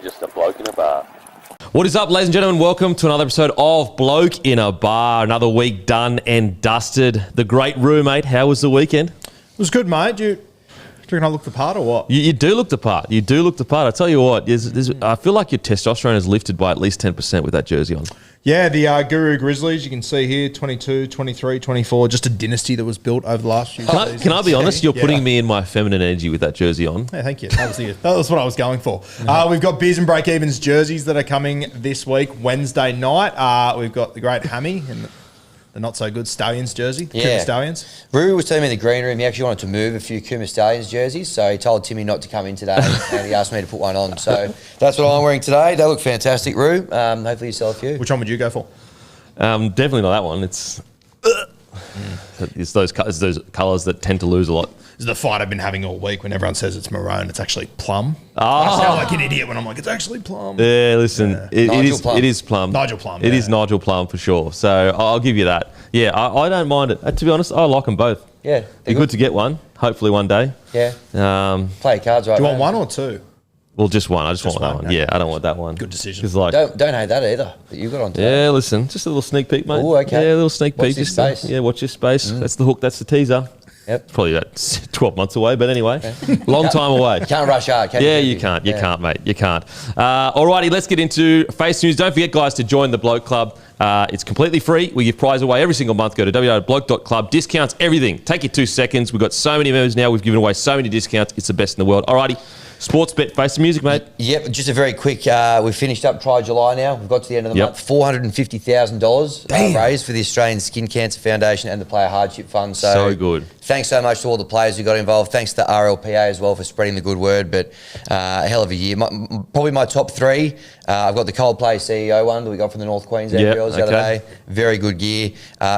Just a bloke in a bar. What is up, ladies and gentlemen? Welcome to another episode of Bloke in a Bar. Another week done and dusted. The great roommate, how was the weekend? It was good, mate. Do you reckon I look the part or what? You do look the part. You do look the part. I tell you what, I feel like your testosterone is lifted by at least 10% with that jersey on. Yeah, the Guru Grizzlies, you can see here, 22, 23, 24, just a dynasty that was built over the last few seasons. Can I be honest? You're putting me in my feminine energy with that jersey on. Yeah, thank you. That was what I was going for. We've got Beers and Break Evens jerseys that are coming this week, Wednesday night. We've got the great Hammy and the not-so-good Stallions jersey, Kuma Stallions. Roo was telling me in the green room he actually wanted to move a few Kuma Stallions jerseys, so he told Timmy not to come in today and he asked me to put one on. So that's what I'm wearing today. They look fantastic, Roo. Hopefully you sell a few. Which one would you go for? Definitely not that one. It's those colours that tend to lose a lot. This is the fight I've been having all week when everyone says it's maroon. It's actually plum. Oh. I sound like an idiot when I'm like, it's actually plum. Yeah, listen, It is plum. Nigel Plum. It is Nigel Plum for sure. So I'll give you that. Yeah, I don't mind it. To be honest, I like them both. Yeah. Be good to get one, hopefully one day. Yeah. Play cards right. Do you want one or two? Well, just one. I just want that one. Okay. Yeah, I don't want that one. Good decision. 'Cause like, Don't hate that either, that you got on today. yeah, listen, just a little sneak peek, mate. Ooh, okay. Yeah, a little sneak Watch peek. this Just space. watch your space. That's the hook. That's the teaser. Yep. It's probably about 12 months away, but anyway, long time away. Can't rush hard, can you? Yeah, you can't. You can't, mate. You can't. Alrighty, let's get into Face News. Don't forget, guys, to join the Bloke Club. It's completely free. We give prize away every single month. Go to www.bloke.club. Discounts, everything. Take you 2 seconds. We've got so many members now. We've given away so many discounts. It's the best in the world. Alrighty, sports bet. Face the music, mate. Yep, just a very quick, we've finished up Try July now. We've got to the end of the Yep. month. $450,000 raised for the Australian Skin Cancer Foundation and the Player Hardship Fund. So good. Thanks so much to all the players who got involved. Thanks to RLPA as well for spreading the good word. But a hell of a year. Probably my top three. I've got the Coldplay CEO one that we got from the North Queensland girls the other day. Very good gear.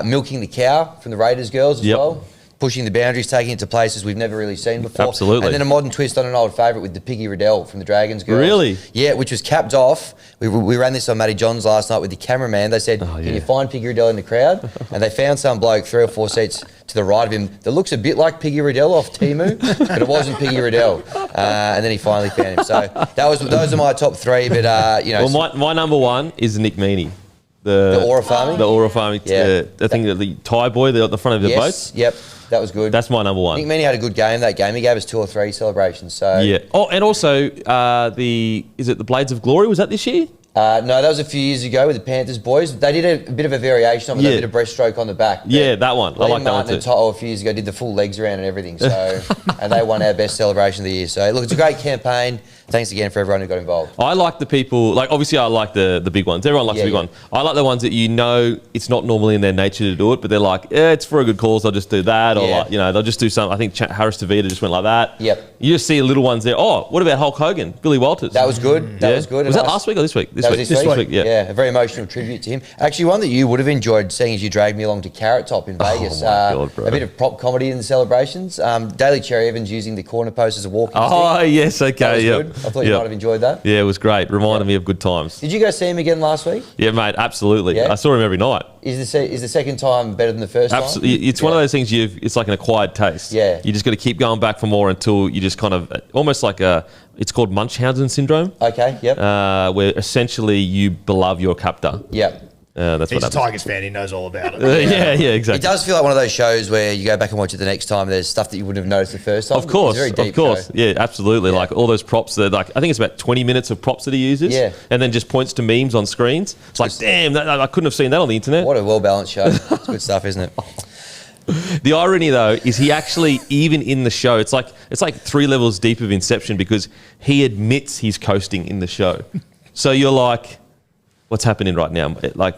Milking the Cow from the Raiders girls as well. Pushing the boundaries, taking it to places we've never really seen before. Absolutely. And then a modern twist on an old favourite with the Piggy Riddell from the Dragons girls. Really? Yeah, which was capped off. We ran this on Matty Johns last night with the cameraman. They said, can you find Piggy Riddell in the crowd? And they found some bloke 3 or 4 seats to the right of him that looks a bit like Piggy Riddell off Temu, but it wasn't Piggy Riddell. And then he finally found him. So those are my top three. But, you know. Well, my number one is Nick Meaney. The Aura Farming? The Aura Farming. Yeah. I think the Thai boy, the front of the boats. Yep. That was good. That's my number one. Nick Meaney had a good game that game. He gave us 2 or 3 celebrations. So yeah. Oh, and also is it the Blades of Glory? Was that this year? No, that was a few years ago with the Panthers boys. They did a bit of a variation of it, a bit of breaststroke on the back. Yeah, that one. I like that one too. And Toto a few years ago did the full legs around and everything. So, and they won our best celebration of the year. So, look, it's a great campaign. Thanks again for everyone who got involved. I like the people, like obviously I like the big ones. Everyone likes the big one. I like the ones that you know it's not normally in their nature to do it, but they're like, it's for a good cause, I'll just do that. Or like, they'll just do something. I think Harris Tavita just went like that. Yep. You just see little ones there. Oh, what about Hulk Hogan? Billy Walters. That was good. That was good. Was that last week or this week? This week. Yeah, a very emotional tribute to him. Actually, one that you would have enjoyed, seeing as you dragged me along to Carrot Top in Vegas. God, bro. A bit of prop comedy in the celebrations. Daly Cherry Evans using the corner post as a walking stick. Oh, yes, okay. That was good. I thought you might have enjoyed that. Yeah, it was great. Reminded me of good times. Did you go see him again last week? Yeah, mate, absolutely. Yeah? I saw him every night. Is the second time better than the first time? Absolutely. It's one of those things it's like an acquired taste. Yeah. You just got to keep going back for more until you just kind of, almost like it's called Munchausen syndrome. Okay, yep. Where essentially you beloved your captor. Yep. That's He's what a happens. Tigers fan. He knows all about it. Yeah, exactly. It does feel like one of those shows where you go back and watch it the next time. There's stuff that you wouldn't have noticed the first time. Of course, it's a very deep show. Yeah, absolutely. Like all those props that, like, I think it's about 20 minutes of props that he uses. Yeah. And then just points to memes on screens. It's like, damn, I couldn't have seen that on the internet. What a well-balanced show. It's good stuff, isn't it? The irony, though, is he actually, even in the show, it's like 3 levels deep of Inception because he admits he's coasting in the show. So you're like, what's happening right now? Like,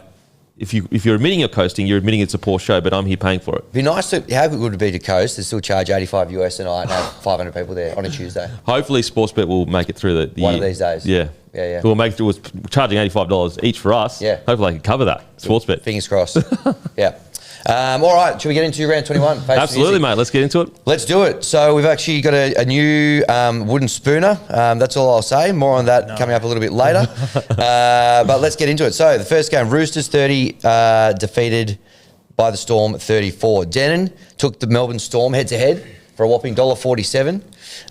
if you're admitting you're coasting, you're admitting it's a poor show, but I'm here paying for it. Be nice to, how good would it be to coast and still charge $85 US a night and have 500 people there on a Tuesday? Hopefully, Sportsbet will make it through the One year. of these days. Yeah. We'll make it through. We're charging $85 each for us. Yeah. Hopefully, I can cover that. Sportsbet. Fingers crossed. Yeah. All right, should we get into round 21? Absolutely, mate. Let's get into it. Let's do it. So we've actually got a new wooden spooner. That's all I'll say. More on that coming up a little bit later. But let's get into it. So the first game, Roosters 30, defeated by the Storm 34. Denon took the Melbourne Storm head-to-head for for a whopping $1.47.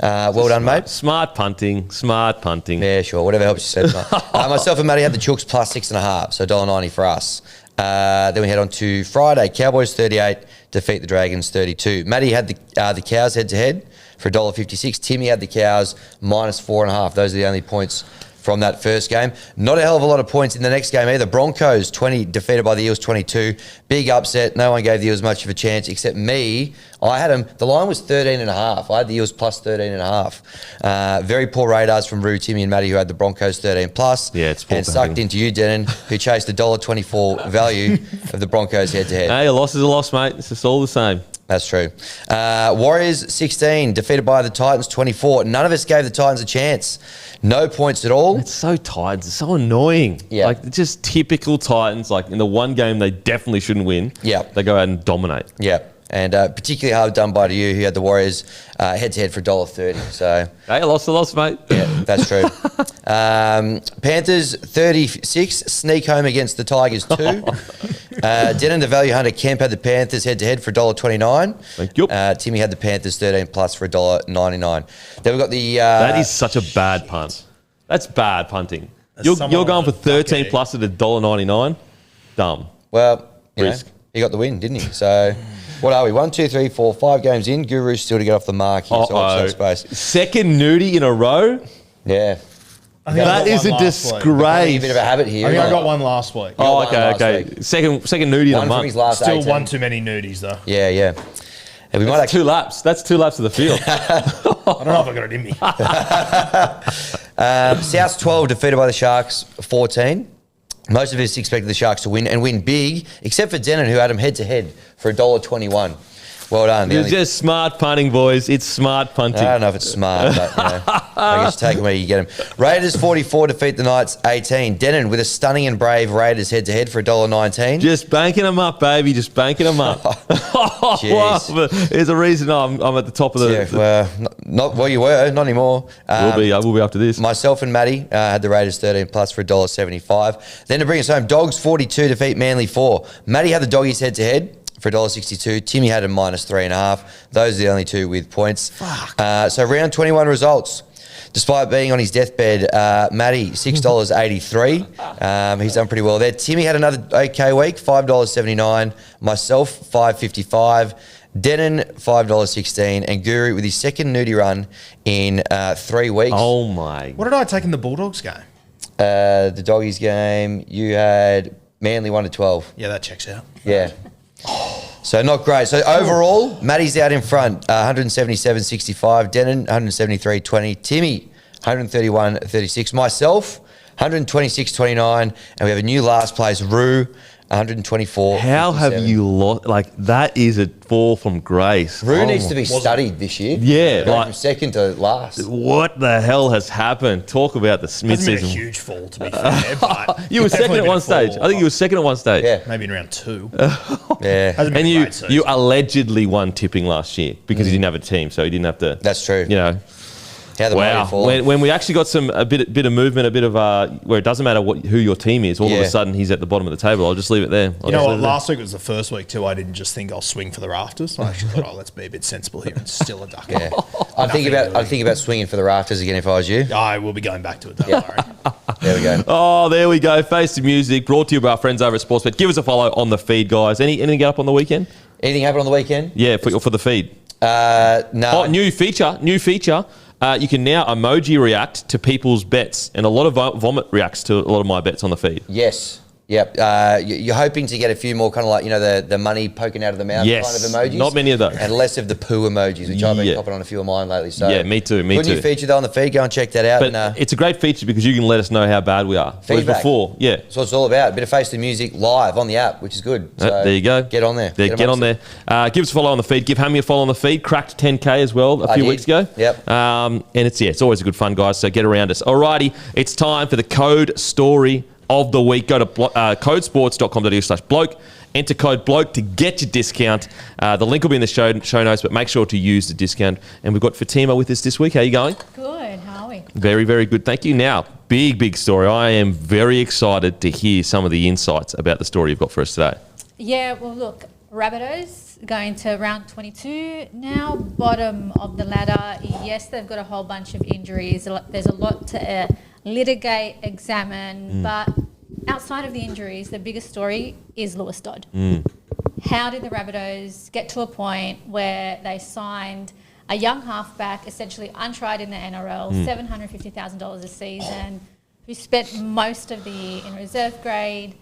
Well done, mate. Smart punting. Yeah, sure. Whatever helps you set. Myself and Matty had the Chooks plus 6.5, so $1.90 for us. Then we head on to Friday. Cowboys 38, defeat the Dragons 32. Matty had the Cows head-to-head for $1.56. Timmy had the Cows minus 4.5. Those are the only points from that first game. Not a hell of a lot of points in the next game either. Broncos 20, defeated by the Eels 22. Big upset. No one gave the Eels much of a chance except me. I had them. The line was 13.5. I had the Eels plus 13.5. Very poor radars from Rue, Timmy and Matty, who had the Broncos 13 plus. Yeah, it's poor and sucked into you, Denon, who chased the $1.24 value of the Broncos head-to-head. Hey, a loss is a loss, mate. It's just all the same. That's true. Warriors 16, defeated by the Titans 24. None of us gave the Titans a chance. No points at all. It's so Titans. It's so annoying. Yeah. Like, it's just typical Titans. Like, in the one game they definitely shouldn't win, Yeah. they go out and dominate. Yeah. And particularly hard done by you, who had the Warriors head-to-head for $1.30. So, Hey, a loss, mate. yeah, that's true. Panthers 36, sneak home against the Tigers 2. Denon, the value hunter, Kemp had the Panthers head-to-head for $1.29. Thank you. Timmy had the Panthers 13 plus for $1.99. Then we've got the... That is such a bad punt. That's bad punting. You're going for 13 plus at $1.99? Dumb. Well, you know, Risk. he got the win, didn't he? So... What are we? 1, 2, 3, 4, 5 games in. Guru's still to get off the mark here. So watch that space. Second nudie in a row? Yeah. I think I That got is one a last week. A disgrace. bit of a habit here. I think I got one last week. Oh, one last okay. week. Second nudie in a One from his month. last Still 18. one too many nudies, though. Yeah, yeah. And we might That's 2 laps. That's 2 laps of the field. I don't know if I got it in me. South's 12, defeated by the Sharks 14. Most of us expected the Sharks to win and win big, except for Denon, who had them head-to-head for $1.21. Well done. It's just smart punting, boys. It's smart punting. I don't know if it's smart, but you know, I guess take them where you get them. Raiders 44, defeat the Knights 18. Denon with a stunning and brave Raiders head-to-head for $1.19. Just banking them up, baby. Just banking them up. Jeez. Wow. There's a reason I'm at the top of the... Yeah, well, not well, you were, not anymore. I will be after this. Myself and Matty had the Raiders 13 plus for $1.75. Then to bring us home, Dogs 42, defeat Manly 4. Matty had the Doggies head-to-head for $1.62. Timmy had a minus 3.5. Those are the only two with points. So round 21 results. Despite being on his deathbed, Matty, $6.83. He's done pretty well there. Timmy had another okay week, $5.79. Myself, $5.55. Denon, $5.16. And Guru with his second nudie run in 3 weeks. Oh, my. What did I take in the Bulldogs game? The Doggies game, you had Manly 1-12. Yeah, that checks out. Yeah. So not great. So overall, Matty's out in front, 177.65. Denon, 173.20. Timmy, 131.36. Myself, 126.29. And we have a new last place, Rue, 124. How have you lost? Like, that is a fall from grace. Rue needs to be studied this year. Yeah, Going like- from second to last. What the hell has happened? Talk about the Hasn't been a mid-season. huge fall, to be fair. But You were it's second definitely at been one a stage. fall. I think you were second at one stage. Yeah. Maybe in round 2. Yeah. Hasn't been And a you great season. you allegedly won tipping last year because you didn't have a team, so you didn't have to. That's true. You know. How the Wow. mighty fallen. When we actually got a bit of movement, a bit of where it doesn't matter who your team is, all of Yeah. a sudden he's at the bottom of the table. I'll just leave it there. You know what? Last week was the first week too. I didn't just think I'll swing for the rafters. I actually thought, let's be a bit sensible here and still a duck. Yeah. I'd think about swinging for the rafters again if I was you. I will be going back to it. Don't Yeah. worry. There we go. Oh, there we go. Face the music. Brought to you by our friends over at Sportsbet. Give us a follow on the feed, guys. Anything get up on the weekend? Anything happen on the weekend? Yeah, for the feed. No. Oh, new feature. You can now emoji react to people's bets, and a lot of vomit reacts to a lot of my bets on the feed. Yes. Yep. You're hoping to get a few more kind of like, the money poking out of the mouth Yes. kind of emojis. Not many of those. And less of the poo emojis, which I've been Yeah. popping on a few of mine lately. So Yeah, me too, me good too. new feature though on the feed. Go and check that out. But And, it's a great feature because you can let us know how bad we are. Whereas Feedback. before, yeah. that's what it's all about. A bit of face to music live on the app, which is good. So There you go. Get on there. Get on there. Give us a follow on the feed. Give Hammy a follow on the feed. Cracked 10K as well a few did. weeks ago. Yep. And it's always a good fun, guys. So get around us. Alrighty, it's time for the code story of the week. Go to codesports.com.au/bloke. Enter code bloke to get your discount. The link will be in the show notes, but make sure to use the discount. And we've got Fatima with us this week. How are you going? Good, how are we? Very, very good. Thank you. Now, big story. I am very excited to hear some of the insights about the story you've got for us today. Yeah, well, look, Rabbitohs going to round 22 now, bottom of the ladder. Yes, they've got a whole bunch of injuries. There's a lot to litigate, examine, but outside of the injuries, the biggest story is Lewis Dodd. How did the Rabbitohs get to a point where they signed a young halfback, essentially untried in the NRL, $750,000 a season, who spent most of the year in reserve grade,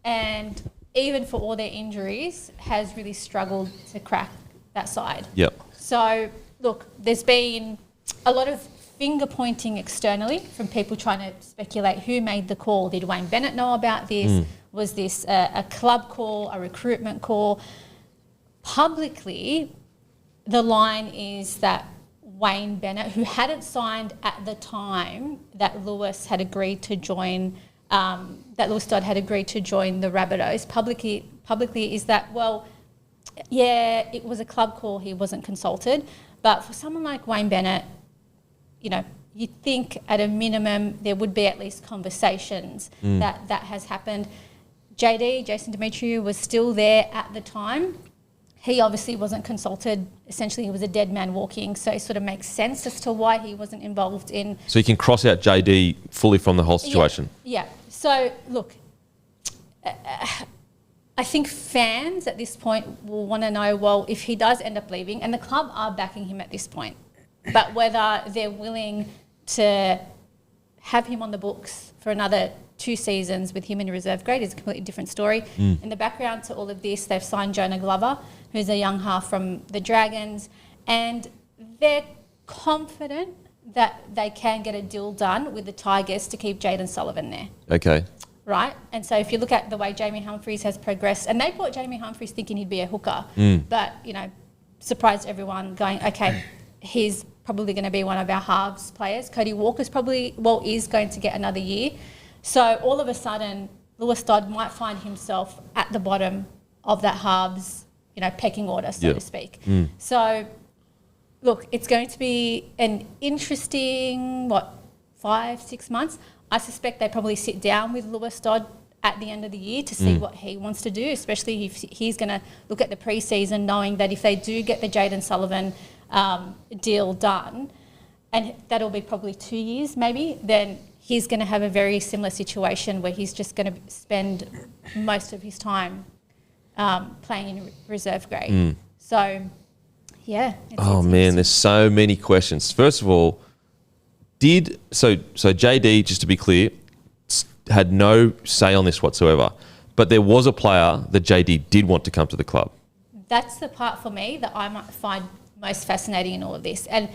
and even for all their injuries, has really struggled to crack that side. Yep. So, look, there's been a lot of finger pointing externally from people trying to speculate who made the call. Did Wayne Bennett know about this? Was this a club call, a recruitment call? Publicly, the line is that Wayne Bennett, who hadn't signed at the time that Lewis had agreed to join, that Lewis Dodd had agreed to join the Rabbitohs, publicly is that, well, yeah, it was a club call, he wasn't consulted. But for someone like Wayne Bennett, you know, you'd think at a minimum there would be at least conversations that has happened. JD, Jason Demetriou, was still there at the time. He obviously wasn't consulted. Essentially, he was a dead man walking, so it sort of makes sense as to why he wasn't involved in... So you can cross out JD fully from the whole situation? Yeah. So, look, I think fans at this point will want to know, well, if he does end up leaving, and the club are backing him at this point, but whether they're willing to have him on the books for another 2 seasons with him in reserve grade is a completely different story. In the background to all of this, they've signed Jonah Glover, who's a young half from the Dragons, and they're confident that they can get a deal done with the Tigers to keep Jaden Sullivan there. Okay. Right? And so if you look at the way Jamie Humphries has progressed, and they bought Jamie Humphries thinking he'd be a hooker, but, you know, surprised everyone going, okay, he's probably going to be one of our halves players. Cody Walker's probably, well, is going to get another year. So all of a sudden, Lewis Dodd might find himself at the bottom of that halves, you know, pecking order, so to speak. So, look, it's going to be an interesting, 5-6 months. I suspect they probably sit down with Lewis Dodd at the end of the year to see what he wants to do, especially if he's going to look at the pre-season knowing that if they do get the Jaden Sullivan deal done, and that'll be probably 2 years maybe, then he's going to have a very similar situation where he's just going to spend most of his time playing in reserve grade. So, yeah. There's so many questions. First of all, so JD, just to be clear, had no say on this whatsoever, but there was a player that JD did want to come to the club. That's the part for me that I might find most fascinating in all of this. And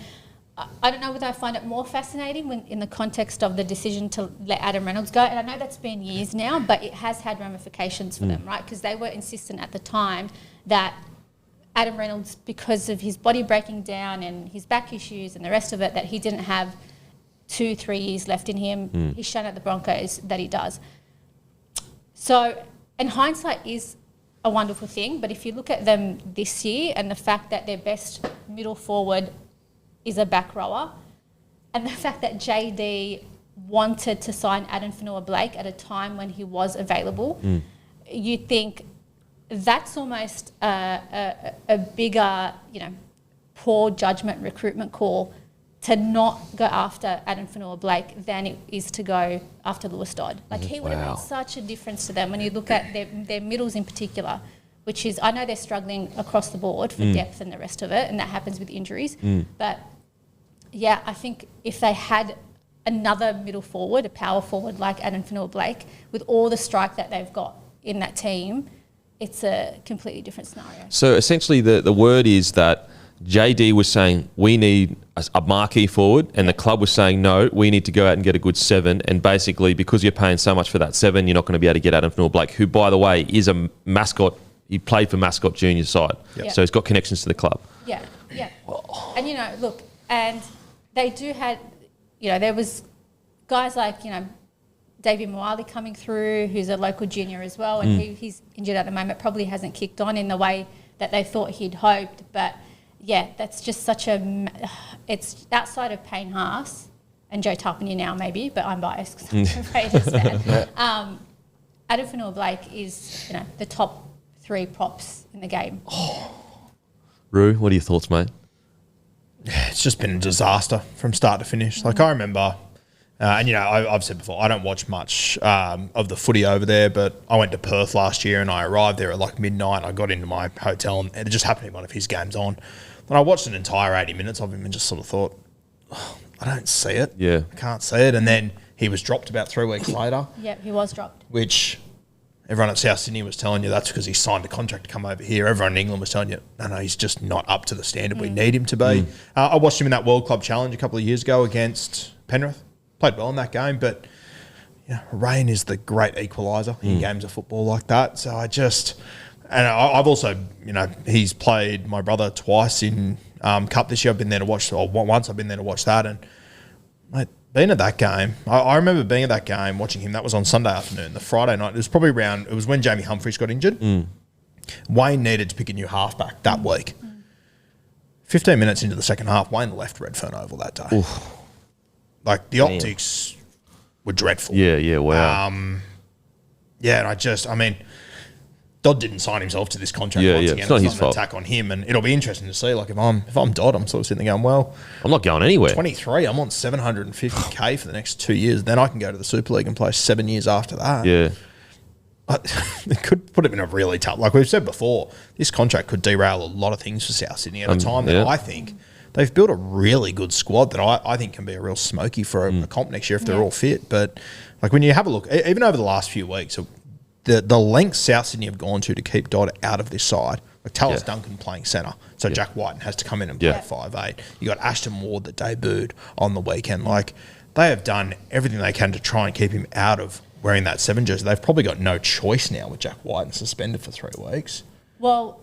I don't know whether I find it more fascinating when in the context of the decision to let Adam Reynolds go. And I know that's been years now, but it has had ramifications for them, right? Because they were insistent at the time that Adam Reynolds, because of his body breaking down and his back issues and the rest of it, that he didn't have 2-3 years left in him. He's shown at the Broncos that he does. So, and hindsight is a wonderful thing, but if you look at them this year and the fact that their best middle forward is a back rower, and the fact that JD wanted to sign Adam Fanua-Blake at a time when he was available, you think that's almost a bigger, poor judgment recruitment call to not go after Adam Fanua-Blake than it is to go after Lewis Dodd. Like, he would have made such a difference to them when you look at their middles in particular, which is, I know they're struggling across the board for depth and the rest of it, and that happens with injuries. But, yeah, I think if they had another middle forward, a power forward like Adam Fanua-Blake, with all the strike that they've got in that team, it's a completely different scenario. So, essentially, the word is that JD was saying, we need a marquee forward, and the club was saying, no, we need to go out and get a good 7, and basically, because you're paying so much for that 7, you're not going to be able to get Adam Fanua-Blake, who, by the way, is a mascot. He played for Mascot Junior side, so he's got connections to the club. Yeah. And, look, and they do have, there was guys like, Davey Moali coming through, who's a local junior as well, and he's injured at the moment, probably hasn't kicked on in the way that they thought he'd hoped, but yeah, that's just such it's outside of Payne Haas and Joe Tapine now maybe, but I'm biased because I'm a Raiders fan. Adam Fanua-Blake is, the top 3 props in the game. Roo, what are your thoughts, mate? It's just been a disaster from start to finish. Like I remember, and I've said before, I don't watch much of the footy over there, but I went to Perth last year and I arrived there at like midnight. I got into my hotel and it just happened to be one of his games on. And I watched an entire 80 minutes of him and just sort of thought, I don't see it. Yeah. I can't see it. And then he was dropped about 3 weeks later. Yep, he was dropped. Which everyone at South Sydney was telling you that's because he signed a contract to come over here. Everyone in England was telling you, no, he's just not up to the standard we need him to be. I watched him in that World Club Challenge a couple of years ago against Penrith. Played well in that game, but rain is the great equaliser in games of football like that. So I've also, he's played my brother twice in Cup this year. I've been there to watch, or once I've been there to watch that. And mate, being at that game, I remember being at that game, watching him. That was on Sunday afternoon. The Friday night, it was when Jamie Humphries got injured. Wayne needed to pick a new halfback that week. 15 minutes into the second half, Wayne left Redfern Oval that day. Oof. Like, the optics were dreadful. Yeah, wow. And Dodd didn't sign himself to this contract once again. It's not his an fault. attack on him, and it'll be interesting to see. Like, if I'm Dodd, I'm sort of sitting there going, well, I'm not going anywhere. 23, I'm on 750K for the next 2 years. Then I can go to the Super League and play 7 years after that. Yeah. It could put him in a really tough... Like we've said before, this contract could derail a lot of things for South Sydney at a time that I think they've built a really good squad that I think can be a real smoky for a comp next year if they're all fit. But like when you have a look, even over the last few weeks, the lengths South Sydney have gone to keep Dodd out of this side. Like Talis Duncan playing centre, so Jack Whiten has to come in and play 5'8". You got Ashton Ward that debuted on the weekend. Like they have done everything they can to try and keep him out of wearing that 7 jersey. They've probably got no choice now with Jack Whiten suspended for 3 weeks. Well,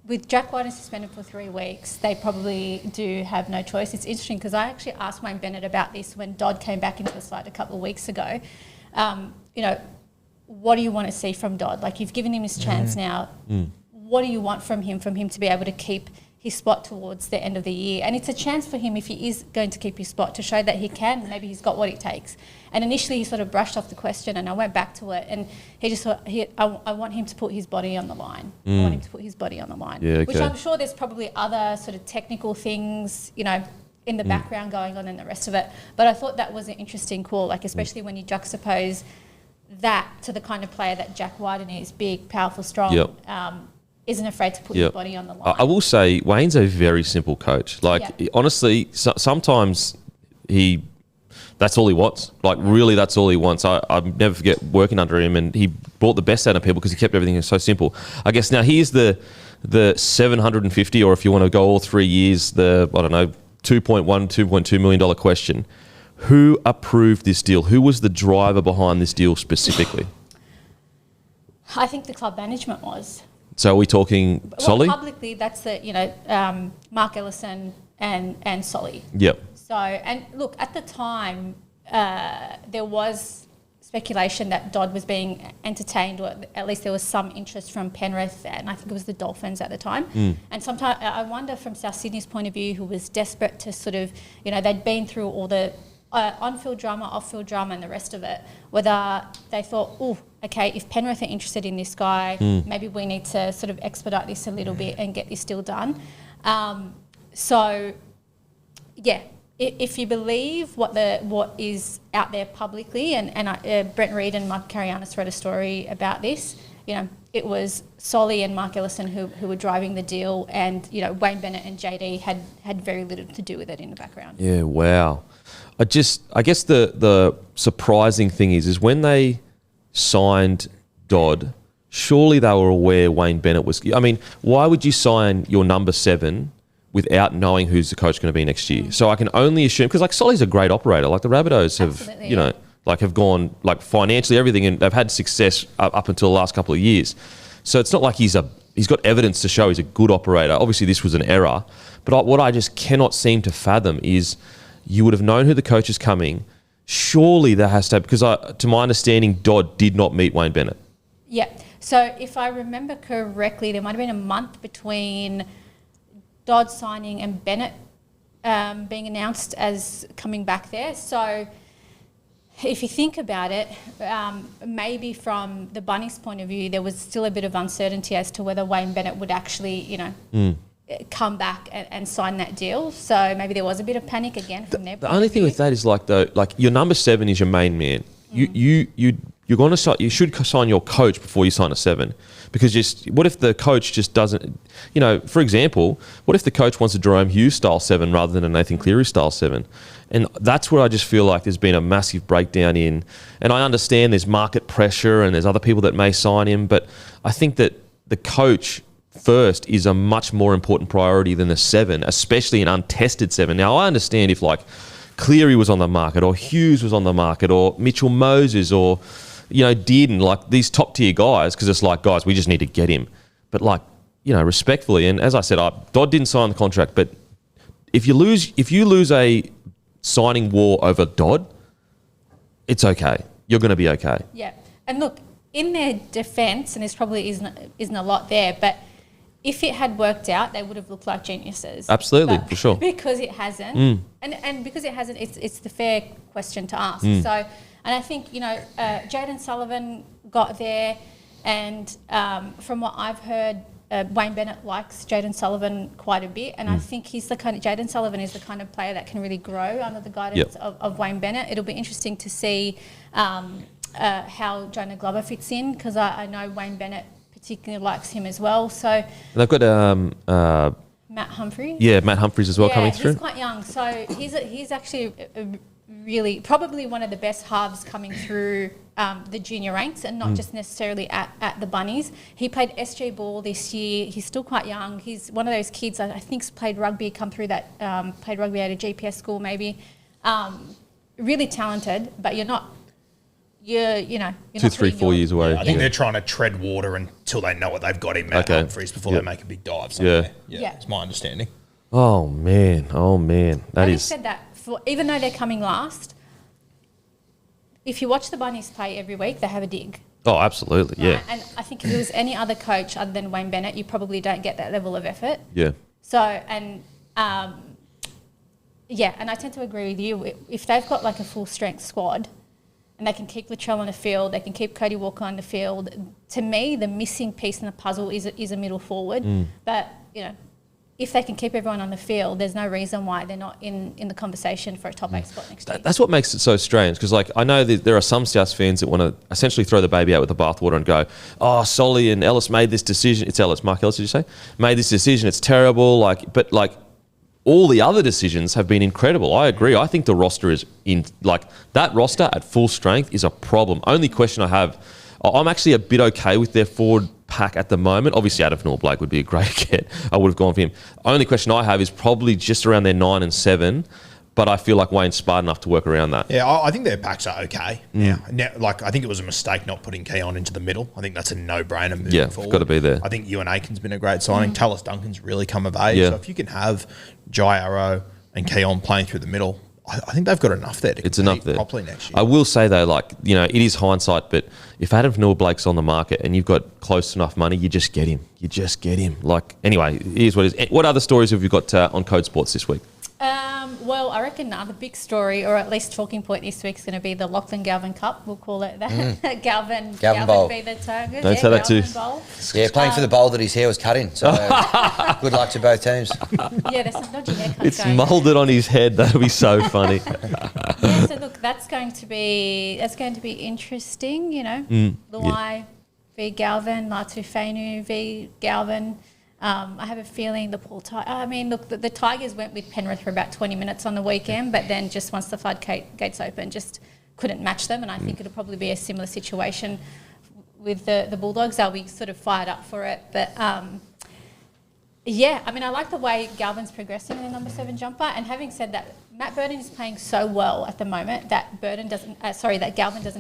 with Jack Whiten suspended for 3 weeks, they probably do have no choice. It's interesting because I actually asked Wayne Bennett about this when Dodd came back into the side a couple of weeks ago. What do you want to see from Dodd? Like, you've given him his chance now. What do you want from him to be able to keep his spot towards the end of the year? And it's a chance for him, if he is going to keep his spot, to show that he can. Maybe he's got what it takes. And initially he sort of brushed off the question, and I went back to it, and he just thought, I want him to put his body on the line. I want him to put his body on the line. Yeah, okay. Which I'm sure there's probably other sort of technical things, in the background going on and the rest of it. But I thought that was an interesting call, like especially when you juxtapose that to the kind of player that Jack Whiten is, big, powerful, strong, isn't afraid to put his body on the line. I will say Wayne's a very simple coach. Like, honestly, sometimes that's all he wants. Like, really, that's all he wants. I never forget working under him, and he brought the best out of people because he kept everything so simple. I guess now here's the 750, or if you want to go all 3 years, the, I don't know, $2.2 million question. Who approved this deal? Who was the driver behind this deal specifically? I think the club management was. So are we talking Solly? Publicly, that's the, Mark Ellison and Solly. Yep. So, and look, at the time, there was speculation that Dodd was being entertained, or at least there was some interest from Penrith, and I think it was the Dolphins at the time. And sometimes I wonder, from South Sydney's point of view, who was desperate to sort of, they'd been through all the on-field drama, off-field drama and the rest of it, whether they thought, okay, if Penrith are interested in this guy, maybe we need to sort of expedite this a little bit and get this deal done. If you believe what is out there publicly, and Brent Reid and Mike Carianis wrote a story about this, it was Solly and Mark Ellison who were driving the deal, and Wayne Bennett and JD had very little to do with it in the background. Yeah, wow. I guess the surprising thing is when they signed Dodd, surely they were aware Wayne Bennett was... I mean, why would you sign your number 7 without knowing who's the coach going to be next year? So I can only assume... Because, like, Solly's a great operator. Like, the Rabbitohs have, have gone, like, financially, everything, and they've had success up until the last couple of years. So it's not like he's got evidence to show he's a good operator. Obviously, this was an error. But what I just cannot seem to fathom is... You would have known who the coach is coming. Surely there has to... Because to my understanding, Dodd did not meet Wayne Bennett. Yeah. So if I remember correctly, there might have been a month between Dodd signing and Bennett being announced as coming back there. So if you think about it, maybe from the Bunnies' point of view, there was still a bit of uncertainty as to whether Wayne Bennett would actually, come back and sign that deal. So maybe there was a bit of panic again from their point of view. The only thing with that is your number 7 is your main man. You're going to sign. You should sign your coach before you sign a 7, because what if the coach just doesn't? For example, what if the coach wants a Jerome Hughes style 7 rather than a Nathan Cleary style 7? And that's where I just feel like there's been a massive breakdown in. And I understand there's market pressure and there's other people that may sign him, but I think that the coach first is a much more important priority than the 7, especially an untested 7. Now I understand if Cleary was on the market, or Hughes was on the market, or Mitchell Moses, or Dearden, these top tier guys, because it's guys, we just need to get him. But respectfully, and as I said, Dodd didn't sign the contract, but if you lose a signing war over Dodd, it's okay. You're going to be okay. Yeah, and look, in their defence, and there's probably isn't a lot there, but if it had worked out, they would have looked like geniuses. Absolutely, but for sure. Because it hasn't, and because it hasn't, it's the fair question to ask. So, and I think Jayden Sullivan got there, and from what I've heard, Wayne Bennett likes Jayden Sullivan quite a bit, and I think Jayden Sullivan is the kind of player that can really grow under the guidance of Wayne Bennett. It'll be interesting to see how Jonah Glover fits in, because I know Wayne Bennett particularly likes him as well. So they've got Matt Humphries. Yeah, Matt Humphries as well coming through. He's quite young, so he's actually really probably one of the best halves coming through the junior ranks, and not just necessarily at the Bunnies. He played SG ball this year. He's still quite young. He's one of those kids I think's played rugby, come through that, played rugby at a GPS school maybe. Really talented, but you're not 2, 3, 4 years away. I think they're trying to tread water until they know what they've got in Matt Humphries before they make a big dive. Yeah, it's my understanding. Oh man, Having said that, even though they're coming last, if you watch the Bunnies play every week, they have a dig. Oh, absolutely, yeah. And I think if it was any other coach other than Wayne Bennett, you probably don't get that level of effort. Yeah. So, and I tend to agree with you. If they've got a full strength squad, and they can keep Latrell on the field, they can keep Cody Walker on the field. To me, the missing piece in the puzzle is a middle forward. But, if they can keep everyone on the field, there's no reason why they're not in the conversation for a top 8 spot next year. That's what makes it so strange, because I know that there are some South fans that want to essentially throw the baby out with the bathwater and go, oh, Solly and Ellis made this decision. It's Ellis, Mark Ellis, did you say? Made this decision, it's terrible. But all the other decisions have been incredible. I agree. I think the roster is that roster at full strength is a problem. Only question I have, I'm actually a bit okay with their forward pack at the moment. Obviously, Adam Bloke would be a great get. I would have gone for him. Only question I have is probably just around their 9 and 7, but I feel like Wayne's smart enough to work around that. Yeah, I think their packs are okay. Now, I think it was a mistake not putting Keon into the middle. I think that's a no-brainer moving forward. Got to be there. I think Ewan Aiken's been a great signing. Tallis Duncan's really come of age. Yeah. So if you can have Jai Arrow and Keon playing through the middle, I think they've got enough there to compete properly next year. I will say though, it is hindsight, but if Adam Blake's on the market and you've got close enough money, you just get him. Anyway, here's what it is. What other stories have you got on Codesport this week? Well, I reckon the big story, or at least talking point this week, is going to be the Lachlan Galvin Cup. We'll call it that. Galvin Bowl. be the target. Don't say that too. Yeah, playing for the bowl that his hair was cut in. So good luck to both teams. Yeah, there's some dodgy haircuts It's going moulded on his head. That'll be so funny. Yeah, so look, that's going to be interesting. Luai v Galvin, Latu Fainu v Galvin. I have a feeling the Tigers went with Penrith for about 20 minutes on the weekend, but then just once the floodgates opened, just couldn't match them. And I think it'll probably be a similar situation with the Bulldogs. They'll be sort of fired up for it. But, I like the way Galvin's progressing in the number 7 jumper. And having said that, Matt Burton is playing so well at the moment that Galvin doesn't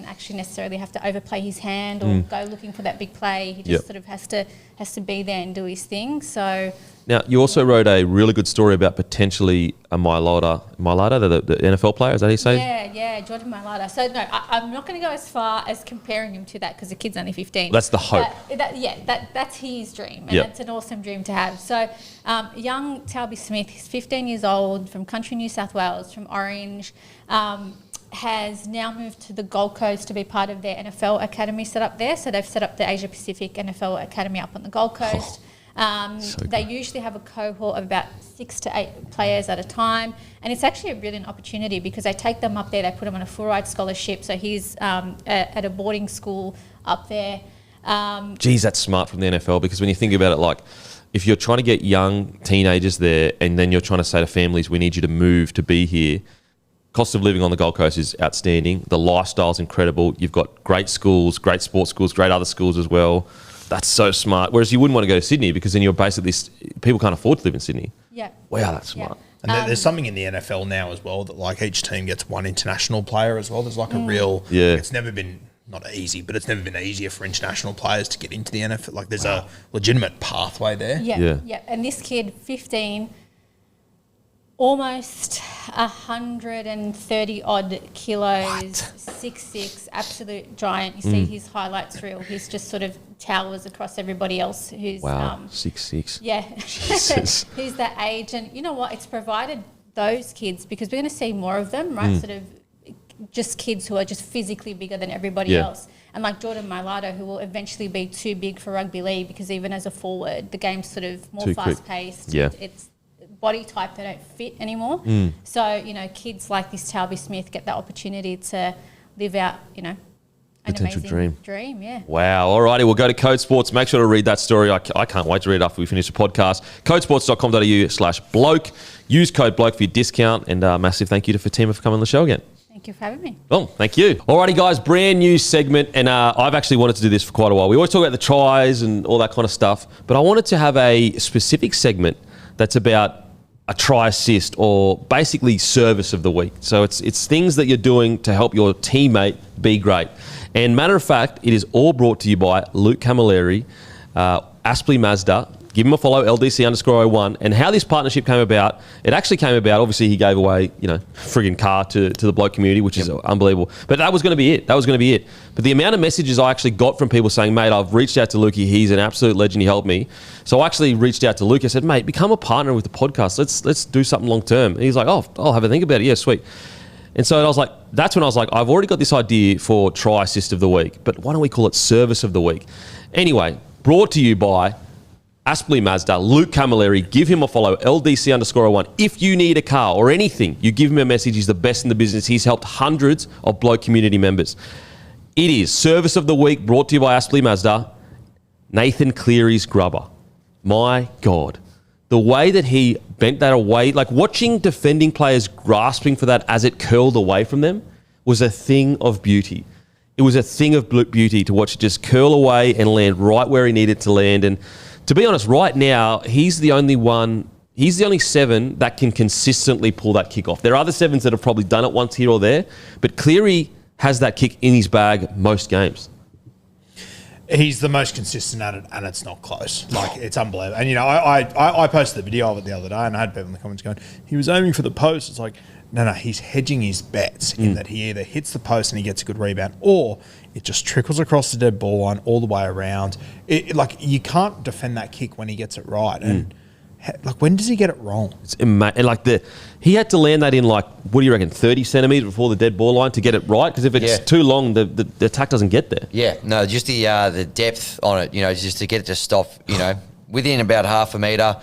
actually necessarily have to overplay his hand or go looking for that big play. He just sort of has to be there and do his thing. So now you also wrote a really good story about potentially a Mailata, the NFL player. Is that how you say? Yeah, Jordan Mailata. So no, I'm not going to go as far as comparing him to that because the kid's only 15. That's the hope. That's his dream, and that's an awesome dream to have. So young Talby Smith, he's 15 years old, from country New South Wales, from Orange. has now moved to the Gold Coast to be part of their NFL Academy set up there. So they've set up the Asia Pacific NFL Academy up on the Gold Coast. They usually have a cohort of about 6 to 8 players at a time, and it's actually a brilliant opportunity because they take them up there, they put him on a full ride scholarship, so he's at a boarding school up there. Geez, that's smart from the NFL, because when you think about it, like if you're trying to get young teenagers there and then you're trying to say to families, we need you to move to be here, cost of living on the Gold Coast is outstanding. The lifestyle's incredible. You've got great schools, great sports schools, great other schools as well. That's so smart. Whereas you wouldn't want to go to Sydney because then you're basically, people can't afford to live in Sydney. Yeah. Wow, that's smart. And there's something in the NFL now as well that like each team gets one international player as well. There's like a real, it's never been, not easy, but it's never been easier for international players to get into the NFL. Like there's a legitimate pathway there. Yeah. And this kid, 15, almost 130 odd kilos, 6'6", absolute giant. You see his highlights reel. He's just sort of towers across everybody else who's 6'6". Yeah, Jesus. who's that age. And you know what? It's provided those kids, because we're going to see more of them, right? Sort of just kids who are just physically bigger than everybody else. And like Jordan Mailata, who will eventually be too big for rugby league, because even as a forward, the game's sort of more fast-paced. Yeah. It's body type that don't fit anymore. So, you know, kids like this Talby Smith get that opportunity to live out, you know, an potential amazing dream. Wow. All righty. We'll go to Codesports. Make sure to read that story. I can't wait to read it after we finish the podcast. Codesports.com.au/bloke. Use code bloke for your discount. And massive thank you to Fatima for coming on the show again. Thank you for having me. Oh, thank you. Alrighty, guys, brand new segment, and I've actually wanted to do this for quite a while. We always talk about the tries and all that kind of stuff, but I wanted to have a specific segment that's about a try assist, or basically service of the week. So it's things that you're doing to help your teammate be great. And matter of fact, it is all brought to you by Luke Camilleri, Aspley Mazda. Give him a follow, LDC_01. And how this partnership came about, it actually came about, obviously he gave away, you know, friggin' car to the bloke community, which is unbelievable. But that was going to be it. But the amount of messages I actually got from people saying, mate, I've reached out to Lukey. He's an absolute legend. He helped me. So I actually reached out to Luke. I said, mate, become a partner with the podcast. Let's do something long term. And he's like, oh, I'll have a think about it. Yeah, sweet. And so I was like, that's when I was like, I've already got this idea for try assist of the week, but why don't we call it service of the week? Anyway, brought to you by Aspley Mazda, Luke Camilleri. Give him a follow, LDC_01. If you need a car or anything, you give him a message. He's the best in the business. He's helped hundreds of Bloke community members. It is service of the week, brought to you by Aspley Mazda, Nathan Cleary's grubber. My God. The way that he bent that away, like watching defending players grasping for that as it curled away from them, was a thing of beauty. It was a thing of beauty to watch it just curl away and land right where he needed to land. And to be honest, right now, he's the only 7 that can consistently pull that kick off. There are other 7s that have probably done it once here or there, but Cleary has that kick in his bag most games. He's the most consistent at it, and it's not close. Like, it's unbelievable. And, you know, I posted a video of it the other day, and I had people in the comments going, he was aiming for the post. It's like, no, he's hedging his bets in that he either hits the post and he gets a good rebound, or it just trickles across the dead ball line all the way around. Like, you can't defend that kick when he gets it right. And, like, when does he get it wrong? It's he had to land that in, like, what do you reckon, 30 centimetres before the dead ball line to get it right? Because if it's too long, the attack doesn't get there. Yeah, no, just the depth on it, you know, just to get it to stop, you know, within about half a metre.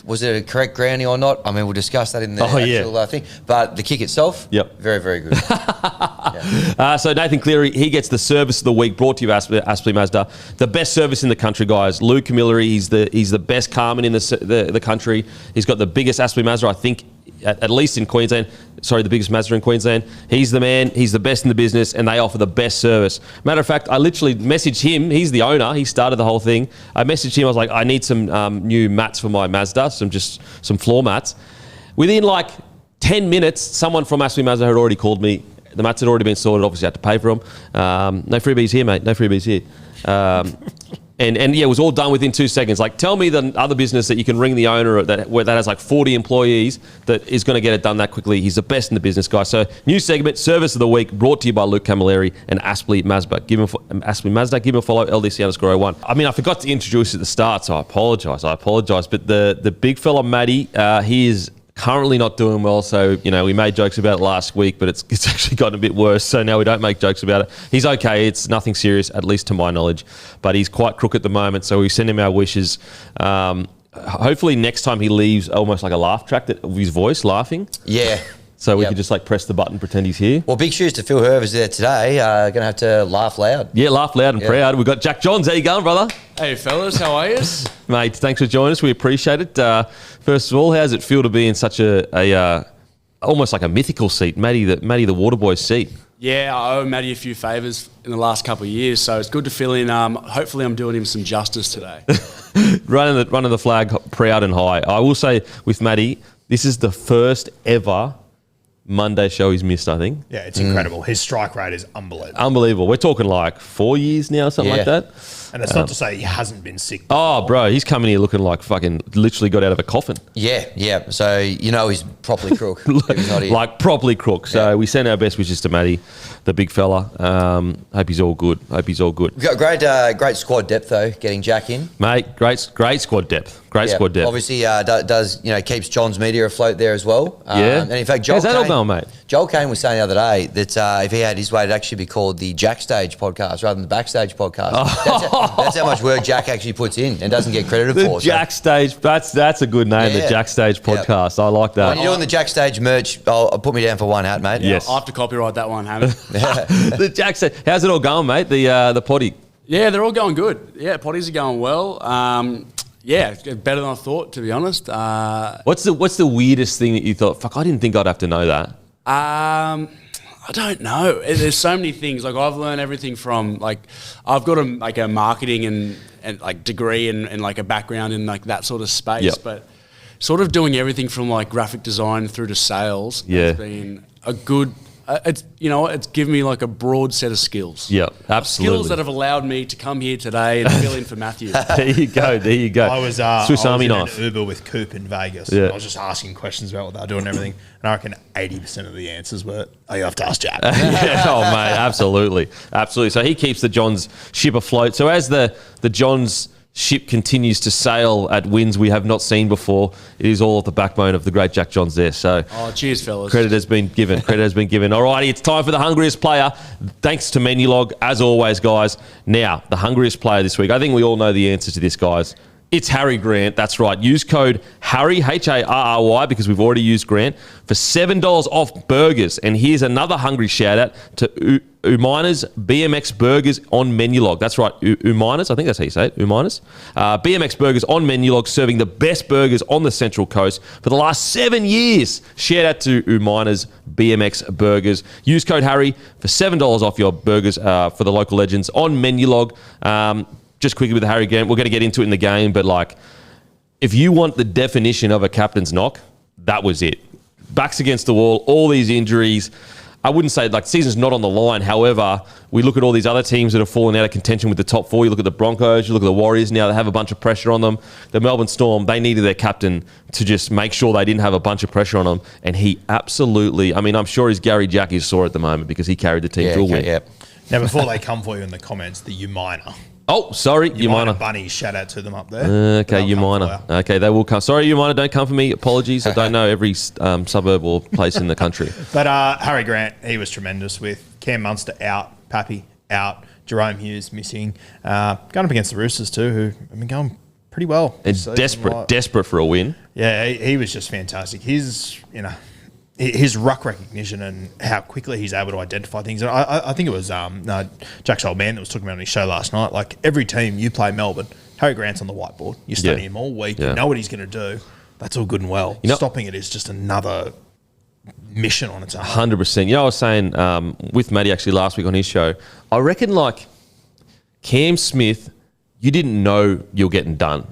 Was it a correct grounding or not? I mean, we'll discuss that in the actual thing. But the kick itself, very, very good. So Nathan Cleary, he gets the service of the week, brought to you by Aspley Mazda. The best service in the country, guys. Luke Camilleri, he's the best carman in the country. He's got the biggest Aspley Mazda, I think, at least in Queensland. Sorry, the biggest Mazda in Queensland. He's the man. He's the best in the business, and they offer the best service. Matter of fact, I literally messaged him. He's the owner. He started the whole thing. I messaged him. I was like, I need some new mats for my Mazda, some floor mats. Within like 10 minutes, someone from Aspley Mazda had already called me. The mats had already been sorted. Obviously, I had to pay for them. No freebies here, mate. No freebies here. And it was all done within 2 seconds. Like, tell me the other business that you can ring the owner that has like 40 employees that is going to get it done that quickly. He's the best in the business, guys. So, new segment, Service of the Week, brought to you by Luke Camilleri and Aspley Mazda. Aspley Mazda, give him a follow, LDC_01. I mean, I forgot to introduce at the start, so I apologise. But the big fella, Matty, he is currently not doing well. So, we made jokes about it last week, but it's actually gotten a bit worse. So now we don't make jokes about it. He's okay. It's nothing serious, at least to my knowledge. But he's quite crook at the moment. So we send him our wishes. Hopefully next time he leaves almost like a laugh track of his voice laughing. Yeah. So we could just press the button, pretend he's here. Well, big shoes to fill. Whoever's there today, going to have to laugh loud. Yeah, laugh loud and proud. We've got Jack Johns. How you going, brother? Hey, fellas. How are you? Mate, thanks for joining us. We appreciate it. First of all, how does it feel to be in such a almost like a mythical seat, Matty the Waterboy seat? Yeah, I owe Matty a few favours in the last couple of years, so it's good to fill in. Hopefully I'm doing him some justice today. running the flag proud and high. I will say with Matty, this is the first ever Monday show he's missed, I think. Yeah, it's incredible. His strike rate is unbelievable. Unbelievable. We're talking like 4 years now, something like that. And it's not to say he hasn't been sick before. Oh, bro, he's coming here looking like fucking literally got out of a coffin. Yeah. So, he's properly crook. If he's not here. Like properly crook. So we send our best wishes to Matty, the big fella. Hope he's all good. We've got great squad depth, though, getting Jack in. Mate, great squad depth. Squad depth. Obviously, does keeps John's media afloat there as well. And in fact, how's that all going, mate? Joel Kane was saying the other day that if he had his way, it'd actually be called the Jack Stage podcast rather than the Backstage podcast. That's how much work Jack actually puts in and doesn't get credited for. Jack Stage, that's a good name, the Jack Stage podcast. I like that. When you're doing the Jack Stage merch, I'll put me down for one hat, mate. Yes. I'll have to copyright that one, Hammy. The Jack Stage. How's it all going, mate? The potty. Yeah, they're all going good. Yeah, potties are going well. Yeah, better than I thought, to be honest. What's the weirdest thing that you thought, fuck, I didn't think I'd have to know that? I don't know. There's so many things. Like I've learned everything from I've got a marketing and like degree and like a background in like that sort of space, but sort of doing everything from like graphic design through to sales has been a good. It's given me like a broad set of skills. Yeah, absolutely. Skills that have allowed me to come here today and fill in for Matthew. There you go. I was Swiss Army in knife. an Uber with Coop in Vegas. Yeah. And I was just asking questions about what they were doing and everything. And I reckon 80% of the answers were, you have to ask Jack. Oh, mate, absolutely. So he keeps the Johns ship afloat. So as the Johns ship continues to sail at winds we have not seen before, it is all the backbone of the great Jack Johns there. So, cheers, fellas. Credit has been given. Alrighty, it's time for the Hungriest Player. Thanks to Menulog, as always, guys. Now, the Hungriest Player this week. I think we all know the answer to this, guys. It's Harry Grant. That's right. Use code Harry, Harry, because we've already used Grant, for $7 off burgers. And here's another hungry shout out to Umina's BMX Burgers on Menulog. That's right, Umina's. I think that's how you say it, Umina's. BMX Burgers on Menulog, serving the best burgers on the Central Coast for the last 7 years. Shout out to Umina's BMX Burgers. Use code Harry for $7 off your burgers for the local legends on Menulog. Just quickly with Harry Grant, we're going to get into it in the game, but like, if you want the definition of a captain's knock, that was it. Backs against the wall, all these injuries. I wouldn't say like season's not on the line. However, we look at all these other teams that have fallen out of contention with the top four. You look at the Broncos, you look at the Warriors now, they have a bunch of pressure on them. The Melbourne Storm, they needed their captain to just make sure they didn't have a bunch of pressure on them. And he absolutely, I'm sure his Gary Jack is sore at the moment because he carried the team to a win. Yeah. Now, before they come for you in the comments, the Umina. Oh, sorry, Umina. Bunnies, shout out to them up there. Okay, Umina. Okay, they will come. Sorry, Umina, don't come for me. Apologies. I don't know every suburb or place in the country. But Harry Grant, he was tremendous with Cam Munster out, Pappy out, Jerome Hughes missing. Going up against the Roosters too, who have been going pretty well. And desperate for a win. Yeah, he was just fantastic. His ruck recognition and how quickly he's able to identify things. And I think it was Jack's old man that was talking about on his show last night. Like every team you play Melbourne, Harry Grant's on the whiteboard. You study him all week. You know what he's going to do. That's all good and well. Stopping it is just another mission on its own. 100%. I was saying with Matty actually last week on his show, I reckon like Cam Smith, you didn't know you're getting done.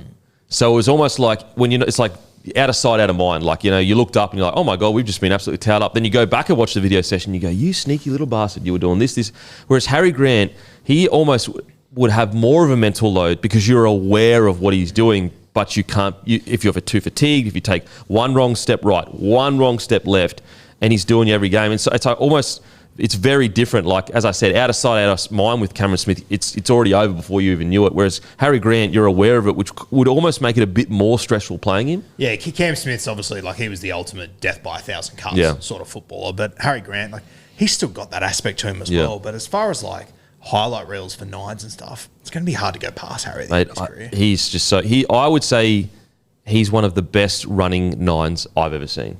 So it was almost like it's like out of sight, out of mind. Like, you looked up and you're like, oh my God, we've just been absolutely towed up. Then you go back and watch the video session, you go, you sneaky little bastard, you were doing this. Whereas Harry Grant, he almost would have more of a mental load because you're aware of what he's doing, but you can't, if you're too fatigued, if you take one wrong step right, one wrong step left, and he's doing you every game. And so it's like almost it's very different. Like, as I said, out of sight, out of mind with Cameron Smith, it's already over before you even knew it. Whereas Harry Grant, you're aware of it, which would almost make it a bit more stressful playing him. Yeah, Cam Smith's obviously, like, he was the ultimate death by 1,000 cuts sort of footballer. But Harry Grant, like, he's still got that aspect to him as well. But as far as, like, highlight reels for nines and stuff, it's going to be hard to go past Harry in his career. He's just so... I would say he's one of the best running nines I've ever seen.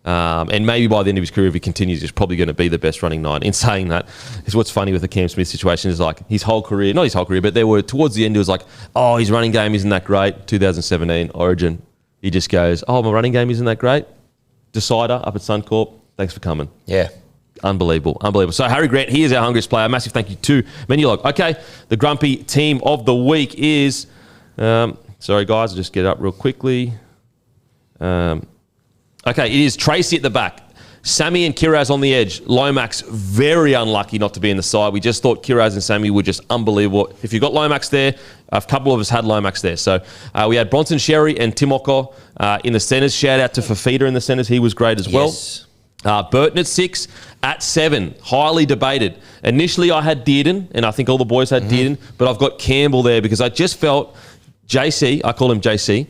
And maybe by the end of his career, if he continues, he's probably going to be the best running nine. In saying that, is what's funny with the Cam Smith situation is like his whole career, not his whole career, but there were towards the end, it was like, oh, his running game isn't that great. 2017 Origin, he just goes, oh, my running game isn't that great. Decider up at Suncorp, thanks for coming. Yeah. Unbelievable. So Harry Grant, he is our hungriest player. Massive thank you to Menulog. Okay, the grumpy team of the week is, sorry guys, I'll just get up real quickly. Okay, it is Tracy at the back. Sammy and Kiraz on the edge. Lomax, very unlucky not to be in the side. We just thought Kiraz and Sammy were just unbelievable. If you got Lomax there, a couple of us had Lomax there. So we had Bronson Sherry and Timoko in the centres. Shout out to Fafita in the centres. He was great as well. Burton at 6, at 7, highly debated. Initially, I had Dearden, and I think all the boys had Dearden, but I've got Campbell there because I just felt JC, I call him JC,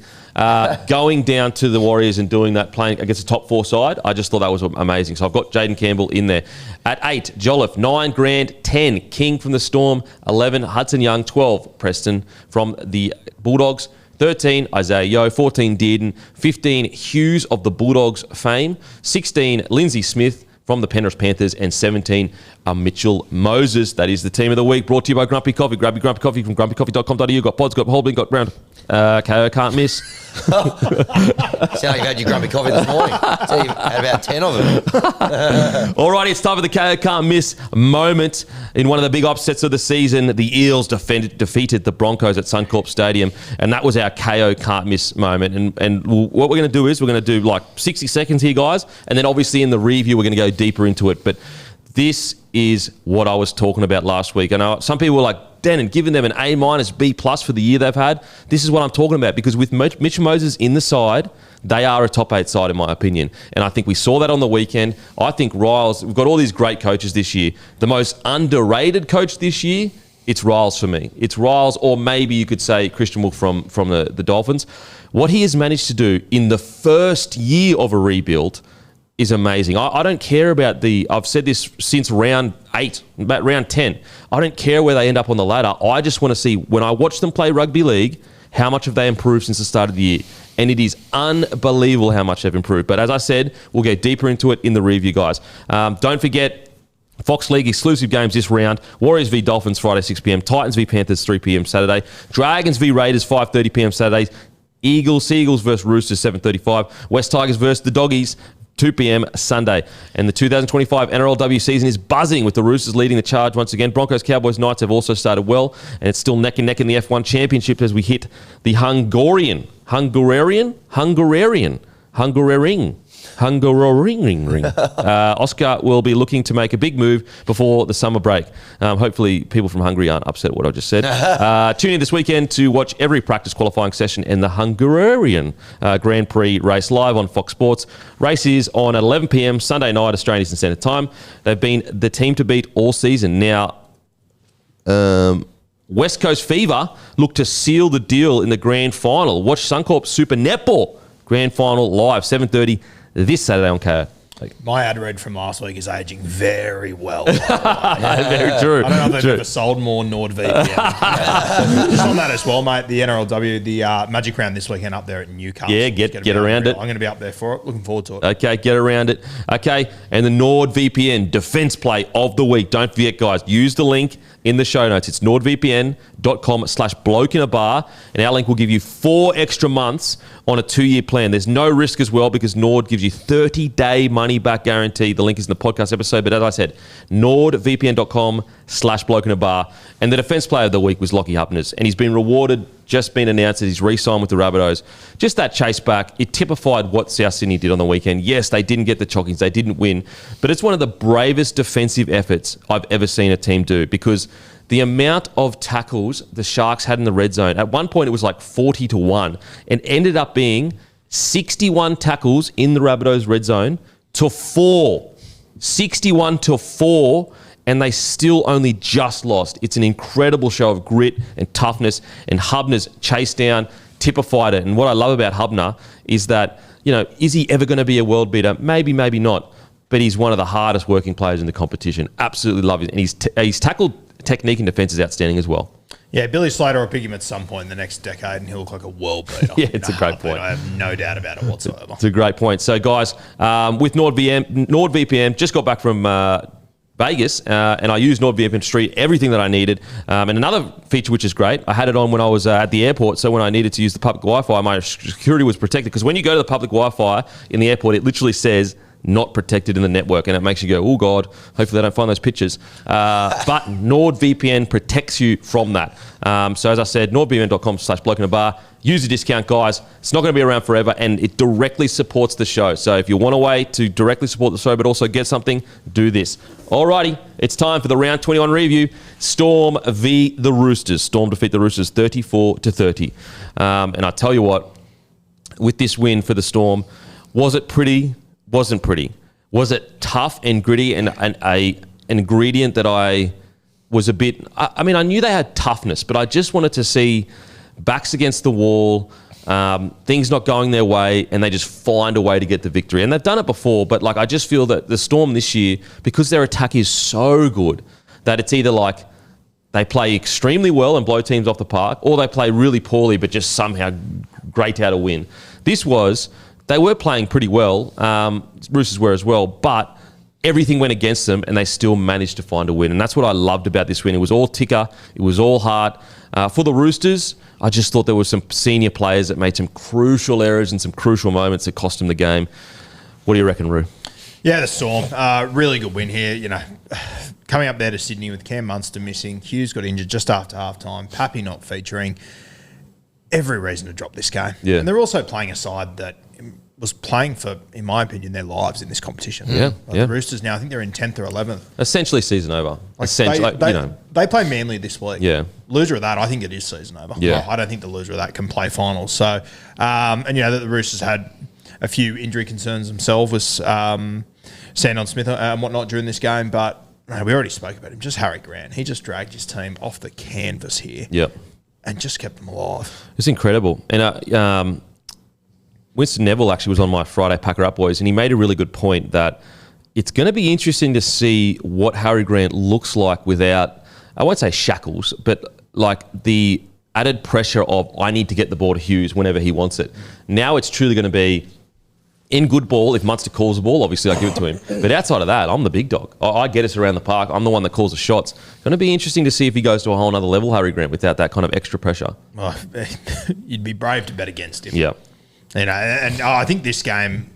going down to the Warriors and doing that, playing against the top 4 side, I just thought that was amazing. So I've got Jaden Campbell in there. At 8, Jolliffe. 9, Grant. 10, King from the Storm. 11, Hudson Young. 12, Preston from the Bulldogs. 13, Isaiah Yeo. 14, Dearden. 15, Hughes of the Bulldogs fame. 16, Lindsay Smith from the Penrith Panthers. And 17, Mitchell Moses. That is the team of the week. Brought to you by Grumpy Coffee. Grab your Grumpy Coffee from grumpycoffee.com.au. Got pods, got Holbein, got round. KO can't miss. Sound like you had your Grumpy Coffee this morning. So you had about 10 of them. Alrighty, it's time for the KO can't miss moment. In one of the big upsets of the season, the Eels defeated the Broncos at Suncorp Stadium, and that was our KO can't miss moment. And what we're going to do is we're going to do like 60 seconds here, guys, and then obviously in the review we're going to go deeper into it. But this is what I was talking about last week. I know some people were like, Dan, and giving them an A-, B+ for the year they've had. This is what I'm talking about, because with Mitchell Moses in the side, they are a top 8 side in my opinion. And I think we saw that on the weekend. I think Riles, we've got all these great coaches this year. The most underrated coach this year, it's Riles for me. It's Riles, or maybe you could say Christian Wilk from the Dolphins. What he has managed to do in the first year of a rebuild is amazing. I don't care about I've said this since round 8, about round 10. I don't care where they end up on the ladder. I just want to see, when I watch them play rugby league, how much have they improved since the start of the year. And it is unbelievable how much they've improved. But as I said, we'll get deeper into it in the review, guys. Don't forget, Fox League exclusive games this round. Warriors v Dolphins Friday 6 p.m. Titans v Panthers 3 p.m. Saturday. Dragons v Raiders 5:30 p.m. Saturdays. Seagulls versus Roosters 7:35. West Tigers versus the Doggies 2 p.m. Sunday. And the 2025 NRLW season is buzzing with the Roosters leading the charge once again. Broncos, Cowboys, Knights have also started well, and it's still neck and neck in the F1 Championship as we hit the Hungarian ring. Oscar will be looking to make a big move before the summer break. Hopefully people from Hungary aren't upset at what I just said. Tune in this weekend to watch every practice qualifying session in the Hungarian Grand Prix race live on Fox Sports. Race is on at 11 p.m. Sunday night, Australian Eastern Standard Time. They've been the team to beat all season. Now, West Coast Fever look to seal the deal in the grand final. Watch Suncorp Super Netball grand final live, 7:30 this Saturday on KO. My ad read from last week is aging very well. Very true. I don't know if they've ever sold more NordVPN. Just on that as well, mate, the NRLW, the Magic Round this weekend up there at Newcastle. Yeah, get around it. I'm going to be up there for it. Looking forward to it. Okay, get around it. Okay, and the NordVPN defense play of the week. Don't forget, guys, use the link in the show notes. It's nordvpn.com/blokeinabar, and our link will give you 4 extra months on a 2-year plan. There's no risk as well because Nord gives you 30-day money-back guarantee. The link is in the podcast episode, but as I said, nordvpn.com/blokeinabar. And the defense player of the week was Lockie Hupners, and he's been rewarded, just been announced that he's re-signed with the Rabbitohs. Just that chase back, it typified what South Sydney did on the weekend. Yes, they didn't get the chockings, they didn't win, but it's one of the bravest defensive efforts I've ever seen a team do, because the amount of tackles the Sharks had in the red zone, at one point it was like 40-1, and ended up being 61 tackles in the Rabbitohs red zone to 4 61-4, and they still only just lost. It's an incredible show of grit and toughness, and Hubner's chased down, typified it. And what I love about Hubner is that, is he ever going to be a world beater? Maybe, maybe not. But he's one of the hardest working players in the competition. Absolutely love it. And his tackle technique and defence is outstanding as well. Yeah, Billy Slater will pick him at some point in the next decade and he'll look like a world beater. Yeah, it's a great point. I have no doubt about it whatsoever. It's a great point. So, guys, with NordVPN, just got back from Vegas, and I used NordVPN to stream everything that I needed. And another feature which is great, I had it on when I was at the airport, so when I needed to use the public Wi-Fi, my security was protected. Because when you go to the public Wi-Fi in the airport, it literally says not protected in the network, and it makes you go, oh God, hopefully they don't find those pictures. But NordVPN protects you from that. So as I said, nordvpn.com/bloke-in-a-bar. Use the discount, guys. It's not going to be around forever, and it directly supports the show. So if you want a way to directly support the show but also get something, do this. Alrighty, it's time for the round 21 review. Storm v. the Roosters. Storm defeat the Roosters 34-30. And I tell you what, with this win for the Storm, was it pretty? Wasn't pretty. Was it tough and gritty and an ingredient that I was a bit... I mean, I knew they had toughness, but I just wanted to see backs against the wall, things not going their way, and they just find a way to get the victory. And they've done it before, but I just feel that the Storm this year, because their attack is so good, that it's either they play extremely well and blow teams off the park, or they play really poorly but just somehow grate out a win. They were playing pretty well, Roosters were as well, but everything went against them and they still managed to find a win. And that's what I loved about this win. It was all ticker, it was all heart. For the Roosters, I just thought there were some senior players that made some crucial errors and some crucial moments that cost them the game. What do you reckon, Roo? Yeah, the Storm. Really good win here. Coming up there to Sydney with Cam Munster missing, Hughes got injured just after halftime, Pappy not featuring. Every reason to drop this game. Yeah. And they're also playing a side that was playing for, in my opinion, their lives in this competition. Yeah, The Roosters now, I think they're in 10th or 11th. Essentially season over. They play Manly this week. Yeah. Loser of that, I think it is season over. Yeah. I don't think the loser of that can play finals. So, the Roosters had a few injury concerns themselves with Sandon Smith and whatnot during this game, but we already spoke about him. Just Harry Grant. He just dragged his team off the canvas here. Yep. And just kept them alive. It's incredible. And Winston Neville actually was on my Friday Packer Up Boys, and he made a really good point that it's going to be interesting to see what Harry Grant looks like without, I won't say shackles, but the added pressure of I need to get the ball to Hughes whenever he wants it. Now it's truly going to be in good ball. If Munster calls the ball, obviously I give it to him. But outside of that, I'm the big dog. I get us around the park. I'm the one that calls the shots. Going to be interesting to see if he goes to a whole other level, Harry Grant, without that kind of extra pressure. Well, you'd be brave to bet against him. Yeah. And I think this game,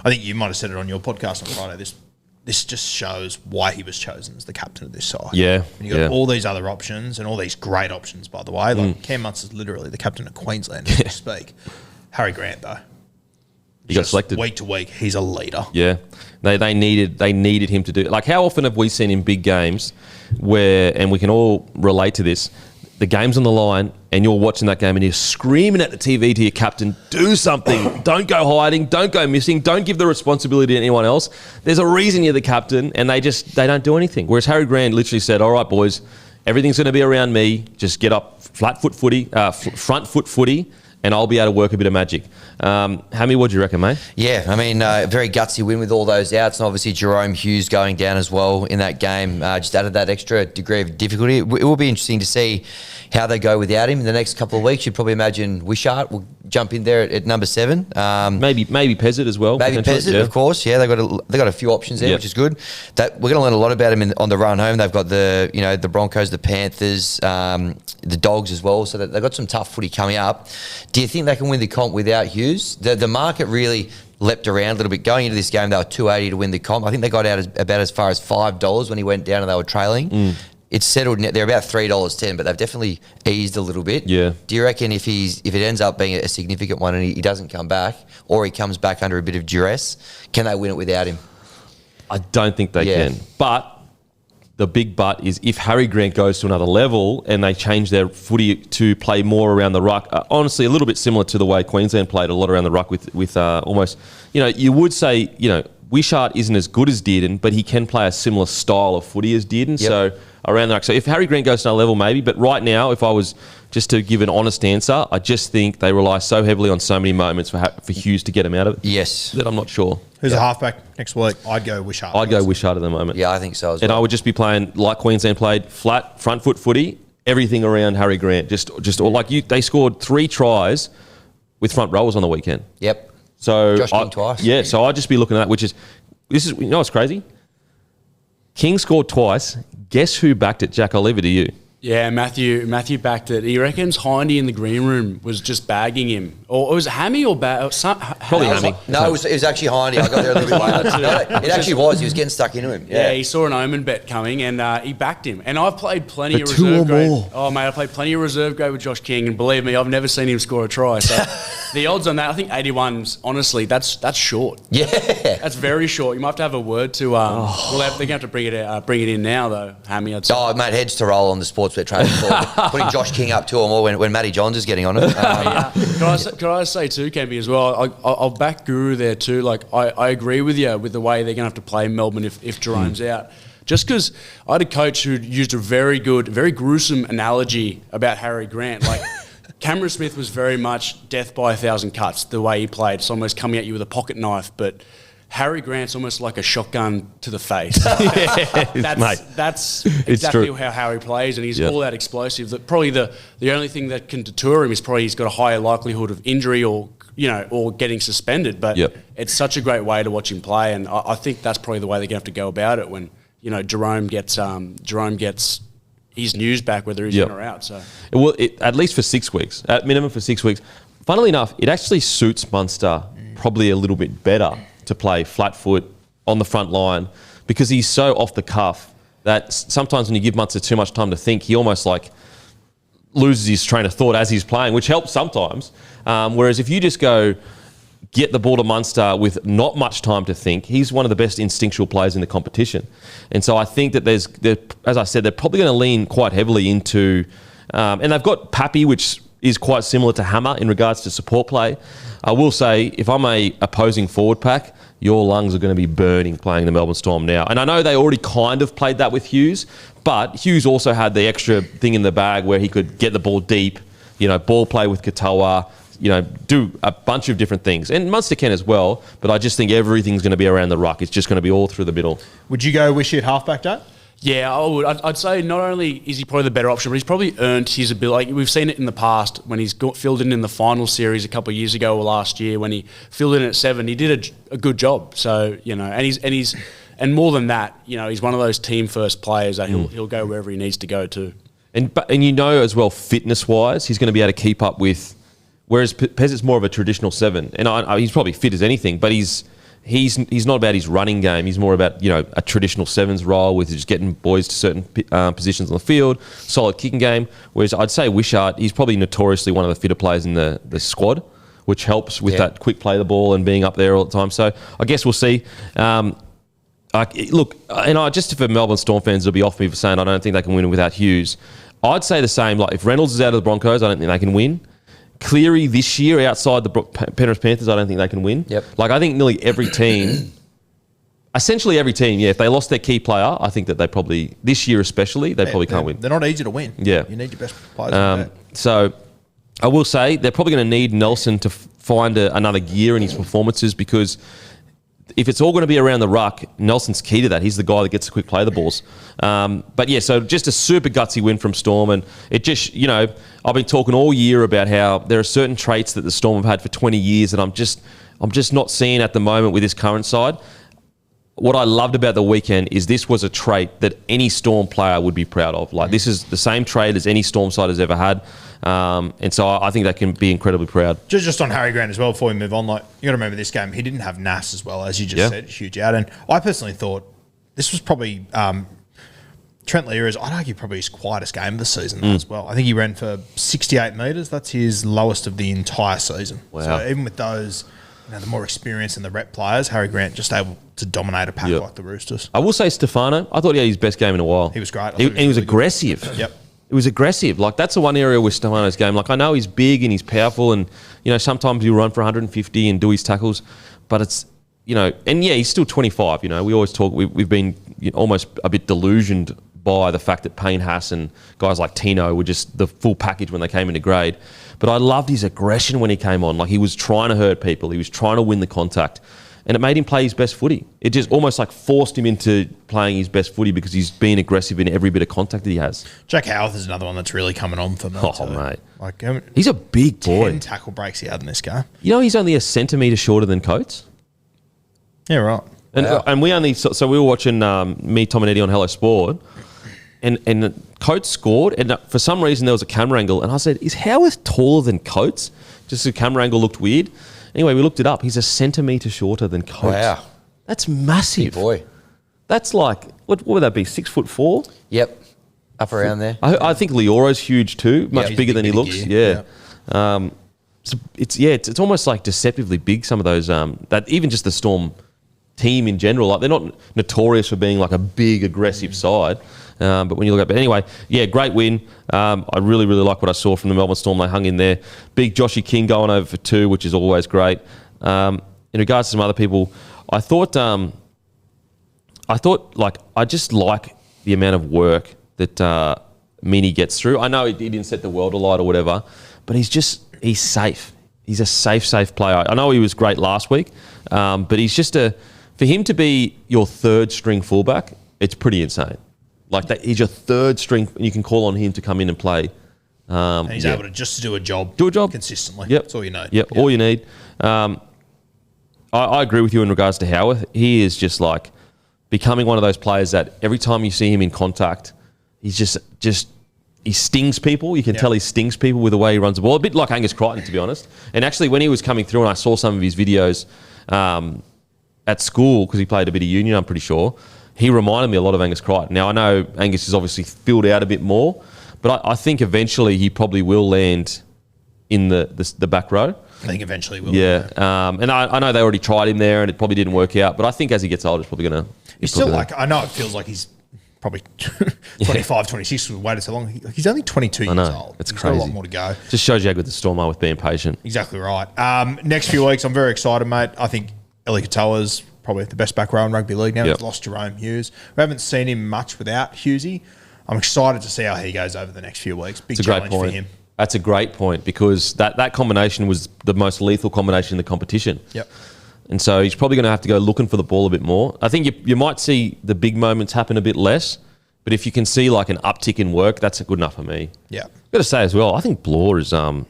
I think you might have said it on your podcast on Friday, this just shows why he was chosen as the captain of this side. Yeah. And you got all these other options and all these great options, by the way. Cam Munster's literally the captain of Queensland, as we speak. Harry Grant, though. He got selected. Week to week, he's a leader. Yeah. They needed him to do it. How often have we seen in big games where, and we can all relate to this, the game's on the line and you're watching that game and you're screaming at the TV to your captain, do something. Don't go hiding. Don't go missing. Don't give the responsibility to anyone else. There's a reason you're the captain, and they don't do anything. Whereas Harry Grant literally said, all right, boys, everything's going to be around me. Just get up, front foot footy, and I'll be able to work a bit of magic. Hammy, what do you reckon, mate? Yeah, I mean, very gutsy win with all those outs, and obviously Jerome Hughes going down as well in that game just added that extra degree of difficulty. It will be interesting to see how they go without him in the next couple of weeks. You'd probably imagine Wishart will jump in there at number 7. Maybe Pezzett as well. Maybe Pezzett, of course. Yeah, they got a few options there, which is good. That we're going to learn a lot about him on the run home. They've got the Broncos, the Panthers, the Dogs as well. So they've got some tough footy coming up. Do you think they can win the comp without Hughes? The market really leapt around a little bit. Going into this game, they were $2.80 to win the comp. I think they got out about as far as $5 when he went down and they were trailing. It's settled. They're about $3.10, but they've definitely eased a little bit. Yeah. Do you reckon if it ends up being a significant one and he doesn't come back, or he comes back under a bit of duress, can they win it without him? I don't think they can. But the big but is if Harry Grant goes to another level and they change their footy to play more around the ruck, honestly, a little bit similar to the way Queensland played a lot around the ruck with almost, you would say, Wishart isn't as good as Dearden, but he can play a similar style of footy as Dearden. Yep. So around the ruck. So if Harry Grant goes to another level, maybe. But right now, if I was just to give an honest answer, I just think they rely so heavily on so many moments for Hughes to get him out of it. Yes. That I'm not sure. Who's a halfback next week? I'd go Wishart. I'd go Wishart at the moment. Yeah, I think so as well. And I would just be playing like Queensland played, flat front foot footy, everything around Harry Grant. They scored 3 tries with front rowers on the weekend. Yep. So Josh King twice. Yeah, so I'd just be looking at that, you know what's crazy? King scored twice. Guess who backed it? Jack, I'll leave it to you. Yeah, Matthew backed it. He reckons Hindy in the green room was just bagging him. Or was it Hammy or Probably Hammy. No, it was actually Hindy. I got there a little bit later. It actually was. He was getting stuck into him. Yeah, he saw an omen bet coming and he backed him. And I've played plenty For of 2 reserve or grade. more. Oh, mate, I played plenty of reserve grade with Josh King, and believe me, I've never seen him score a try. So the odds on that, I think 81's, honestly, that's short. Yeah. That's very short. You might have to have a word to. They're going to have to bring it in now, though, Hammy. I'd say. Oh, mate, heads to roll on the Sportsbet trading floor. Putting Josh King up 2 or more when Matty Johns is getting on it. Can I say too, Kempy, as well? I'll back Guru there too. Like I agree with you with the way they're going to have to play Melbourne if Jerome's out. Just because I had a coach who used a very gruesome analogy about Harry Grant. Like Cameron Smith was very much death by 1,000 cuts. The way he played, it's almost coming at you with a pocket knife, but. Harry Grant's almost like a shotgun to the face. That's exactly how Harry plays, and he's all that explosive. That probably the only thing that can deter him is probably he's got a higher likelihood of injury or getting suspended. But it's such a great way to watch him play, and I think that's probably the way they're going to have to go about it when Jerome gets his news back, whether he's in or out. So at least for 6 weeks, at minimum for 6 weeks. Funnily enough, it actually suits Munster probably a little bit better to play flat foot on the front line because he's so off the cuff that sometimes when you give Munster too much time to think, he almost like loses his train of thought as he's playing, which helps sometimes. Whereas if you just go get the ball to Munster with not much time to think, he's one of the best instinctual players in the competition. And so I think that as I said, they're probably going to lean quite heavily into, and they've got Pappy, which is quite similar to Hammer in regards to support play. I will say, if I'm a opposing forward pack, your lungs are going to be burning playing the Melbourne Storm now. And I know they already kind of played that with Hughes, but Hughes also had the extra thing in the bag where he could get the ball deep, ball play with Katoa, do a bunch of different things. And Munster can as well, but I just think everything's going to be around the ruck. It's just going to be all through the middle. Would you go Wishy at halfback, Dave? Yeah, I would. I'd say not only is he probably the better option, but he's probably earned his ability. Like we've seen it in the past when he's filled in the final series a couple of years ago or last year when he filled in at 7. He did a good job. So and more than that, he's one of those team first players that he'll go wherever he needs to go to. And as well, fitness wise, he's going to be able to keep up with. Whereas Pez is more of a traditional 7, and he's probably fit as anything, but he's not about his running game. He's more about a traditional 7s role with just getting boys to certain positions on the field, solid kicking game. Whereas I'd say Wishart, he's probably notoriously one of the fitter players in the squad, which helps with that quick play the ball and being up there all the time. So I guess we'll see. Just for Melbourne Storm fans, it'll be off me for saying I don't think they can win without Hughes. I'd say the same. Like if Reynolds is out of the Broncos, I don't think they can win. Cleary this year outside the Penrith Panthers, I don't think they can win. Yep. Like I think nearly every team, essentially every team, if they lost their key player, I think that they probably, this year especially, they probably can't win. They're not easy to win. Yeah. You need your best players. So I will say they're probably going to need Nelson to find another gear in his performances because if it's all going to be around the ruck, Nelson's key to that. He's the guy that gets to quick play the balls. So just a super gutsy win from Storm. And it just, I've been talking all year about how there are certain traits that the Storm have had for 20 years that I'm just not seeing at the moment with this current side. What I loved about the weekend is this was a trait that any Storm player would be proud of. Like this is the same trait as any Storm side has ever had. And so I think they can be incredibly proud. Just on Harry Grant as well, before we move on, like you got to remember this game, he didn't have Nas as well, as you just said, huge out. And I personally thought this was probably Trent Leara's, I'd argue, probably his quietest game of the season as well. I think he ran for 68 metres. That's his lowest of the entire season. Wow. So even with those, the more experienced and the rep players, Harry Grant just able to dominate a pack like the Roosters. I will say Stefano, I thought he had his best game in a while. He was great. He was aggressive. Good. Yep. It was aggressive. Like that's the one area with Stefano's game. Like I know he's big and he's powerful and sometimes he'll run for 150 and do his tackles, but and yeah, he's still 25. We always talk. We've been almost a bit delusioned by the fact that Payne Haas and guys like Tino were just the full package when they came into grade. But I loved his aggression when he came on. Like, he was trying to hurt people. He was trying to win the contact. And it made him play his best footy. It just almost like forced him into playing his best footy because he's been aggressive in every bit of contact that he has. Jack Howarth is another one that's really coming on for me. Mate. Like, he's a big boy. 10 tackle breaks he had in this game. He's only a centimetre shorter than Coates. Yeah, right. And we only... So we were watching me, Tom and Eddie on Hello Sport, and Coates scored, and for some reason there was a camera angle, and I said, is Howarth taller than Coates? Just the camera angle looked weird. Anyway, we looked it up. He's a centimetre shorter than Coates. Wow. That's massive. Big boy. That's like, what would that be, 6'4"? Yep. Up around there. I think Lioro's huge too, much bigger than he looks. Gear. Yeah. It's almost like deceptively big, some of those, that even just the Storm team in general, like they're not notorious for being like a big, aggressive side. But when you look at it, anyway, yeah, great win. I really, really like what I saw from the Melbourne Storm. They hung in there. Big Joshy King going over for 2, which is always great. In regards to some other people, I thought like I just like the amount of work that Mini gets through. I know he didn't set the world alight or whatever, but he's safe. He's a safe player. I know he was great last week, but he's just for him to be your third string fullback, it's pretty insane. Like that, he's your third string, and you can call on him to come in and play. And he's able to just do a job consistently. Yep. That's all you need. Yep, all you need. I agree with you in regards to Howarth. He is just like becoming one of those players that every time you see him in contact, he's just he stings people. You can tell he stings people with the way he runs the ball. A bit like Angus Crichton, to be honest. And actually, when he was coming through and I saw some of his videos at school, because he played a bit of union, I'm pretty sure, he reminded me a lot of Angus Crichton. Now, I know Angus is obviously filled out a bit more, but I think eventually he probably will land in the back row. I think eventually he will. Yeah. And I know they already tried him there and it probably didn't work out, but I think as he gets older, it's probably going to... He's still like... I know it feels like he's probably 25, 26, we've waited so long. He's only 22 years old. It's He's crazy. got a lot more to go. Just shows you how good the Storm are with being patient. Exactly right. Next few weeks, I'm very excited, mate. I think Eli Katoa's probably the best back row in rugby league now. He's lost Jerome Hughes. We haven't seen him much without Hughesy. I'm excited to see how he goes over the next few weeks. Big challenge for him. That's a great point because that combination was the most lethal combination in the competition. Yep. And so he's probably going to have to go looking for the ball a bit more. I think you might see the big moments happen a bit less, but if you can see like an uptick in work, that's good enough for me. Yeah. I've got to say as well, I think Bloor is I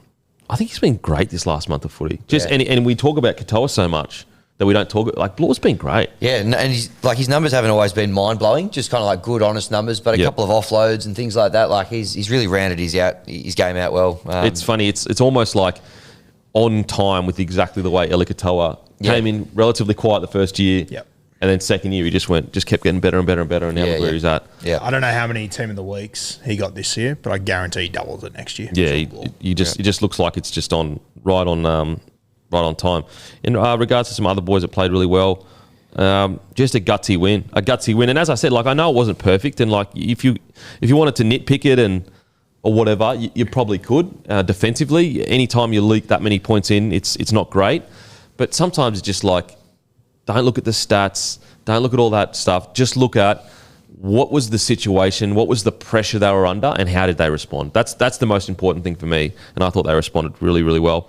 think he's been great this last month of footy. And we talk about Katoa so much that we don't talk. Like Bloor's been great. Yeah, and his numbers haven't always been mind blowing. Just kind of like good, honest numbers, but a couple of offloads and things like that. Like he's really rounded his game out well. It's funny. It's almost like on time with exactly the way Eli Katoa came in relatively quiet the first year. Yep. And then second year he just kept getting better and better and better, and now look where he's at. Yeah. I don't know how many team of the weeks he got this year, but I guarantee he doubles it next year. Yeah, it just looks like it's just right on time. In regards to some other boys that played really well, just a gutsy win. And as I said, like I know it wasn't perfect, and like if you wanted to nitpick it or whatever, you probably could defensively. Anytime you leak that many points in, it's not great. But sometimes it's just like, don't look at the stats, don't look at all that stuff. Just look at what was the situation, what was the pressure they were under, and how did they respond. That's the most important thing for me, and I thought they responded really, really well.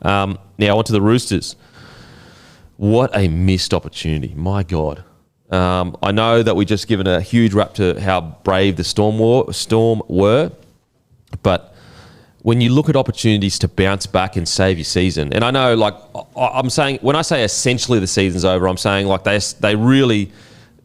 Now on to the Roosters. What a missed opportunity, my God. I know that we've just given a huge rap to how brave the Storm were, but when you look at opportunities to bounce back and save your season, and I know, like I'm saying, when I say essentially the season's over, I'm saying like they really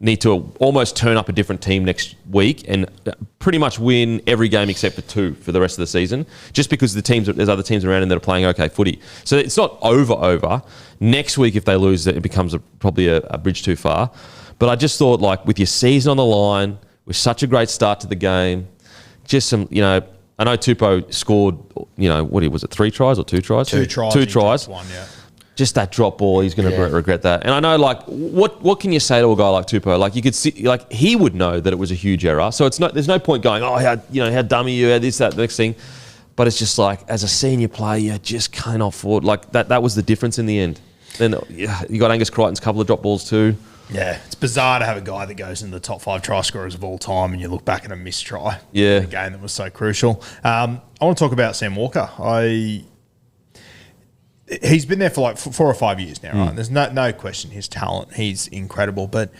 need to almost turn up a different team next week and pretty much win every game except for 2 for the rest of the season, just because there's other teams around them that are playing okay footy. So it's not over. Next week, if they lose, it becomes probably a bridge too far. But I just thought, like, with your season on the line, with such a great start to the game, just some, I know Tupou scored, what was it, 3 tries or 2 tries? 2 tries. 2 tries. One, yeah. Just that drop ball, he's going to regret that. And I know, like, what can you say to a guy like Tupou? Like, you could see, like, he would know that it was a huge error. So there's no point going, how dumb are you, how this, that, the next thing. But it's just like, as a senior player, you just cannot afford, like, that was the difference in the end. Then you got Angus Crichton's couple of drop balls too. Yeah, it's bizarre to have a guy that goes into the top 5 try scorers of all time and you look back at a missed try. Yeah. In a game that was so crucial. I want to talk about Sam Walker. He's been there for like 4 or 5 years now, right? There's no question his talent. He's incredible. But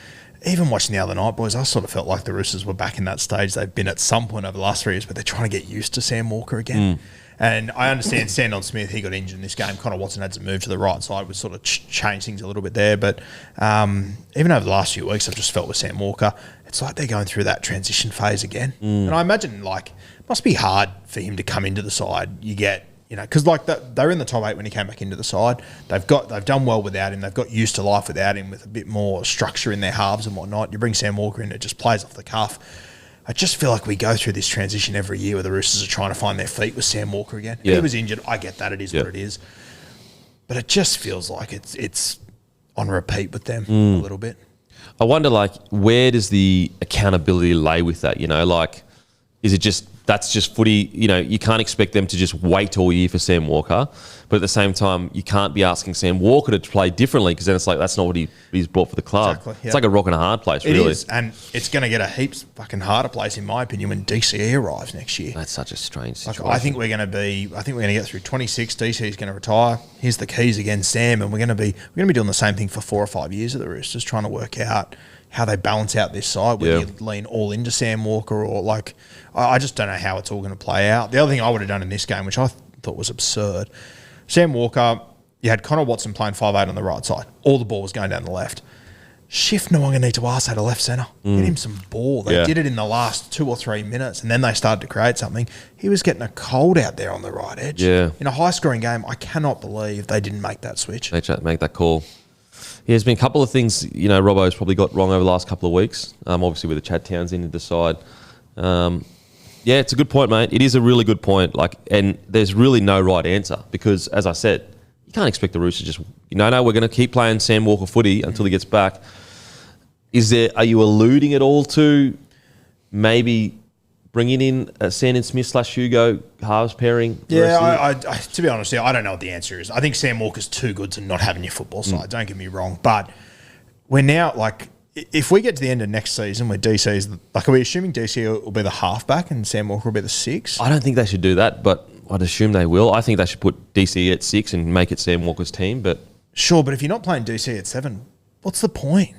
even watching the other night, boys, I sort of felt like the Roosters were back in that stage. They've been at some point over the last 3 years, but they're trying to get used to Sam Walker again. And I understand Sandon Smith, he got injured in this game. Connor Watson had to move to the right side, which sort of changed things a little bit there. But even over the last few weeks, I've just felt with Sam Walker, it's like they're going through that transition phase again. And I imagine, like, it must be hard for him to come into the side. You get, because like they were in the top 8 when he came back into the side. They've done well without him. They've got used to life without him with a bit more structure in their halves and whatnot. You bring Sam Walker in, it just plays off the cuff. I just feel like we go through this transition every year where the Roosters are trying to find their feet with Sam Walker again. Yeah. He was injured. I get that. It is what it is. But it just feels like it's on repeat with them a little bit. I wonder, like, where does the accountability lay with that? Like, is it just that's just footy? You can't expect them to just wait all year for Sam Walker, but at the same time, you can't be asking Sam Walker to play differently because then it's like that's not what he's brought for the club. Exactly, It's like a rock and a hard place, really. It is, and it's going to get a heaps fucking harder place, in my opinion, when DCE arrives next year. That's such a strange situation. I think we're going to get through 26. DC is going to retire. Here's the keys again, Sam, and we're going to be doing the same thing for 4 or 5 years at the Roosters, trying to work out how they balance out this side, whether you lean all into Sam Walker or like, I just don't know how it's all going to play out. The other thing I would have done in this game, which I thought was absurd, Sam Walker, you had Connor Watson playing 5'8" on the right side. All the ball was going down the left. Shift Nwanga Tuasa to left centre. Get him some ball. They did it in the last 2 or 3 minutes, and then they started to create something. He was getting a cold out there on the right edge. Yeah. In a high-scoring game, I cannot believe they didn't make that switch. They make that call. Yeah, there's been a couple of things, Robbo's probably got wrong over the last couple of weeks. Obviously with the Chad Townsend into the side. Yeah, it's a good point, mate. It is a really good point. And there's really no right answer because, as I said, you can't expect the Roosters just, no, we're going to keep playing Sam Walker footy until he gets back. Are you alluding at all to maybe bringing in Sandon Smith / Hugo halves pairing? Yeah, I to be honest, I don't know what the answer is. I think Sam Walker's too good to not have in your football side. Don't get me wrong, but we're now if we get to the end of next season where DC's are we assuming DC will be the halfback and Sam Walker will be the 6? I don't think they should do that, but I'd assume they will. I think they should put DC at 6 and make it Sam Walker's team. But sure, but if you're not playing DC at 7, what's the point?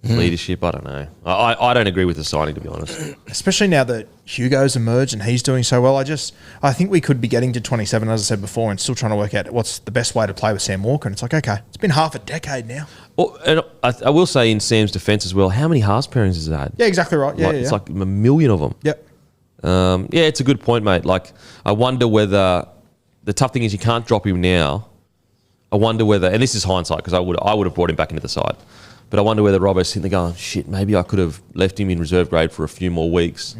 Leadership, I don't know. I don't agree with the signing, to be honest. Especially now that Hugo's emerged and he's doing so well. I think we could be getting to 27, as I said before, and still trying to work out what's the best way to play with Sam Walker. And it's like, okay, it's been half a decade now. Well, and I will say in Sam's defence as well, how many halves pairings has he had? Yeah, exactly right. Yeah, It's like a million of them. Yep. Yeah, it's a good point, mate. I wonder whether the tough thing is you can't drop him now. I wonder whether, and this is hindsight because I would have brought him back into the side. But I wonder whether Robbo's sitting there going, shit, maybe I could have left him in reserve grade for a few more weeks.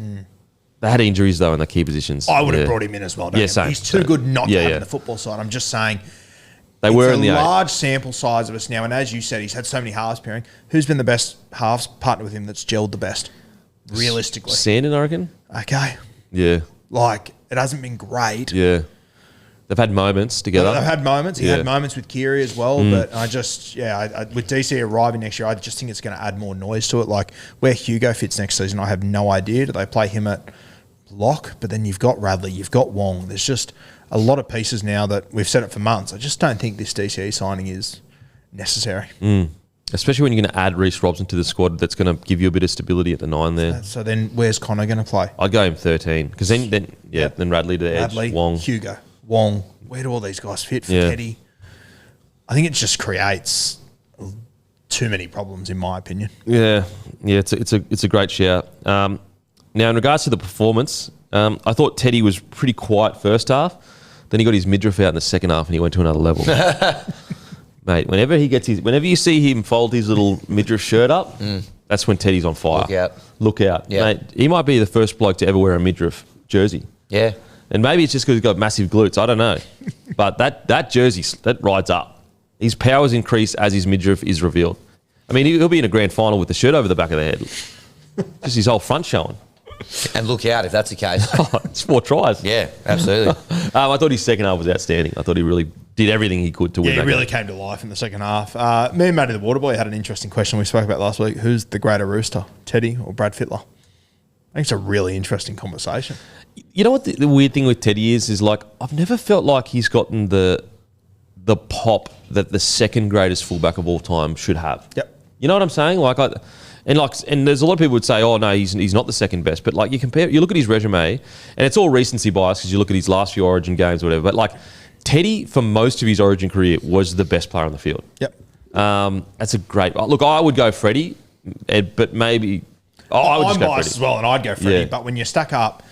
They had injuries, though, in the key positions. I would have brought him in as well. Same. He's too good not to have in the football side. I'm just saying they were in the large sample size of us now. And as you said, he's had so many halves pairing. Who's been the best halves partner with him that's gelled the best, realistically? Sandon, I reckon. Okay. Yeah. It hasn't been great. Yeah. They've had moments together. They've had moments. He had moments with Kiri as well. But I just, with DC arriving next year, I just think it's going to add more noise to it. Where Hugo fits next season, I have no idea. Do they play him at lock? But then you've got Radley, you've got Wong. There's just a lot of pieces now that we've said it for months. I just don't think this DCE signing is necessary. Especially when you're going to add Reece Robson to the squad that's going to give you a bit of stability at the 9 there. So then where's Connor going to play? I'd go him 13. Because then Radley to the edge, Wong. Hugo. Wong, where do all these guys fit for Teddy? I think it just creates too many problems, in my opinion. Yeah, it's a great shout. Now, in regards to the performance, I thought Teddy was pretty quiet first half. Then he got his midriff out in the second half, and he went to another level. Mate, whenever you see him fold his little midriff shirt up, that's when Teddy's on fire. Look out, mate. He might be the first bloke to ever wear a midriff jersey. Yeah. And maybe it's just because he's got massive glutes. I don't know. But that jersey, that rides up. His powers increase as his midriff is revealed. I mean, he'll be in a grand final with the shirt over the back of the head. Just his whole front showing. And look out if that's the case. It's 4 tries. Yeah, absolutely. I thought his second half was outstanding. I thought he really did everything he could to win. Yeah, that he really game. came to life in the second half. Me and Matty the Waterboy had an interesting question we spoke about last week. Who's the greater Rooster, Teddy or Brad Fittler? I think it's a really interesting conversation. You know what the weird thing with Teddy is like I've never felt like he's gotten the pop that the second greatest fullback of all time should have. Yep. You know what I'm saying? And there's a lot of people would say, oh no, he's not the second best. But like you look at his resume, and it's all recency bias because you look at his last few Origin games or whatever. But like Teddy, for most of his Origin career, was the best player on the field. Yep. That's a great look. I would go Freddie, but maybe I would just go biased Freddie as well, and I'd go Freddie. Yeah. But when you stack up,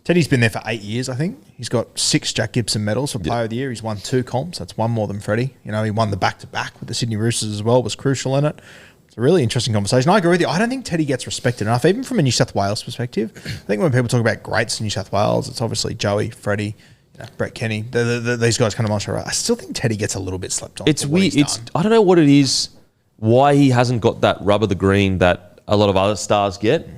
Teddy's been there for 8 years, I think. He's got 6 Jack Gibson medals for Player of the Year. He's won 2 comps. That's one more than Freddie. You know, he won the back-to-back with the Sydney Roosters as well. Was crucial in it. It's a really interesting conversation. I agree with you. I don't think Teddy gets respected enough, even from a New South Wales perspective. I think when people talk about greats in New South Wales, it's obviously Joey, Freddie, Brett Kenny. These guys kind of much. I still think Teddy gets a little bit slept on. It's weird. I don't know what it is, why he hasn't got that rub of the green that a lot of other stars get.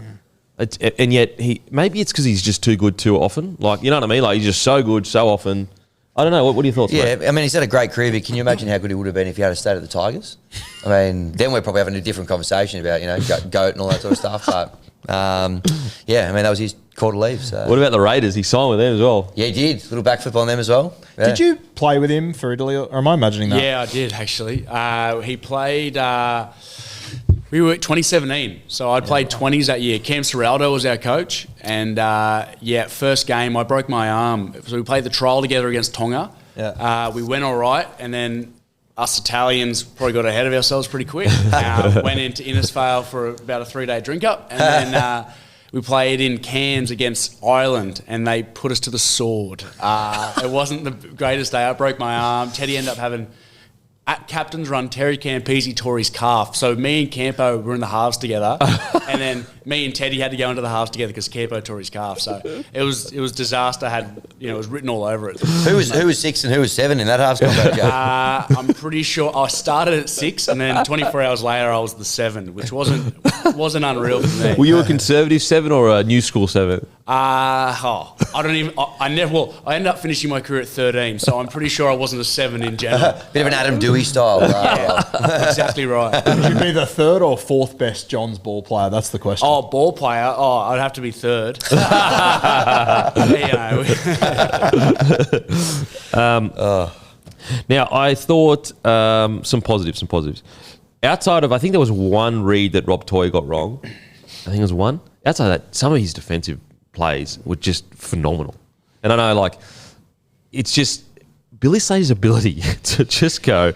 And yet, maybe it's because he's just too good too often. Like, you know what I mean? Like, he's just so good so often. I don't know. What are your thoughts? Yeah, mate? I mean, he's had a great career, but can you imagine how good he would have been if he had stayed at the Tigers? I mean, then we're probably having a different conversation about, GOAT and all that sort of stuff. But, yeah, I mean, that was his call to leave. So. What about the Raiders? He signed with them as well. Yeah, he did. Little backflip on them as well. Yeah. Did you play with him for Italy, or am I imagining that? Yeah, I did, actually. He played... we were 2017, so I'd played 20s that year. Cam Serraldo was our coach, and first game I broke my arm. So we played the trial together against Tonga. Yeah. We went all right, and then us Italians probably got ahead of ourselves pretty quick. Went into Innisfail for about a 3-day drink up, and then we played in Cairns against Ireland, and they put us to the sword. It wasn't the greatest day. I broke my arm. Teddy ended up having... At captain's run, Terry Campese tore his calf. So me and Campo were in the halves together, and then me and Teddy had to go into the halves together because Campo tore his calf. So it was disaster. It was written all over it. Who was 6 and who was 7 in that halves combat, Joe? I'm pretty sure I started at 6, and then 24 hours later I was the 7, which wasn't unreal for me. Were you a conservative 7 or a new school 7? I ended up finishing my career at 13, so I'm pretty sure I wasn't a 7 in general. Bit of an Adam Dewey style. Exactly right. Would you be the 3rd or 4th best Johns ball player? That's the question. Oh, ball player? Oh, I'd have to be 3rd. Now, I thought some positives. Outside of, I think there was one read that Rob Toy got wrong. I think it was one. Outside of that, some of his defensive plays were just phenomenal. And I know, like, it's just Billy Slater's ability to just go,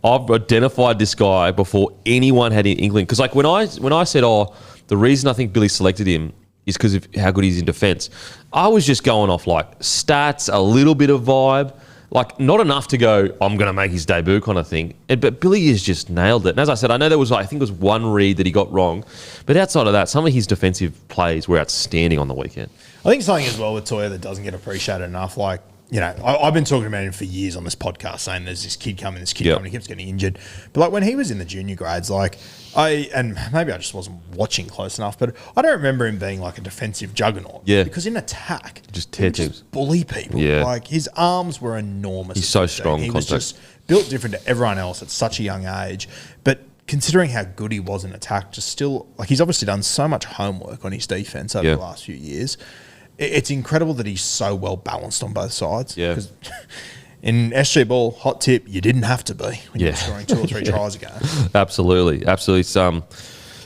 I've identified this guy before anyone had in England. Because, like, when I said, the reason I think Billy selected him is because of how good he's in defence, I was just going off, like, stats, a little bit of vibe. Like, not enough to go, I'm going to make his debut kind of thing. But Billy has just nailed it. And as I said, I know there was, I think it was one read that he got wrong. But outside of that, some of his defensive plays were outstanding on the weekend. I think something as well with Toya that doesn't get appreciated enough, like, I've been talking about him for years on this podcast, saying there's this kid coming, he keeps getting injured. But like when he was in the junior grades, and maybe I just wasn't watching close enough, but I don't remember him being like a defensive juggernaut. Yeah. Because in attack, just he would just bully people. Yeah. Like his arms were enormous. He's so strong. He was just built different to everyone else at such a young age. But considering how good he was in attack, just still, like, he's obviously done so much homework on his defense over the last few years. It's incredible that he's so well balanced on both sides. Yeah. Because in SG ball, hot tip, you didn't have to be when you were scoring 2 or 3 tries a game. Absolutely.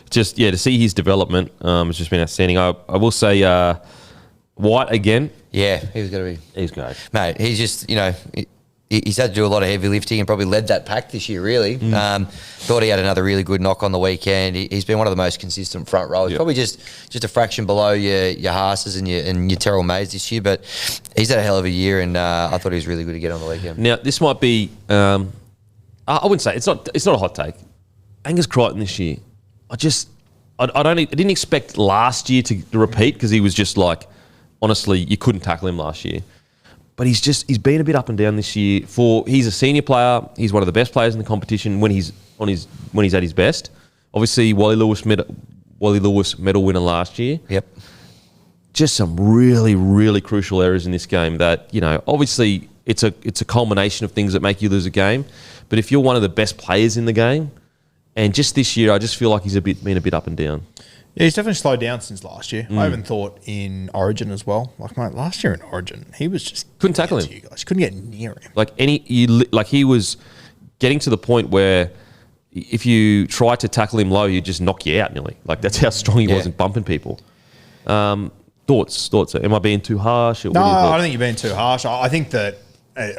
Just to see his development, has just been outstanding. I will say, White again. Yeah, he's going to be. He's great, mate. He's just he's had to do a lot of heavy lifting and probably led that pack this year, really. Thought he had another really good knock on the weekend. He's been one of the most consistent front rowers. Probably just a fraction below your Haas's and your Terrell Mays this year, but he's had a hell of a year, and I thought he was really good again on the weekend. Now, this might be, I wouldn't say, it's not a hot take. Angus Crichton this year, I didn't expect last year to repeat because he was just like, honestly, you couldn't tackle him last year. But he's been a bit up and down this year. He's a senior player. He's one of the best players in the competition when he's at his best. Obviously, Wally Lewis medal winner last year. Yep. Just some really, really crucial errors in this game that, obviously it's a culmination of things that make you lose a game. But if you're one of the best players in the game, and just this year, I just feel like he's been a bit up and down. Yeah, he's definitely slowed down since last year. I even thought in Origin as well. Like, mate, last year in Origin, he was just Couldn't tackle him. You guys couldn't get near him. Like he was getting to the point where if you tried to tackle him low, he'd just knock you out nearly. Like that's how strong he was in bumping people. Thoughts? Am I being too harsh? No, I don't think you're being too harsh. I think that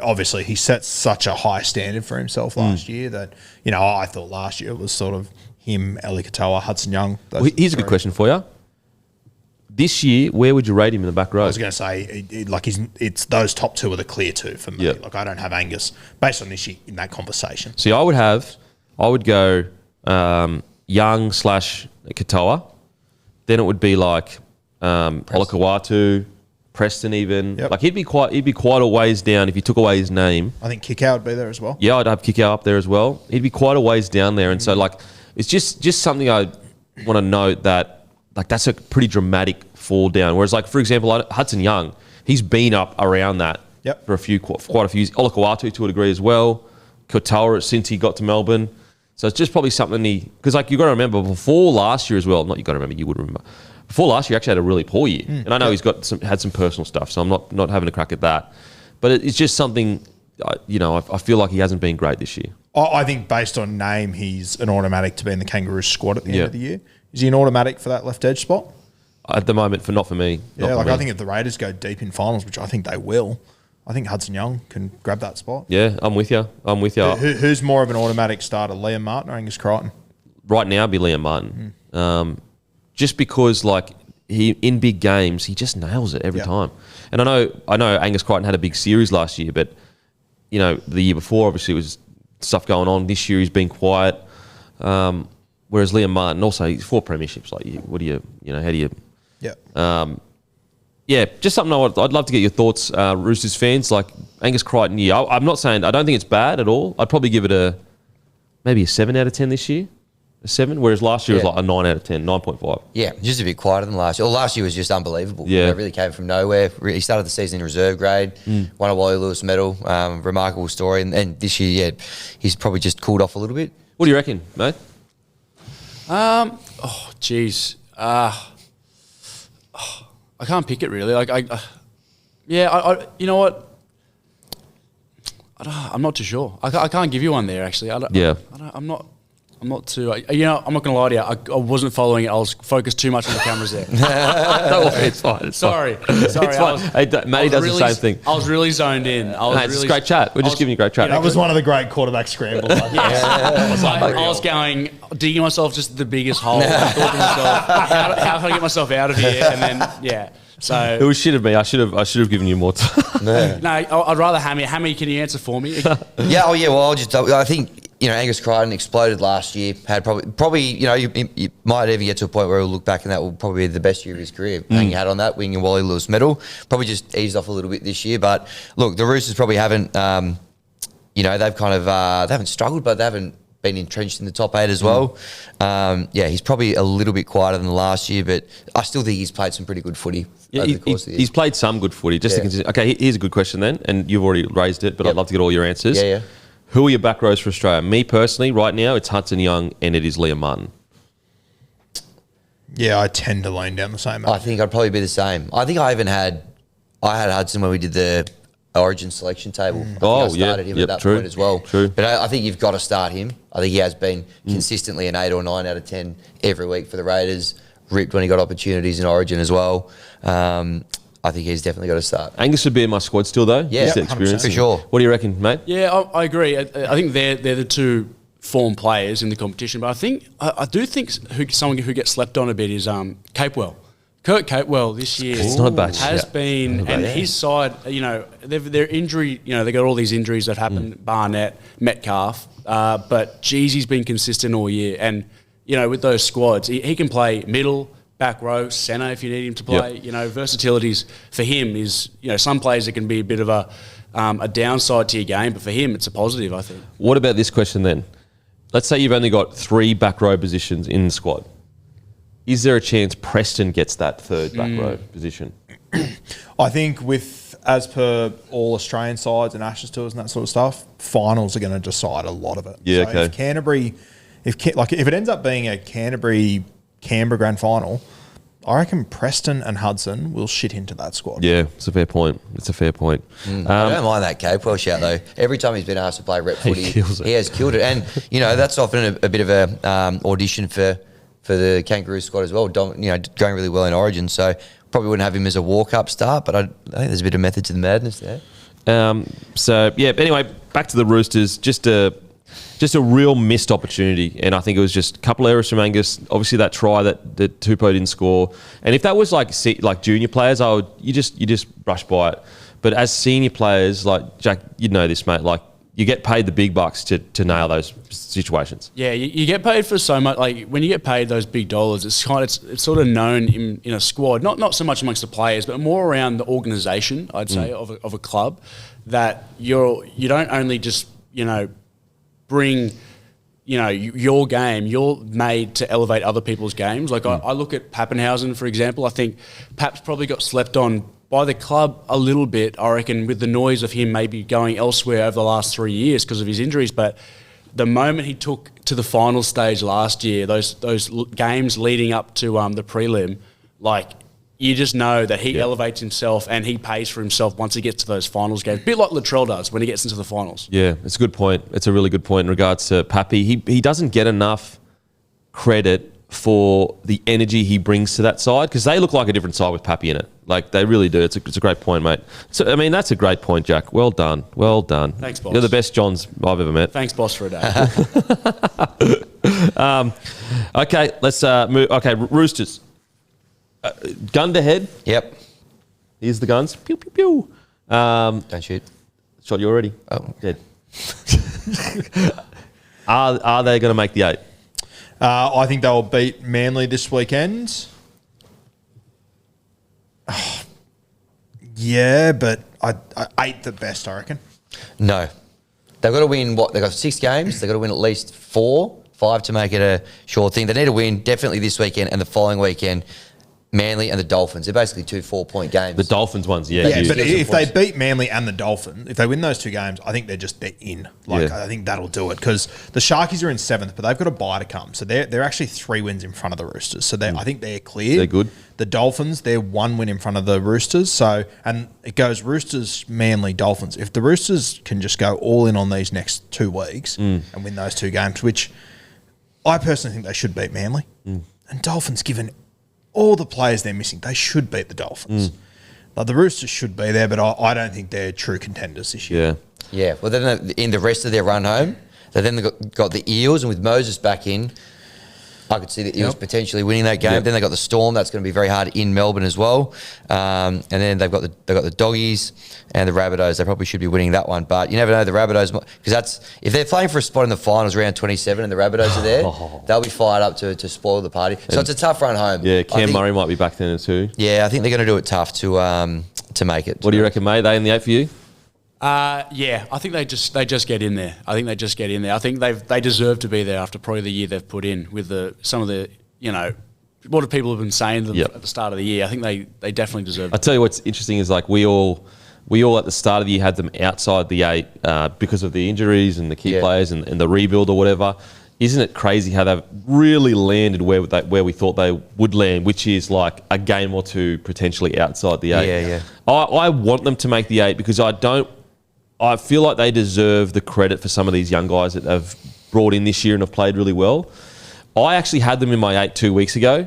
obviously he set such a high standard for himself last year that, I thought last year it was sort of him, Eli Katoa, Hudson Young. Well, here's a good question for you. This year, where would you rate him in the back row? I was going to say, it's those top two are the clear two for me. Yep. Like, I don't have Angus based on this year in that conversation. See, I would go Young / Katoa. Then it would be like Olakau'atu, Preston even. Yep. Like he'd be quite a ways down if you took away his name. I think Kickout would be there as well. Yeah, I'd have Kickout up there as well. He'd be quite a ways down there. And so like it's just something I want to note that like that's a pretty dramatic fall down. Whereas like for example, Hudson Young, he's been up around that for quite a few years. Olakau'atu to a degree as well. Katoa since he got to Melbourne. So it's just probably something because like you got to remember before last year as well. Not you got to remember, you would remember. Before last year, he actually had a really poor year, and I know he's had some personal stuff, so I'm not having a crack at that. But it's just something, I feel like he hasn't been great this year. I think based on name, he's an automatic to be in the Kangaroos squad at the end of the year. Is he an automatic for that left edge spot? At the moment, not for me. Yeah, I think if the Raiders go deep in finals, which I think they will, I think Hudson Young can grab that spot. Yeah, I'm with you. Who's more of an automatic starter, Liam Martin or Angus Crichton? Right now, it'd be Liam Martin. Just because, like, he in big games, he just nails it every time. And I know Angus Crichton had a big series last year, but, the year before, obviously, it was stuff going on. This year, he's been quiet. Whereas Liam Martin, also, he's 4 premierships. Like, how do you... Yeah. Just something I'd love to get your thoughts, Roosters fans. Like, Angus Crichton, I'm not saying... I don't think it's bad at all. I'd probably give it maybe a 7 out of 10 this year. A 7, whereas last year was like a 9 out of 10, 9.5. Yeah, just a bit quieter than last year. Well, last year was just unbelievable. Yeah. It really came from nowhere. He started the season in reserve grade, won a Wally Lewis medal, remarkable story. And this year, he's probably just cooled off a little bit. What do you reckon, mate? I can't pick it really. You know what? I'm not too sure. I can't give you one there actually. I'm not too. I'm not going to lie to you. I wasn't following it. I was focused too much on the cameras there. Don't worry, it's fine. Sorry. It's fine. Matty does the same thing. I was really zoned in. It's great chat. We're just giving you great chat. That was one of the great quarterback scrambles. I was digging myself just the biggest hole. I thought to myself, how can I get myself out of here? And then, so it was shit of me. I should have given you more time. No, I'd rather Hammy. Hammy, can you answer for me? Well, I think, Angus Crichton exploded last year. Had probably you might even get to a point where we'll look back and that will probably be the best year of his career. Hanging hat on that, winning a Wally Lewis medal. Probably just eased off a little bit this year. But look, the Roosters probably haven't, they've kind of they haven't struggled, but they haven't been entrenched in the top 8 as well. He's probably a little bit quieter than last year, but I still think he's played some pretty good footy over the course of the year. He's played some good footy. Okay, here's a good question then, and you've already raised it, but I'd love to get all your answers. Yeah. Who are your back rows for Australia? Me personally, right now, it's Hudson Young and it is Liam Martin. Yeah, I tend to lean down the same. I think I'd probably be the same. I think I had Hudson when we did the Origin selection table. I started him at that point as well. True. But I think you've got to start him. I think he has been consistently an 8 or 9 out of 10 every week for the Raiders. Ripped when he got opportunities in Origin as well. I think he's definitely got to start. Angus would be in my squad still, though. Yeah, experience for sure. What do you reckon, mate? Yeah, I agree. I think they're the two form players in the competition. But I do think someone who gets slept on a bit is Capewell. Kurt Capewell this year has been, and his side, their injury, they got all these injuries that happened, Barnett, Metcalf, but geez, he's been consistent all year. And, with those squads, he can play middle, back row, centre if you need him to play. Versatilities for him is, some players it can be a bit of a downside to your game, but for him it's a positive, I think. What about this question then? Let's say you've only got 3 back row positions in the squad. Is there a chance Preston gets that third back row position? I think with as per all Australian sides and Ashes tours and that sort of stuff, finals are going to decide a lot of it. Yeah, so okay. If Canterbury, if it ends up being a Canberra grand final, I reckon Preston and Hudson will shit into that squad. Yeah, it's a fair point. I don't mind that, Cape. Well shout, though. Every time he's been asked to play rep footy, he has killed it. And, that's often a bit of a audition for the Kangaroo squad as well, going really well in Origin. So probably wouldn't have him as a walk-up start, but I think there's a bit of method to the madness there. Anyway, back to the Roosters. Just a real missed opportunity, and I think it was just a couple of errors from Angus. Obviously, that try that Tupou didn't score, and if that was like junior players, you just brush by it. But as senior players, like Jack, you'd know this, mate. Like you get paid the big bucks to nail those situations. Yeah, you get paid for so much. Like when you get paid those big dollars, it's sort of known in a squad, not so much amongst the players, but more around the organisation. I'd say of a club, that you don't only just bring your game, you're made to elevate other people's games. Like I look at Pappenhausen, for example. I think Pap's probably got slept on by the club a little bit, I reckon, with the noise of him maybe going elsewhere over the last 3 years because of his injuries. But the moment he took to the final stage last year, those games leading up to the prelim, like you just know that he elevates himself and he pays for himself once he gets to those finals games. A bit like Latrell does when he gets into the finals. Yeah, it's a good point. It's a really good point in regards to Pappy. He doesn't get enough credit for the energy he brings to that side because they look like a different side with Pappy in it. Like, they really do. It's a great point, mate. So, I mean, that's a great point, Jack. Well done. Well done. Thanks, boss. You're the best Johns I've ever met. Thanks, boss, for a day. Okay, let's move. Okay, Roosters. Gun to head. Yep. Here's the guns. Pew, pew, pew. Don't shoot. Shot you already. Oh. Dead. Are they going to make the 8? I think they'll beat Manly this weekend. Yeah, but I 8 the best, I reckon. No. They've got to win, they've got 6 games. They've got to win at least 5 to make it a sure thing. They need to win definitely this weekend and the following weekend. Manly and the Dolphins. They're basically 2 4-point games. The Dolphins ones, yeah. Yeah, but if they beat Manly and the Dolphins, if they win those 2 games, I think they're in. I think that'll do it because the Sharkies are in 7th, but they've got a bye to come. So they're actually 3 wins in front of the Roosters. So I think they're clear. They're good. The Dolphins, they're 1 win in front of the Roosters. So, and it goes Roosters, Manly, Dolphins. If the Roosters can just go all in on these next 2 weeks and win those 2 games, which I personally think they should beat Manly. And Dolphins, given all the players they're missing, they should beat the Dolphins. Like the Roosters should be there, but I don't think they're true contenders this year. Yeah. Yeah. Well, then in the rest of their run home, they then got the Eels, and with Moses back in, I could see the Eels potentially winning that game. Yep. Then they got the Storm. That's going to be very hard in Melbourne as well. And then they've got the Doggies and the Rabbitohs. They probably should be winning that one, but you never know. The Rabbitohs, because if they're playing for a spot in the finals round 27 and the Rabbitohs are there, they'll be fired up to spoil the party. So it's a tough run home. Yeah, Cam Murray might be back then too. Yeah, I think they're going to do it tough to make it. What do you reckon, mate? They in the 8 for you? Yeah, I think they just get in there. I think they deserve to be there after probably the year they've put in with some of the what have people have been saying at the start of the year. I think they definitely deserve it. I tell you what's interesting is like we all at the start of the year had them outside the 8 because of the injuries and the key players and the rebuild or whatever. Isn't it crazy how they've really landed where we thought they would land, which is like a game or 2 potentially outside the 8. Yeah. I want them to make the 8 because I feel like they deserve the credit for some of these young guys that they've brought in this year and have played really well. I actually had them in my 8 2 weeks ago,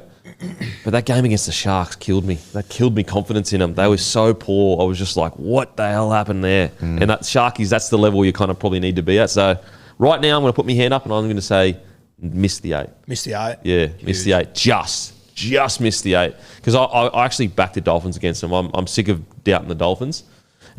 but that game against the Sharks killed me. That killed me confidence in them. They were so poor. I was just like, what the hell happened there? And that Sharkies, that's the level you kind of probably need to be at. So right now I'm going to put my hand up and I'm going to say miss the 8. Miss the 8? Yeah, miss the 8. Just missed the 8. Because I actually backed the Dolphins against them. I'm sick of doubting the Dolphins.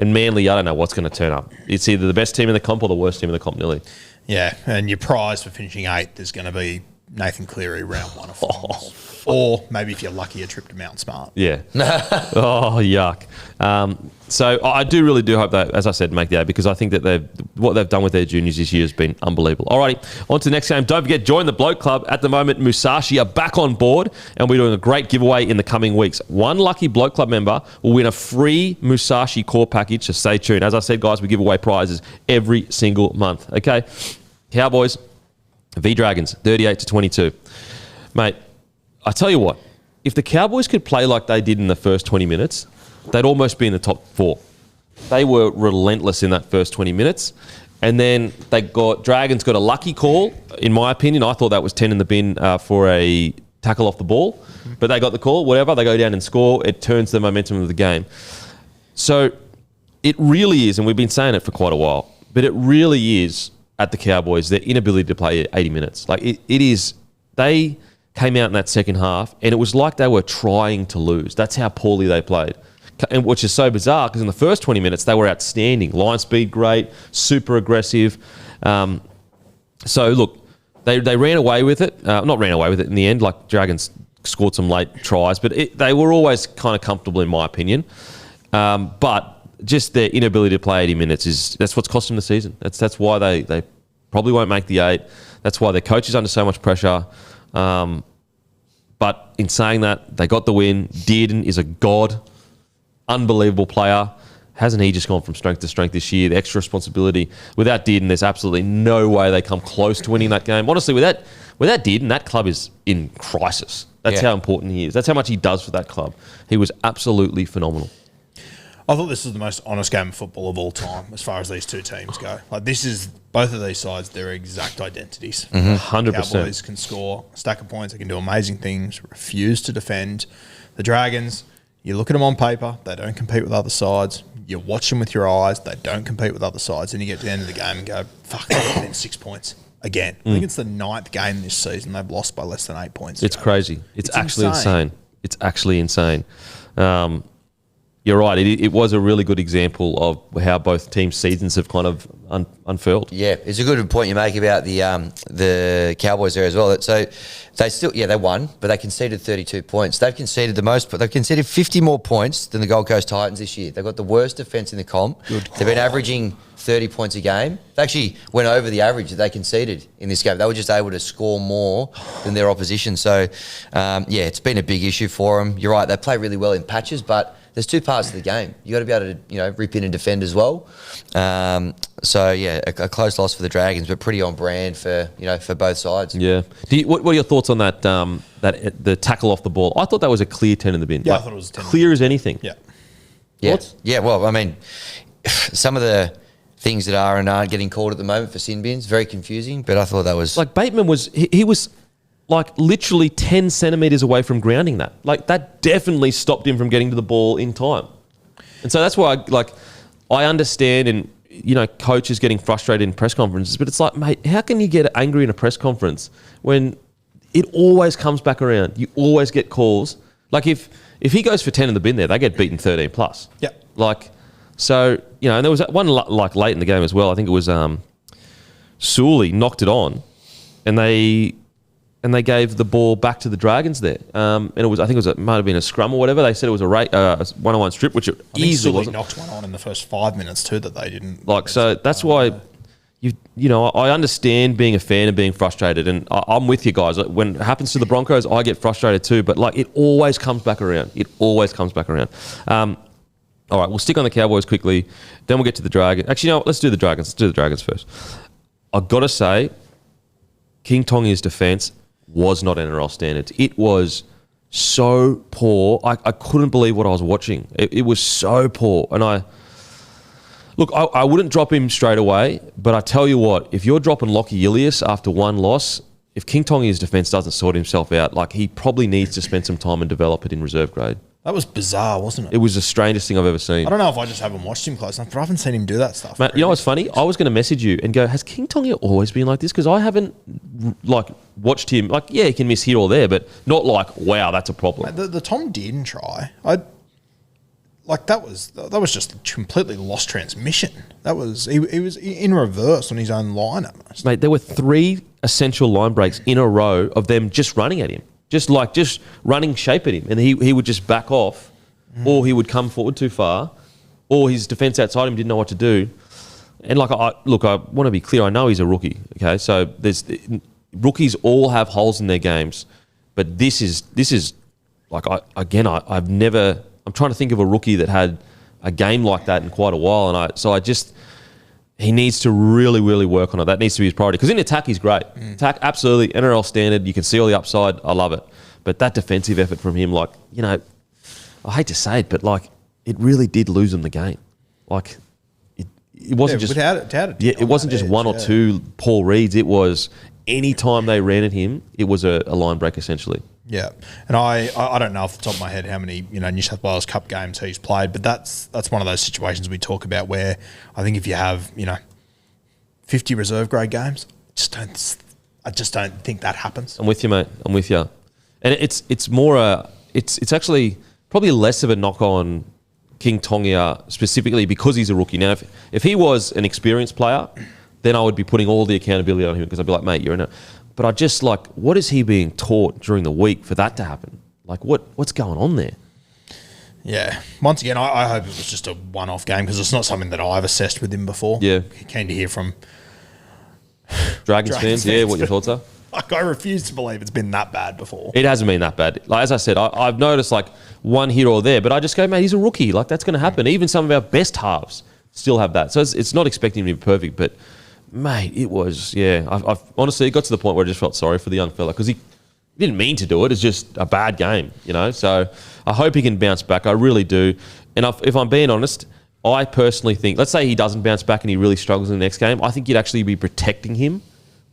And Manly, I don't know what's going to turn up. It's either the best team in the comp or the worst team in the comp, nearly. Yeah, and your prize for finishing 8th is going to be Nathan Cleary round 1 of finals. Or maybe if you're lucky, a trip to Mount Smart. Yeah. Oh, yuck. So I do hope that, as I said, make the 8 because I think that what they've done with their juniors this year has been unbelievable. Alrighty, on to the next game. Don't forget, join the Bloke Club. At the moment, Musashi are back on board and we're doing a great giveaway in the coming weeks. One lucky Bloke Club member will win a free Musashi core package, so stay tuned. As I said, guys, we give away prizes every single month. Okay, Cowboys v Dragons, 38-22. Mate, I tell you what, if the Cowboys could play like they did in the first 20 minutes, they'd almost be in the top 4. They were relentless in that first 20 minutes. And then Dragons got a lucky call, in my opinion. I thought that was 10 in the bin for a tackle off the ball. But they got the call, whatever. They go down and score. It turns the momentum of the game. So it really is, and we've been saying it for quite a while, but it really is at the Cowboys, their inability to play 80 minutes. Like it is, they came out in that second half and it was like they were trying to lose. That's how poorly they played. And which is so bizarre because in the first 20 minutes, they were outstanding. Line speed, great, super aggressive. So look, they ran away with it. Not ran away with it in the end, like Dragons scored some late tries, but they were always kind of comfortable in my opinion. But just their inability to play 80 minutes that's what's cost them the season. That's why they probably won't make the 8. That's why their coach is under so much pressure. But in saying that, they got the win. Dearden is a god, unbelievable player. Hasn't he just gone from strength to strength this year? The extra responsibility. Without Dearden, there's absolutely no way they come close to winning that game. Honestly, without Dearden, that club is in crisis. That's how important he is. That's how much he does for that club. He was absolutely phenomenal. I thought this was the most honest game of football of all time as far as these two teams go. Like this is both of these sides, their exact identities. 100%. Cowboys can score a stack of points. They can do amazing things, refuse to defend. The Dragons, you look at them on paper, they don't compete with other sides. You watch them with your eyes, they don't compete with other sides. And you get to the end of the game and go, fuck, they've within 6 points. Again. I think it's the 9th game this season. They've lost by less than 8 points. It's crazy. It's actually insane. It's actually insane. You're right. It was a really good example of how both teams' seasons have kind of unfurled. Yeah, it's a good point you make about the Cowboys there as well. So they still, they won, but they conceded 32 points. They've conceded the most, but they've conceded 50 more points than the Gold Coast Titans this year. They've got the worst defence in the comp. They've been averaging 30 points a game. They actually went over the average that they conceded in this game. They were just able to score more than their opposition. So, it's been a big issue for them. You're right, they play really well in patches, but there's 2 parts of the game. You got to be able to, rip in and defend as well. A close loss for the Dragons, but pretty on brand for both sides. Yeah. What are your thoughts on that? The tackle off the ball. I thought that was a clear 10 in the bin. Yeah, I thought it was 10. Clear as anything. Yeah. Yeah. Thoughts? Yeah. Well, I mean, some of the things that are and aren't getting called at the moment for sin bins, very confusing. But I thought that was like Bateman was. He was like literally 10 centimetres away from grounding that. Like that definitely stopped him from getting to the ball in time. And so that's why I understand and, coaches getting frustrated in press conferences, but it's like, mate, how can you get angry in a press conference when it always comes back around? You always get calls. Like if he goes for 10 in the bin there, they get beaten 13 plus. Yeah. And there was one late in the game as well. I think it was Sully knocked it on and they gave the ball back to the Dragons there. And it might have been a scrum or whatever. They said it was a one-on-one strip, which it easily wasn't. Knocked one on in the first 5 minutes too that they didn't. So that's why, I understand being a fan and being frustrated. And I'm with you guys. When it happens to the Broncos, I get frustrated too. But it always comes back around. It always comes back around. All right, we'll stick on the Cowboys quickly. Then we'll get to the Dragons. Actually, let's do the Dragons. Let's do the Dragons first. I've got to say, King Tonga's defence was not NRL standards. It was so poor. I couldn't believe what I was watching. It was so poor. And I wouldn't drop him straight away, but I tell you what, if you're dropping Lockie Ilias after one loss, if King Tonga's defence doesn't sort himself out, he probably needs to spend some time and develop it in reserve grade. That was bizarre, wasn't it? It was the strangest thing I've ever seen. I don't know if I just haven't watched him close enough, but I haven't seen him do that stuff. Matt, you know what's funny? I was going to message you and go, has King Tonga always been like this? Because I haven't watched him. He can miss here or there, but not wow, that's a problem. Mate, the Tom Dearden try, like that was just completely lost transmission. That was he was in reverse on his own line almost. Mate, there were 3 essential line breaks in a row of them just running at him, just running shape at him, and he would just back off, or he would come forward too far, or his defence outside him didn't know what to do. And I want to be clear. I know he's a rookie. Okay, so rookies all have holes in their games, but this is like I've never. I'm trying to think of a rookie that had a game like that in quite a while, and he needs to really, really work on it. That needs to be his priority. Because in attack, he's great. Attack, absolutely, NRL standard. You can see all the upside. I love it. But that defensive effort from him, I hate to say it, but it really did lose him the game. It wasn't just it wasn't just one or two poor reads. It was any time they ran at him, it was a line break essentially. Yeah, and I don't know off the top of my head how many New South Wales Cup games he's played, but that's one of those situations we talk about where I think if you have 50 reserve grade games, I just don't think that happens. I'm with you, mate. I'm with you, and it's more it's actually probably less of a knock on King Tonga specifically because he's a rookie. Now, if he was an experienced player, then I would be putting all the accountability on him because I'd be like, mate, you're in it. But I just what is he being taught during the week for that to happen? What's going on there? Yeah. Once again, I hope it was just a one-off game because it's not something that I've assessed with him before. Yeah. Keen to hear from Dragons fans, yeah, what your thoughts are? I refuse to believe it's been that bad before. It hasn't been that bad. As I said, I've noticed one here or there, but I just go, mate, he's a rookie. That's going to happen. Even some of our best halves still have that. So it's not expecting him to be perfect, but mate, it was, I've honestly, it got to the point where I just felt sorry for the young fella because he didn't mean to do it. It's just a bad game, So I hope he can bounce back. I really do. And if I'm being honest, I personally think, let's say he doesn't bounce back and he really struggles in the next game, I think you'd actually be protecting him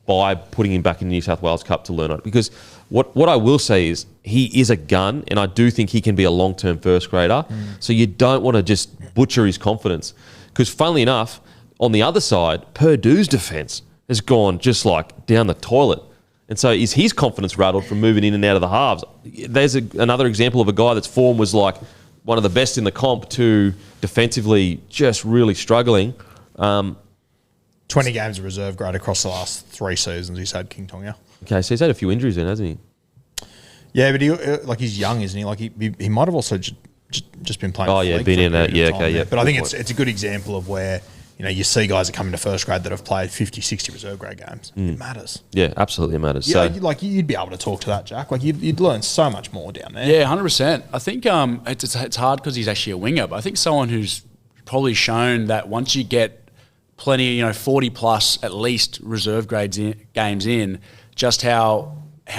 by putting him back in the New South Wales Cup to learn it. Because what I will say is he is a gun, and I do think he can be a long-term first grader. So you don't want to just butcher his confidence. Because funnily enough, on the other side, Purdue's defence has gone just down the toilet. And so is his confidence rattled from moving in and out of the halves? There's another example of a guy that's form was one of the best in the comp to defensively just really struggling. 20 games of reserve grade across the last 3 seasons he's had, King Tonga. Okay, so he's had a few injuries then, hasn't he? Yeah, but he's young, isn't he? He might have also just been playing. Oh yeah, been in that. Yeah, okay, yeah. But I think it's a good example of where you see guys that come into first grade that have played 50, 60 reserve grade games. It matters. Yeah, absolutely it matters. Yeah, so, you'd be able to talk to that, Jack. You'd learn so much more down there. Yeah, 100%. I think it's hard because he's actually a winger, but I think someone who's probably shown that once you get plenty, 40 plus at least reserve grades games in, just how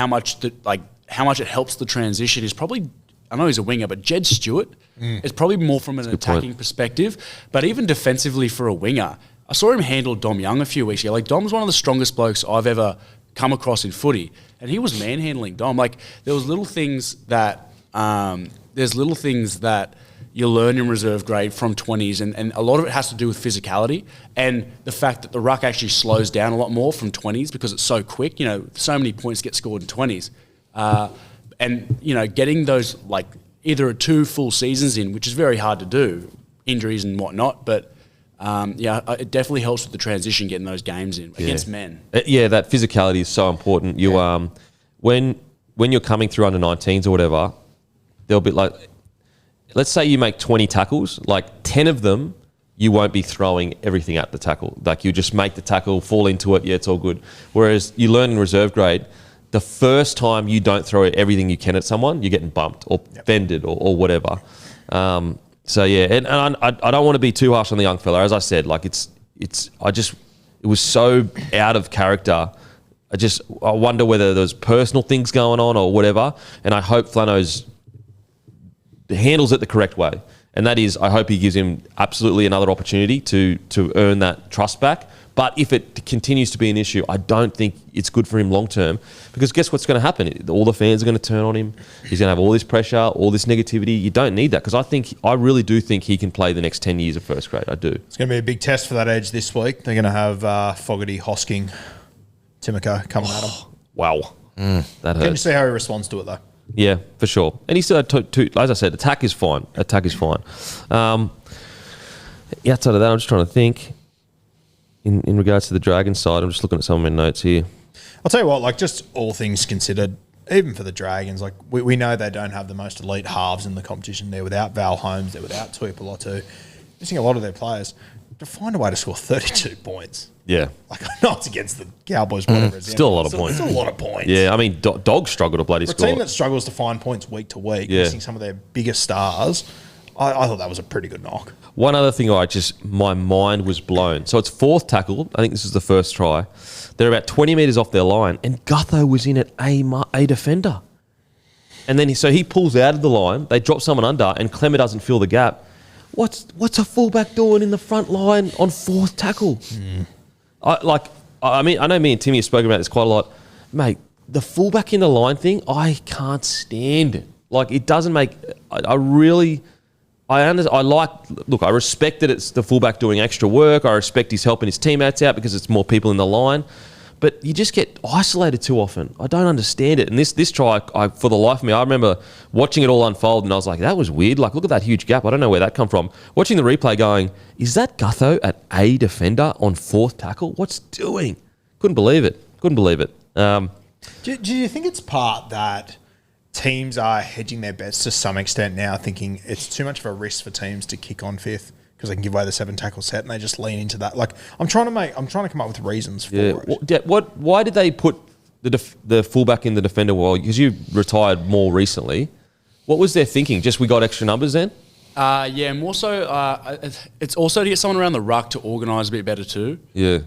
much it helps the transition is probably, I know he's a winger, but Jed Stewart is probably more from an attacking perspective, but even defensively for a winger. I saw him handle Dom Young a few weeks ago. Dom's one of the strongest blokes I've ever come across in footy, and he was manhandling Dom. There was little things that you learn in reserve grade from 20s, and a lot of it has to do with physicality and the fact that the ruck actually slows down a lot more from 20s because it's so quick. So many points get scored in 20s. And, getting those, either 2 full seasons in, which is very hard to do, injuries and whatnot, but it definitely helps with the transition getting those games in against men. Yeah, that physicality is so important. You when you're coming through under 19s or whatever, they'll be let's say you make 20 tackles, 10 of them, you won't be throwing everything at the tackle. You just make the tackle, fall into it, it's all good. Whereas you learn in reserve grade, the first time you don't throw everything you can at someone, you're getting bumped or fended or whatever. And I don't want to be too harsh on the young fella. As I said, it was so out of character. I wonder whether there's personal things going on or whatever. And I hope Flano's handles it the correct way. And that is, I hope he gives him absolutely another opportunity to earn that trust back. But if it continues to be an issue, I don't think it's good for him long term, because guess what's going to happen? All the fans are going to turn on him. He's going to have all this pressure, all this negativity. You don't need that, because I really do think he can play the next 10 years of first grade. I do. It's going to be a big test for that edge this week. They're going to have Fogarty, Hosking, Timoko coming at him. Wow. That hurts. Can you see how he responds to it, though? Yeah, for sure. And he still had two. As I said, attack is fine. Outside of that, I'm just trying to think. In regards to the Dragons side, I'm just looking at some of my notes here. I'll tell you what, like, just all things considered, even for the Dragons, like, we know they don't have the most elite halves in the competition. They're without Val Holmes. They're without Tuipulotu. Missing a lot of their players. To find a way to score 32 points. Yeah. Like, I know it's against the Cowboys, whatever. Still a lot of points. Still a lot of points. Yeah, I mean, Dogs struggle to bloody For score. a team that struggles to find points week to week, missing some of their biggest stars, I thought that was a pretty good knock. One other thing, my mind was blown. So it's fourth tackle. I think this is the first try. They're about 20 metres off their line, and Gutho was in at a defender. And then he pulls out of the line. They drop someone under, and Clemmer doesn't fill the gap. What's a fullback doing in the front line on fourth tackle? I mean, I know me and Timmy have spoken about this quite a lot. Mate, the fullback in the line thing, I can't stand it. Like, it doesn't make... I respect that it's the fullback doing extra work. I respect he's helping his teammates out because it's more people in the line. But you just get isolated too often. I don't understand it. And this try, for the life of me, I remember watching it all unfold and I was like, that was weird. Like, look at that huge gap. I don't know where that come from. Watching the replay going, is that Gutho at a defender on fourth tackle? What's doing? Couldn't believe it. Do you think it's part that teams are hedging their bets to some extent now, thinking it's too much of a risk for teams to kick on fifth because they can give away the 7 tackle set, and they just lean into that? Like, I'm trying to come up with reasons for it. Why did they put the fullback in the defender? Well, because you retired more recently. What was their thinking? Just we got extra numbers then? Yeah, more so. It's also to get someone around the ruck to organise a bit better too. Yeah.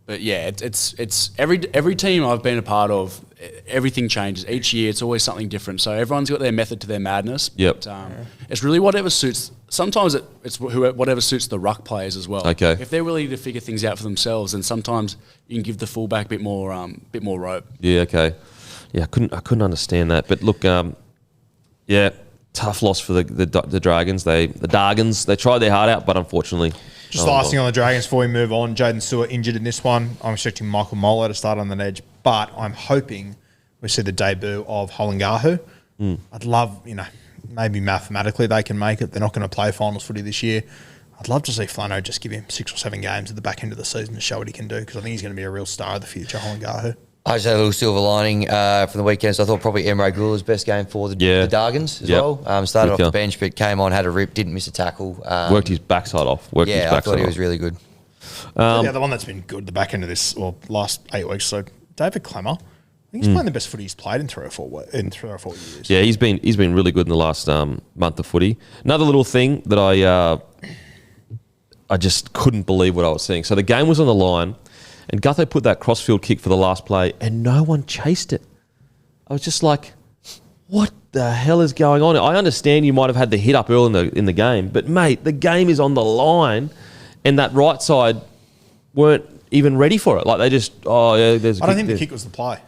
But yeah, it's every team I've been a part of, everything changes each year. It's always something different. So everyone's got their method to their madness. Yep. But, it's really whatever suits. Sometimes it's whatever suits the ruck players as well. Okay. If they're willing to figure things out for themselves, then sometimes you can give the fullback a bit more rope. Yeah. Okay. Yeah, I couldn't understand that. But look, yeah, tough loss for the Dragons. The Dargans. They tried their heart out, but unfortunately. Just last thing on the Dragons before we move on. Jaden Stewart injured in this one. I'm expecting Michael Moller to start on the edge, but I'm hoping we see the debut of Holangahu. I'd love, maybe mathematically they can make it. They're not going to play finals footy this year. I'd love to see Flano just give him 6 or 7 games at the back end of the season to show what he can do, because I think he's going to be a real star of the future, Holangahu. I just had a little silver lining from the weekend, so I thought probably Emre Gula's best game for the Dargans as well. Started off the bench, but came on, had a rip, didn't miss a tackle. Worked his backside off. I thought he was really good. The other one that's been good the back end of this, last 8 weeks, so David Clemmer. I think he's playing the best footy he's played in 3 or 4 years. Yeah, he's been really good in the last month of footy. Another little thing that I just couldn't believe what I was seeing. So the game was on the line, and Gutho put that crossfield kick for the last play, and no one chased it. I was just like, what the hell is going on? I understand you might have had the hit up early in the game, but mate, the game is on the line, and that right side weren't even ready for it. Like, they just, there's a I don't think the kick was the play.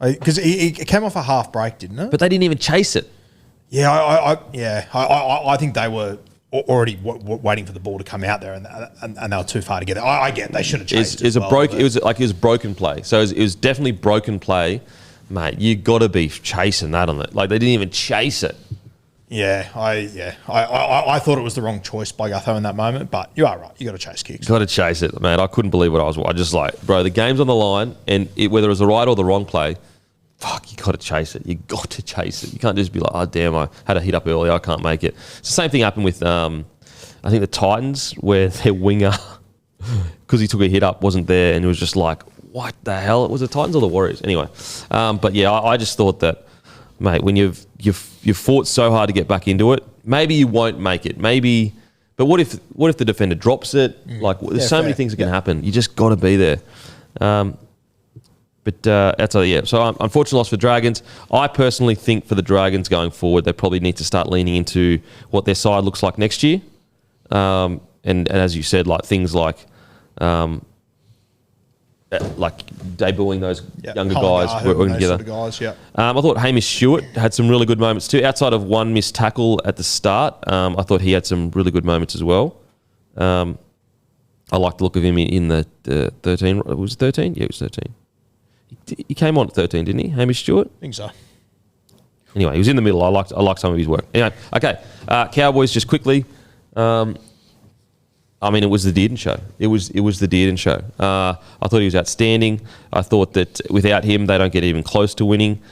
Because it came off a half break, didn't it? But they didn't even chase it. Yeah, I think they were already waiting for the ball to come out there, and they were too far to get there. I get they should have chased it. It was broken play. So it was definitely broken play, mate. You got to be chasing that on it. Like, they didn't even chase it. Yeah, I thought it was the wrong choice by Gutho in that moment, but you are right. You got to chase kicks. Got to chase it, man. I couldn't believe what I was. I just like, bro, the game's on the line, and whether it was the right or the wrong play, fuck, you got to chase it. You got to chase it. You can't just be like, oh damn, I had a hit up early, I can't make it. It's the same thing happened with, I think the Titans, where their winger, because he took a hit up, wasn't there, and it was just like, what the hell? It was the Titans or the Warriors, anyway. But yeah, I just thought that, mate, when you've fought so hard to get back into it, maybe you won't make it. Maybe, but what if the defender drops it? Like, there's so many things that can happen. You just got to be there. But that's so unfortunate loss for Dragons. I personally think for the Dragons going forward, they probably need to start leaning into what their side looks like next year. And as you said, like things like debuting those younger guys working together. Sort of guys, I thought Hamish Stewart had some really good moments too. Outside of one missed tackle at the start, I thought he had some really good moments as well. I like the look of him in the 13. Was it 13? Yeah, it was 13. He came on at 13, didn't he, Hamish Stewart? I think so. Anyway, he was in the middle. I like some of his work. Anyway, okay. Cowboys, just quickly. I mean, it was the Dearden show. It was the Dearden show. I thought he was outstanding. I thought that without him, they don't get even close to winning.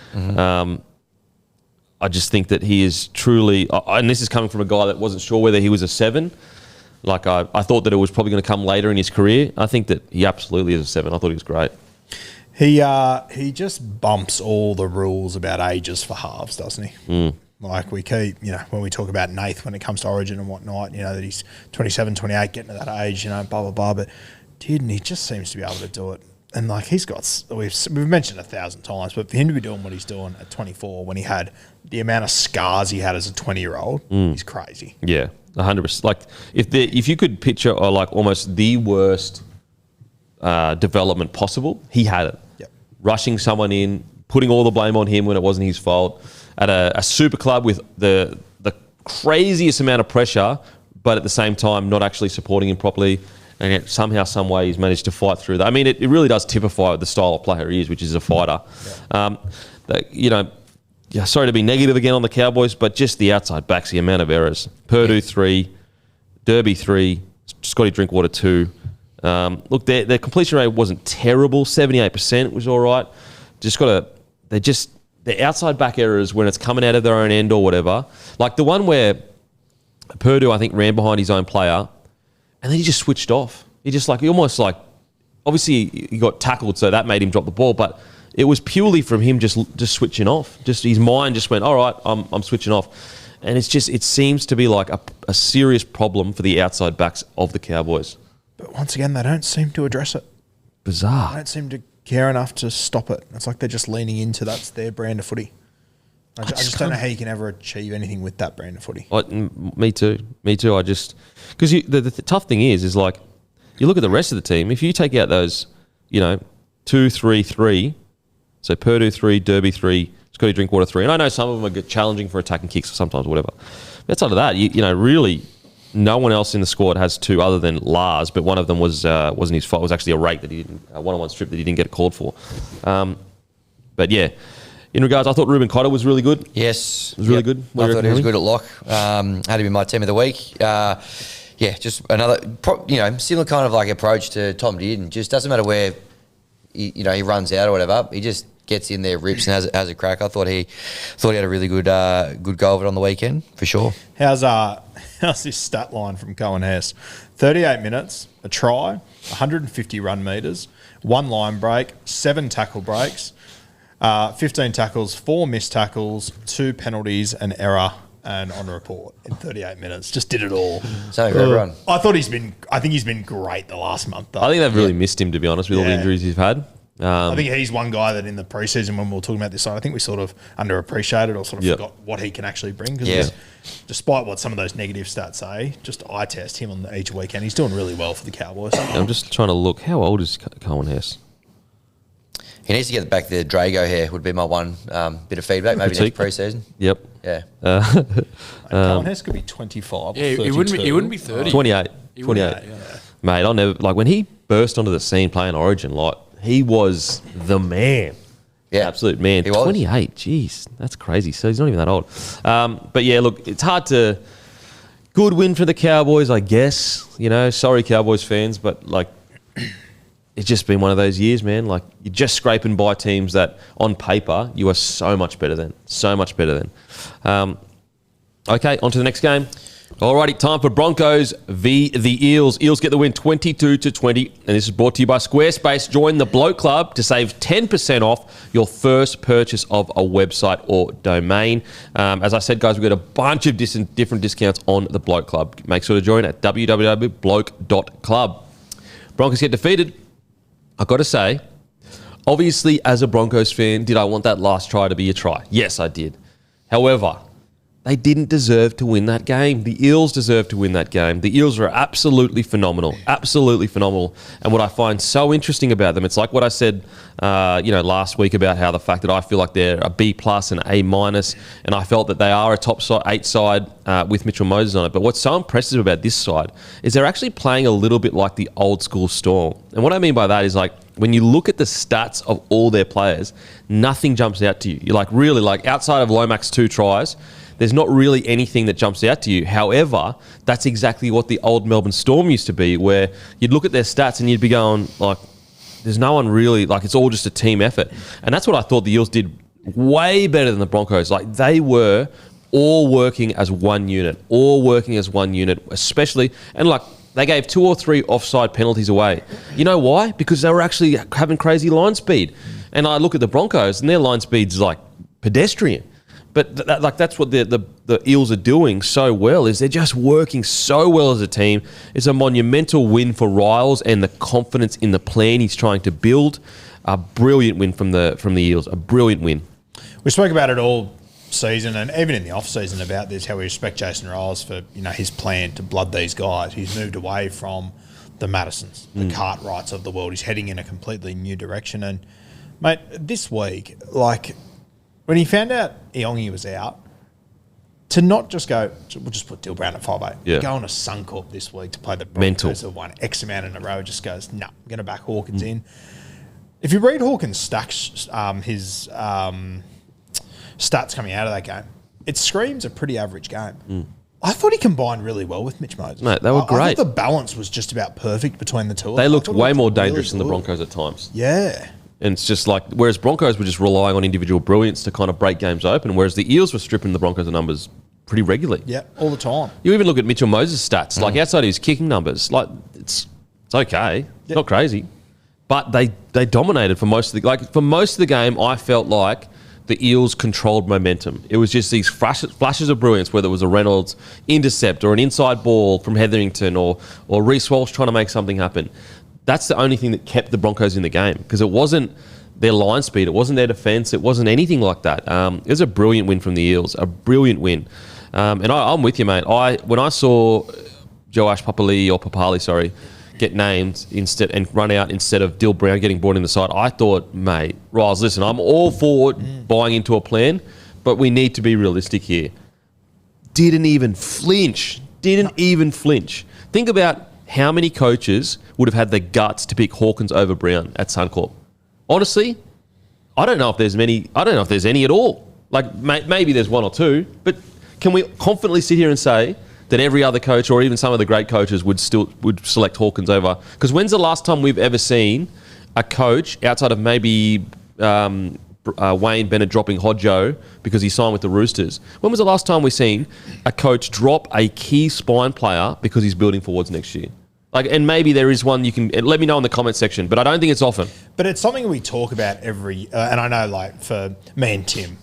I just think that he is truly, and this is coming from a guy that wasn't sure whether he was a 7. Like I thought that it was probably going to come later in his career. I think that he absolutely is a 7. I thought he was great. He just bumps all the rules about ages for halves, doesn't he? Like we keep, when we talk about Nath when it comes to Origin and whatnot, that he's 27, 28, getting to that age, blah, blah, blah. But Dearden, he just seems to be able to do it. And like he's got, we've mentioned 1,000 times, but for him to be doing what he's doing at 24, when he had the amount of scars he had as a 20-year-old, he's crazy. Yeah, 100%. Like if you could picture like almost the worst development possible, he had it. Yep. Rushing someone in, putting all the blame on him when it wasn't his fault. At a super club with the craziest amount of pressure, but at the same time not actually supporting him properly, and yet somehow, some way, he's managed to fight through that. I mean, it really does typify the style of player he is, which is a fighter. Yeah. Sorry to be negative again on the Cowboys, but just the outside backs, the amount of errors. Purdue 3, Derby 3, Scotty Drinkwater 2. Look, their completion rate wasn't terrible. 78% was all right. The outside back errors when it's coming out of their own end or whatever. Like the one where Purdue, I think, ran behind his own player and then he just switched off. He obviously he got tackled, so that made him drop the ball, but it was purely from him just switching off. Just his mind just went, all right, I'm switching off. And it seems to be like a serious problem for the outside backs of the Cowboys. But once again, they don't seem to address it. Bizarre. They don't seem to care enough to stop it. It's like they're just leaning into that's their brand of footy. I just don't know how you can ever achieve anything with that brand of footy. Me too. Because the tough thing is like you look at the rest of the team. If you take out those, 2, 3, 3, so Purdue 3, Derby 3, Scotty Drinkwater 3, and I know some of them are challenging for attacking kicks sometimes, whatever. But outside of that, really. No one else in the squad has 2 other than Lars, but one of them wasn't his fault. It was actually a rake that he didn't, a one-on-one strip that he didn't get called for. But yeah, in regards, I thought Ruben Cotter was really good. Yes, it was really good. I thought he was good at lock. Had him in my team of the week. Just another, similar kind of like approach to Tom Dearden. Just doesn't matter where he runs out or whatever. He just gets in there, rips, and has a crack. I thought he had a really good go of it on the weekend for sure. How's this stat line from Cohen Hess? 38 minutes, a try, 150 run metres, 1 line break, 7 tackle breaks, 15 tackles, 4 missed tackles, 2 penalties, an error, and on report in 38 minutes. Just did it all. Something for everyone. I think he's been great the last month, though. I think they've really missed him, to be honest, with all the injuries he's had. I think he's one guy that in the preseason when we were talking about this side, I think we sort of underappreciated or sort of forgot what he can actually bring. Because despite what some of those negative stats say, just eye test him on each weekend. He's doing really well for the Cowboys. I'm just trying to look. How old is Cohen Hess? He needs to get back the Drago hair would be my one bit of feedback. Maybe next preseason. Yep. Yeah. Cohen Hess could be 25 or 32. He wouldn't be 30. 28. 28. Mate, I'll never, like when he burst onto the scene playing Origin, like he was the man. Yeah. Absolute man. 28. Jeez, that's crazy. So he's not even that old. But yeah, look, it's hard to... Good win for the Cowboys, I guess. Sorry, Cowboys fans, but like... It's just been one of those years, man. Like, you're just scraping by teams that, on paper, you are so much better than. So much better than. Okay, on to the next game. Alrighty, time for Broncos v. the Eels. Eels get the win 22-20, and this is brought to you by Squarespace. Join the Bloke Club to save 10% off your first purchase of a website or domain. As I said, guys, we've got a bunch of different discounts on the Bloke Club. Make sure to join at www.bloke.club. Broncos get defeated. I've got to say, obviously, as a Broncos fan, did I want that last try to be a try? Yes, I did. However, they didn't deserve to win that game. The Eels deserved to win that game. The Eels are absolutely phenomenal. Absolutely phenomenal. And what I find so interesting about them, it's like what I said last week about how the fact that I feel like they're a B+ and A-, and I felt that they are a top 8 side with Mitchell Moses on it. But what's so impressive about this side is they're actually playing a little bit like the old school Storm. And what I mean by that is like when you look at the stats of all their players, nothing jumps out to you. You're like, really, like outside of Lomax's 2 tries, there's not really anything that jumps out to you. However, that's exactly what the old Melbourne Storm used to be, where you'd look at their stats and you'd be going, like, there's no one really, like, it's all just a team effort. And that's what I thought the Eels did way better than the Broncos. Like, they were all working as one unit, especially, and like, they gave 2 or 3 offside penalties away. You know why? Because they were actually having crazy line speed. And I look at the Broncos, and their line speed's like pedestrian. But that's what the Eels are doing so well, is they're just working so well as a team. It's a monumental win for Riles and the confidence in the plan he's trying to build. A brilliant win from the Eels, a brilliant win. We spoke about it all season and even in the off season about this, how we respect Jason Riles for his plan to blood these guys. He's moved away from the Madisons, the Cartwrights of the world. He's heading in a completely new direction. And mate, this week, like when he found out Iongi was out, to not just go, we'll just put Dill Brown at 5'8", go on a Suncorp this week to play the Broncos who won X amount in a row. Just goes, no, I'm going to back Hawkins in. If you read Hawkins' stacks, his stats coming out of that game, it screams a pretty average game. I thought he combined really well with Mitch Moses. Mate, they were great. I thought the balance was just about perfect between the two. They looked way more dangerous than the Broncos at times. Yeah. And it's just like, whereas Broncos were just relying on individual brilliance to kind of break games open, whereas the Eels were stripping the Broncos of numbers pretty regularly. Yeah, all the time. You even look at Mitchell Moses' stats, like outside of his kicking numbers, like it's okay. It's not crazy. But they dominated for most of the game. I felt like the Eels controlled momentum. It was just these flashes of brilliance, whether it was a Reynolds intercept or an inside ball from Hetherington or Reece Walsh trying to make something happen. That's the only thing that kept the Broncos in the game, because it wasn't their line speed, it wasn't their defence, it wasn't anything like that. It was a brilliant win from the Eels, a brilliant win. And I'm with you, mate. When I saw Joash Papali, get named instead and run out instead of Dill Brown getting brought in the side, I thought, mate, Riles, listen, I'm all for buying into a plan, but we need to be realistic here. Didn't even flinch. Think about how many coaches would have had the guts to pick Hawkins over Brown at Suncorp. Honestly, I don't know if there's many. I don't know if there's any at all. Like, maybe there's 1 or 2, but can we confidently sit here and say that every other coach or even some of the great coaches would select Hawkins over? Because when's the last time we've ever seen a coach, outside of maybe Wayne Bennett dropping Hodjo because he signed with the Roosters, when was the last time we've seen a coach drop a key spine player because he's building forwards next year? Like, and maybe there is one. You can let me know in the comment section, but I don't think it's often. But it's something we talk about every, and I know, like, for me and Tim,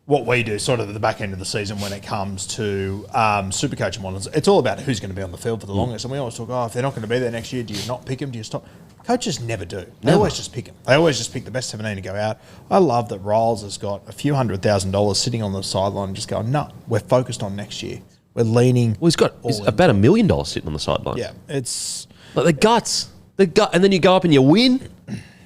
what we do sort of at the back end of the season when it comes to Supercoach models, it's all about who's going to be on the field for the longest. And we always talk, if they're not going to be there next year, do you not pick them? Do you stop? Coaches never do. They always just pick them. They always just pick the best 17 to go out. I love that Riles has got a few $100,000 sitting on the sideline just going, no, we're focused on next year. We're leaning. Well, he's got about $1 million sitting on the sideline. Yeah, it's like the guts, and then you go up and you win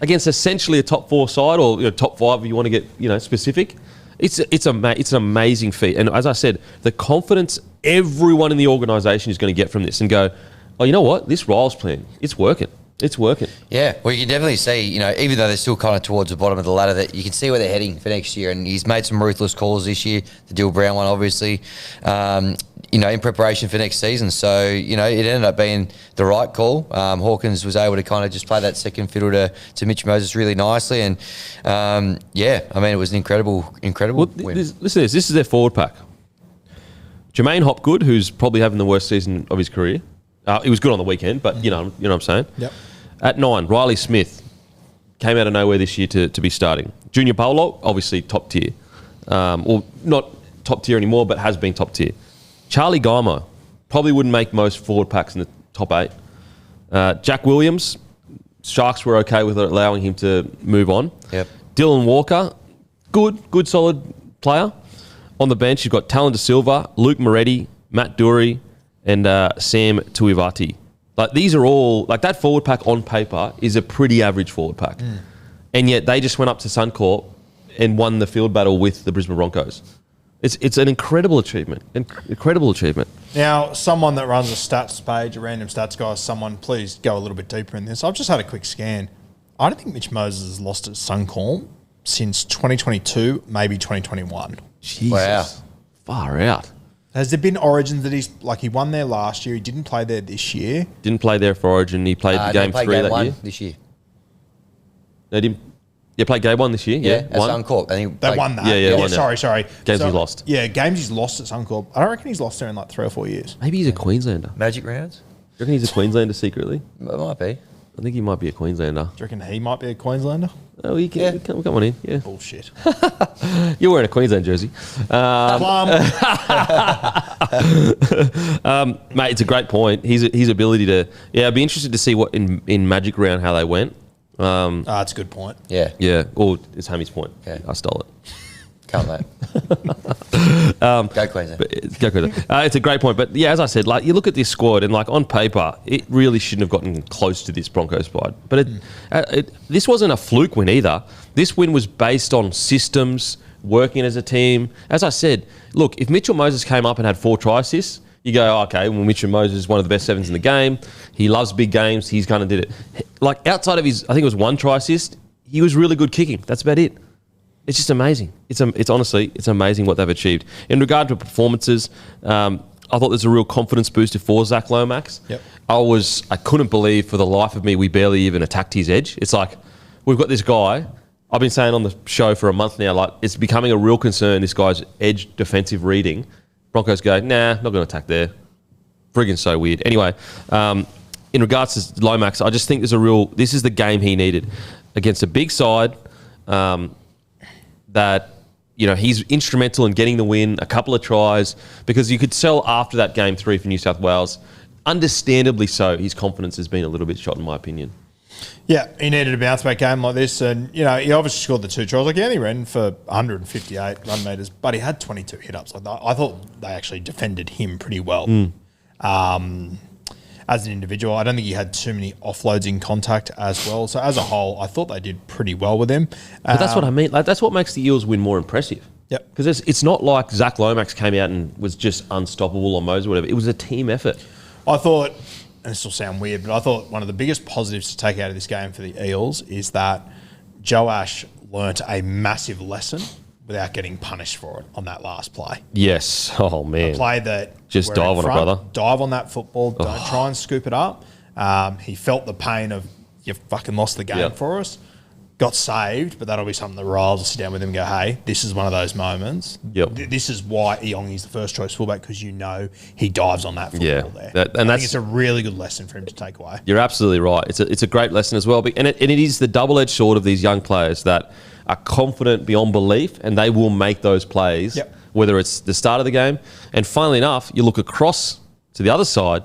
against essentially a top 4 side, or top 5 if you want to get specific. It's an amazing feat, and as I said, the confidence everyone in the organisation is going to get from this, and go, oh, you know what, this Riles plan, it's working. It's working. Yeah, well, you can definitely see, even though they're still kind of towards the bottom of the ladder, that you can see where they're heading for next year. And he's made some ruthless calls this year, the Dill Brown one, obviously, in preparation for next season. So, it ended up being the right call. Hawkins was able to kind of just play that second fiddle to Mitch Moses really nicely. And, it was an incredible win. Listen to this. This is their forward pack. Jermaine Hopgood, who's probably having the worst season of his career. He was good on the weekend, but you know what I'm saying? Yep. At 9, Riley Smith came out of nowhere this year to be starting. Junior Paulo, obviously top tier. Or not top tier anymore, but has been top tier. Charlie Geimer probably wouldn't make most forward packs in the top 8. Jack Williams, Sharks were okay with allowing him to move on. Yep. Dylan Walker, good solid player. On the bench, you've got Talon De Silva, Luke Moretti, Matt Dury, and Sam Tuivati. Like, these are all, like, that forward pack on paper is a pretty average forward pack. And yet they just went up to Suncorp and won the field battle with the Brisbane Broncos. It's an incredible achievement. Incredible achievement. Now, someone that runs a stats page, a random stats guy, someone, please go a little bit deeper in this. I've just had a quick scan. I don't think Mitch Moses has lost at Suncorp since 2022, maybe 2021. Jesus. Wow. Far out. Has there been Origins that he won there last year, he didn't play there this year? Didn't play there for Origin. He played game 3 game that 1 year. this year. They didn't. Yeah, played game 1 this year. Yeah, at one. Suncorp. I think They won that. Yeah, won that. Sorry. Games he's lost. Yeah, games he's lost at Suncorp. I don't reckon he's lost there in like 3 or 4 years. Maybe he's a Queenslander. Magic rounds. Do you reckon he's a Queenslander secretly? It might be. I think he might be a Queenslander. Do you reckon he might be a Queenslander? Oh, he can come on in. Yeah, Bullshit. you're wearing a Queensland jersey, Plum. mate. It's a great point. His ability to. Yeah, I'd be interested to see what in Magic Round how they went. That's a good point. Yeah. Yeah, or it's Hammy's point. Okay. I stole it. Can't mate. Go Queensland. Go Queensland. It's a great point, but yeah, as I said, like you look at this squad and like on paper, it really shouldn't have gotten close to this Broncos squad. But this wasn't a fluke win either. This win was based on systems, working as a team. As I said, look, if Mitchell Moses came up and had 4 try assists, you go, oh, okay, well, Mitchell Moses is one of the best 7s in the game. He loves big games. He's kind of did it. Like outside of his, I think it was 1 try assist, he was really good kicking. That's about it. It's just amazing. It's honestly, it's amazing what they've achieved. In regard to performances, I thought there's a real confidence booster for Zach Lomax. Yep. I couldn't believe for the life of me we barely even attacked his edge. It's like, we've got this guy, I've been saying on the show for a month now, like it's becoming a real concern, this guy's edge defensive reading. Broncos go, nah, not going to attack there. Friggin' so weird. Anyway, in regards to Lomax, I just think this is the game he needed against a big side, that, you know, he's instrumental in getting the win, a couple of tries, because you could tell after that game 3 for New South Wales, understandably so, his confidence has been a little bit shot, in my opinion. Yeah, he needed a bounce back game like this, and you know he obviously scored the 2 tries. Like he only ran for 158 run meters, but he had 22 hit ups. Like I thought they actually defended him pretty well. As an individual, I don't think he had too many offloads in contact as well. So as a whole, I thought they did pretty well with him. But that's what I mean. Like that's what makes the Eels win more impressive. Yep. Because it's not like Zach Lomax came out and was just unstoppable on Moses or whatever. It was a team effort. I thought, and this will sound weird, but I thought one of the biggest positives to take out of this game for the Eels is that Joash learnt a massive lesson without getting punished for it on that last play. Yes. Oh, man. A play that... Just we're dive in on it, brother. Dive on that football. Don't try and scoop it up. He felt the pain of, you fucking lost the game for us. Got saved, but that'll be something that Riles will sit down with him and go, hey, this is one of those moments. Yep. This is why Eongi's the first choice fullback, because you know he dives on that football there. I think it's a really good lesson for him to take away. You're absolutely right. It's a great lesson as well. And it is the double-edged sword of these young players that are confident beyond belief, and they will make those plays, whether it's the start of the game. And funnily enough, you look across to the other side,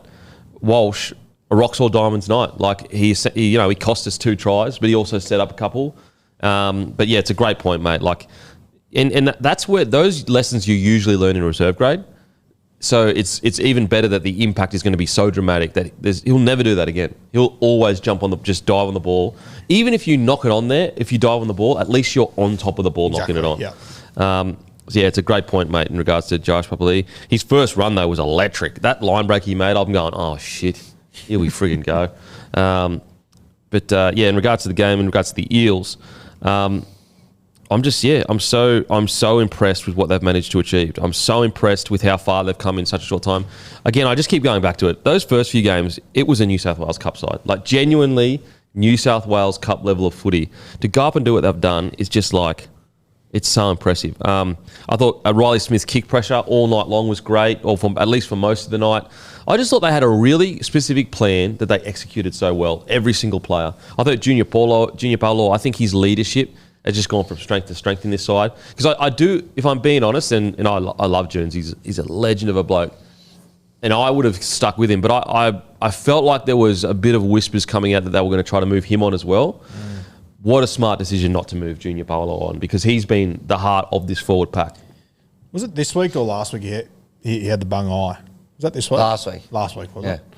Walsh, a Roxall Diamonds night. Like he cost us 2 tries, but he also set up a couple. But yeah, it's a great point, mate. Like, and that's where those lessons you usually learn in reserve grade. So it's even better that the impact is going to be so dramatic that he'll never do that again. He'll always just dive on the ball. Even if you knock it on there, if you dive on the ball, at least you're on top of the ball, knocking it on. Yeah. So yeah, it's a great point, mate, in regards to Josh Papali'i. His first run, though, was electric. That line break he made, I'm going, oh, shit. Here we friggin' go. In regards to the game, in regards to the Eels, I'm so impressed with what they've managed to achieve. I'm so impressed with how far they've come in such a short time. Again, I just keep going back to it. Those first few games, it was a New South Wales Cup side. Like, genuinely, New South Wales Cup level of footy. To go up and do what they've done is just like, it's so impressive. I thought Riley Smith's kick pressure all night long was great, or at least for most of the night. I just thought they had a really specific plan that they executed so well, every single player. I thought Junior Paulo, I think his leadership has just gone from strength to strength in this side. Because I do, if I'm being honest, and I love Jones, he's a legend of a bloke. And I would have stuck with him, but I felt like there was a bit of whispers coming out that they were going to try to move him on as well. What a smart decision not to move Junior Paulo on, because he's been the heart of this forward pack. Was it this week or last week he had the bung eye? Was that this week? Last week. Last week, wasn't it?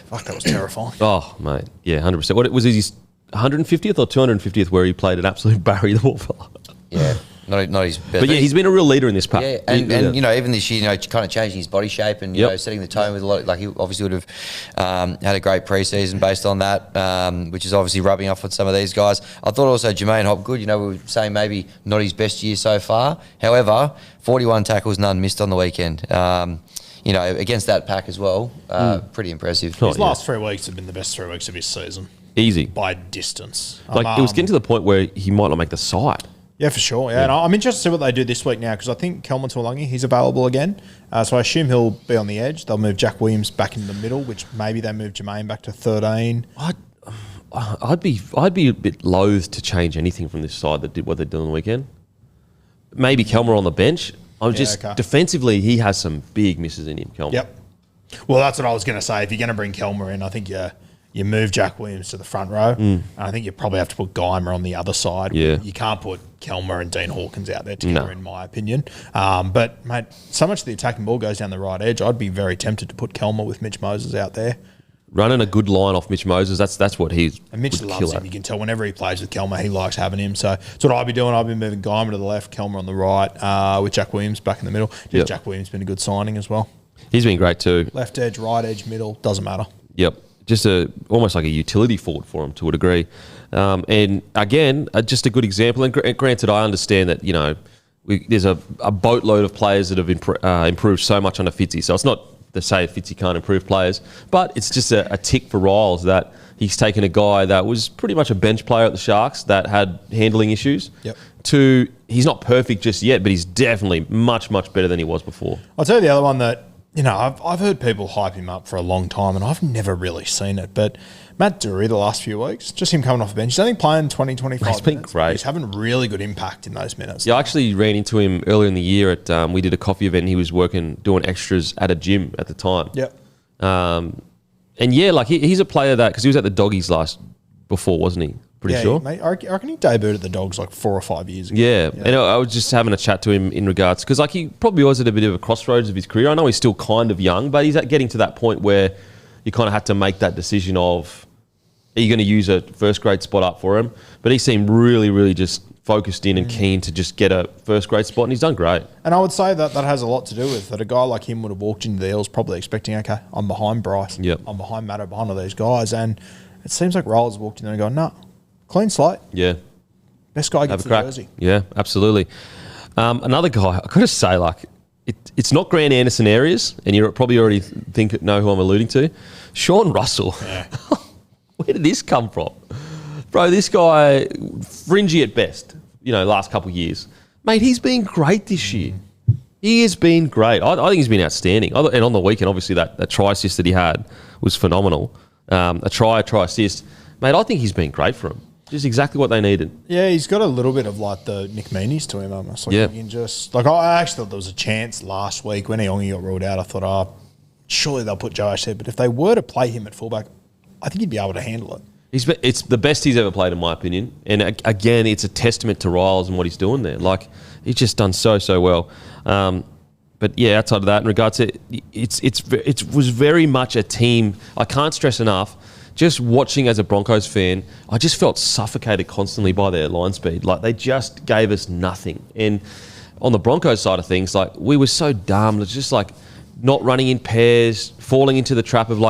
Fuck, that was terrifying. Oh, mate. Yeah, 100%. What was his 150th or 250th where he played an absolute Barry the Ballfella? Yeah. not his best. But yeah, he's been a real leader in this pack. Yeah, and even this year, kind of changing his body shape and setting the tone with a lot. Like he obviously would have had a great preseason based on that, which is obviously rubbing off on some of these guys. I thought also Jermaine Hopgood. We were saying maybe not his best year so far. However, 41 tackles, none missed on the weekend. Against that pack as well, pretty impressive. His last 3 weeks have been the best 3 weeks of his season. Easy. By distance. It was getting to the point where he might not make the side. Yeah, for sure. Yeah. And I'm interested to see what they do this week now because I think Kelman Tuolangi, he's available again. So I assume he'll be on the edge. They'll move Jack Williams back in the middle, which maybe they move Jermaine back to 13. I'd be a bit loath to change anything from this side that did what they did on the weekend. Maybe Kelmer on the bench. Defensively, he has some big misses in him, Kelmer. Yep. Well, that's what I was going to say. If you're going to bring Kelmer in, I think you move Jack Williams to the front row. And I think you probably have to put Geimer on the other side. Yeah. You can't put Kelmer and Dean Hawkins out there together, in my opinion. But, mate, so much of the attacking ball goes down the right edge. I'd be very tempted to put Kelmer with Mitch Moses out there. Running a good line off Mitch Moses, that's what he's. And Mitch loves him. You can tell whenever he plays with Kelmer, he likes having him. So that's what I'd be doing. I'd be moving Geimer to the left, Kelmer on the right, with Jack Williams back in the middle. Jack Williams been a good signing as well. He's been great too. Left edge, right edge, middle, doesn't matter. Yep. Just almost like a utility forward for him to a degree. And again, just a good example. And granted, I understand that, there's a boatload of players that have improved so much under Fitzy. So it's not to say Fitzy can't improve players, but it's just a tick for Riles that he's taken a guy that was pretty much a bench player at the Sharks that had handling issues to he's not perfect just yet, but he's definitely much, much better than he was before. I'll tell you the other one that, I've heard people hype him up for a long time and I've never really seen it, but Matt Dury the last few weeks, just him coming off the bench, he's only playing 20, 25 He's been minutes. great. He's having really good impact in those minutes. Yeah, I actually ran into him earlier in the year at we did a coffee event and he was doing extras at a gym at the time. Yep. And yeah, he's a player that, because he was at the Doggies before, wasn't he? Pretty sure. Mate, I reckon he debuted at the Dogs 4 or 5 years ago. Yeah. And I was just having a chat to him in regards, because he probably was at a bit of a crossroads of his career. I know he's still kind of young, but he's getting to that point where you kind of had to make that decision of, are you going to use a first grade spot up for him? But he seemed really, really just focused in and keen to just get a first grade spot, and he's done great. And I would say that has a lot to do with that. A guy like him would have walked into the Eels probably expecting, okay, I'm behind Bryce. Yep. I'm behind Matt, behind all these guys. And it seems like Rollers walked in there and gone, no, clean slate. Yeah. Best guy gets the jersey. Yeah, absolutely. Another guy, I've got to say, it's not Grant Anderson areas, and you probably already know who I'm alluding to. Sean Russell. Yeah. Where did this come from? Bro, this guy, fringy at best, last couple of years. Mate, he's been great this year. He has been great. I think he's been outstanding. And on the weekend, obviously, that try assist that he had was phenomenal. A try assist. Mate, I think he's been great for him. Just exactly what they needed. Yeah, he's got a little bit of the Nick Meanies to him almost. You can just, I actually thought there was a chance last week when Eongi got ruled out. I thought, surely they'll put Joash there. But if they were to play him at fullback, I think he'd be able to handle it. It's the best he's ever played, in my opinion. And again, it's a testament to Riles and what he's doing there. He's just done so well. But yeah, outside of that, in regards to it was very much a team. I can't stress enough. Just watching as a Broncos fan, I just felt suffocated constantly by their line speed. They just gave us nothing. And on the Broncos side of things, we were so dumb. It's just not running in pairs, falling into the trap of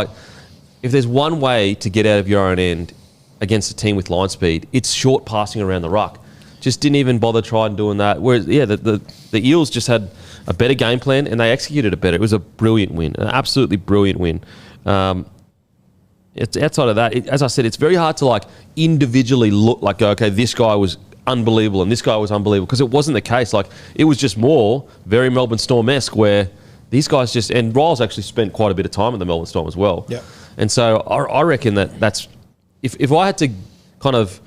if there's one way to get out of your own end against a team with line speed, it's short passing around the ruck. Just didn't even bother trying doing that. Whereas, the Eels just had a better game plan and they executed it better. It was a brilliant win, an absolutely brilliant win. It's outside of that, as I said, it's very hard to individually look okay, this guy was unbelievable and this guy was unbelievable, because it wasn't the case. It was just more very Melbourne Storm-esque, where these guys and Riles actually spent quite a bit of time at the Melbourne Storm as well. Yeah. And so I reckon that's, if I had to kind of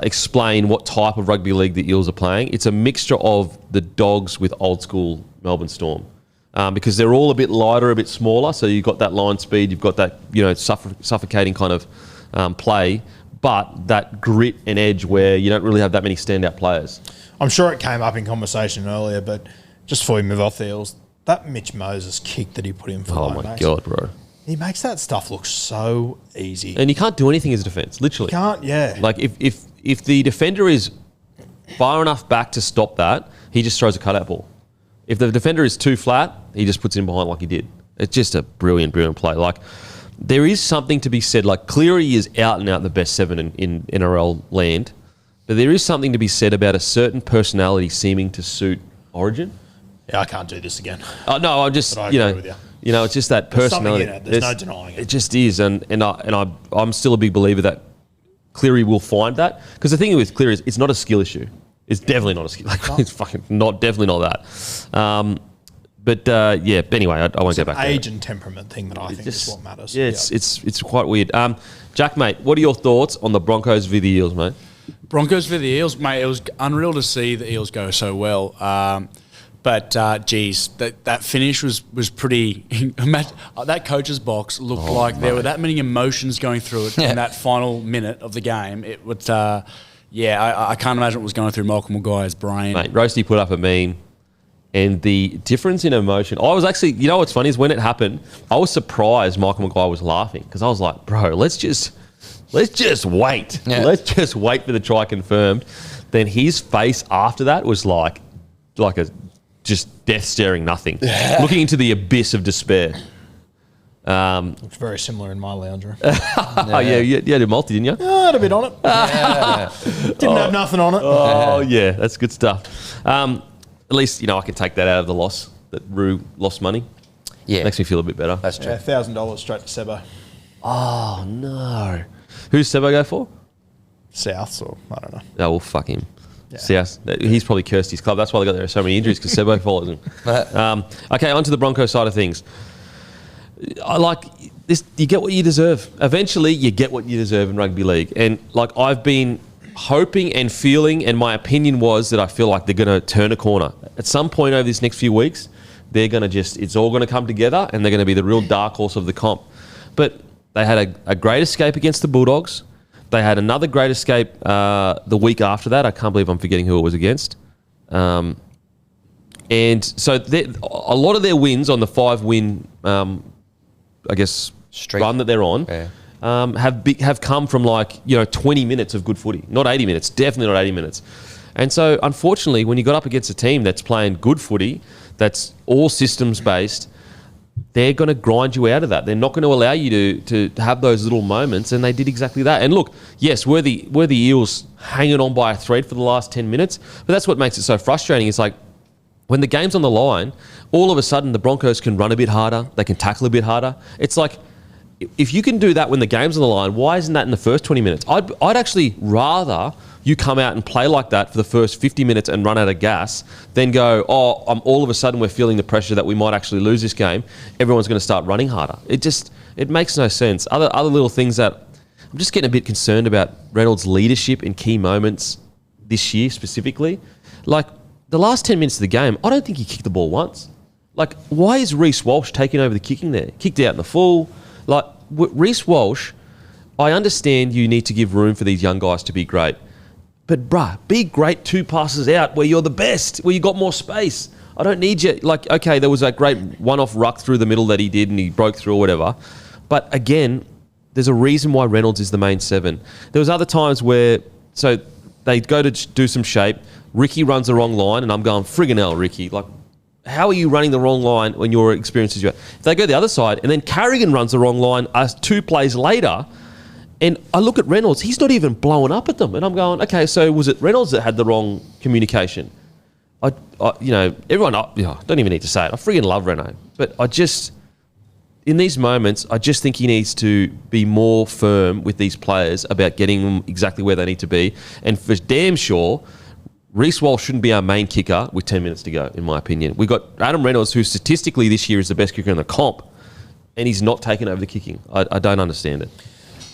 explain what type of rugby league the Eels are playing, it's a mixture of the Dogs with old school Melbourne Storm. Because they're all a bit lighter, a bit smaller, so you've got that line speed, you've got that suffocating kind of play, but that grit and edge where you don't really have that many standout players. I'm sure it came up in conversation earlier, but just before we move off the Eels, that Mitch Moses kick that he put in for God, bro. He makes that stuff look so easy. And you can't do anything as a defence, literally. You can't, yeah. If the defender is far enough back to stop that, he just throws a cutout ball. If the defender is too flat, he just puts it in behind like he did. It's just a brilliant, brilliant play. Like, there is something to be said. Like, Cleary is out and out the best 7 in NRL land, but there is something to be said about a certain personality seeming to suit Origin. Yeah, I can't do this again. No, I'm just, I agree with you. You know, it's just that personality. There's no denying it. It just is, and I'm still a big believer that Cleary will find that, because the thing with Cleary is it's not a skill issue. It's definitely not a skill. Like, it's fucking not, definitely not that. Yeah. Anyway, I won't go back. Age and temperament thing that I think is what matters. Yeah, it's quite weird. Jack, mate, what are your thoughts on the Broncos v the Eels, mate? Broncos v the Eels, mate. It was unreal to see the Eels go so well. But geez, that finish was pretty. That coach's box looked like there were that many emotions going through it in that final minute of the game. It was, I can't imagine what was going through Malcolm Maguire's brain. Mate, Roasty put up a meme, and the difference in emotion. I was actually, you know what's funny is when it happened, I was surprised Malcolm Maguire was laughing, because I was like, bro, let's just wait. Yeah. Let's just wait for the try confirmed. Then his face after that was like a just death staring nothing, looking into the abyss of despair. Looks very similar in my lounge room. Oh, yeah, you had a multi, didn't you? I had a bit on it. Didn't have nothing on it. Oh, yeah, that's good stuff. At least, I can take that out of the loss, that Rue lost money. Yeah. Makes me feel a bit better. That's true. $1,000 straight to Sebo. Oh, no. Who's Sebo go for? Souths, or I don't know. Oh, well, fuck him. Yeah. South. He's probably cursed his club. That's why they got there so many injuries, because Sebo follows him. Okay, on to the Broncos side of things. I like this. You get what you deserve. Eventually, you get what you deserve in rugby league. And like, I've been hoping and feeling, and my opinion was that I feel like they're going to turn a corner. At some point over this next few weeks, they're going to it's all going to come together, and they're going to be the real dark horse of the comp. But they had a great escape against the Bulldogs. They had another great escape the week after that. I can't believe I'm forgetting who it was against. And so a lot of their wins on the 5-win, streak run that they're on, have come from 20 minutes of good footy. Not 80 minutes, definitely not 80 minutes. And so, unfortunately, when you got up against a team that's playing good footy, that's all systems based, they're going to grind you out of that. They're not going to allow you to have those little moments, and they did exactly that. And look, yes, were the Eels hanging on by a thread for the last 10 minutes, but that's what makes it so frustrating. It's like, when the game's on the line, all of a sudden the Broncos can run a bit harder, they can tackle a bit harder. It's like, if you can do that when the game's on the line, why isn't that in the first 20 minutes? I'd actually rather you come out and play like that for the first 50 minutes and run out of gas than go, all of a sudden we're feeling the pressure that we might actually lose this game. Everyone's going to start running harder. It makes no sense. Other little things that I'm just getting a bit concerned about Reynolds' leadership in key moments this year specifically. Like, the last 10 minutes of the game, I don't think he kicked the ball once. Like, why is Reece Walsh taking over the kicking there? Kicked out in the full. Like, Reece Walsh, I understand you need to give room for these young guys to be great. But, bruh, be great 2 passes out where you're the best, where you got more space. I don't need you. Like, okay, there was that great one-off ruck through the middle that he did and he broke through or whatever. But, again, there's a reason why Reynolds is the main 7. There was other times where, so they go to do some shape, Ricky runs the wrong line, and I'm going, friggin' hell, Ricky. Like, how are you running the wrong line when your experience is... If they go the other side, and then Carrigan runs the wrong line 2 plays later, and I look at Reynolds, he's not even blowing up at them. And I'm going, okay, so was it Reynolds that had the wrong communication? Everyone... don't even need to say it. I friggin' love Reno. But in these moments, I just think he needs to be more firm with these players about getting them exactly where they need to be. And for damn sure... Reece Walsh shouldn't be our main kicker with 10 minutes to go, in my opinion. We've got Adam Reynolds, who statistically this year is the best kicker in the comp, and he's not taken over the kicking. I don't understand it.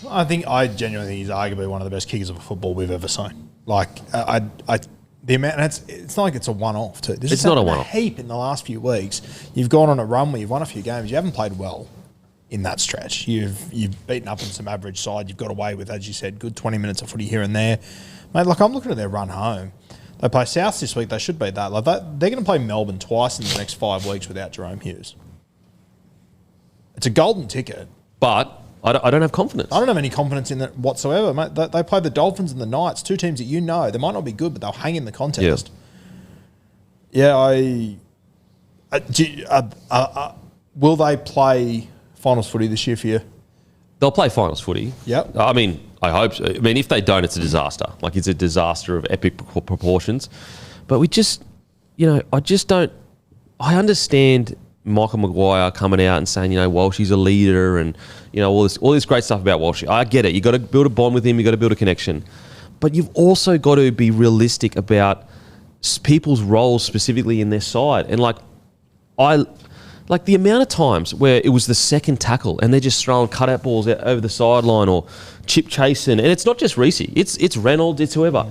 I genuinely think he's arguably one of the best kickers of football we've ever seen. Like, the amount, and it's not like it's a one-off too. It's not a one-off. A heap in the last few weeks. You've gone on a run where you've won a few games. You haven't played well in that stretch. You've beaten up on some average side. You've got away with, as you said, good 20 minutes of footy here and there. Mate, like, I'm looking at their run home. They play South this week. They should beat that. Like, they're going to play Melbourne twice in the next 5 weeks without Jerome Hughes. It's a golden ticket. But I don't have confidence. I don't have any confidence in that whatsoever, mate. They play the Dolphins and the Knights, two teams that you know. They might not be good, but they'll hang in the contest. Yeah, will they play finals footy this year for you? They'll play finals footy. Yep. I mean, I hope so. I mean, if they don't, it's a disaster. Like, it's a disaster of epic proportions. But we just, I just don't... I understand Michael Maguire coming out and saying, Walsh, he's a leader and, all this great stuff about Walsh. I get it. You've got to build a bond with him. You've got to build a connection. But you've also got to be realistic about people's roles specifically in their side. And, the amount of times where it was the second tackle and they're just throwing cutout balls out over the sideline or chip chasing. And it's not just Reece. It's Reynolds. It's whoever.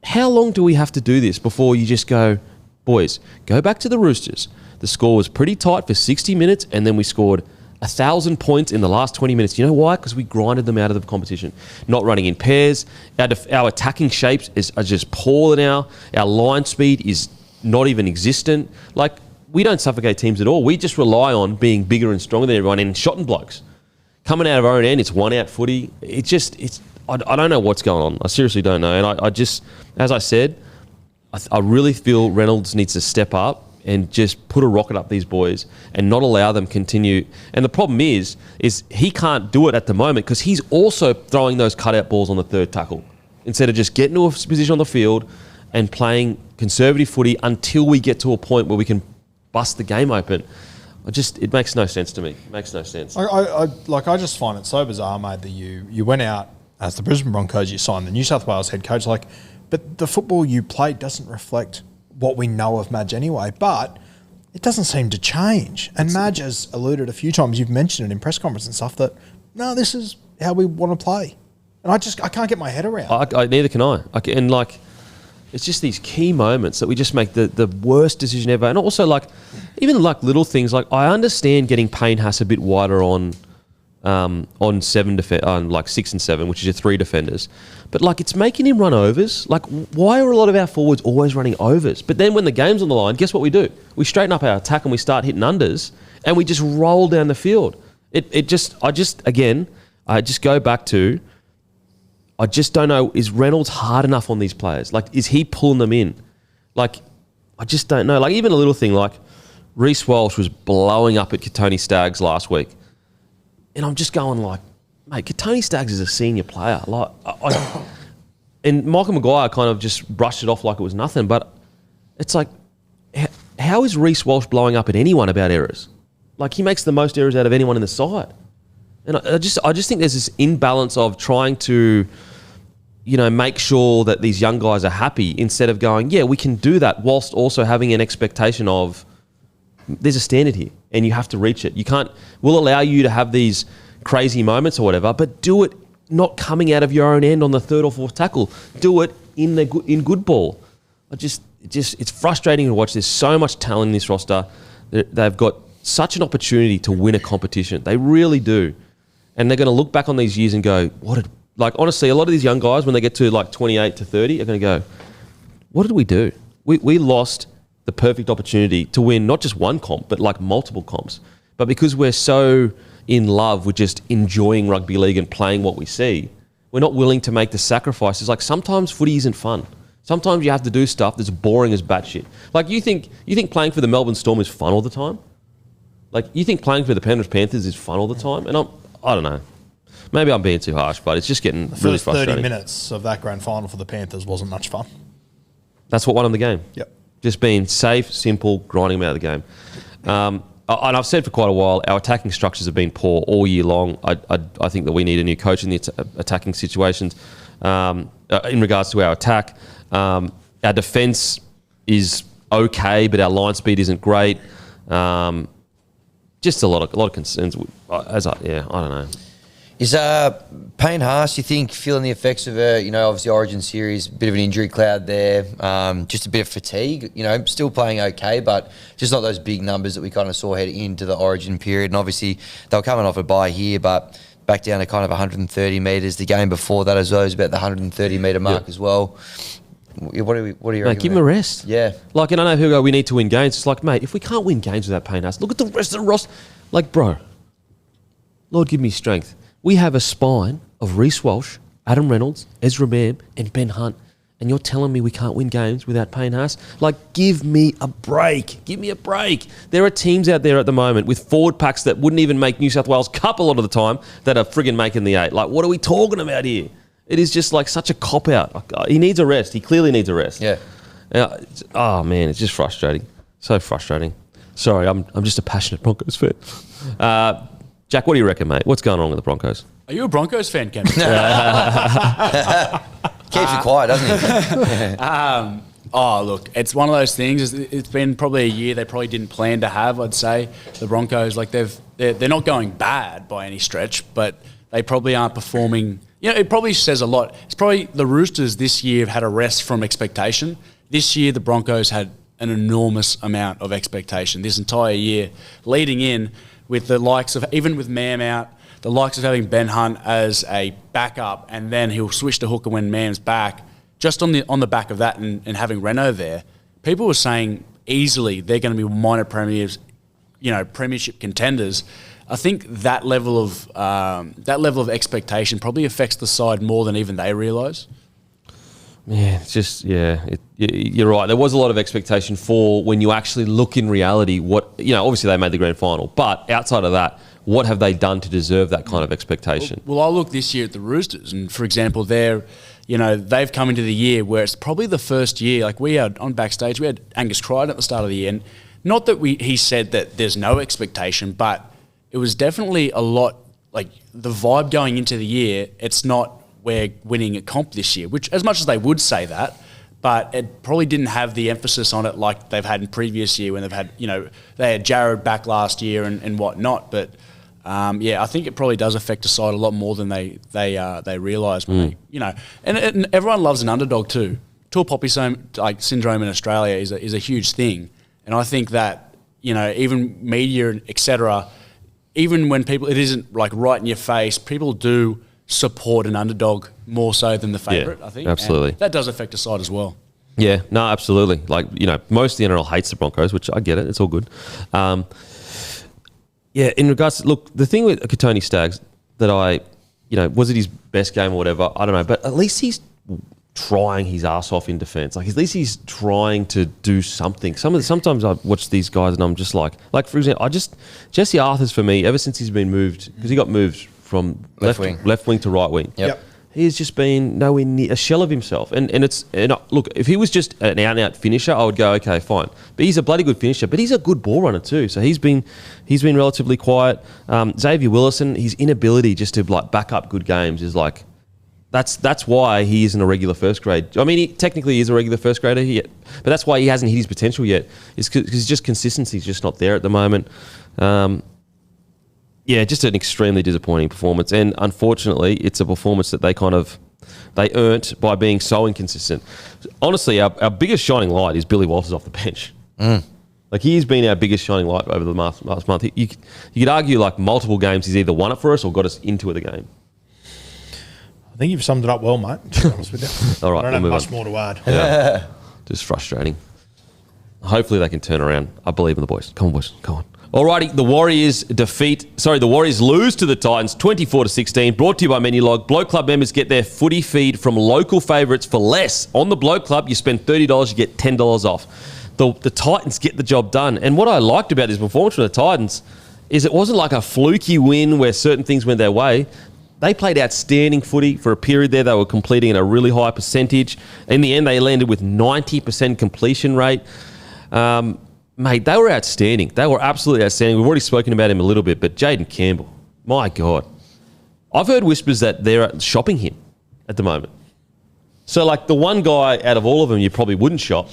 How long do we have to do this before you just go, boys, go back to the Roosters. The score was pretty tight for 60 minutes and then we scored 1,000 points in the last 20 minutes. You know why? Because we grinded them out of the competition. Not running in pairs. Our attacking shapes are just poor now. Our line speed is not even existent. We don't suffocate teams at all. We just rely on being bigger and stronger than everyone and shotting blokes. Coming out of our own end, it's one-out footy. I don't know what's going on. I seriously don't know. And I just, as I said, I really feel Reynolds needs to step up and just put a rocket up these boys and not allow them continue. And the problem is he can't do it at the moment because he's also throwing those cutout balls on the third tackle instead of just getting to a position on the field and playing conservative footy until we get to a point where we can bust the game open. It makes no sense to me. It makes no sense. I just find it so bizarre, mate, that you went out as the Brisbane Broncos, you signed the New South Wales head coach, but the football you played doesn't reflect what we know of Madge anyway, but it doesn't seem to change. And Madge has alluded a few times, you've mentioned it in press conference and stuff, that, no, this is how we want to play. And I can't get my head around. Neither can I. It's just these key moments that we just make the worst decision ever. And also, even little things, I understand getting Payne Haas a bit wider on 6 and 7, which is your 3 defenders. But it's making him run overs. Why are a lot of our forwards always running overs? But then when the game's on the line, guess what we do? We straighten up our attack and we start hitting unders and we just roll down the field. I just go back to, I just don't know, is Reynolds hard enough on these players? Is he pulling them in? I just don't know. Even a little thing Reece Walsh was blowing up at Tony Staggs last week. And I'm just going mate, Tony Staggs is a senior player. And Michael Maguire kind of just brushed it off like it was nothing. But it's how is Reece Walsh blowing up at anyone about errors? He makes the most errors out of anyone in the side. And I just think there's this imbalance of trying to, make sure that these young guys are happy instead of going, yeah, we can do that, whilst also having an expectation of there's a standard here and you have to reach it. We'll allow you to have these crazy moments or whatever, but do it not coming out of your own end on the third or fourth tackle. Do it in good ball. It's frustrating to watch. There's so much talent in this roster. They've got such an opportunity to win a competition. They really do. And they're going to look back on these years and go, honestly, a lot of these young guys, when they get to 28 to 30, are going to go, what did we do? We lost the perfect opportunity to win not just one comp, but multiple comps. But because we're so in love with just enjoying rugby league and playing what we see, we're not willing to make the sacrifices. Sometimes footy isn't fun. Sometimes you have to do stuff that's boring as batshit. You think playing for the Melbourne Storm is fun all the time? You think playing for the Penrith Panthers is fun all the time? And I don't know. Maybe I'm being too harsh, but it's just getting really frustrating. 30 minutes of that grand final for the Panthers wasn't much fun. That's what won them the game. Yep. Just being safe, simple, grinding them out of the game. And I've said for quite a while, our attacking structures have been poor all year long. I think that we need a new coach in the attacking situations. In regards to our attack, our defence is okay, but our line speed isn't great. Just a lot of concerns. I don't know. Is Payne Haas, you think, feeling the effects of obviously Origin series, a bit of an injury cloud there, just a bit of fatigue, still playing okay, but just not those big numbers that we kind of saw heading into the Origin period. And obviously they were coming off a bye here, but back down to kind of 130 metres. The game before that as well was about the 130 metre mark as well. What do you reckon? Mate, give him a rest. Yeah. And I know people go, we need to win games. It's mate, if we can't win games without Payne Haas, look at the rest of the roster. Bro, Lord, give me strength. We have a spine of Reece Walsh, Adam Reynolds, Ezra Mam, and Ben Hunt. And you're telling me we can't win games without Payne Haas? Like, give me a break. Give me a break. There are teams out there at the moment with forward packs that wouldn't even make New South Wales Cup a lot of the time that are friggin' making the 8. Like, what are we talking about here? It is just like such a cop-out. He needs a rest. He clearly needs a rest. Yeah. Oh, man, it's just frustrating. So frustrating. Sorry, I'm just a passionate Broncos fan. Jack, what do you reckon, mate? What's going on with the Broncos? Are you a Broncos fan, Kevin? Keeps you quiet, doesn't he? Oh, look, it's one of those things. It's been probably a year they probably didn't plan to have, I'd say. The Broncos, like they're not going bad by any stretch, but they probably aren't performing. You know, it probably says a lot. It's probably the Roosters this year have had a rest from expectation. This year, the Broncos had an enormous amount of expectation this entire year, leading in with the likes of, even with Mam out, the likes of having Ben Hunt as a backup, and then he'll switch to hooker when Mam's back. Just on the back of that and having Renault there, people were saying easily they're going to be minor premiers, premiership contenders. I think that level of expectation probably affects the side more than even they realise. Yeah, it's just, you're right. There was a lot of expectation for when you actually look in reality obviously they made the grand final, but outside of that, what have they done to deserve that kind of expectation? Well, I look this year at the Roosters, and for example, they've come into the year where it's probably the first year, like we had on backstage, we had Angus Crichton at the start of the year, and not that he said that there's no expectation, but it was definitely a lot, like the vibe going into the year, it's not we're winning a comp this year, which as much as they would say that, but it probably didn't have the emphasis on it like they've had in previous year when they've had, they had Jared back last year and whatnot. But I think it probably does affect the side a lot more than they realise when they, and everyone loves an underdog too. Tall poppy syndrome in Australia is a huge thing, and I think that even media etc. Even when it isn't like right in your face, people do support an underdog more so than the favourite, I think. Absolutely. And that does affect the side as well. Yeah, no, absolutely. Like, most of the NRL hates the Broncos, which I get it. It's all good. In regards to, look, the thing with Katoni Staggs that was it his best game or whatever? I don't know. But at least he's trying his ass off in defence. Like, at least he's trying to do something. Sometimes I watch these guys and I'm just like for example, Jesse Arthur's for me, ever since he's been moved, because he got moved from left wing to right wing. Yep. He has just been nowhere near a shell of himself. And look, if he was just an out-and-out finisher, I would go, okay, fine. But he's a bloody good finisher. But he's a good ball runner too. So he's been relatively quiet. Xavier Willison, his inability just to back up good games is like, that's why he isn't a regular first grade. I mean, he technically is a regular first grader yet, but that's why he hasn't hit his potential yet. It's because just consistency is just not there at the moment. Just an extremely disappointing performance. And unfortunately, it's a performance that they earned by being so inconsistent. Honestly, our biggest shining light is Billy Walters off the bench. Like, he's been our biggest shining light over the last month. You could argue, like, multiple games he's either won it for us or got us into the game. I think you've summed it up well, mate, to be honest with you. All right, I don't have much more to add. Yeah. Just frustrating. Hopefully they can turn around. I believe in the boys. Come on, boys. Come on. Alrighty, the Warriors lose to the Titans 24-16. Brought to you by Menulog. Bloke Club members get their footy feed from local favourites for less. On the Bloke Club, you spend $30, you get $10 off. The Titans get the job done. And what I liked about this performance from the Titans is it wasn't like a fluky win where certain things went their way. They played outstanding footy for a period there. They were completing at a really high percentage. In the end, they landed with 90% completion rate. Mate, they were outstanding. They were absolutely outstanding. We've already spoken about him a little bit, but Jaden Campbell, my God. I've heard whispers that they're shopping him at the moment. So, like, the one guy out of all of them you probably wouldn't shop.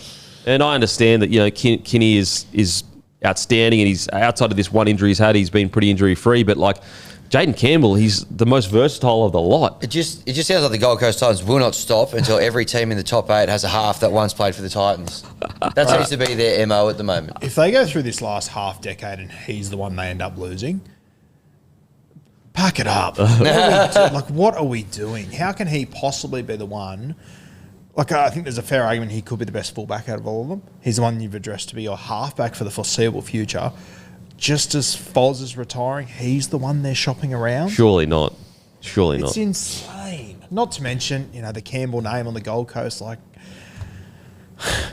And I understand that, Kinney is outstanding, and he's outside of this one injury he's had, he's been pretty injury-free, but, like, Jaden Campbell, he's the most versatile of the lot. It just sounds like the Gold Coast Titans will not stop until every team in the top 8 has a half that once played for the Titans. That seems to be their MO at the moment. If they go through this last half decade and he's the one they end up losing, pack it up. What are we doing? How can he possibly be the one? Like, I think there's a fair argument he could be the best fullback out of all of them. He's the one you've addressed to be your halfback for the foreseeable future. just as Foz is retiring, he's the one they're shopping around? Surely not. It's insane. Not to mention, the Campbell name on the Gold Coast, like,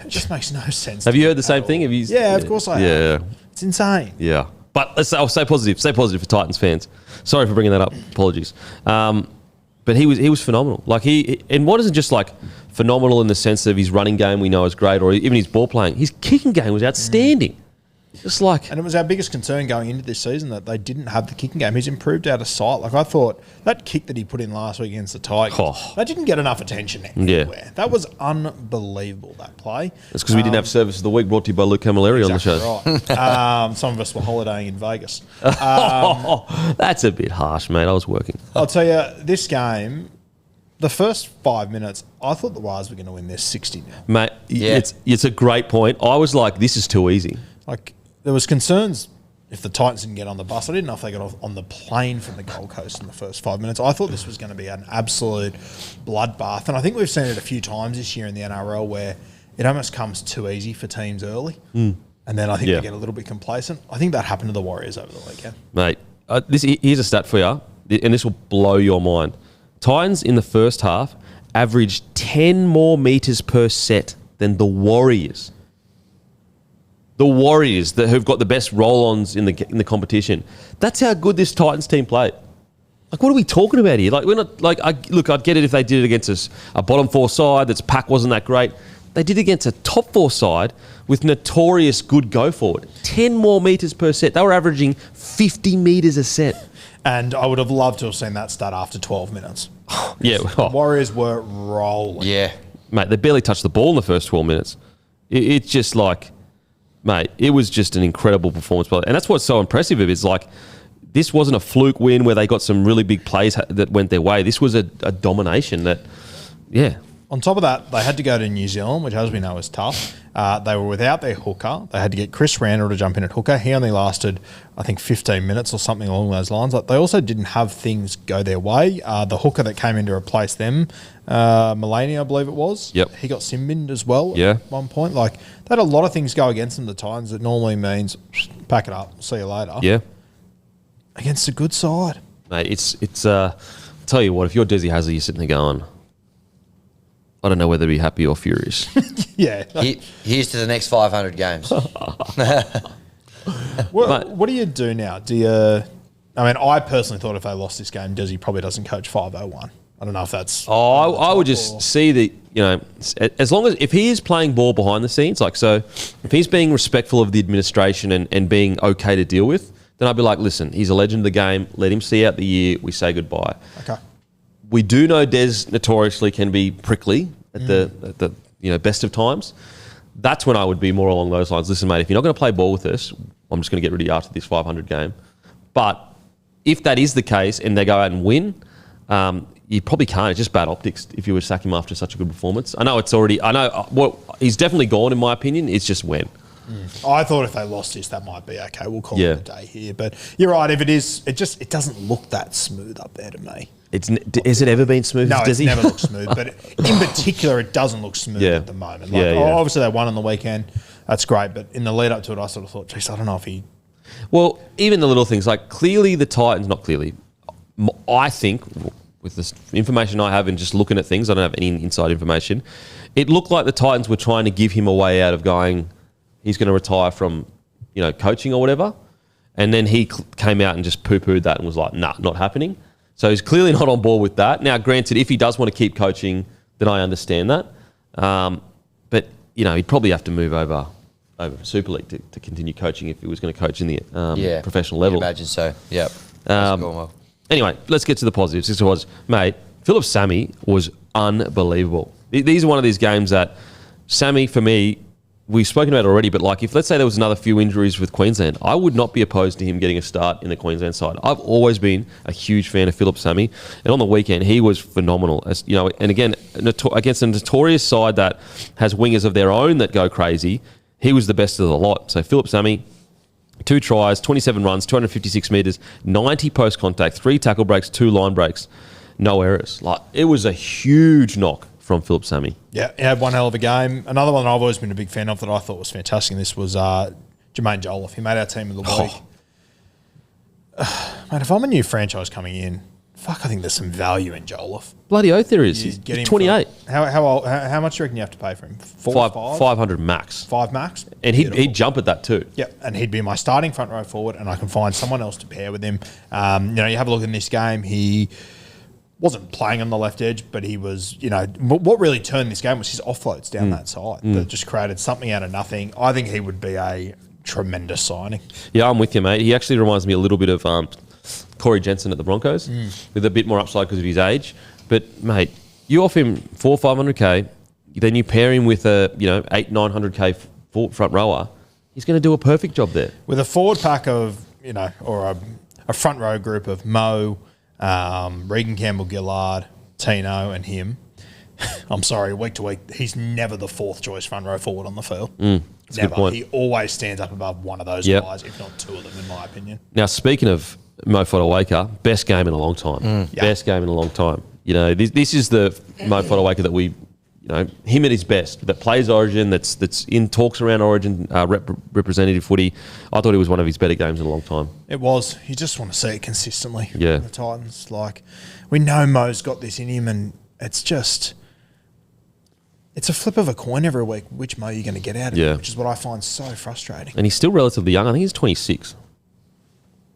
it just makes no sense. Have you heard the same thing? Yeah, of course I have. Yeah. It's insane. Yeah. But I'll stay positive. Stay positive for Titans fans. Sorry for bringing that up. Apologies. But he was phenomenal. Like and what isn't just like phenomenal in the sense of his running game we know is great, or even his ball playing. His kicking game was outstanding. Just like, and it was our biggest concern going into this season that they didn't have the kicking game. He's improved out of sight. Like I thought that kick that he put in last week against the Tigers, that didn't get enough attention anywhere. Yeah. That was unbelievable, that play. It's because we didn't have Service of the Week brought to you by Luke Camilleri on the show. Right. Some of us were holidaying in Vegas. That's a bit harsh, mate. I was working. I'll tell you, this game, the first 5 minutes, I thought the Wires were going to win this 60-0. Mate, it's a great point. I was like, this is too easy. Like, there was concerns if the Titans didn't get on the bus. I didn't know if they got off on the plane from the Gold Coast in the first 5 minutes. I thought this was going to be an absolute bloodbath. And I think we've seen it a few times this year in the NRL where it almost comes too easy for teams early. And then I think they get a little bit complacent. I think that happened to the Warriors over the weekend. Mate, here's a stat for you, and this will blow your mind. Titans in the first half averaged 10 more metres per set than the Warriors. The Warriors who've got the best roll-ons in the competition. That's how good this Titans team played. Like, what are we talking about here? Like, we're not like. I'd get it if they did it against a bottom four side that's pack wasn't that great. They did it against a top four side with notorious good go forward. 10 more metres per set. They were averaging 50 metres a set. And I would have loved to have seen that stat after 12 minutes. Yeah, the Warriors were rolling. Yeah, mate, they barely touched the ball in the first 12 minutes. It's just like. Mate, it was just an incredible performance. And that's what's so impressive of it is like, this wasn't a fluke win where they got some really big plays that went their way. This was a domination that, yeah. On top of that, they had to go to New Zealand, which as we know is tough. They were without their hooker. They had to get Chris Randall to jump in at hooker. He only lasted, I think, 15 minutes or something along those lines. Like, they also didn't have things go their way. The hooker that came in to replace them, Mulaney, I believe it was. Yep. He got sin-binned as well at one point. Like, they had a lot of things go against them, the Titans, that normally means pack it up, see you later. Yeah. Against a good side. Mate, it's I'll tell you what, if you're Desi Hazard, you're sitting there going, I don't know whether to be happy or furious. Yeah. Here's to the next 500 games. What do you do now? I personally thought if they lost this game, Desi probably doesn't coach 501. I don't know if that's... I would just see that, as long as... If he is playing ball behind the scenes, like, so if he's being respectful of the administration and being okay to deal with, then I'd be like, listen, he's a legend of the game. Let him see out the year. We say goodbye. Okay. We do know Des notoriously can be prickly at the best of times. That's when I would be more along those lines. Listen, mate, if you're not going to play ball with us, I'm just going to get rid of you after this 500 game. But if that is the case and they go out and win, you probably can't. It's just bad optics if you were to sack him after such a good performance. He's definitely gone in my opinion. It's just when. I thought if they lost this, that might be okay. We'll call it a day here. But you're right. If it is, it doesn't look that smooth up there to me. Has it ever been smooth? No, it's never looked smooth. But in particular, it doesn't look smooth at the moment. Obviously, they won on the weekend. That's great. But in the lead up to it, I sort of thought, geez, I don't know if he... Well, even the little things, like clearly the Titans, not clearly, I think, with the information I have and just looking at things, I don't have any inside information, it looked like the Titans were trying to give him a way out of going, he's going to retire from, coaching or whatever. And then he came out and just poo-pooed that and was like, nah, not happening. So he's clearly not on board with that. Now, granted, if he does want to keep coaching, then I understand that. But, he'd probably have to move over Super League to continue coaching if he was going to coach in the professional level. I imagine so, yeah. Anyway, let's get to the positives. This was, mate, Philip Sammy was unbelievable. These are one of these games that Sammy, for me, we've spoken about already, but like if let's say there was another few injuries with Queensland, I would not be opposed to him getting a start in the Queensland side. I've always been a huge fan of Philip Sammy, and on the weekend he was phenomenal. And again, against a notorious side that has wingers of their own that go crazy, he was the best of the lot. So Philip Sammy, 2 tries, 27 runs, 256 metres, 90 post contact, 3 tackle breaks, 2 line breaks, no errors. Like, it was a huge knock from Philip Sammy. Yeah, he had one hell of a game. Another one that I've always been a big fan of that I thought was fantastic, and this was Jermaine Jolliffe. He made our team of the week. Mate, if I'm a new franchise coming in, I think there's some value in Jolliffe. Bloody oath there is. He's 28. How much do you reckon you have to pay for him? 500 max. 5 max? And he'd jump at that too. Yep, and he'd be my starting front row forward, and I can find someone else to pair with him. You have a look in this game. He wasn't playing on the left edge, but he was, what really turned this game was his offloads down that side that just created something out of nothing. I think he would be a tremendous signing. Yeah, I'm with you, mate. He actually reminds me a little bit of Corey Jensen at the Broncos with a bit more upside because of his age. But, mate, you offer him 500K, then you pair him with a, 800-900K front rower, he's going to do a perfect job there. With a forward pack of, or a front row group of Mo, Regan Campbell-Gillard, Tino and him. I'm sorry, week to week, he's never the fourth choice front row forward on the field. Never. He always stands up above one of those guys, if not two of them, in my opinion. Now, speaking of Mo Fodawaker, best game in a long time. Best game in a long time. This is the Mo Fodawaker that we, him at his best, that plays Origin, that's in talks around Origin, representative footy. I thought it was one of his better games in a long time. It was. You just want to see it consistently. Yeah. The Titans, we know Mo's got this in him, and it's just, it's a flip of a coin every week, which Mo you're going to get out of him, which is what I find so frustrating. And he's still relatively young. I think he's 26.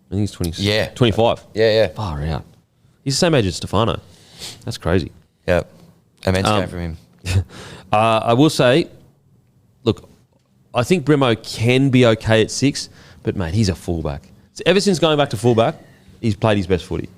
I think he's 26. Yeah. 25. Yeah. Far out. He's the same age as Stefano. That's crazy. Yep. Immense game from him. I will say, look, I think Brimo can be okay at 6, but, mate, he's a fullback. So ever since going back to fullback, he's played his best footy.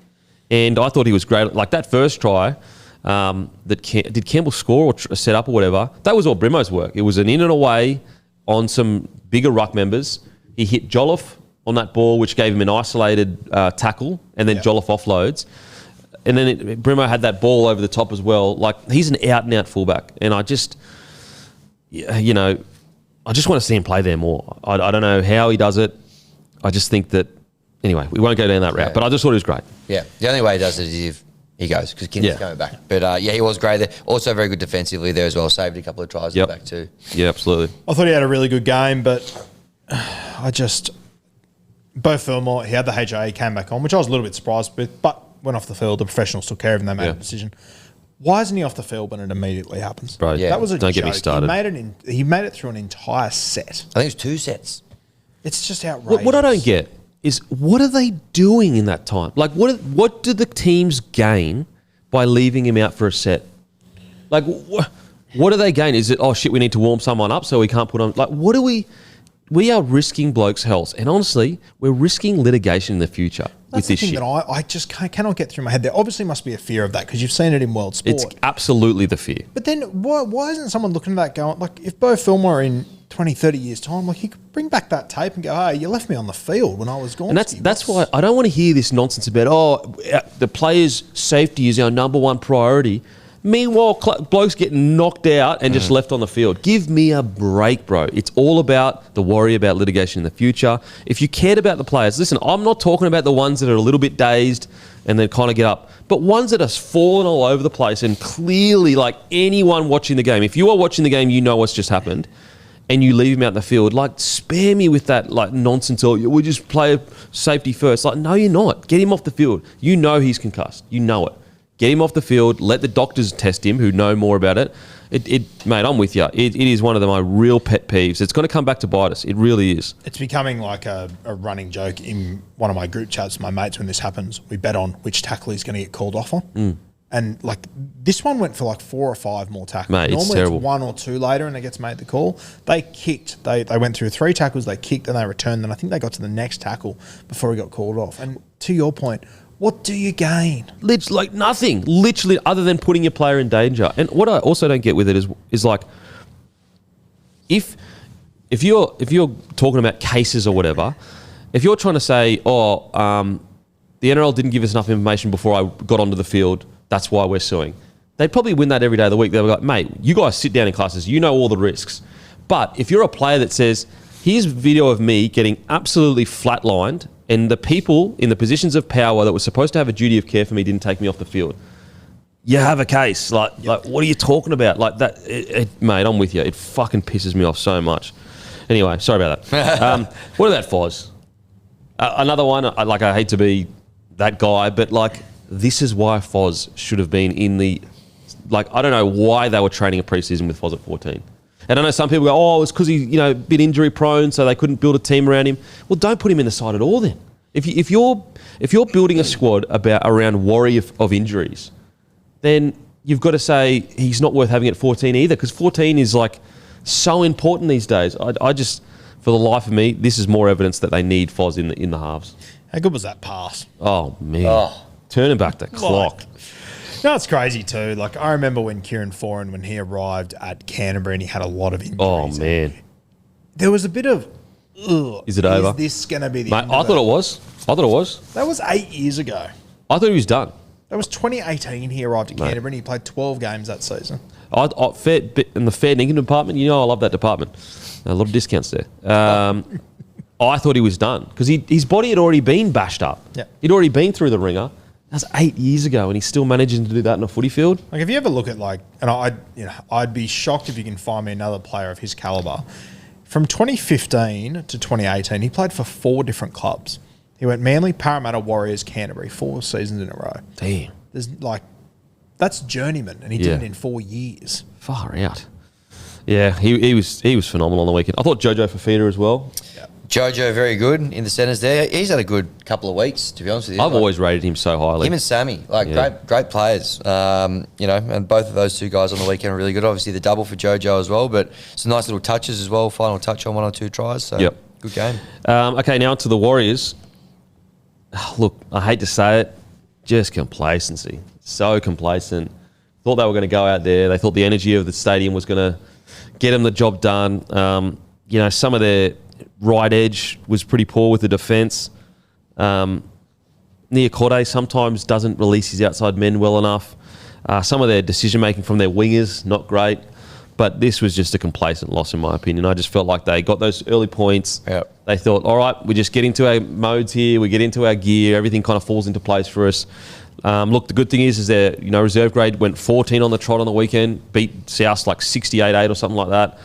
And I thought he was great. Like that first try, did Campbell score or set up or whatever? That was all Brimo's work. It was an in and away on some bigger ruck members. He hit Jolliffe on that ball, which gave him an isolated tackle, and then Jolliffe offloads. And then Brimo had that ball over the top as well. Like, he's an out-and-out fullback. And I just, I just want to see him play there more. I don't know how he does it. I just think that, anyway, we won't go down that route. But I just thought he was great. Yeah. The only way he does it is if he goes, because Kinney's coming back. But, he was great there. Also very good defensively there as well. Saved a couple of tries in the back too. Yeah, absolutely. I thought he had a really good game, but Bo Fillmore, he had the HA, he came back on, which I was a little bit surprised with, but went off the field. The professionals took care of him. They made a decision. Why isn't he off the field when it immediately happens? Bro, that was a don't joke. get me started. He made it through an entire set. I think it was 2 sets. It's just outrageous. What I don't get is, what are they doing in that time? Like, what do the teams gain by leaving him out for a set? Like, what do they gain? Is it, oh shit, we need to warm someone up so we can't put on... Like, what do we are risking blokes' health. And honestly, we're risking litigation in the future with this shit. That I just cannot get through my head. There obviously must be a fear of that because you've seen it in world sport. It's absolutely the fear. But then why isn't someone looking at that going, like, if Bo Fillmore in 20, 30 years' time, like, he could bring back that tape and go, hey, you left me on the field when I was gone. And that's why I don't want to hear this nonsense about, the players' safety is our number one priority. Meanwhile, blokes getting knocked out and just left on the field. Give me a break, bro. It's all about the worry about litigation in the future. If you cared about the players, listen, I'm not talking about the ones that are a little bit dazed and then kind of get up, but ones that are falling all over the place and clearly, like, anyone watching the game, if you are watching the game, you know what's just happened, and you leave him out in the field, like, spare me with that, like, nonsense, or we just play safety first. Like, no, you're not. Get him off the field. You know he's concussed. You know it. Get him off the field. Let the doctors test him, who know more about it. Mate, I'm with you. It is one of my real pet peeves. It's going to come back to bite us. It really is. It's becoming like a running joke in one of my group chats. My mates, when this happens, we bet on which tackle he's going to get called off on. And, like, this one went for like 4 or 5 more tackles. Mate, normally it's terrible. It's 1 or 2 later and it gets made the call. They kicked. They went through 3 tackles. They kicked and they returned. And I think they got to the next tackle before he got called off. And to your point, what do you gain? Like, nothing, literally, other than putting your player in danger. And what I also don't get with it is like, if you're talking about cases or whatever, if you're trying to say, the NRL didn't give us enough information before I got onto the field, that's why we're suing. They'd probably win that every day of the week. They'd be like, mate, you guys sit down in classes, you know all the risks. But if you're a player that says, here's video of me getting absolutely flatlined, and the people in the positions of power that were supposed to have a duty of care for me didn't take me off the field, you have a case. Like, what are you talking about? Like that, mate, I'm with you. It fucking pisses me off so much. Anyway, sorry about that. What about Foz? Another one, I hate to be that guy, but like this is why Foz should have been in the. Like I don't know why they were training a preseason with Foz at 14. And I know some people go, oh, it's because he's a bit injury prone, so they couldn't build a team around him. Well, don't put him in the side at all then. If you're building a squad around worry of injuries, then you've got to say he's not worth having at 14 either, because 14 is like so important these days. I just, for the life of me, this is more evidence that they need Foz in the halves. How good was that pass? Oh man, turning back the clock. No, it's crazy too. Like I remember when Kieran Foran, when he arrived at Canterbury and he had a lot of injuries. Oh man, there was a bit of, ugh, is it over? Is this going to be the Mate, end I of thought it was. That was 8 years ago. I thought he was done. That was 2018. He arrived at Canterbury and he played 12 games that season. In the fair dinkum department, I love that department. A lot of discounts there. I thought he was done because his body had already been bashed up. Yeah. He'd already been through the ringer. That's 8 years ago, and he's still managing to do that in a footy field. Like, if you ever look at I'd be shocked if you can find me another player of his caliber. From 2015 to 2018, he played for 4 different clubs. He went Manly, Parramatta, Warriors, Canterbury, 4 seasons in a row. Damn, that's journeyman, and he did it in 4 years. Far out. Yeah, he was phenomenal on the weekend. I thought Jojo Fafita as well. Yeah. Jojo, very good in the centres there. He's had a good couple of weeks, to be honest with you. I've always rated him so highly. Him and Sammy, great players. And both of those two guys on the weekend are really good. Obviously, the double for Jojo as well, but some nice little touches as well. Final touch on 1 or 2 tries. So, good game. Okay, now to the Warriors. Look, I hate to say it, just complacency. So complacent. Thought they were going to go out there. They thought the energy of the stadium was going to get them the job done. Some of their right edge was pretty poor with the defence. Niokore sometimes doesn't release his outside men well enough. Some of their decision-making from their wingers, not great. But this was just a complacent loss, in my opinion. I just felt like they got those early points. Yep. They thought, all right, we just get into our modes here. We get into our gear. Everything kind of falls into place for us. Look, the good thing is their reserve grade went 14 on the trot on the weekend, beat South like 68-8 or something like that.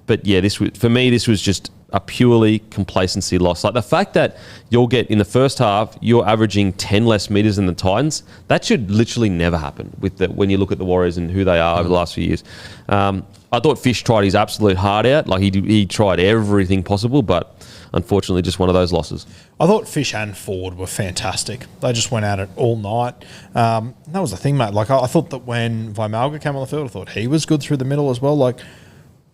But yeah, this was just a purely complacency loss. Like the fact that you'll get in the first half, you're averaging 10 less metres than the Titans, that should literally never happen when you look at the Warriors and who they are over the last few years. I thought Fish tried his absolute heart out. Like he tried everything possible, but unfortunately just one of those losses. I thought Fish and Ford were fantastic. They just went at it all night. That was the thing, mate. Like I thought that when Vimalga came on the field, I thought he was good through the middle as well. Like, it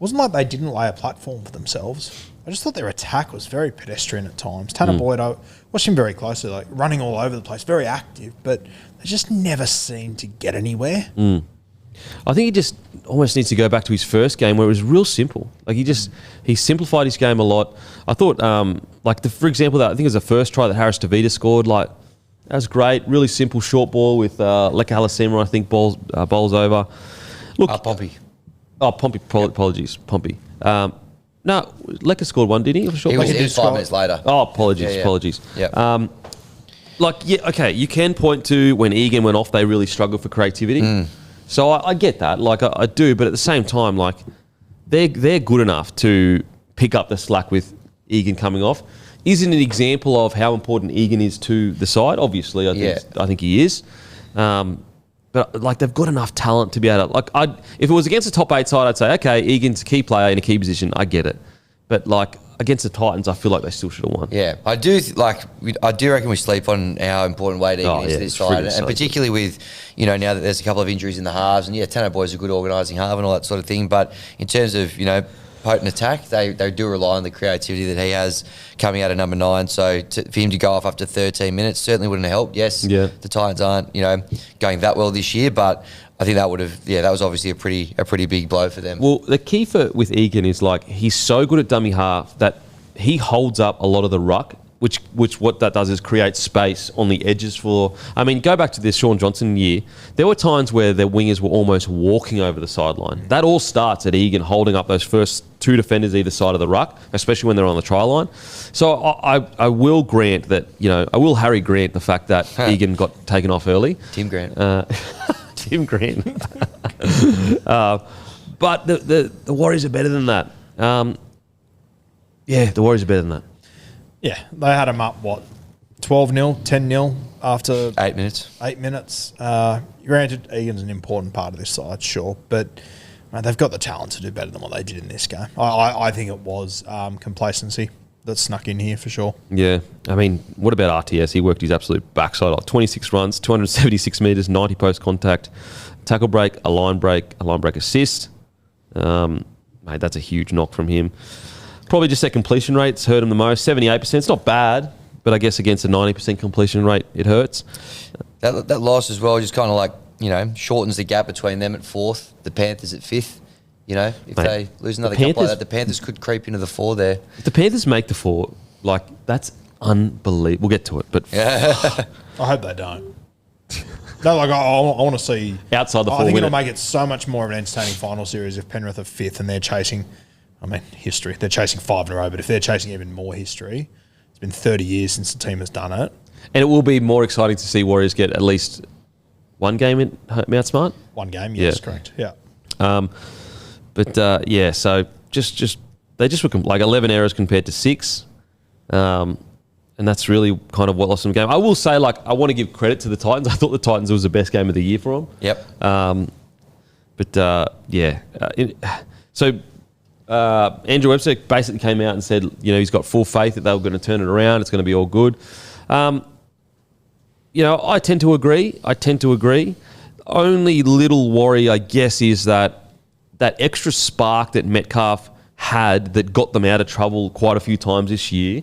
wasn't like they didn't lay a platform for themselves. I just thought their attack was very pedestrian at times. Tanner Boyd, I watched him very closely, like running all over the place, very active, but they just never seemed to get anywhere. I think he just almost needs to go back to his first game where it was real simple. Like he simplified his game a lot. I thought, for example, I think it was the first try that Harris DeVita scored. Like that was great, really simple short ball with Leka Halasima, I think bowls over. Look, Pompey. Oh, Pompey. Apologies, Pompey. No, Leka scored one, didn't he? It was 5 minutes later. Oh, apologies. Yeah. Okay, you can point to when Egan went off, they really struggled for creativity. So I get that, I do, but at the same time, they're good enough to pick up the slack with Egan coming off. Isn't an example of how important Egan is to the side. Obviously, I think he is. But they've got enough talent to be able to if it was against a top 8 side, I'd say, okay, Egan's a key player in a key position. I get it. But against the Titans, I feel like they still should have won. Yeah, I do reckon we sleep on how important Wade Egan is to this side, and particularly with now that there's a couple of injuries in the halves, and Tanner Boyd's a good organising half and all that sort of thing. But in terms of potent attack, they do rely on the creativity that he has coming out of number 9. So for him to go off after 13 minutes certainly wouldn't have helped. Yes, the Titans aren't going that well this year, but I think that would have that was obviously a pretty big blow for them. Well, the key with Egan is he's so good at dummy half that he holds up a lot of the ruck, which what that does is create space on the edges for. I mean, go back to this Sean Johnson year. There were times where their wingers were almost walking over the sideline. That all starts at Egan holding up those first 2 defenders either side of the ruck, especially when they're on the try line. So I will grant that I will Harry Grant the fact that Egan got taken off early. Tim Grant. Tim Grant. But the Warriors are better than that. The Warriors are better than that. Yeah, they had him up, 12-0 12-0, 10-0 after 8 minutes. 8 minutes. Granted, Egan's an important part of this side, sure, but man, they've got the talent to do better than what they did in this game. I think it was complacency that snuck in here for sure. Yeah. I mean, what about RTS? He worked his absolute backside off. 26 runs, 276 metres, 90 post contact, tackle break, a line break assist. Mate, that's a huge knock from him. Probably just their completion rates hurt him the most. 78%. It's not bad, but I guess against a 90% completion rate, it hurts. That loss as well just kind of like, shortens the gap between them at 4th, the Panthers at 5th. If they lose another couple like that, the Panthers could creep into the 4 there. If the Panthers make the 4, that's unbelievable. We'll get to it, but I hope they don't. No, I want to see outside the 4. I think it'll make it so much more of an entertaining final series if Penrith are 5th and they're chasing. History. They're chasing 5 in a row, but if they're chasing even more history, it's been 30 years since the team has done it. And it will be more exciting to see Warriors get at least one game in Mount Smart. One game, yes, correct. Yeah. So they just were like 11 errors compared to 6. And that's really kind of what lost them the game. I will say, I want to give credit to the Titans. I thought the Titans was the best game of the year for them. Yep. Andrew Webster basically came out and said, he's got full faith that they were going to turn it around. It's going to be all good. I tend to agree. Only little worry, I guess, is that extra spark that Metcalf had that got them out of trouble quite a few times this year.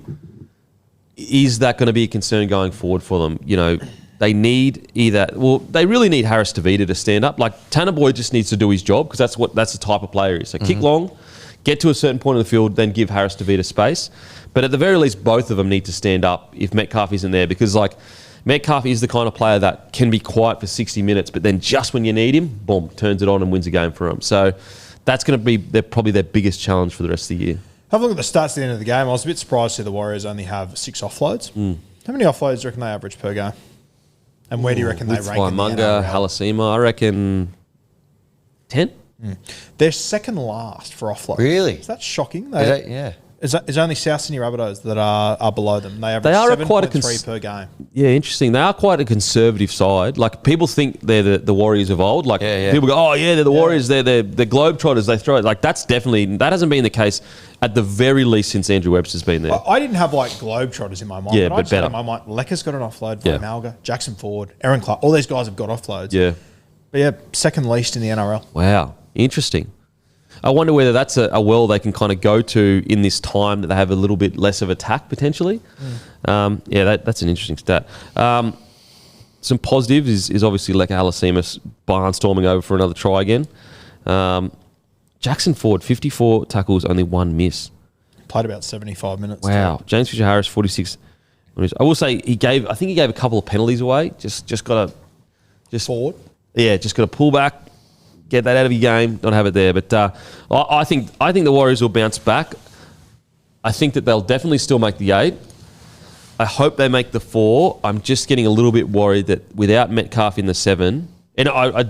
Is that going to be a concern going forward for them? They need they really need Harris Tavita to stand up. Tanner Boyd just needs to do his job because that's the type of player he is. So kick long, get to a certain point of the field, then give Harris Tavita space. But at the very least, both of them need to stand up if Metcalf isn't there because Metcalf is the kind of player that can be quiet for 60 minutes, but then just when you need him, boom, turns it on and wins a game for him. So that's going to be probably their biggest challenge for the rest of the year. Have a look at the stats at the end of the game. I was a bit surprised to see the Warriors only have 6 offloads. How many offloads do you reckon they average per game? And where do you reckon they rank in the NRL? Halasima, I reckon 10. They're second last for offloads. Really? Is that shocking? Yeah. It's only South Sydney Rabbitohs that are below them. They average 7.3 per game. Yeah, interesting. They are quite a conservative side. People think they're the Warriors of old. People go, they're the Warriors. They're the Globetrotters. They throw it. That hasn't been the case at the very least since Andrew Webster's been there. I didn't have Globetrotters in my mind. Yeah, but but I just better. had in my mind, Lecker's got an offload. Malga, Jackson Ford, Aaron Clark. All these guys have got offloads. Yeah. But second least in the NRL. Wow. Interesting. I wonder whether that's a well they can kind of go to in this time that they have a little bit less of attack potentially. That's an interesting stat. Some positives is obviously Leka Halasima barnstorming over for another try again. Jackson Ford, 54 tackles, only 1 miss. Played about 75 minutes. Wow. James Fisher-Harris, 46. I will say he gave a couple of penalties away. Just got to forward. Yeah, just got to pull back. Get that out of your game, not have it there. But I think the Warriors will bounce back. I think that they'll definitely still make the 8. I hope they make the 4. I'm just getting a little bit worried that without Metcalf in the 7, and I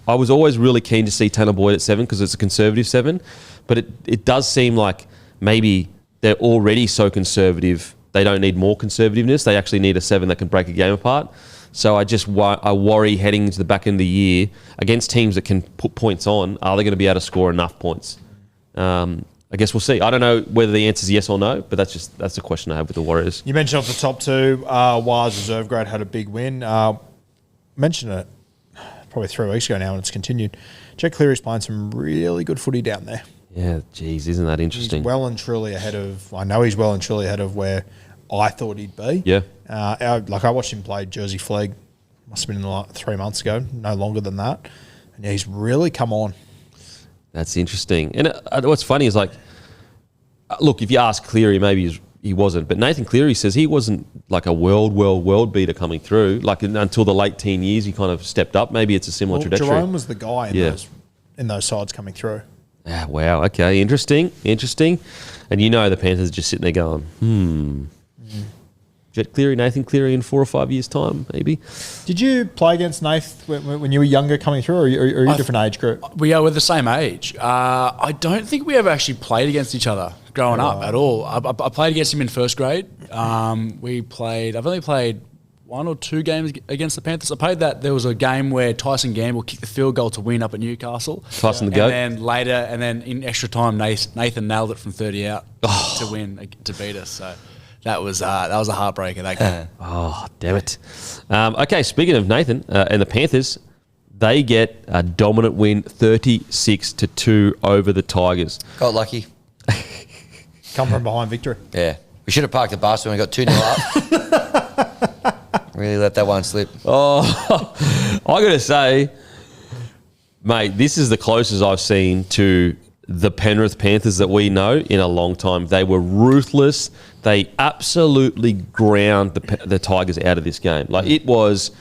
was always really keen to see Tanner Boyd at 7 because it's a conservative 7, but it does seem like maybe they're already so conservative they don't need more conservativeness. They actually need a 7 that can break a game apart. So I worry heading into the back end of the year against teams that can put points on, are they going to be able to score enough points? I guess we'll see. I don't know whether the answer is yes or no, but that's the question I have with the Warriors. You mentioned off the top 2, Wires Reserve Grade had a big win. Mentioned it probably 3 weeks ago now and it's continued. Jack Cleary's playing some really good footy down there. Yeah, geez, isn't that interesting? He's well and truly ahead of where I thought he'd be. Yeah. I watched him play Jersey Flegg, must have been 3 months ago, no longer than that. And he's really come on. That's interesting. And what's funny is look, if you ask Cleary, maybe he wasn't. But Nathan Cleary says he wasn't a world beater coming through. Until the late teen years, he kind of stepped up. Maybe it's a similar trajectory. Jerome was the guy in those sides coming through. Ah, wow. Okay. Interesting. And the Panthers are just sitting there going, Jet Cleary, Nathan Cleary in 4 or 5 years' time, maybe. Did you play against Nath when you were younger coming through, or are you a different age group? We're the same age. I don't think we ever actually played against each other, growing up at all. I played against him in first grade. I've only played 1 or 2 games against the Panthers. I played that. There was a game where Tyson Gamble kicked the field goal to win up at Newcastle. Tyson the goat. And then in extra time, Nathan nailed it from 30 out to win, to beat us. So that was a heartbreaker, that game. Oh, damn it. Okay, speaking of Nathan and the Panthers, they get a dominant win, 36-2 over the Tigers. Got lucky. Come from behind victory. Yeah. We should have parked the bus when we got 2-0 up. Really let that one slip. Oh, I got to say, mate, this is the closest I've seen to the Penrith Panthers that we know in a long time. They were ruthless. They absolutely ground the Tigers out of this game. Like, it was,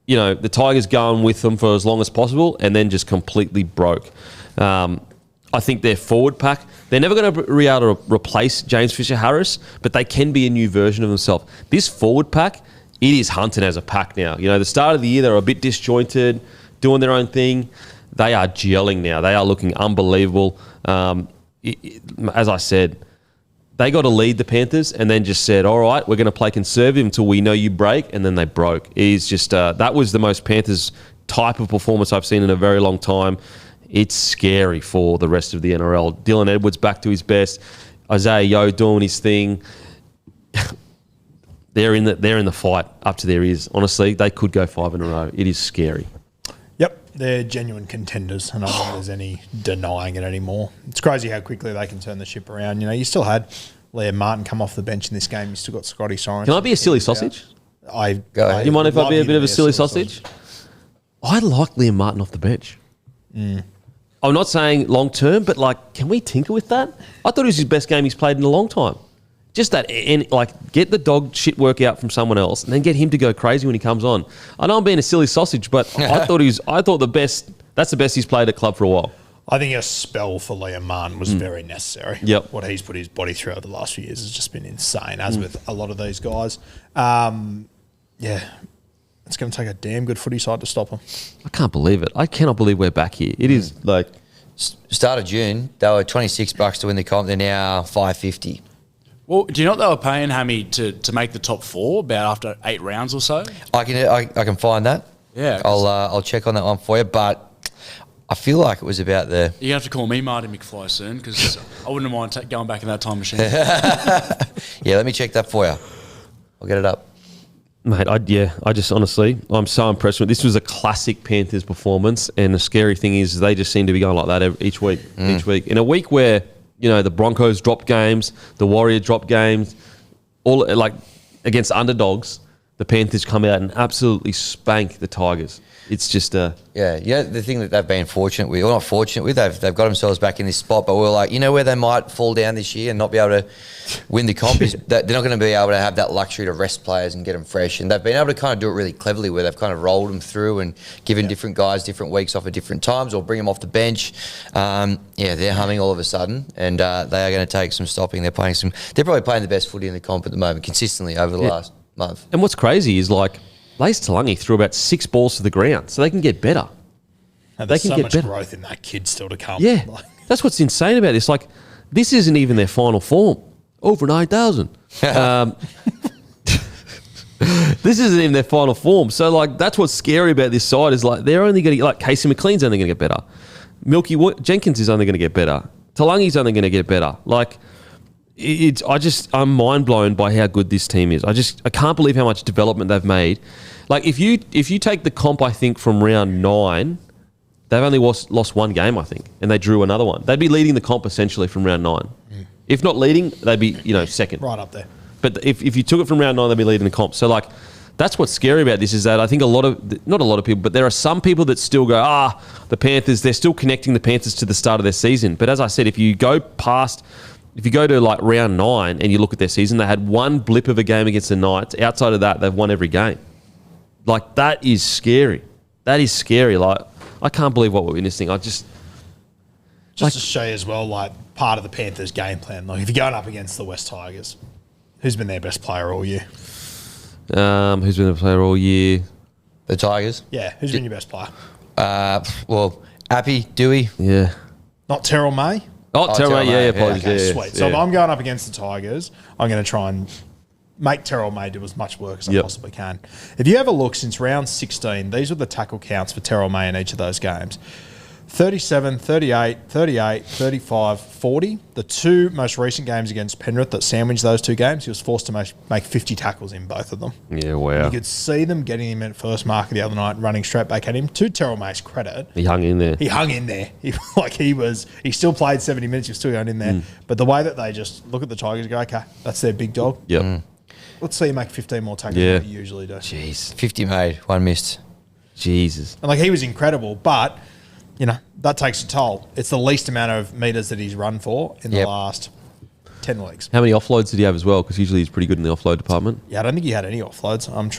the Tigers going with them for as long as possible and then just completely broke. I think their forward pack, they're never going to be able to replace James Fisher-Harris, but they can be a new version of themselves. This forward pack, it is hunting as a pack now. The start of the year, they were a bit disjointed, doing their own thing. They are gelling now. They are looking unbelievable. As I said, they got to lead the Panthers and then just said, all right, we're going to play conservative until we know you break, and then they broke. It is just that was the most Panthers type of performance I've seen in a very long time. It's scary for the rest of the NRL. Dylan Edwards back to his best. Isaiah Yeo doing his thing. They're in the fight up to their ears. Honestly, they could go 5 in a row. It is scary. Yep, they're genuine contenders, and I don't think there's any denying it anymore. It's crazy how quickly they can turn the ship around. You still had Liam Martin come off the bench in this game. You still got Scotty Sorensen. Can I be a silly sausage? Go ahead. You mind if I be a bit of a silly sausage? I like Liam Martin off the bench. I'm not saying long term, but can we tinker with that? I thought it was his best game he's played in a long time. Just that, get the dog shit work out from someone else, and then get him to go crazy when he comes on. I know I'm being a silly sausage, but I thought the best. That's the best he's played at club for a while. I think a spell for Liam Martin was very necessary. Yep. What he's put his body through over the last few years has just been insane, as with a lot of these guys. It's going to take a damn good footy side to stop him. I can't believe it. I cannot believe we're back here. It is Start of June, they were $26 to win the comp. They're now $5.50. Well, do you know what they were paying Hammy to make the top 4 about after 8 rounds or so? I can find that. Yeah. I'll check on that one for you, but I feel like it was about the... You're going to have to call me Marty McFly soon, because I wouldn't mind going back in that time machine. Yeah, let me check that for you. I'll get it up. Mate, I just honestly, I'm so impressed with this. Was a classic Panthers performance, and the scary thing is they just seem to be going like that each week. In a week where, the Broncos dropped games, the Warriors dropped games, all against underdogs, the Panthers come out and absolutely spank the Tigers. It's just the thing that they've been fortunate with, or not fortunate with, they've got themselves back in this spot, but we're like, where they might fall down this year and not be able to win the comp is that they're not going to be able to have that luxury to rest players and get them fresh, and they've been able to kind of do it really cleverly, where they've kind of rolled them through and given different guys different weeks off at different times, or bring them off the bench. They're humming all of a sudden, and they are going to take some stopping. They're probably playing the best footy in the comp at the moment, consistently over the last month. And what's crazy is Lace Talangi threw about 6 balls to the ground, so they can get better. There's so much growth in that kid still to come. Yeah, that's what's insane about this. This isn't even their final form. Over 9,000. This isn't even their final form. So, that's what's scary about this side is, they're only going to get, Casey McLean's only going to get better. Milky Jenkins is only going to get better. Talangi's only going to get better. I'm mind blown by how good this team is. I can't believe how much development they've made. If you take the comp, I think from round 9, they've only lost 1 game, I think, and they drew another one. They'd be leading the comp essentially from round 9. If not leading, they'd be second, right up there. But if you took it from round 9, they'd be leading the comp. So that's what's scary about this is that I think not a lot of people, but there are some people that still go, the Panthers. They're still connecting the Panthers to the start of their season. But as I said, if you go to round 9 and you look at their season, they had 1 blip of a game against the Knights. Outside of that, they've won every game. That is scary. That is scary. I can't believe what we're witnessing. Just to show you as well, part of the Panthers' game plan. If you're going up against the West Tigers, who's been their best player all year? Who's been the player all year? The Tigers? Yeah, who's been your best player? Appy, Dewey. Yeah. Not Terrell May? Oh, Terrell May, yeah, apologies. Okay, yeah, sweet. So if I'm going up against the Tigers, I'm going to try and make Terrell May do as much work as I possibly can. If you have a look, since round 16, these were the tackle counts for Terrell May in each of those games. 37, 38, 38, 35, 40. The two most recent games against Penrith that sandwiched those two games, he was forced to make 50 tackles in both of them. Yeah, wow. You could see them getting him at first marker the other night and running straight back at him. To Terrell May's credit, He hung in there. He still played 70 minutes, he was still going in there. But the way that they just look at the Tigers and go, okay, that's their big dog. Yep. Let's see you make 15 more tackles than you usually do. Jeez. 50 made, 1 missed. Jesus. And he was incredible, but that takes a toll. It's the least amount of metres that he's run for in the last 10 weeks. How many offloads did he have as well? Because usually he's pretty good in the offload department. Yeah, I don't think he had any offloads. I'm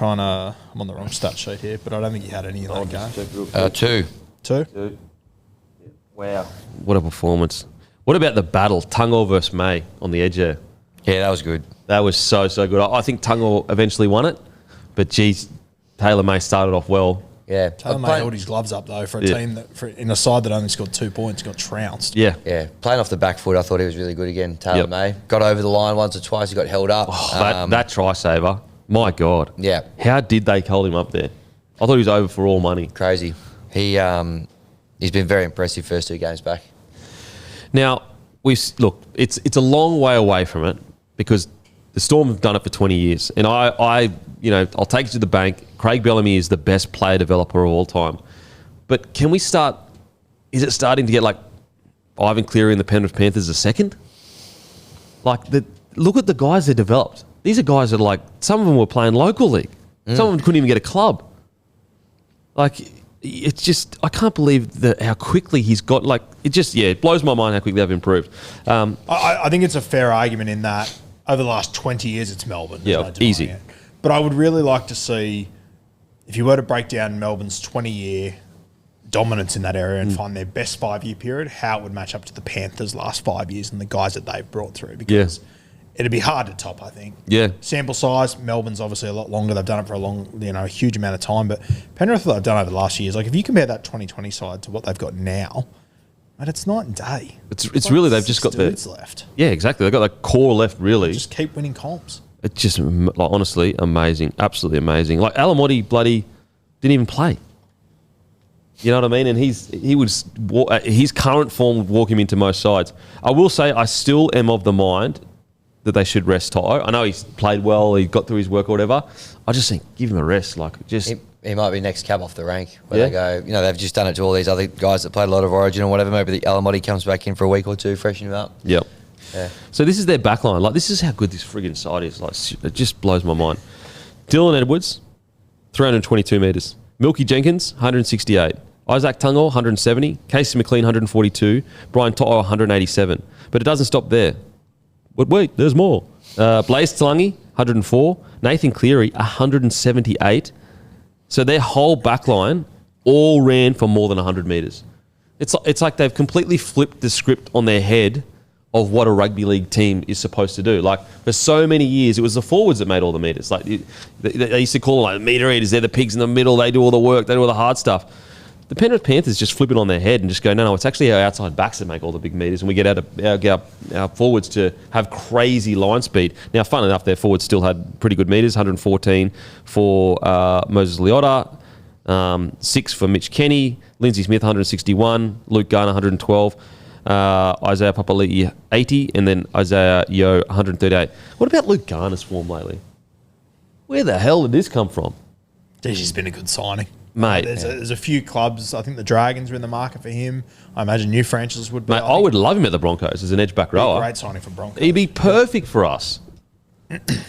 on the wrong stat sheet here, but I don't think he had any in that game. 2. Two? Wow. What a performance. What about the battle, Tungo versus May on the edge there? Yeah, that was good. That was so good. I think Tungo eventually won it, but geez, Taylor May started off well. Yeah. Taylor May held his gloves up, though, for a team in a side that only scored 2 points, got trounced. Yeah. Yeah. Playing off the back foot, I thought he was really good again, Taylor May. Got over the line once or twice, he got held up. That try saver, my God. Yeah. How did they hold him up there? I thought he was over for all money. Crazy. He's been very impressive first 2 games back. Now, it's a long way away from it because the Storm have done it for 20 years. And I'll take it to the bank. Craig Bellamy is the best player developer of all time. But can we start, is it starting to get like Ivan Cleary and the Penrith Panthers a second? Look at the guys they developed. These are guys that are some of them were playing local league. Some of them couldn't even get a club. It's just, I can't believe how quickly he's got, it blows my mind how quickly they've improved. I think it's a fair argument in that over the last 20 years, it's Melbourne. Yeah, easy. It. But I would really like to see, if you were to break down Melbourne's 20-year dominance in that area and find their best 5-year period, how it would match up to the Panthers' last 5 years and the guys that they've brought through. Because it'd be hard to top, I think. Yeah. Sample size, Melbourne's obviously a lot longer. They've done it for a huge amount of time. But Penrith, they've done over the last years. If you compare that 2020 side to what they've got now, but it's night and day. It's really, they've just got the left. Yeah, exactly. They've got the core left, really. Just keep winning comps. It's just, honestly, amazing. Absolutely amazing. Alamotti bloody didn't even play. You know what I mean? And his current form would walk him into most sides. I will say I still am of the mind that they should rest Toto. I know he's played well, he got through his work or whatever. I just think, give him a rest. He might be next cab off the rank where they go, they've just done it to all these other guys that played a lot of Origin or whatever. Maybe the Alamotti comes back in for a week or two, freshen him up. Yep. Yeah. So this is their backline. This is how good this friggin' side is. It just blows my mind. Dylan Edwards, 322 metres. Milky Jenkins, 168. Isaac Tungo, 170. Casey McLean, 142. Brian Toto, 187. But it doesn't stop there. But wait, there's more. Blaze Talangi, 104. Nathan Cleary, 178. So their whole backline all ran for more than 100 metres. It's like they've completely flipped the script on their head of what a rugby league team is supposed to do. For so many years, it was the forwards that made all the metres. They used to call them metre eaters. They're the pigs in the middle. They do all the work. They do all the hard stuff. The Penrith Panthers just flip it on their head and just go, no, it's actually our outside backs that make all the big metres, and we get our forwards to have crazy line speed. Now, fun enough, their forwards still had pretty good metres, 114 for Moses Leota, 6 for Mitch Kenny, Lindsay Smith, 161, Luke Garner, 112, Isaiah Papali'i, 80, and then Isaiah Yeo, 138. What about Luke Garner's form lately? Where the hell did this come from? He's been a good signing. Mate. There's a few clubs. I think the Dragons are in the market for him. I imagine new franchises would be. Mate, I would love him at the Broncos as an edge back rower. Great signing for Broncos. He'd be perfect for us.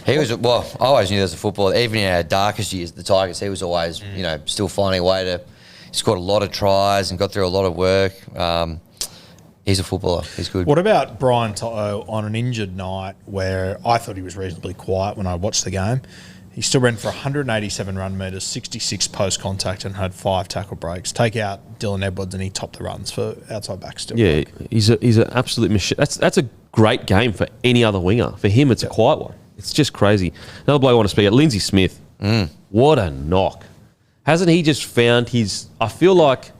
He was, I always knew as a footballer, even in our darkest years, the Tigers, he was always, still finding a way to, he scored a lot of tries and got through a lot of work. He's a footballer. He's good. What about Brian Toto on an injured night where I thought he was reasonably quiet when I watched the game? He still ran for 187 run metres, 66 post-contact and had 5 tackle breaks. Take out Dylan Edwards and he topped the runs for outside back still. Yeah, he's an absolute machine. That's a great game for any other winger. For him, it's a quiet one. It's just crazy. Another bloke I want to speak at, Lindsay Smith. What a knock. Hasn't he just found his... I feel like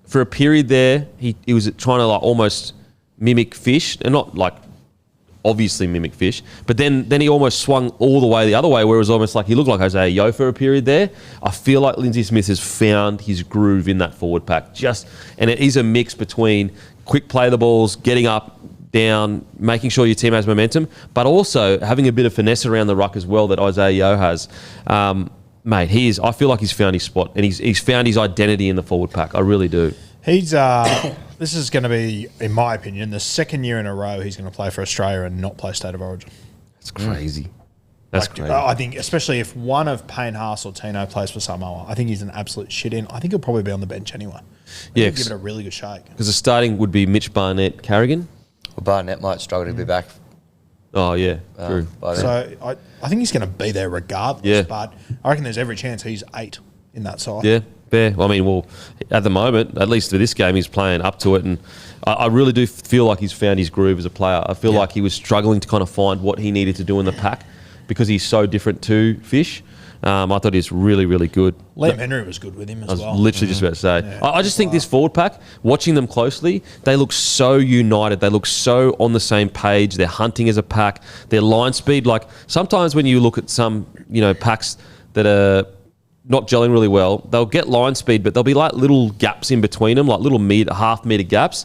for a period there, he was trying to almost mimic fish, and not like obviously mimic fish, but then he almost swung all the way the other way, where it was almost like he looked like Isaiah Yeo for a period there. I feel like Lindsay Smith has found his groove in that forward pack. And it is a mix between quick play the balls, getting up, down, making sure your team has momentum, but also having a bit of finesse around the ruck as well that Isaiah Yeo has. Mate, I feel like he's found his spot, and he's found his identity in the forward pack. I really do. This is going to be, in my opinion, the second year in a row he's going to play for Australia and not play State of Origin. That's crazy. That's crazy. I think, especially if one of Payne Haas or Tino plays for Samoa, I think he's an absolute shit-in. I think he'll probably be on the bench anyway. Yeah, give it a really good shake. Because the starting would be Mitch Barnett, Carrigan. Well, Barnett might struggle to be back. Oh, yeah, true. So I think he's going to be there regardless, but I reckon there's every chance he's 8 in that side. Yeah, fair. I mean, well, at the moment, at least for this game, he's playing up to it, and I really do feel like he's found his groove as a player. I feel like he was struggling to kind of find what he needed to do in the pack because he's so different to Fish. I thought he was really, really good. Liam Henry was good with him as well. I was literally just about to say. Yeah, I just think this forward pack, watching them closely, they look so united. They look so on the same page. They're hunting as a pack. Their line speed, like sometimes when you look at some, packs that are not gelling really well, they'll get line speed, but there'll be like little gaps in between them, like little half meter gaps.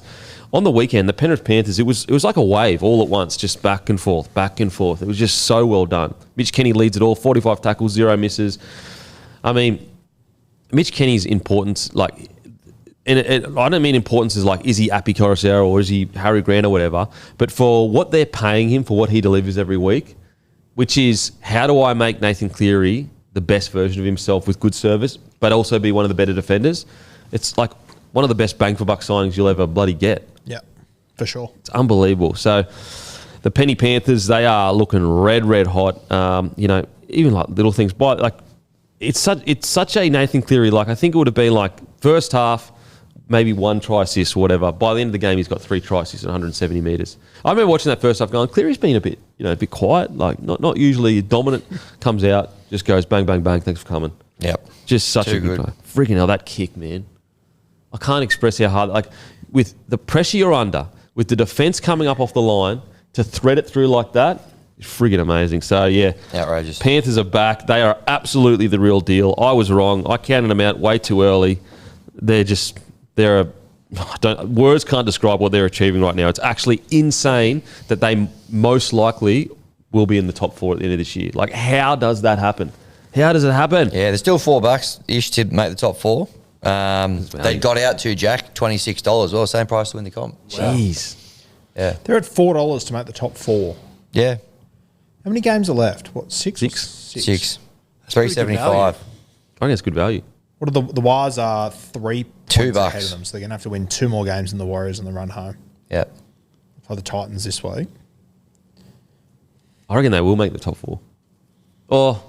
On the weekend, the Penrith Panthers, it was like a wave all at once, just back and forth, back and forth. It was just so well done. Mitch Kenny leads it all, 45 tackles, 0 misses. I mean, Mitch Kenny's importance, like, I don't mean importance as like, is he Appy Coruscant or is he Harry Grant or whatever, but for what they're paying him for what he delivers every week, which is how do I make Nathan Cleary the best version of himself with good service, but also be one of the better defenders? It's like one of the best bang for buck signings you'll ever bloody get. Yeah, for sure. It's unbelievable. So the Penny Panthers, they are looking red hot. Even like little things. But like it's such a Nathan Cleary. Like I think it would have been like first half, maybe 1 try assist or whatever. By the end of the game, he's got 3 try assists at 170 metres. I remember watching that first half going, Cleary's been a bit quiet. Like not usually dominant. Comes out, just goes bang, bang, bang. Thanks for coming. Yep. Just such a good play. Freaking hell, that kick, man. I can't express how hard, like, with the pressure you're under, with the defence coming up off the line, to thread it through like that is friggin' amazing. So, yeah. Outrageous. Panthers are back. They are absolutely the real deal. I was wrong. I counted them out way too early. Words can't describe what they're achieving right now. It's actually insane that they most likely will be in the top 4 at the end of this year. Like, how does that happen? How does it happen? Yeah, there's still $4-ish to make the top 4. They got out to Jack $26. Well, same price to win the comp. Jeez. Yeah, they're at $4 to make the top 4. Yeah. How many games are left? What, 6? 6. 375. I think it's good value. What are the Wires are 3 points $2 ahead of them, so they're going to have to win 2 more games than the Warriors on the run home. Yep. Play the Titans this week. I reckon they will make the top 4. Or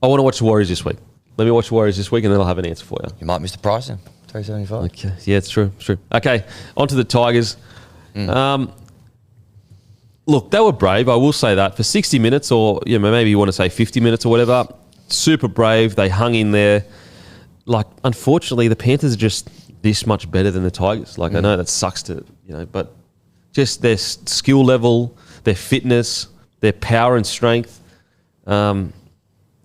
I want to watch the Warriors this week. Let me watch the Warriors this week and then I'll have an answer for you. You might miss the pricing. 375. Okay. Yeah, it's true. It's true. Okay, on to the Tigers. Look, they were brave. I will say that. For 60 minutes or maybe you want to say 50 minutes or whatever, super brave. They hung in there. Like, unfortunately, the Panthers are just this much better than the Tigers. Like, I know that sucks to, but just their skill level, their fitness, their power and strength.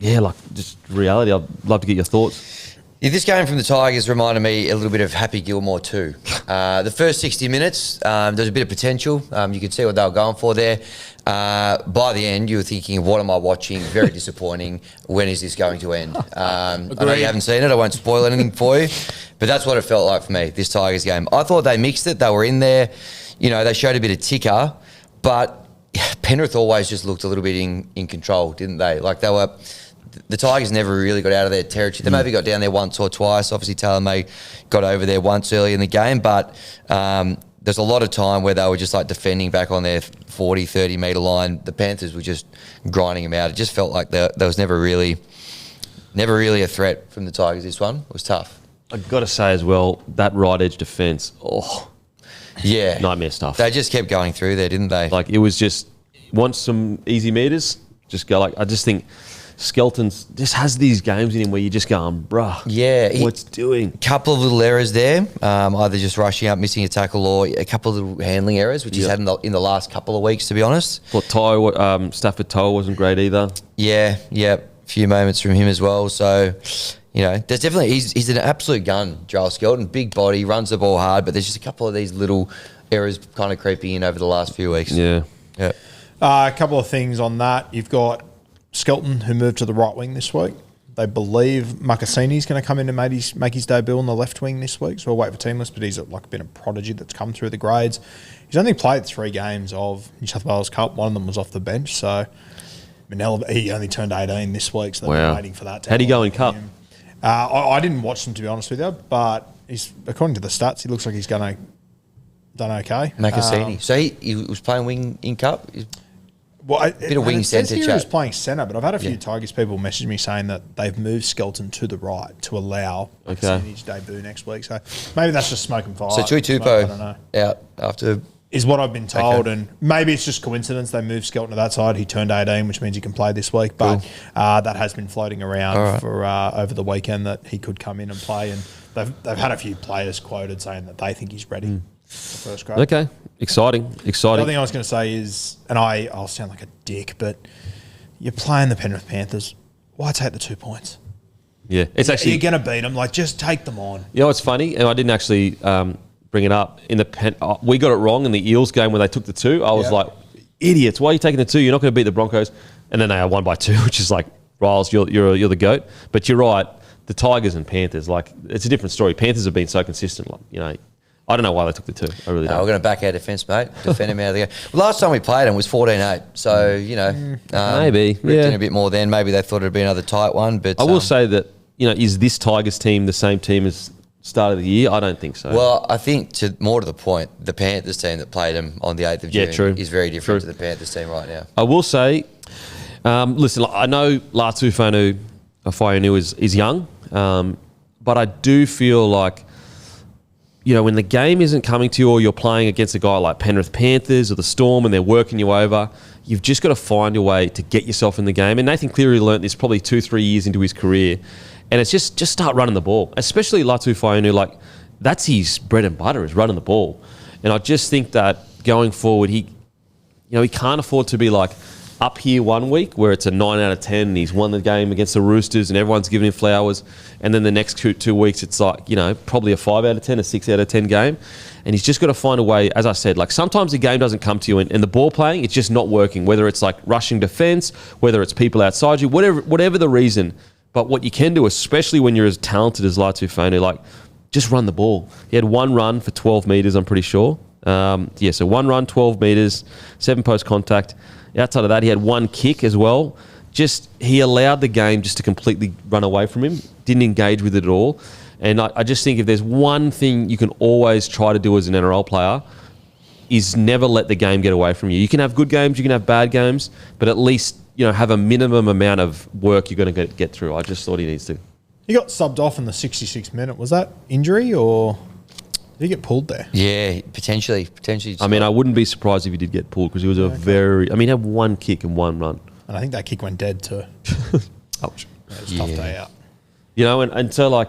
Just reality. I'd love to get your thoughts. Yeah, this game from the Tigers reminded me a little bit of Happy Gilmore too. The first 60 minutes, there was a bit of potential. You could see what they were going for there. By the end, you were thinking, what am I watching? Very disappointing. When is this going to end? I know you haven't seen it. I won't spoil anything for you. But that's what it felt like for me, this Tigers game. I thought they mixed it. They were in there. They showed a bit of ticker. But Penrith always just looked a little bit in control, didn't they? Like the Tigers never really got out of their territory. They maybe got down there once or twice. Obviously, Taylor May got over there once early in the game, but there's a lot of time where they were just like defending back on their 40, 30 metre line. The Panthers were just grinding them out. It just felt like there was never really a threat from the Tigers. This one it was tough. I've got to say as well, that right edge defence, yeah, nightmare stuff. They just kept going through there, didn't they? Like, it was just, want some easy meters, just go. Like, I just think Skelton's just has these games in him where you're just going, bruh, what's doing? Couple of little errors there, either just rushing up, missing a tackle, or a couple of little handling errors, which he's had in the last couple of weeks, to be honest. Stafford Toa wasn't great either. Yeah, a few moments from him as well. So, there's definitely he's an absolute gun, Giles Skelton. Big body, runs the ball hard, but there's just a couple of these little errors kind of creeping in over the last few weeks. Yeah. A couple of things on that. You've got Skelton, who moved to the right wing this week. They believe Makasini's going to come in and make his debut on the left wing this week, so we'll wait for team list, but he's been a prodigy that's come through the grades. He's only played 3 games of New South Wales Cup. One of them was off the bench, so he only turned 18 this week, so they've been waiting for that. How'd he go in Cup? I didn't watch them, to be honest with you, but according to the stats, he looks like he's done okay. Makasini. So he was playing wing in Cup? Bit of wing centre chat. He was playing centre, but I've had a few Tigers people message me saying that they've moved Skelton to the right to allow Makasini's debut next week. So maybe that's just smoke and fire. So Tui Tupo out after... Is what I've been told, and maybe it's just coincidence they moved Skelton to that side. He turned 18, which means he can play this week, but that has been floating around for over the weekend that he could come in and play, and they've had a few players quoted saying that they think he's ready for first grade. Okay, exciting. The other thing I was going to say is, and I'll sound like a dick, but you're playing the Penrith Panthers. Why take the 2 points? Yeah, it's actually... You're going to beat them. Just take them on. You know what's funny? And I didn't actually... bring it up in we got it wrong in the Eels game when they took the 2. I was like, idiots! Why are you taking the 2? You're not going to beat the Broncos. And then they won by 2, which is like, Riles, you're the goat. But you're right. The Tigers and Panthers, it's a different story. Panthers have been so consistent. I don't know why they took the 2. I really don't. We're going to back our defence, mate. Defend him out of the game. Well, last time we played them was 14-8. So maybe in a bit more then. Maybe they thought it'd be another tight one. But I will say that is this Tigers team the same team as start of the year? I don't think so. Well, I think more to the point, the Panthers team that played them on the 8th of June is very different to the Panthers team right now. I will say, listen, I know Latu Faianu is young, but I do feel like, when the game isn't coming to you or you're playing against a guy like Penrith Panthers or the Storm and they're working you over, you've just got to find a way to get yourself in the game. And Nathan Cleary learnt this probably 2-3 years into his career. And it's just start running the ball, especially Latu Faianu. That's his bread and butter, is running the ball. And I just think that going forward, he can't afford to be up here one week where it's a 9 out of 10 and he's won the game against the Roosters and everyone's giving him flowers. And then the next 2 weeks, it's probably a 5 out of 10, a 6 out of 10 game. And he's just got to find a way, as I said, sometimes the game doesn't come to you and the ball playing, it's just not working, whether it's rushing defence, whether it's people outside you, whatever the reason. But what you can do, especially when you're as talented as Latu Faianu, just run the ball. He had 1 run for 12 metres, I'm pretty sure. So 1 run, 12 metres, 7 post contact. Outside of that, he had 1 kick as well. He allowed the game just to completely run away from him, didn't engage with it at all. And I just think if there's one thing you can always try to do as an NRL player is never let the game get away from you. You can have good games, you can have bad games, but at least have a minimum amount of work you're going to get through. I just thought he needs to. He got subbed off in the 66th minute. Was that injury or did he get pulled there? Yeah, potentially. I wouldn't be surprised if he did get pulled because he was he had 1 kick and 1 run. And I think that kick went dead too. Ouch. It was a tough day out. And so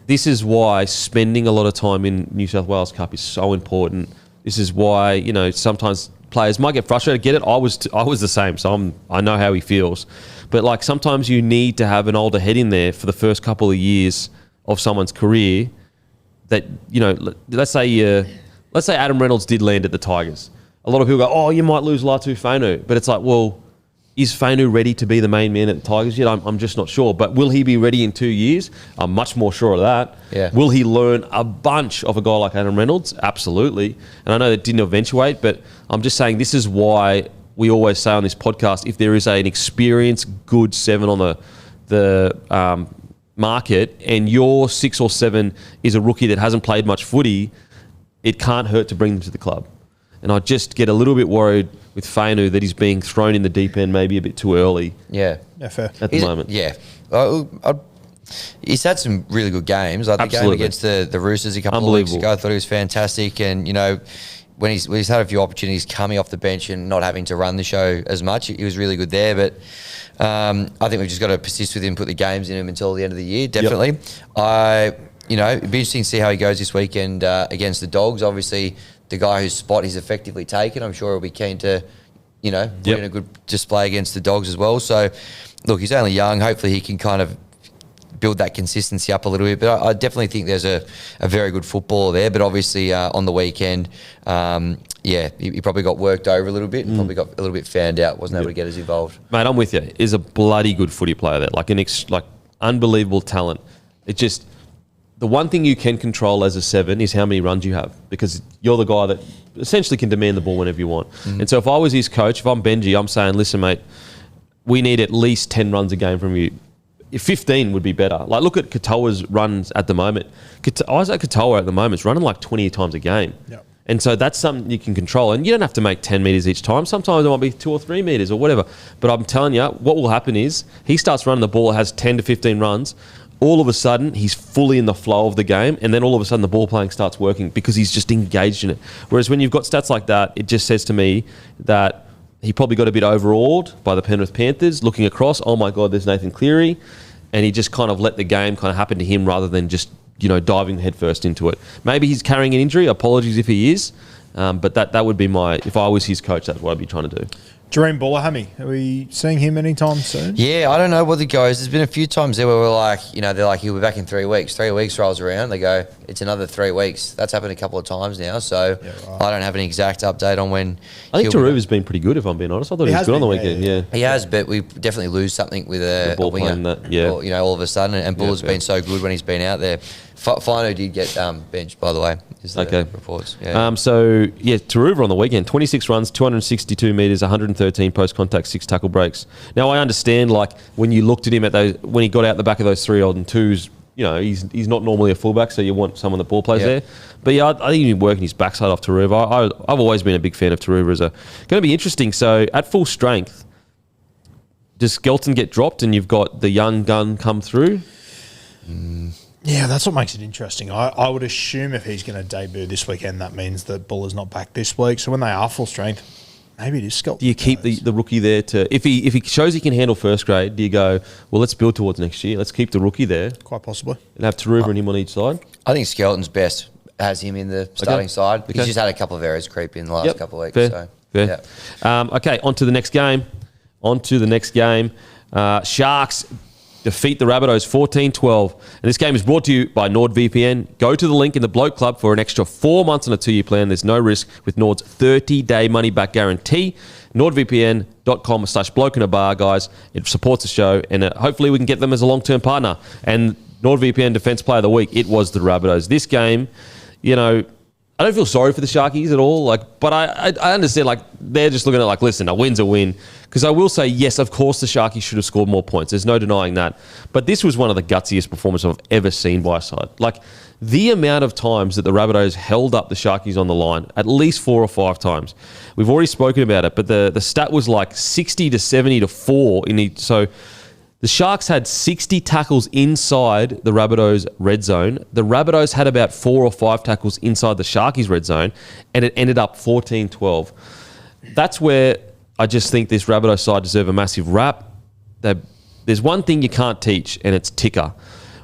this is why spending a lot of time in New South Wales Cup is so important. This is why, sometimes players might get frustrated. Get it? I was the same, so I know how he feels. But sometimes you need to have an older head in there for the first couple of years of someone's career. That let's say Adam Reynolds did land at the Tigers. A lot of people go, "Oh, you might lose Latu Faianu," but it's well, is Faianu ready to be the main man at the Tigers yet? I'm just not sure. But will he be ready in 2 years? I'm much more sure of that. Yeah. Will he learn a bunch of a guy like Adam Reynolds? Absolutely. And I know that didn't eventuate, but I'm just saying this is why we always say on this podcast, if there is an experienced, good 7 on the market and your 6 or 7 is a rookie that hasn't played much footy, it can't hurt to bring them to the club. And I just get a little bit worried with Faianu that he's being thrown in the deep end maybe a bit too early. Yeah. Yeah, fair. At the moment. Yeah. He's had some really good games. The game against the Roosters a couple of weeks ago, I thought he was fantastic. And, when he's had a few opportunities coming off the bench and not having to run the show as much, he was really good there. But I think we've just got to persist with him, put the games in him until the end of the year. Definitely. Yep. It'd be interesting to see how he goes this weekend against the Dogs. Obviously, the guy whose spot he's effectively taken, I'm sure he'll be keen to, put in a good display against the Dogs as well. So, look, he's only young. Hopefully he can kind of build that consistency up a little bit. But I definitely think there's a very good footballer there. But obviously on the weekend, he probably got worked over a little bit and probably got a little bit fanned out, wasn't able to get as involved. Mate, I'm with you. He's a bloody good footy player there, like unbelievable talent. It's just the one thing you can control as a 7 is how many runs you have, because you're the guy that essentially can demand the ball whenever you want. And so if I was his coach, if I'm Benji, I'm saying, listen, mate, we need at least 10 runs a game from you. 15 would be better. Like, look at Katoa's runs at the moment. Isaac Katoa at the moment is running like 20 times a game. Yep. And so that's something you can control. And you don't have to make 10 metres each time. Sometimes it might be 2 or 3 metres or whatever. But I'm telling you, what will happen is he starts running the ball, has 10 to 15 runs. All of a sudden, he's fully in the flow of the game. And then all of a sudden, the ball playing starts working because he's just engaged in it. Whereas when you've got stats like that, it just says to me that he probably got a bit overawed by the Penrith Panthers, looking across, oh my God, there's Nathan Cleary. And he just kind of let the game kind of happen to him rather than just, diving headfirst into it. Maybe he's carrying an injury. Apologies if he is. But that would be if I was his coach, that's what I'd be trying to do. Dream Buller, Hammy, are we seeing him anytime soon? Yeah, I don't know what the goes. There's been a few times there where we're like, they're like, he'll be back in 3 weeks. 3 weeks rolls around, they go, it's another 3 weeks. That's happened a couple of times now, so I don't have an exact update on when. I think Taruva's been pretty good, if I'm being honest. I thought he was good on the weekend, yeah. He has, but we definitely lose something with a winger, all of a sudden, and Buller's been so good when he's been out there. Fino did get benched, by the way. Reports. Yeah. Taruva on the weekend, 26 runs, 262 metres, 113 post-contact, 6 tackle breaks. Now, I understand, when you looked at him when he got out the back of those 3-odd and 2s, he's not normally a fullback, so you want someone that ball plays there. But I think he's been working his backside off Taruva. I've always been a big fan of Taruva. Going to be interesting. So, at full strength, does Skelton get dropped and you've got the young gun come through? Yeah, that's what makes it interesting. I would assume if he's going to debut this weekend, that means that Buller's not back this week. So when they are full strength, maybe it is Skelton. Do you keep the rookie there if he shows he can handle first grade, do you go, well, let's build towards next year. Let's keep the rookie there. Quite possibly. And have Taruva and him on each side? I think Skelton's best has him in the starting side. He's just had a couple of errors creep in the last couple of weeks. Fair. Okay, on to the next game. Sharks defeat the Rabbitohs 14-12. And this game is brought to you by NordVPN. Go to the link in the Bloke Club for an extra 4 months on a 2-year plan. There's no risk with Nord's 30-day money-back guarantee. NordVPN.com/blokeinabar, guys. It supports the show, and hopefully we can get them as a long-term partner. And NordVPN Defence Player of the Week, it was the Rabbitohs. This game, I don't feel sorry for the Sharkies at all. But I understand, they're just looking at listen, a win's a win. Because I will say, yes, of course the Sharkies should have scored more points. There's no denying that. But this was one of the gutsiest performances I've ever seen by a side. The amount of times that the Rabbitohs held up the Sharkies on the line, at least 4 or 5 times. We've already spoken about it, but the stat was 60 to 70 to 4. So the Sharks had 60 tackles inside the Rabbitohs red zone. The Rabbitohs had about 4 or 5 tackles inside the Sharkies red zone, and it ended up 14-12. That's where I just think this Rabbitohs side deserve a massive rap. There's one thing you can't teach, and it's ticker.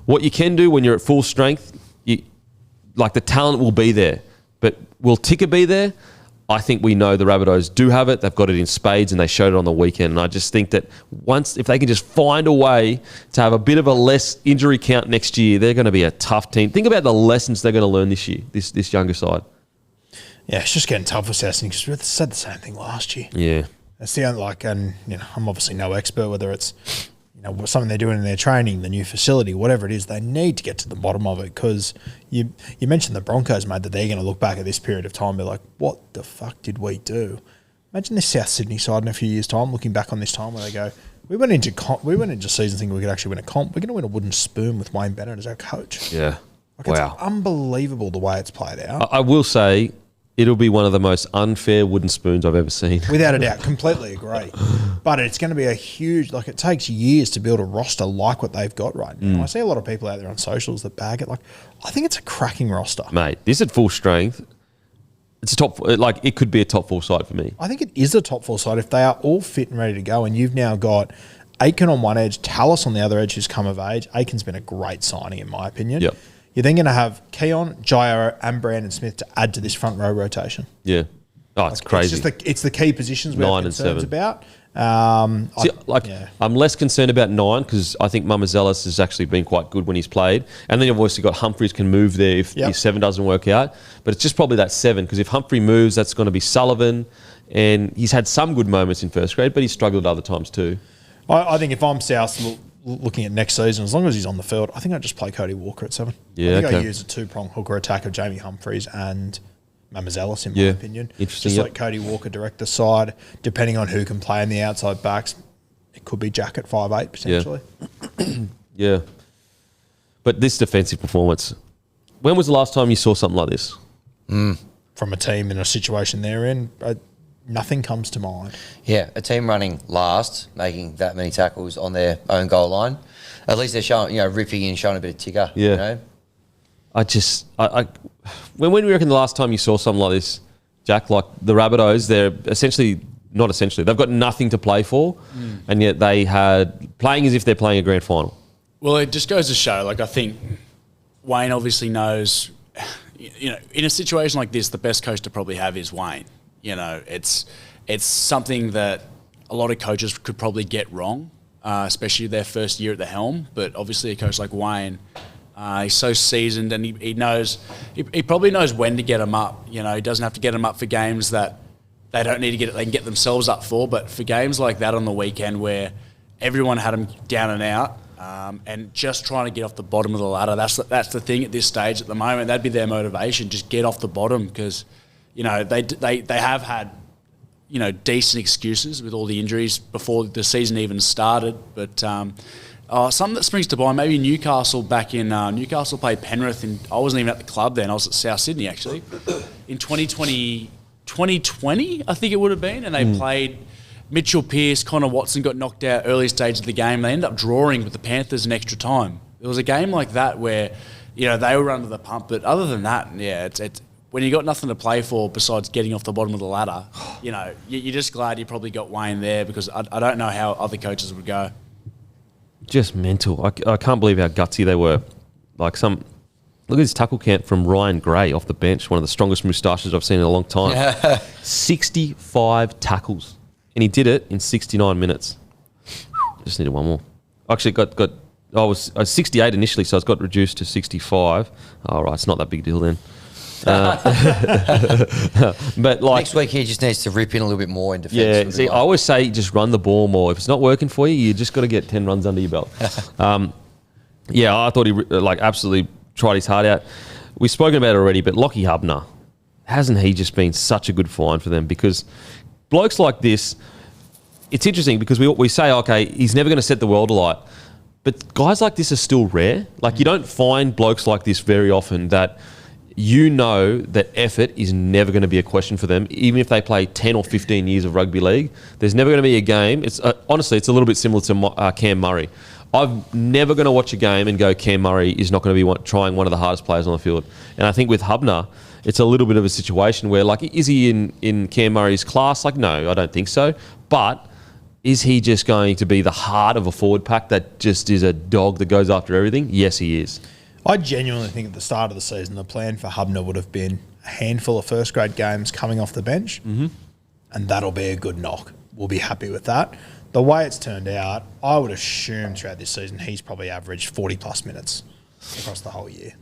What you can do when you're at full strength, the talent will be there. But will ticker be there? I think we know the Rabbitohs do have it. They've got it in spades, and they showed it on the weekend. And I just think that if they can just find a way to have a bit of a less injury count next year, they're going to be a tough team. Think about the lessons they're going to learn this year, this younger side. Yeah, it's just getting tough assessing because we said the same thing last year. Yeah. It's the only, I'm obviously no expert, whether it's, something they're doing in their training, the new facility, whatever it is, they need to get to the bottom of it because you mentioned the Broncos, mate, that they're going to look back at this period of time and be like, what the fuck did we do? Imagine this South Sydney side in a few years' time, looking back on this time where they go, we went into season thinking we could actually win a comp. We're going to win a wooden spoon with Wayne Bennett as our coach. Yeah. Wow. It's unbelievable the way it's played out. I will say, it'll be one of the most unfair wooden spoons I've ever seen. Without a doubt. Completely agree. But it's going to be a huge, it takes years to build a roster like what they've got right now. I see a lot of people out there on socials that bag it. I think it's a cracking roster. Mate, this at full strength, It's a top, like it could be a top 4 side for me. I think it is a top 4 side if they are all fit and ready to go, and you've now got Aiken on one edge, Tallis on the other edge, who's come of age. Aiken's been a great signing, in my opinion. Yep. You're then going to have Keon, Jairo, and Brandon Smith to add to this front row rotation. Yeah. Oh, it's crazy. It's the key positions we're 9 and concerns 7 about. I'm less concerned about 9 because I think Mamazelis has actually been quite good when he's played. And then you've obviously got Humphreys can move there if 7 doesn't work out. But it's just probably that 7 because if Humphrey moves, that's going to be Sullivan. And he's had some good moments in first grade, but he's struggled other times too. I think if I'm South looking at next season, as long as he's on the field, I think I'd just play Cody Walker at 7. Yeah, I think I use a 2-prong hooker attack of Jamie Humphreys and Mamazelis, in my opinion. Interesting. Just let Cody Walker direct the side. Depending on who can play in the outside backs, it could be Jack at 5'8", potentially. Yeah. But this defensive performance, when was the last time you saw something like this? From a team in a situation they're in, nothing comes to mind. Yeah, a team running last, making that many tackles on their own goal line. At least they're showing, ripping in, showing a bit of ticker. Yeah. When we reckon the last time you saw something like this, Jack, like the Rabbitohs, they've got nothing to play for, and yet they had playing as if they're playing a grand final. Well, it just goes to show, I think Wayne obviously knows, in a situation like this, the best coach to probably have is Wayne. It's something that a lot of coaches could probably get wrong, especially their first year at the helm. But obviously a coach like Wayne, he's so seasoned and he knows, he probably knows when to get them up. He doesn't have to get them up for games that they don't need to get, they can get themselves up for. But for games like that on the weekend where everyone had them down and out, and just trying to get off the bottom of the ladder, that's the thing at this stage at the moment. That'd be their motivation, just get off the bottom because, they have had, decent excuses with all the injuries before the season even started. But something that springs to mind, maybe Newcastle Newcastle played Penrith, I wasn't even at the club then, I was at South Sydney actually, in 2020, I think it would have been, and they played Mitchell Pearce, Connor Watson got knocked out early stage of the game. They ended up drawing with the Panthers in extra time. It was a game like that where, they were under the pump. But other than that, it's when you got nothing to play for besides getting off the bottom of the ladder, you're just glad you probably got Wayne there because I don't know how other coaches would go. Just mental. I can't believe how gutsy they were. Look at this tackle count from Ryan Gray off the bench, one of the strongest moustaches I've seen in a long time. 65 tackles. And he did it in 69 minutes. Just needed one more. Actually, I was 68 initially, so it's got reduced to 65. All right, it's not that big deal then. But next week he just needs to rip in a little bit more in defence. Yeah, see, I always say just run the ball more. If it's not working for you, you just got to get 10 runs under your belt. I thought he absolutely tried his heart out. We've spoken about it already, but Lockie Hubner, hasn't he just been such a good find for them? Because blokes like this, it's interesting because we say, okay, he's never going to set the world alight. But guys like this are still rare. You don't find blokes like this very often that that effort is never going to be a question for them, even if they play 10 or 15 years of rugby league. There's never going to be a game. It's honestly, it's a little bit similar to Cam Murray. I'm never going to watch a game and go, Cam Murray is not going to be trying one of the hardest players on the field. And I think with Hubner, it's a little bit of a situation where, is he in Cam Murray's class? No, I don't think so. But is he just going to be the heart of a forward pack that just is a dog that goes after everything? Yes, he is. I genuinely think at the start of the season, the plan for Hubner would have been a handful of first-grade games coming off the bench, and that'll be a good knock. We'll be happy with that. The way it's turned out, I would assume throughout this season he's probably averaged 40-plus minutes across the whole year.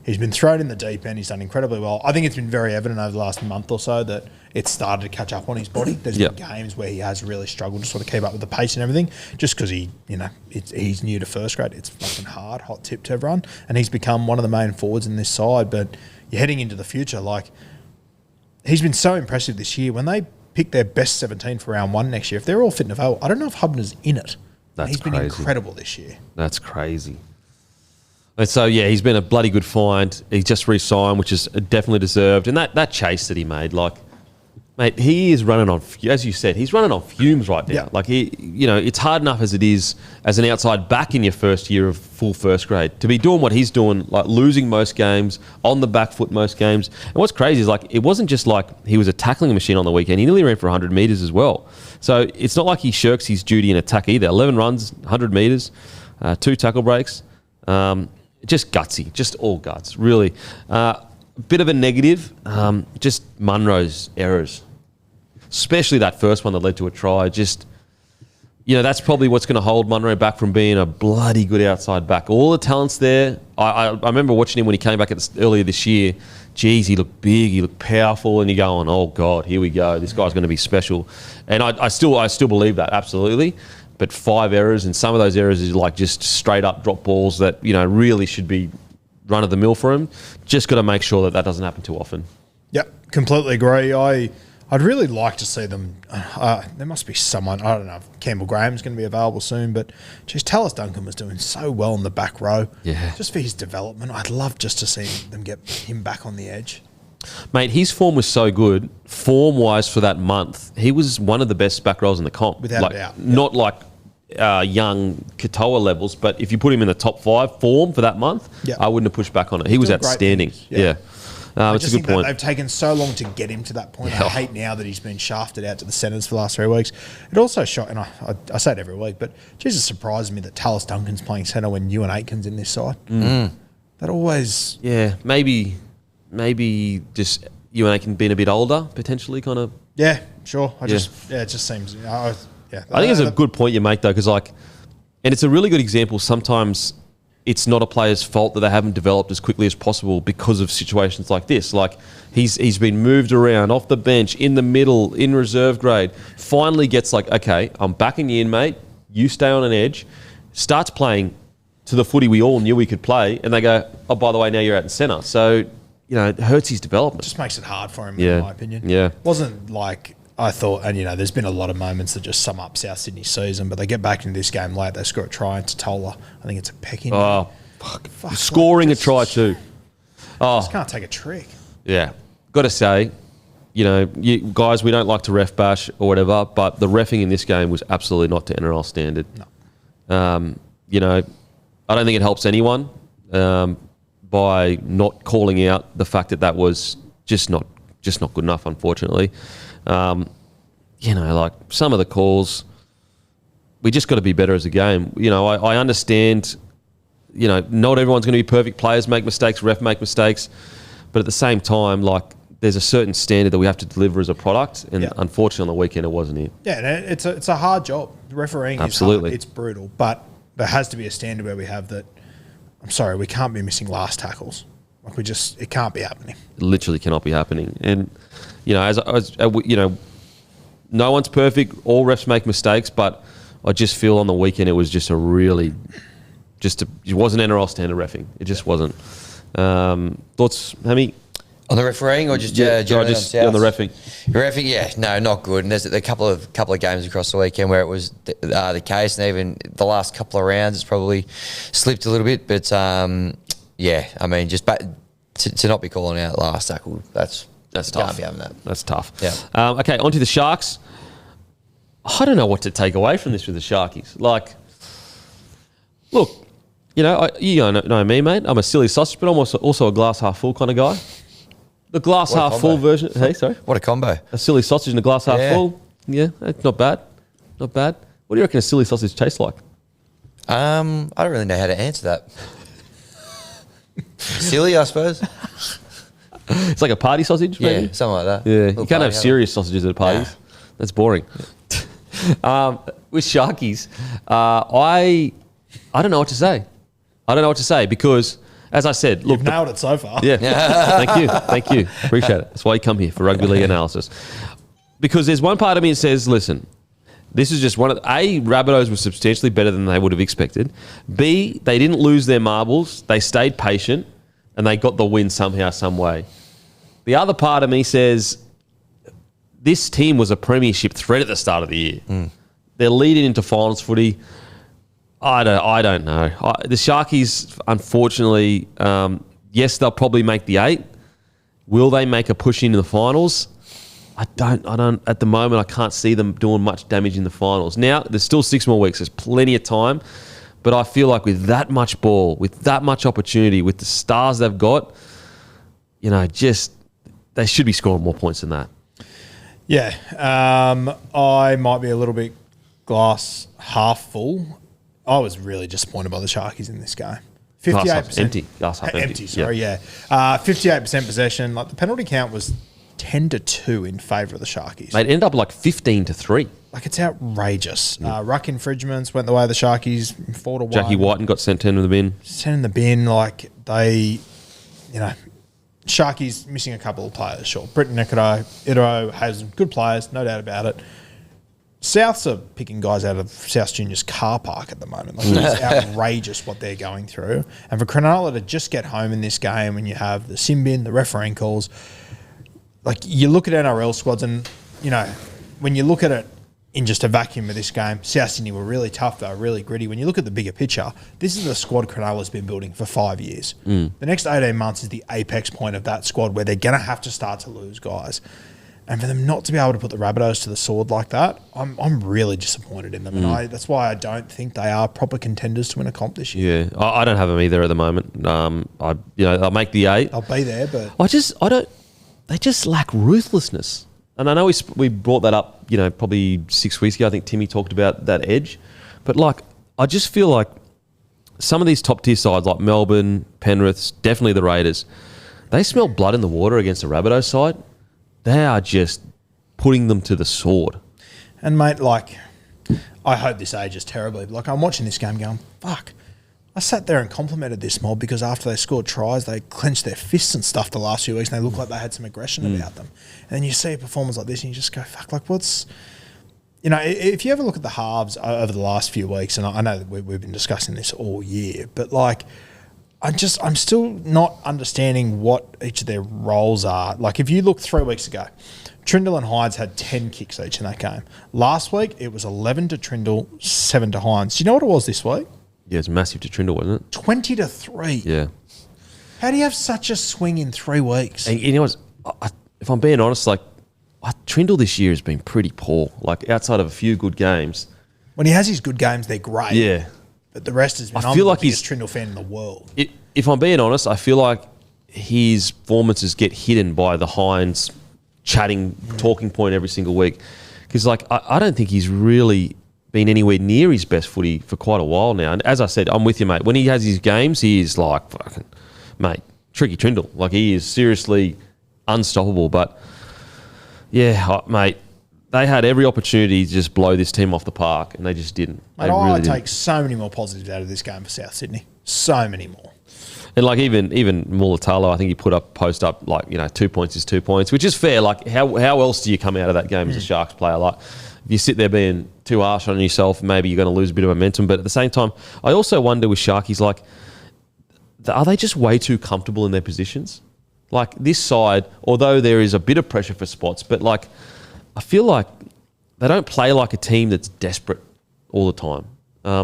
He's been thrown in the deep end. He's done incredibly well. I think it's been very evident over the last month or so that it's started to catch up on his body. There's been games where he has really struggled to sort of keep up with the pace and everything, just because he's new to first grade. It's fucking hard, hot tip to everyone, and he's become one of the main forwards in this side. But you're heading into the future, he's been so impressive this year. When they pick their best 17 for round 1 next year, if they're all fit and available, I don't know if Hubner's in it. He's been incredible this year. That's crazy. And so, he's been a bloody good find. He just re-signed, which is definitely deserved. And that chase that he made, Mate, he is running on, as you said, he's running on fumes right now. Yeah. Like, it's hard enough as it is as an outside back in your first year of full first grade to be doing what he's doing, like losing most games, on the back foot most games. And what's crazy is, like, it wasn't just like he was a tackling machine on the weekend. He nearly ran for 100 metres as well. So it's not like he shirks his duty in attack either. 11 runs, 100 metres, 2 tackle breaks. Just gutsy, just all guts, really. Bit of a negative, just Munro's errors. Especially that first one that led to a try. Just, that's probably what's going to hold Munro back from being a bloody good outside back. All the talent's there. I remember watching him when he came back earlier this year. Geez, he looked big, he looked powerful, and you're going, oh God, here we go. This guy's going to be special. And I still believe that, absolutely. But 5 errors, and some of those errors is like just straight up drop balls that, really should be run of the mill for him. Just got to make sure that doesn't happen too often. Yep, completely agree. I'd really like to see them. There must be someone, I don't know if Campbell Graham's going to be available soon, but geez, Tallis Duncan was doing so well in the back row. Yeah. Just for his development, I'd love just to see them get him back on the edge. Mate, his form was so good. Form-wise for that month, he was one of the best back rows in the comp. Without a doubt. Not like young Katoa levels, but if you put him in the top 5 form for that month, I wouldn't have pushed back on it. He was doing great outstanding. things. Yeah. It's a good point. They've taken so long to get him to that point. I hate now that he's been shafted out to the centres for the last 3 weeks. It also shocked, and I say it every week, but Jesus surprised me that Tallis Duncan's playing centre when Ewan Aitken's in this side. That always... Yeah, maybe just Ewan Aitken being a bit older, potentially, kind of... Yeah, sure. It just seems... I think it's a good point you make, though, because, and it's a really good example. Sometimes it's not a player's fault that they haven't developed as quickly as possible because of situations like this. Like, he's been moved around, off the bench, in the middle, in reserve grade, finally gets okay, I'm backing you in, mate. You stay on an edge. Starts playing to the footy we all knew we could play, and they go, oh, by the way, now you're out in centre. So, it hurts his development. Just makes it hard for him, in my opinion. Yeah. Wasn't like... I thought, and there's been a lot of moments that just sum up South Sydney's season, but they get back into this game late, they score a try into Tola. I think it's a pecking. Oh, fuck. Scoring a try too. Oh, just can't take a trick. Yeah. Got to say, guys, we don't like to ref bash or whatever, but the reffing in this game was absolutely not to NRL standard. No. I don't think it helps anyone by not calling out the fact that was just not good enough, unfortunately. Some of the calls, we just got to be better as a game. I understand, not everyone's going to be perfect. Players make mistakes, ref make mistakes. But at the same time, there's a certain standard that we have to deliver as a product. And unfortunately, on the weekend, it wasn't it. Yeah, and it's a hard job. Refereeing Absolutely. is hard. It's brutal. But there has to be a standard where we have that. I'm sorry, we can't be missing last tackles. It can't be happening. It literally cannot be happening. And, no one's perfect. All refs make mistakes, but I just feel on the weekend it was just it wasn't NRL standard reffing. It just wasn't. Thoughts, Hammy? On the refereeing or just on the reffing? Reffing, yeah, no, not good. And there's a couple of games across the weekend where it was the case, and even the last couple of rounds, it's probably slipped a little bit. But just to not be calling out last tackle, that's tough. Can't be having that. That's tough. Yeah. Okay, on to the Sharks. I don't know what to take away from this with the Sharkies. Look, you know me, mate. I'm a silly sausage, but I'm also a glass half full kind of guy. The glass half full version. Hey, sorry. What a combo. A silly sausage and a glass half full. Yeah, not bad. Not bad. What do you reckon a silly sausage tastes like? I don't really know how to answer that. Silly, I suppose. It's like a party sausage, maybe? Yeah, something like that. Yeah, you can't have serious sausages at parties. Nah. That's boring. With Sharkies, I don't know what to say. I don't know what to say because, as I said, look, You've nailed it so far. Yeah, thank you, appreciate it. That's why you come here for rugby league analysis. Because there's one part of me that says, listen, this is just one of Rabbitohs was substantially better than they would have expected. B, they didn't lose their marbles. They stayed patient, and they got the win somehow, some way. The other part of me says, this team was a premiership threat at the start of the year. They're leading into finals footy. I don't know. The Sharkies, unfortunately, yes, they'll probably make the 8. Will they make a push into the finals? I don't. At the moment, I can't see them doing much damage in the finals. Now, there's still 6 more weeks. There's plenty of time. But I feel like with that much ball, with that much opportunity, with the stars they've got, they should be scoring more points than that. Yeah. I might be a little bit glass half full. I was really disappointed by the Sharkies in this game. 58% empty. Glass half empty. Empty, sorry, yeah. 58% possession. Like the penalty count was 10-2 in favour of the Sharkies. They ended up like 15-3. Like it's outrageous. Ruck infringements went the way of the Sharkies, 4-1. Jackie Whiten got sent 10 in the bin. 10 in the bin. Like they, Sharkies missing a couple of players. Sure, Britton Idero has good players, no doubt about it. Souths are picking guys out of South Junior's car park at the moment. Like it's outrageous what they're going through. And for Cronulla to just get home in this game when you have the sin bin, the refereeing calls, like you look at NRL squads and, when you look at it in just a vacuum of this game, South Sydney were really tough, they were really gritty. When you look at the bigger picture, this is the squad Cronulla's been building for 5 years. The next 18 months is the apex point of that squad where they're going to have to start to lose guys. And for them not to be able to put the Rabbitohs to the sword like that, I'm really disappointed in them. And that's why I don't think they are proper contenders to win a comp this year. Yeah, I don't have them either at the moment. I'll make the 8. I'll be there, but they just lack ruthlessness. And I know we brought that up, probably 6 weeks ago. I think Timmy talked about that edge. But, I just feel like some of these top-tier sides, like Melbourne, Penrith, definitely the Raiders, they smell blood in the water against the Rabbitohs side. They are just putting them to the sword. And, mate, I hope this ages terribly. I'm watching this game going, fuck. I sat there and complimented this mob because after they scored tries, they clenched their fists and stuff the last few weeks and they looked like they had some aggression about them. And then you see a performance like this and you just go, fuck, what's... if you ever look at the halves over the last few weeks, and I know that we've been discussing this all year, but, I'm still not understanding what each of their roles are. If you look 3 weeks ago, Trindle and Hines had 10 kicks each in that game. Last week, it was 11 to Trindle, 7 to Hines. Do you know what it was this week? Yeah, it's massive to Trindle, wasn't it? 20-3. Yeah. How do you have such a swing in 3 weeks? And you know what? If I'm being honest, Trindle this year has been pretty poor. Outside of a few good games. When he has his good games, they're great. Yeah. But the rest has been... I feel like he's the biggest Trindle fan in the world. If I'm being honest, I feel like his performances get hidden by the Hines talking point every single week. Because, I don't think he's really been anywhere near his best footy for quite a while now. And as I said, I'm with you, mate. When he has his games, he is fucking, mate, tricky Trindle. He is seriously unstoppable. But, yeah, mate, they had every opportunity to just blow this team off the park, and they just didn't. Mate, I take so many more positives out of this game for South Sydney. So many more. And even Mulatalo, I think he put up 2 points is 2 points, which is fair. How else do you come out of that game as a Sharks player? If you sit there being too harsh on yourself, maybe you're going to lose a bit of momentum. But at the same time, I also wonder with Sharkies, are they just way too comfortable in their positions? This side, although there is a bit of pressure for spots, but I feel like they don't play like a team that's desperate all the time.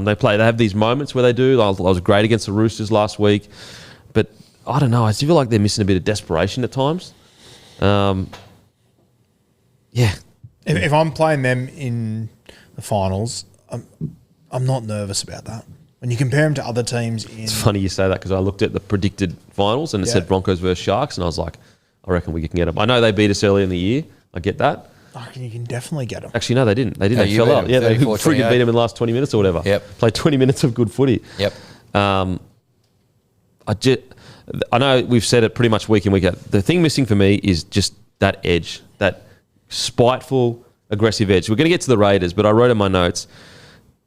They have these moments where they do. I was great against the Roosters last week, but I don't know. I feel like they're missing a bit of desperation at times. Yeah. If I'm playing them in the finals, I'm not nervous about that. When you compare them to other teams It's funny you say that because I looked at the predicted finals and it said Broncos versus Sharks and I was like, I reckon we can get them. I know they beat us early in the year. I get that. I reckon you can definitely get them. Actually, no, they didn't. They No, fell out. Yeah, they 34, freaking 28. beat them in the last 20 minutes or whatever. Yep. Played 20 minutes of good footy. Yep. I know we've said it pretty much week in, week out. The thing missing for me is just that edge, that spiteful, aggressive edge. We're going to get to the Raiders, but I wrote in my notes,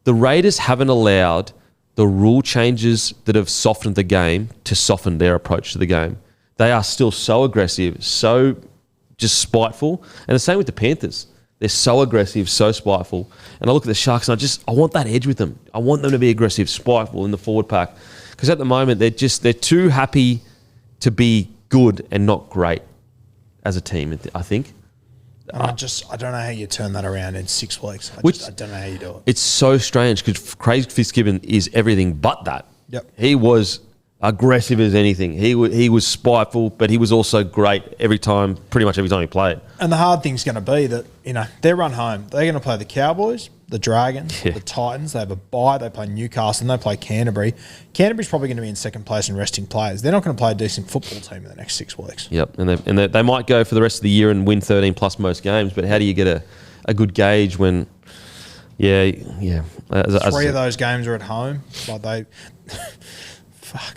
the Raiders haven't allowed the rule changes that have softened the game to soften their approach to the game. They are still so aggressive, so just spiteful. And the same with the Panthers. They're so aggressive, so spiteful. And I look at the Sharks and I want that edge with them. I want them to be aggressive, spiteful in the forward pack. Because at the moment, they're too happy to be good and not great as a team, I think. And I don't know how you turn that around in 6 weeks. I don't know how you do it. It's so strange because Craig Fitzgibbon is everything but that. Yep. He was aggressive as anything. He was spiteful, but he was also great pretty much every time he played. And the hard thing's going to be that, their run home, they're going to play the Cowboys, the Dragons, the Titans. They have a bye. They play Newcastle and they play Canterbury. Canterbury's probably going to be in second place and resting players. They're not going to play a decent football team in the next 6 weeks. Yep, and they might go for the rest of the year and win 13 plus most games, but how do you get a good gauge when... Yeah. Three of those games are at home.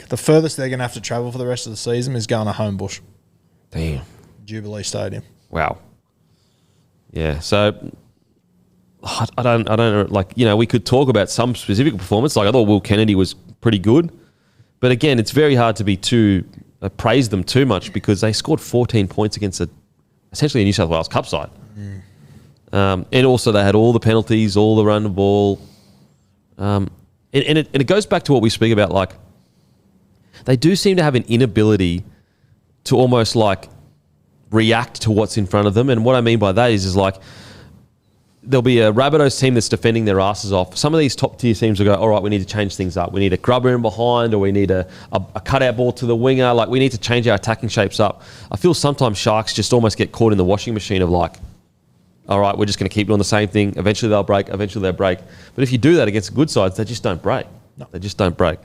The furthest they're going to have to travel for the rest of the season is going to Homebush. Damn. Jubilee Stadium. Wow. Yeah, so I don't know, we could talk about some specific performance. Like I thought Will Kennedy was pretty good. But again, it's very hard to be praise them too much because they scored 14 points against essentially a New South Wales Cup side. And also they had all the penalties, all the run the ball. And it goes back to what we speak about, like, they do seem to have an inability to almost like react to what's in front of them. And what I mean by that is like there'll be a Rabbitohs team that's defending their asses off. Some of these top tier teams will go, all right, we need to change things up. We need a grubber in behind, or we need a cutout ball to the winger. Like we need to change our attacking shapes up. I feel sometimes Sharks just almost get caught in the washing machine of like, all right, we're just going to keep doing the same thing. Eventually they'll break. But if you do that against good sides, they just don't break. No. They just don't break.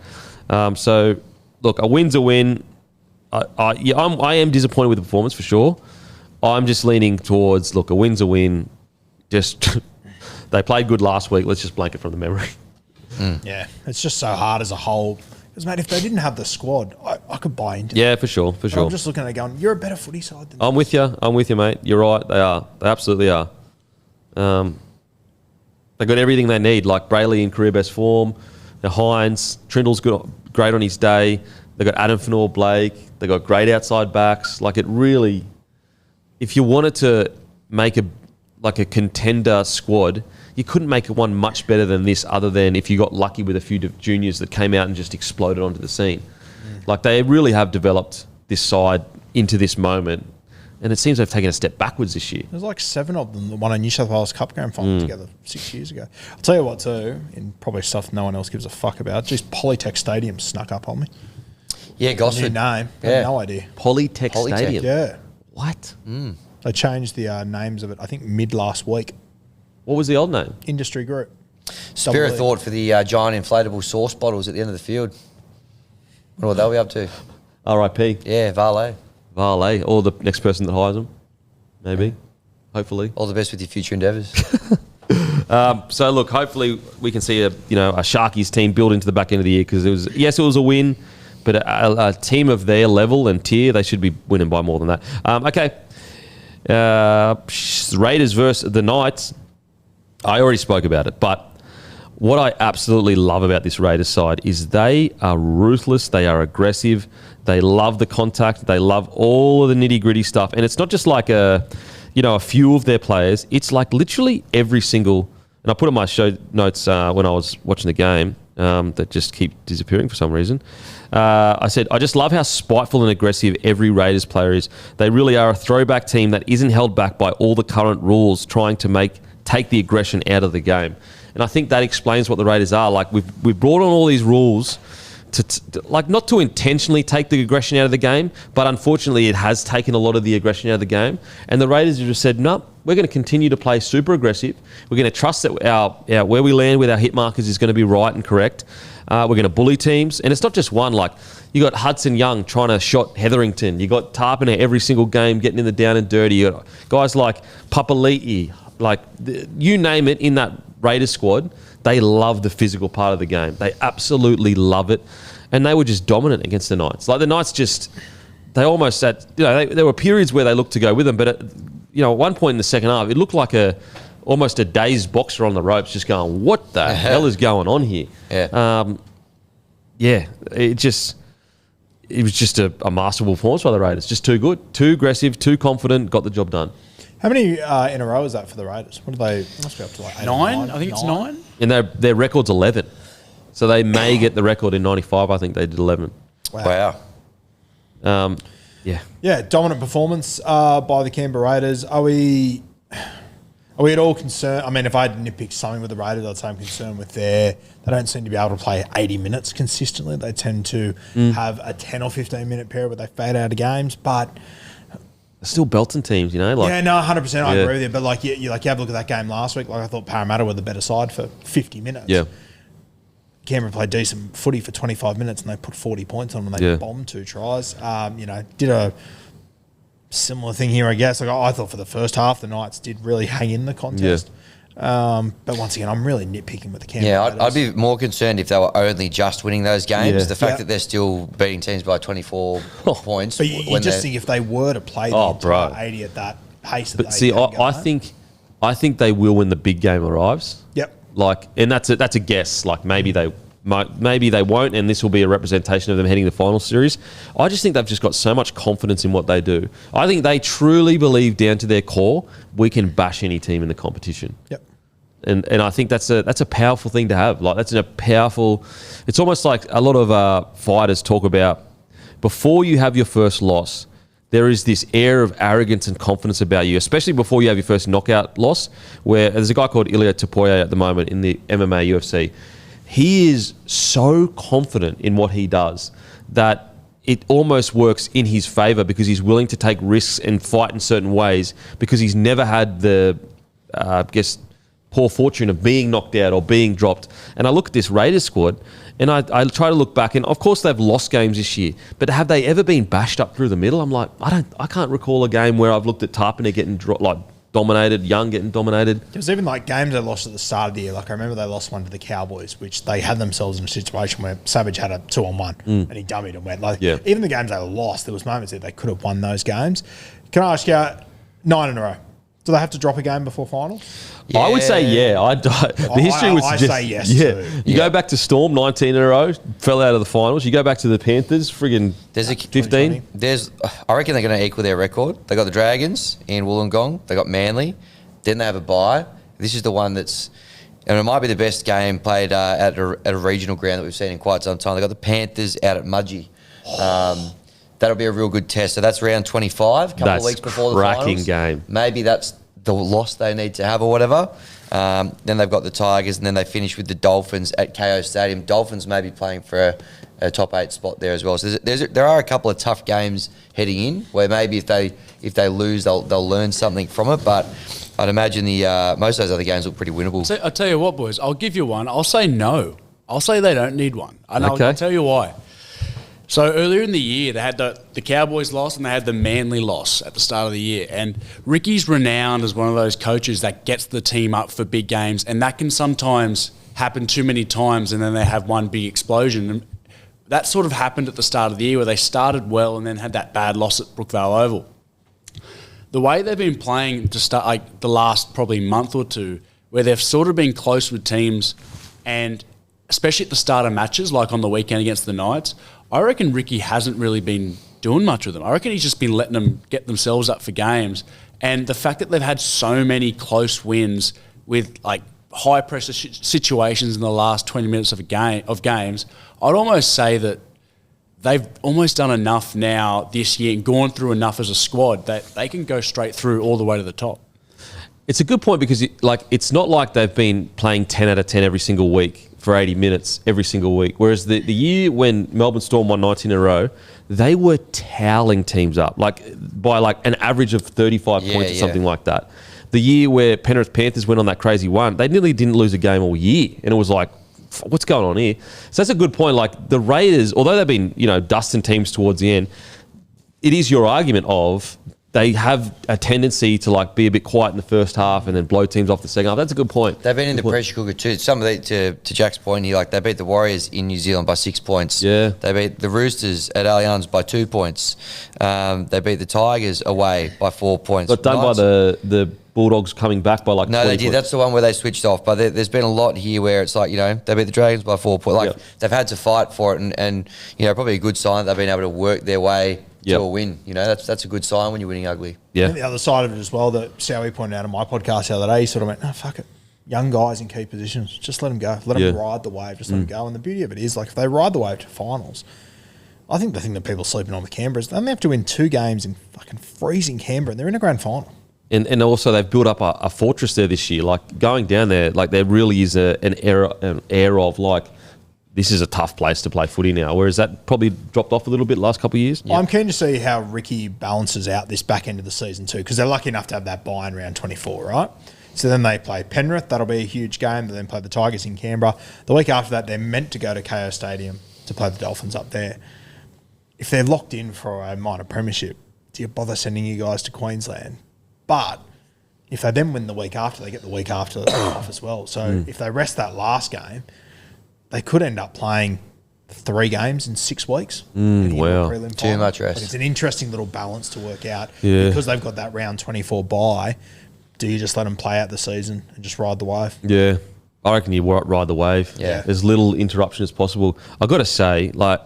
So, look, a win's a win. I am disappointed with the performance for sure. I'm just leaning towards, look, a win's a win. Just they played good last week. Let's just blank it from the memory. Yeah, it's just so hard as a whole. Because, mate, if they didn't have the squad, I could buy into it. For sure. I'm just looking at it going, you're a better footy side than I'm with you, mate. You're right. They are. They absolutely are. They've got everything they need, like Brayley in career best form. Hines, Trindle's great on his day. They've got Adam Fenor, Blake. They've got great outside backs. Like it really, if you wanted to make a contender squad, you couldn't make one much better than this, other than if you got lucky with a few juniors that came out and just exploded onto the scene. Like they really have developed this side into this moment, and it seems they've taken a step backwards this year. There's like 7 of them that won a New South Wales Cup Grand Final together 6 years ago. I'll tell you what too, in probably stuff no one else gives a fuck about, just Polytech Stadium snuck up on me. Yeah, Gosford. New name. I had no idea. Polytech Stadium. Yeah. What? They changed the names of it, I think, mid last week. What was the old name? Industry Group. Spare a thought for the giant inflatable sauce bottles at the end of the field. Wonder what they'll be up to. R.I.P. Yeah, Varley. Or the next person that hires them. Maybe. Hopefully. All the best with your future endeavours. So look, hopefully we can see a Sharkies team build into the back end of the year, because it was a win, but a team of their level and tier, they should be winning by more than that. Okay. Raiders versus the Knights. I already spoke about it, but what I absolutely love about this Raiders side is they are ruthless, they are aggressive, they love the contact, they love all of the nitty-gritty stuff, and it's not just like a few of their players, it's like literally every single, and I put on my show notes when I was watching the game, that just keep disappearing for some reason. I said, I just love how spiteful and aggressive every Raiders player is. They really are a throwback team that isn't held back by all the current rules trying to take the aggression out of the game. And I think that explains what the Raiders are. Like we've brought on all these rules to like not to intentionally take the aggression out of the game, but unfortunately it has taken a lot of the aggression out of the game. And the Raiders have just said, no, we're going to continue to play super aggressive. We're going to trust that our where we land with our hit markers is going to be right and correct. We're going to bully teams. And it's not just one. Like you got Hudson Young trying to shot Hetherington. You got Tarpiner every single game getting in the down and dirty. You got guys like Papali'i. Like you name it in that Raiders squad, they love the physical part of the game. They absolutely love it. And they were just dominant against the Knights. Like the Knights they almost there were periods where they looked to go with them, but at one point in the second half, it looked like almost a dazed boxer on the ropes just going, what the hell is going on here? Yeah. It was just a masterful performance by the Raiders. Just too good, too aggressive, too confident, got the job done. How many in a row is that for the Raiders? What do they must be up to, like 8 or 9? I think it's 9. And their record's 11. So they may get the record in 95. I think they did 11. Wow. Yeah, dominant performance by the Canberra Raiders. Are we Are we at all concerned? I mean, if I had to nitpick something with the Raiders, I'd say I'm concerned with they don't seem to be able to play 80 minutes consistently. They tend to have a 10 or 15 minute period where they fade out of games, but still belting teams, you know. Like, yeah, no, 100%. I agree with you. But like you have a look at that game last week. Like I thought Parramatta were the better side for 50 minutes. Yeah. Canberra played decent footy for 25 minutes and they put 40 points on them and they bombed 2 tries. Did a similar thing here, I guess. Like I thought for the first half, the Knights did really hang in the contest. But once again, I'm really nitpicking with the Canberra. Yeah, I'd be more concerned if they were only just winning those games. The fact that they're still beating teams by 24 points. But you just think if they were to play the entire 80 at that pace, but see, I think they will when the big game arrives. Yep. Like, and that's a guess. Like maybe they won't, and this will be a representation of them heading the final series. I just think they've just got so much confidence in what they do. I think they truly believe down to their core we can bash any team in the competition. Yep. And I think that's a powerful thing to have. Like that's a powerful. It's almost like a lot of fighters talk about before you have your first loss. There is this air of arrogance and confidence about you, especially before you have your first knockout loss. Where there's a guy called Ilia Topuria at the moment in the MMA UFC. He is so confident in what he does that it almost works in his favour because he's willing to take risks and fight in certain ways because he's never had the, poor fortune of being knocked out or being dropped. And I look at this Raiders squad and I try to look back, and of course they've lost games this year, but have they ever been bashed up through the middle? I'm like, I can't recall a game where I've looked at Tarpany getting dominated, Young getting dominated. There was even like games they lost at the start of the year. Like I remember they lost one to the Cowboys, which they had themselves in a situation where Savage had a 2-on-1 and he dummied and went. Even the games they lost, there was moments that they could have won those games. Can I ask you, 9 in a row? Do they have to drop a game before finals? Yeah. I would say the history would suggest. I say yes too. You go back to Storm, 19 in a row, fell out of the finals. You go back to the Panthers, friggin' 15. I reckon they're going to equal their record. They got the Dragons in Wollongong. They got Manly. Then they have a bye. This is the one that's, and it might be the best game played at a regional ground that we've seen in quite some time. They got the Panthers out at Mudgee. That'll be a real good test. So that's round 25, a couple of weeks before the finals. Cracking game. Maybe that's the loss they need to have or whatever. Then they've got the Tigers, and then they finish with the Dolphins at KO Stadium. Dolphins may be playing for a top 8 spot there as well. So there are a couple of tough games heading in where maybe if they lose, they'll learn something from it. But I'd imagine most of those other games look pretty winnable. So I'll tell you what, boys. I'll give you one. I'll say no. I'll say they don't need one. And I'll tell you why. So earlier in the year, they had the Cowboys loss and they had the Manly loss at the start of the year. And Ricky's renowned as one of those coaches that gets the team up for big games, and that can sometimes happen too many times and then they have one big explosion. And that sort of happened at the start of the year where they started well and then had that bad loss at Brookvale Oval. The way they've been playing to start, like the last probably month or two, where they've sort of been close with teams, and especially at the start of matches, like on the weekend against the Knights, I reckon Ricky hasn't really been doing much with them. I reckon he's just been letting them get themselves up for games. And the fact that they've had so many close wins with like high pressure situations in the last 20 minutes of games, I'd almost say that they've almost done enough now this year and gone through enough as a squad that they can go straight through all the way to the top. It's a good point because it's not like they've been playing 10 out of 10 every single week for 80 minutes every single week. Whereas the year when Melbourne Storm won 19 in a row, they were toweling teams up by an average of 35 points or something like that. The year where Penrith Panthers went on that crazy one, they nearly didn't lose a game all year. And it was like, what's going on here? So that's a good point. Like the Raiders, although they've been, dusting teams towards the end, it is your argument of they have a tendency to be a bit quiet in the first half and then blow teams off the second half. That's a good point. They've been in the pressure cooker too. To Jack's point here, they beat the Warriors in New Zealand by 6 points. Yeah. They beat the Roosters at Allianz by 2 points. They beat the Tigers away by 4 points. Got done by the Bulldogs coming back by 20 No, they did. points. That's the one where they switched off. But there's been a lot here where it's they beat the Dragons by 4 points. They've had to fight for it, and probably a good sign that they've been able to work their way to a win. That's a good sign when you're winning ugly. Yeah. And the other side of it as well that Sowie pointed out on my podcast the other day, he sort of went, no, fuck it. Young guys in key positions, just let them go. Let them ride the wave. Just let them go. And the beauty of it is, if they ride the wave to finals, I think the thing that people are sleeping on with Canberra is they only have to win 2 games in fucking freezing Canberra and they're in a grand final. And also they've built up a fortress there this year. Like going down there, like there really is an air of like, this is a tough place to play footy now. Whereas that probably dropped off a little bit last couple of years. I'm keen to see how Ricky balances out this back end of the season too, because they're lucky enough to have that bye in round 24, right? So then they play Penrith. That'll be a huge game. They then play the Tigers in Canberra. The week after that, they're meant to go to KO Stadium to play the Dolphins up there. If they're locked in for a minor premiership, do you bother sending you guys to Queensland? But if they then win the week after, they get the week after off as well. So if they rest that last game, they could end up playing 3 games in 6 weeks. Wow. Too much rest. Like it's an interesting little balance to work out. Yeah. Because they've got that round 24 bye, do you just let them play out the season and just ride the wave? Yeah. I reckon you ride the wave. Yeah. As little interruption as possible. I've got to say, like,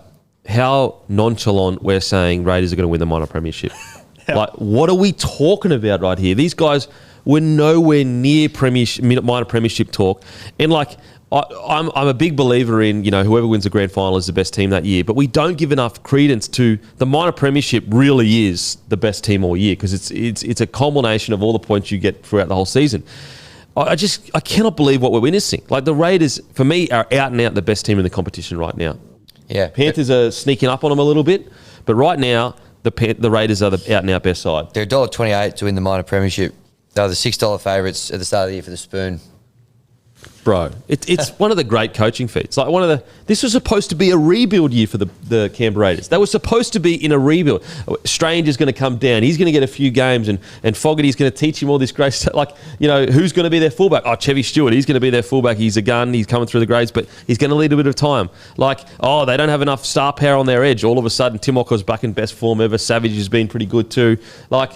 how nonchalant we're saying Raiders are going to win the minor premiership. Like, what are we talking about right here? These guys were nowhere near minor premiership talk. And, like, I'm a big believer in, whoever wins the grand final is the best team that year. But we don't give enough credence to the minor premiership really is the best team all year because it's a culmination of all the points you get throughout the whole season. I cannot believe what we're witnessing. Like the Raiders, for me, are out and out the best team in the competition right now. Yeah. Panthers are sneaking up on them a little bit, but right now the Raiders are the out and out best side. They're $1.28 to win the minor premiership. They're the $6 favourites at the start of the year for the Spoon. Bro, it's one of the great coaching feats. Like this was supposed to be a rebuild year for the Canberra Raiders. They were supposed to be in a rebuild. Strange is going to come down. He's going to get a few games, and Fogarty's going to teach him all this great stuff. Like, who's going to be their fullback? Oh, Chevy Stewart. He's going to be their fullback. He's a gun. He's coming through the grades, but he's going to need a bit of time. Like, they don't have enough star power on their edge. All of a sudden, Timoko's back in best form ever. Savage has been pretty good too. Like,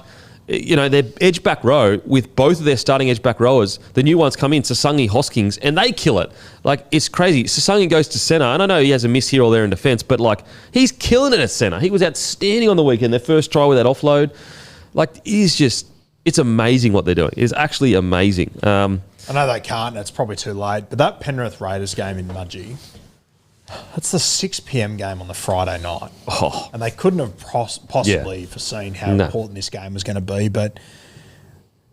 their edge back row with both of their starting edge back rowers, the new ones come in, Sasangi, Hoskins, and they kill it. Like, it's crazy. Sasangi goes to centre, and I know he has a miss here or there in defence, but, like, he's killing it at centre. He was outstanding on the weekend, their first try with that offload. Like, it's amazing what they're doing. It's actually amazing. I know they can't, it's probably too late, but that Penrith Raiders game in Mudgee, that's the 6 p.m. game on the Friday night. Oh. And they couldn't have possibly foreseen how important this game was going to be, but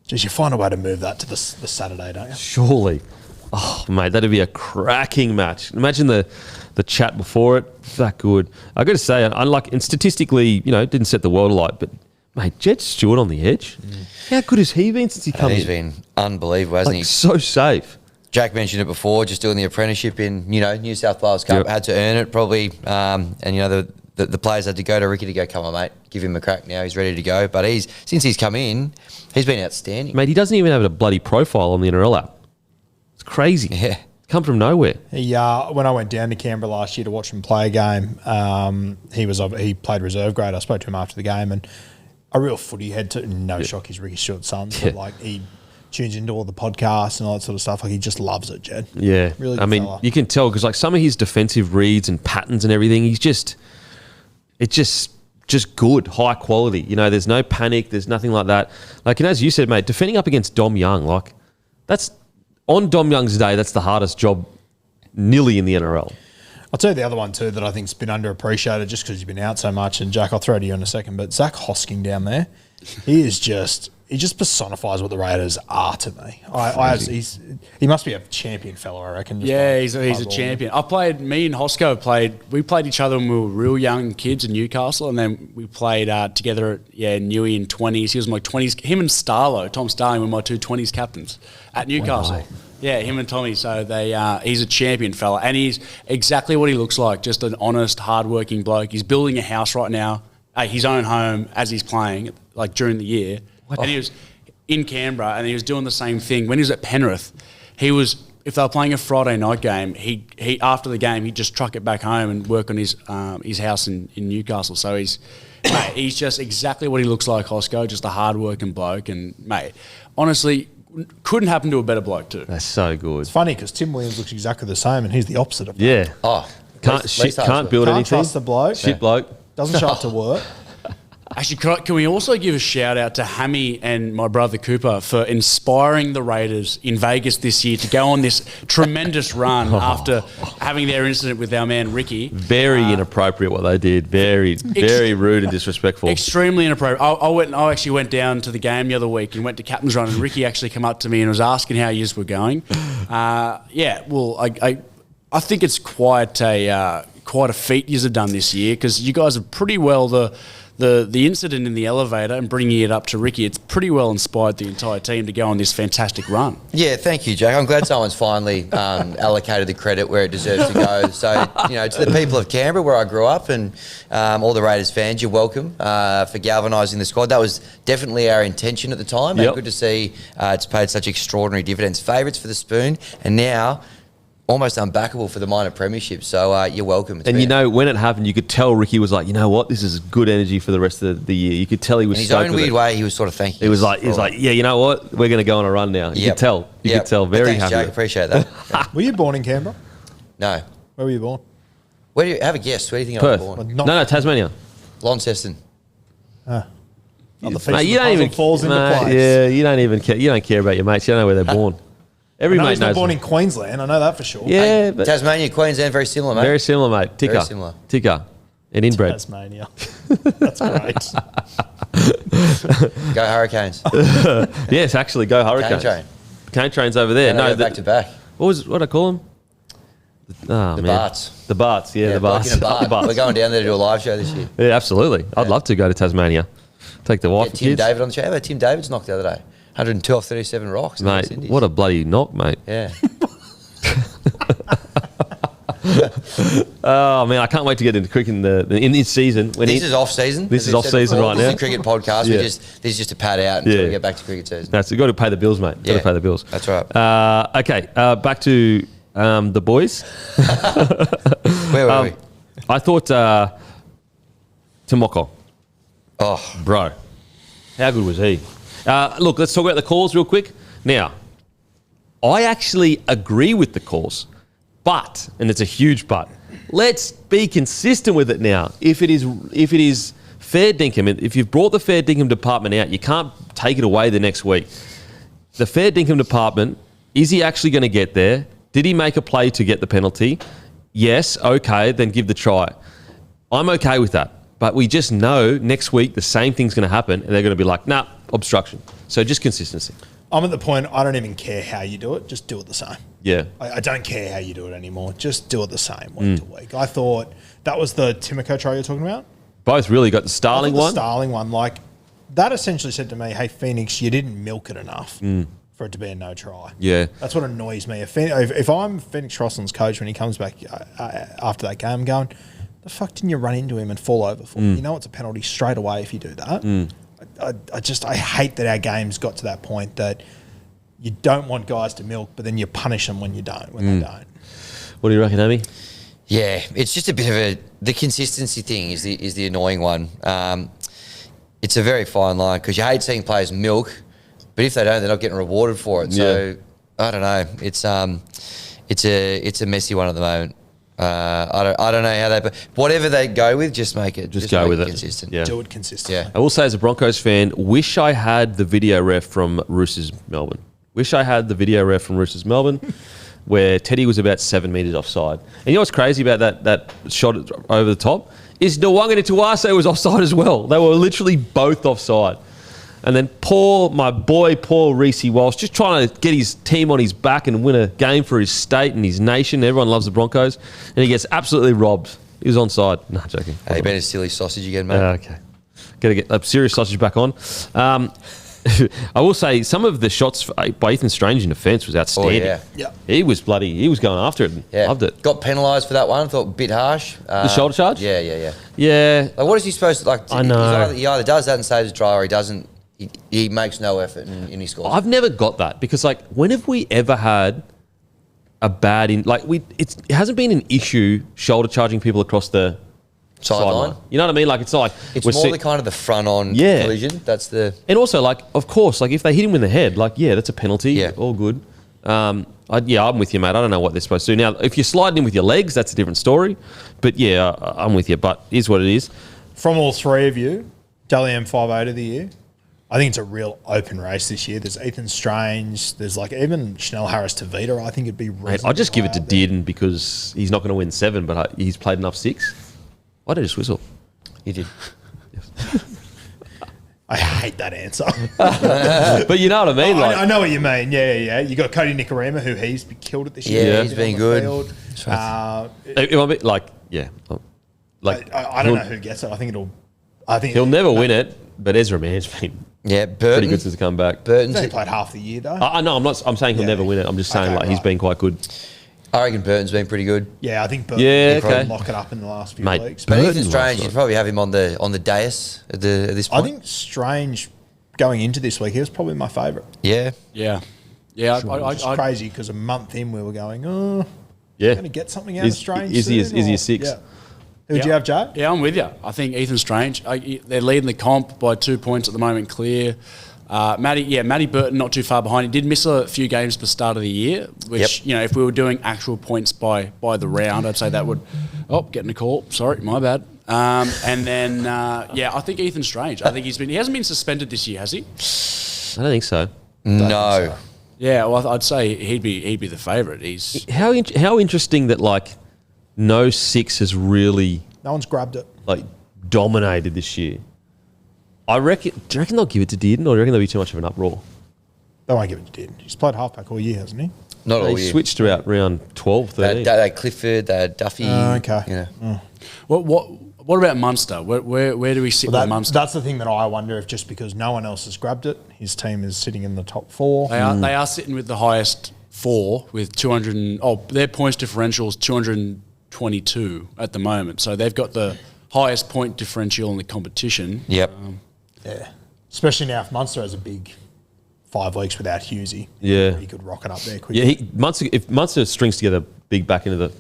just you find a way to move that to the Saturday, don't you? Surely. Oh, mate, that'd be a cracking match. Imagine the chat before it. That good. I got to say, and statistically, didn't set the world alight, but, mate, Jed Stewart on the edge. How good has he been since he come in? He's been unbelievable, hasn't he? So safe. Jack mentioned it before, just doing the apprenticeship in, New South Wales Cup. Had to earn it probably. And, the players had to go to Ricky to go, come on, mate, give him a crack now. He's ready to go. But since he's come in, he's been outstanding. Mate, he doesn't even have a bloody profile on the NRL app. It's crazy. Yeah. Come from nowhere. When I went down to Canberra last year to watch him play a game, he played reserve grade. I spoke to him after the game, and a real footy head to no shock he's Ricky Stewart's son. But he tunes into all the podcasts and all that sort of stuff. Like, he just loves it, Jed. Yeah. Really good fella. You can tell because, like, some of his defensive reads and patterns and everything, it's just good, high quality. There's no panic. There's nothing like that. Like, and as you said, mate, defending up against Dom Young, like, that's on Dom Young's day, that's the hardest job nearly in the NRL. I'll tell you the other one too that I think's been underappreciated just because you've been out so much. And Jack, I'll throw it to you in a second, but Zach Hosking down there, he just personifies what the Raiders are to me. He must be a champion fellow, I reckon. He's a champion. Me and Hosco we played each other when we were real young kids in Newcastle, and then we played together at Newey in 20s. He was my 20s. Him and Tom Starling were my 2 20s captains at Newcastle. Wow. Yeah, him and Tommy. So he's a champion fella, and he's exactly what he looks like, just an honest, hard-working bloke. He's building a house right now, his own home, as he's playing, like during the year. What? And he was in Canberra, and he was doing the same thing. When he was at Penrith, if they were playing a Friday night game, he after the game, he'd just truck it back home and work on his house in Newcastle. So he's just exactly what he looks like, Hosco, just a hard-working bloke. And, mate, honestly, couldn't happen to a better bloke too. That's so good. It's funny because Tim Williams looks exactly the same, and he's the opposite of that. Yeah. Oh, can't build anything. Can't trust the bloke. Shit bloke. Doesn't show up to work. Actually, can we also give a shout out to Hammy and my brother Cooper for inspiring the Raiders in Vegas this year to go on this tremendous run after having their incident with our man Ricky. Very inappropriate what they did. Very rude and disrespectful. Extremely inappropriate. I actually went down to the game the other week and went to captain's run, and Ricky actually came up to me and was asking how yous were going. I think it's quite a feat yous have done this year, because you guys have pretty well the incident in the elevator and bringing it up to Ricky, it's pretty well inspired the entire team to go on this fantastic run. Yeah, thank you, Jack. I'm glad someone's finally allocated the credit where it deserves to go. So, to the people of Canberra, where I grew up, and all the Raiders fans, you're welcome for galvanising the squad. That was definitely our intention at the time. Yep. And good to see it's paid such extraordinary dividends. Favourites for the spoon, and now almost unbackable for the minor premiership. So you're welcome. And when it happened, you could tell Ricky was like, you know what, this is good energy for the rest of the year. You could tell he was in his stoked own with weird it. way. He was sort of thanking. He was like, yeah, you know what, we're going to go on a run now. You could tell. You could tell. Very thanks, happy. Jack. Appreciate that. Yeah. Were you born in Canberra? No. Where were you born? Where do you have a guess? Where do you think Perth. I was born? No, Tasmania. Launceston. On the Mate, feast you don't even falls into mate, place. Yeah, you don't even care. You don't care about your mates. You don't know where they're born. Every I know mate he's not knows. born them. in Queensland. I know that for sure. Yeah, but Tasmania, Queensland, very similar, mate. very similar, mate. Ticker. Very similar. Ticker. And inbred. Tasmania. That's great. Go Hurricanes. Yes, actually, go Hurricanes. Cane train. Cane train's over there. And they go back to back. What I call them? Oh, The man. Barts. The Barts, yeah, the Bloke Barts. in a bar. The Barts. We're going down there to do a live show this year. Yeah, absolutely. I'd love to go to Tasmania. Take the wife Get and Tim kids. David on the show. How about Tim David's knocked the other day? 112, 37 rocks. in the West Mate, Indies. what a bloody knock, mate. Yeah. Oh, man, I can't wait to get into cricket in this season. This is off season. This as is we off said season before. right This now. is a cricket podcast. Yeah. This is just a pad out until Yeah. we get back to cricket season. That's you've got to pay the bills, mate. Got Yeah, to pay the bills. that's right. Okay, back to the boys. Where were we? I thought Tomoko, Oh, bro, how good was he? Look, let's talk about the calls real quick. Now, I actually agree with the calls, but, and it's a huge but, let's be consistent with it now. If it is fair dinkum, if you've brought the fair dinkum department out, you can't take it away the next week. The fair dinkum department, is he actually going to get there? Did he make a play to get the penalty? Yes, okay, then give the try. I'm okay with that. But we just know next week the same thing's going to happen and they're going to be like, nah, obstruction. So just consistency. I'm at the point, I don't even care how you do it. Just do it the same. Yeah. I don't care how you do it anymore. Just do it the same week to week. I thought that was the Timoko try you're talking about. Both really got the Starling The one. Starling one. Like, that essentially said to me, hey, Phoenix, you didn't milk it enough for it to be a no try. Yeah. That's what annoys me. If I'm Phoenix Crossland's coach when he comes back after that game, I'm going, the fuck didn't you run into him and fall over for? You know it's a penalty straight away if you do that. I hate that our game's got to that point that you don't want guys to milk, but then you punish them when they don't. What do you reckon, Hammy? yeah. It's just a bit of the consistency thing is the annoying one. It's a very fine line because you hate seeing players milk, but if they don't, they're not getting rewarded for it. So I don't know. It's a messy one at the moment. I don't know how they, but whatever they go with, just make it. Just go make with it. consistent. Yeah. Do it consistently. Yeah. I will say as a Broncos fan, wish I had the video ref from Roosters Melbourne. Wish I had the video ref from Roosters Melbourne where Teddy was about 7 metres offside. And you know what's crazy about that shot over the top? Is Nwanga Tuase was offside as well. They were literally both offside. And then my boy, Paul Reece Walsh, just trying to get his team on his back and win a game for his state and his nation. Everyone loves the Broncos. And he gets absolutely robbed. He was onside. No, joking. Hey, been a silly sausage again, mate. Okay. Got to get a serious sausage back on. I will say some of the shots by Ethan Strange in defence was outstanding. yeah. Yeah. He was going after it. Yeah. Loved it. Got penalised for that one. Thought a bit harsh. The shoulder charge? Yeah. Yeah. Like, what is he supposed to like? I know. He either does that and saves a try, or he doesn't. He makes no effort in his scores. I've never got that because, like, when have we ever had a bad it hasn't been an issue shoulder charging people across the sideline. You know what I mean? Like, it's not like it's more the kind of the front on collision. That's the. And also, like, of course, like if they hit him in the head, like, yeah, that's a penalty. Yeah. All good. I'm with you, mate. I don't know what they're supposed to do. Now, if you're sliding in with your legs, that's a different story. But yeah, I'm with you. But it is what it is. From all three of you, Dally M58 of the year. I think it's a real open race this year. There's Ethan Strange. There's like even Chanel Harris Tavita. I think it'd be Mate, I'll just give it to Dearden because he's not going to win 7, but he's played enough 6. Why did I just whistle? You did. I hate that answer. But you know what I mean? I know what you mean. Yeah. You got Cody Nicarima, who he's killed it this year. Yeah, he's been good. I don't don't know who gets it. I think he'll never win it. But Ezra Mann's been Burton, pretty good since the comeback. He's only played half the year though. I know. I'm saying he'll never win it. I'm just saying he's been quite good. I reckon Burton's been pretty good. Yeah, I think Burton probably lock it up in the last few weeks. But Ethan Strange, you'd probably have him on the dais at this point. I think Strange going into this week, he was probably my favourite. Yeah. It's crazy because a month in we were going, going to get something out of Strange. Is he a 6? Yeah. Who'd you have, Jay? Yeah, I'm with you. I think Ethan Strange. They're leading the comp by 2 points at the moment, clear. Matty Burton not too far behind. He did miss a few games at the start of the year, which, if we were doing actual points by the round, I'd say that would... Oh, getting a call. Sorry, my bad. And then, I think Ethan Strange. I think he hasn't been suspended this year, has he? I don't think so. No. Yeah, well, I'd say he'd be the favourite. He's how interesting that no 6 has really... No one's grabbed it. Dominated this year. Do you reckon they'll give it to Dearden, or do you reckon there'll be too much of an uproar? They won't give it to Dearden. He's played halfback all year, hasn't he? Not all year. He switched throughout round 12, 13. They had Clifford, they had Duffy. Okay. What about Munster? Where do we sit with Munster? That's the thing that I wonder if just because no one else has grabbed it, his team is sitting in the top 4. They are sitting with the highest 4 with 200. Their points differential is 222 at the moment. So they've got the highest point differential in the competition. Yep. Yeah. Especially now if Munster has a big 5 weeks without Hughesy. Yeah. He could rock it up there quickly. Yeah, if Munster strings together big back into the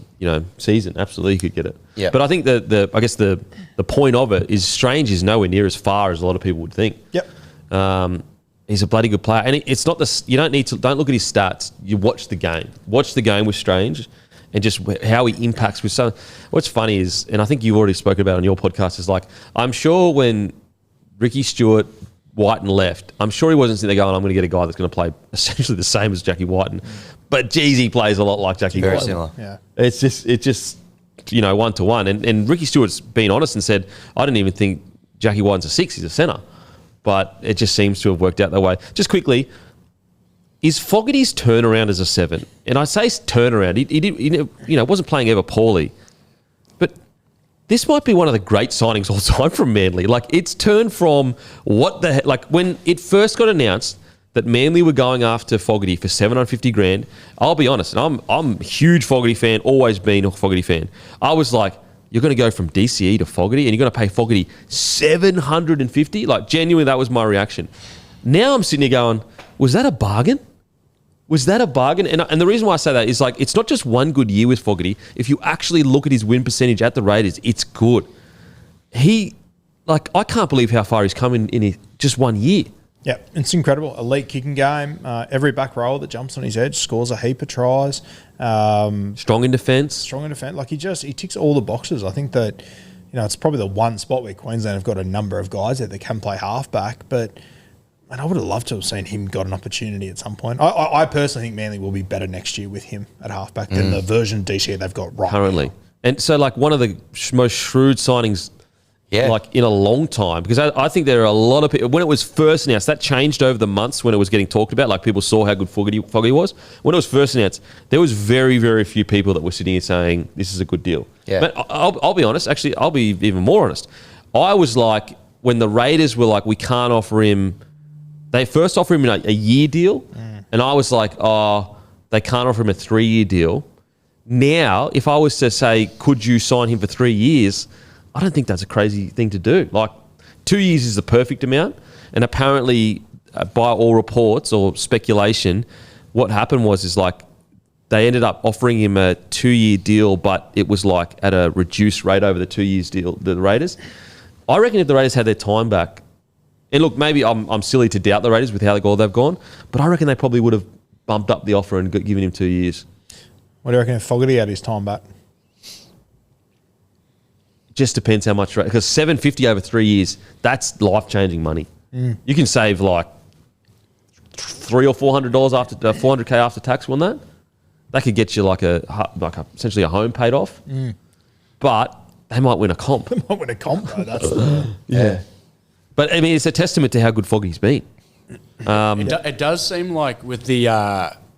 season, absolutely he could get it. Yeah. But I think the point of it is Strange is nowhere near as far as a lot of people would think. Yep. He's a bloody good player, and it's not you don't look at his stats. You watch the game. Watch the game with Strange, and just how he impacts with some. What's funny is, and I think you've already spoken about on your podcast, is I'm sure when Ricky Stewart, Whiten left, I'm sure he wasn't sitting there going, I'm going to get a guy that's going to play essentially the same as Jackie Whiten. But geez, he plays a lot like Jackie Whiten. Very similar. Yeah. It's just 1-to-1. And Ricky Stewart's been honest and said, I didn't even think Jackie Whiten's a 6, he's a centre. But it just seems to have worked out that way. Just quickly, is Fogarty's turnaround as a 7? And I say turnaround, he wasn't playing ever poorly. But this might be one of the great signings all time from Manly. It's turned from when it first got announced that Manly were going after Fogarty for $750,000. I'll be honest, and I'm a huge Fogarty fan, always been a Fogarty fan. I was like, you're going to go from DCE to Fogarty and you're going to pay Fogarty $750? Genuinely, that was my reaction. Now I'm sitting here going, was that a bargain? Was that a bargain? And the reason why I say that is it's not just one good year with Fogarty. If you actually look at his win percentage at the Raiders, it's good. I can't believe how far he's come in just 1 year. Yeah, it's incredible. Elite kicking game. Every back row that jumps on his edge scores a heap of tries. Strong in defence. He ticks all the boxes. I think that it's probably the one spot where Queensland have got a number of guys that can play halfback, but I would have loved to have seen him got an opportunity at some point. I personally think Manly will be better next year with him at halfback than the version DCE they've got right currently. now. And so one of the most shrewd signings in a long time, because I think there are a lot of people, when it was first announced, that changed over the months when it was getting talked about, people saw how good Fogarty was. When it was first announced, there was very, very few people that were sitting here saying, this is a good deal. Yeah. But I'll be honest, actually, I'll be even more honest. I was when the Raiders were we can't offer him, they first offered him a year deal, and I was they can't offer him a 3-year deal. Now, if I was to say, could you sign him for 3 years, I don't think that's a crazy thing to do. 2 years is the perfect amount. And apparently, by all reports or speculation, what happened was they ended up offering him a 2-year deal, but it was at a reduced rate over the 2 years deal, the Raiders. I reckon if the Raiders had their time back, and look, maybe I'm silly to doubt the Raiders with how they've gone, but I reckon they probably would have bumped up the offer and given him 2 years. What do you reckon if Fogarty had his time back? just depends how much, because $750 over 3 years, that's life-changing money. You can save like $300 or $400 after $400K after tax on that. That could get you like essentially a home paid off. But they might win a comp. They might win a comp, though. That's yeah. But I mean, it's a testament to how good Foggy's been. It does seem like with the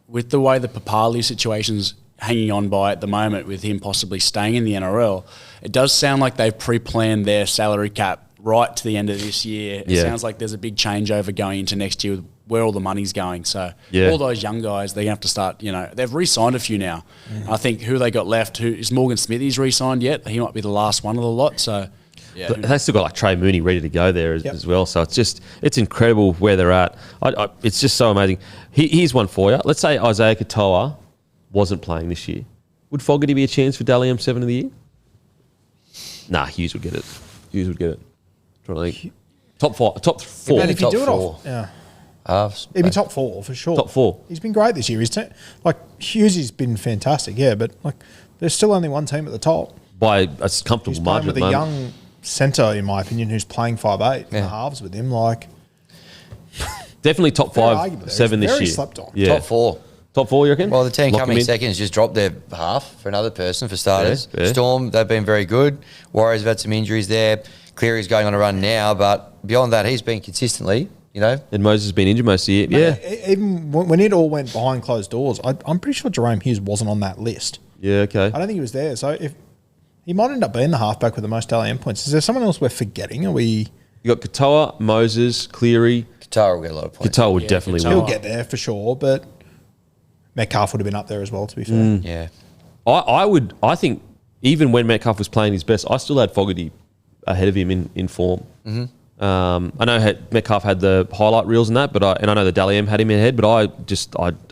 way the Papali situation's hanging on by at the moment, with him possibly staying in the NRL, it does sound like they've pre-planned their salary cap right to the end of this year. It sounds like there's a big changeover going into next year with where all the money's going. So all those young guys, they're going to have to start, they've re-signed a few now. I think who they got left, is Morgan Smithy's re-signed yet? He might be the last one of the lot. So yeah, they still got like Trey Mooney ready to go there as well. So it's incredible where they're at. It's just so amazing. Here's one for you. Let's say Isaiah Katoa wasn't playing this year. Would Fogarty be a chance for Dally M7 of the year? Nah, Hughes would get it. Trying to think. Top 4. And if you do it off, he'd be top 4 for sure. Top 4. He's been great this year. Hughes has been fantastic, but there's still only one team at the top. By a comfortable He's margin. With a young centre, in my opinion, who's playing 5'8" in the halves with him. Definitely top 5, 7 this year. Slept on. Top 4. Top 4, you reckon? Well, the team Lock coming him in. second has just dropped their half for another person, for starters. Yeah. Storm, they've been very good. Warriors have had some injuries there. Cleary's going on a run now, but beyond that, he's been consistently, And Moses has been injured most of the year. Even when it all went behind closed doors, I'm pretty sure Jerome Hughes wasn't on that list. Yeah, okay. I don't think he was there. So if he might end up being the halfback with the most LAM points. Is there someone else we're forgetting? Are we? You got Katoa, Moses, Cleary. Katoa will get a lot of points. Katoa would definitely He'll win. get there for sure, but Metcalf would have been up there as well, to be fair. Yeah. I think even when Metcalf was playing his best, I still had Fogarty ahead of him in form. I know Metcalf had the highlight reels and that, and I know the Dally M had him ahead, but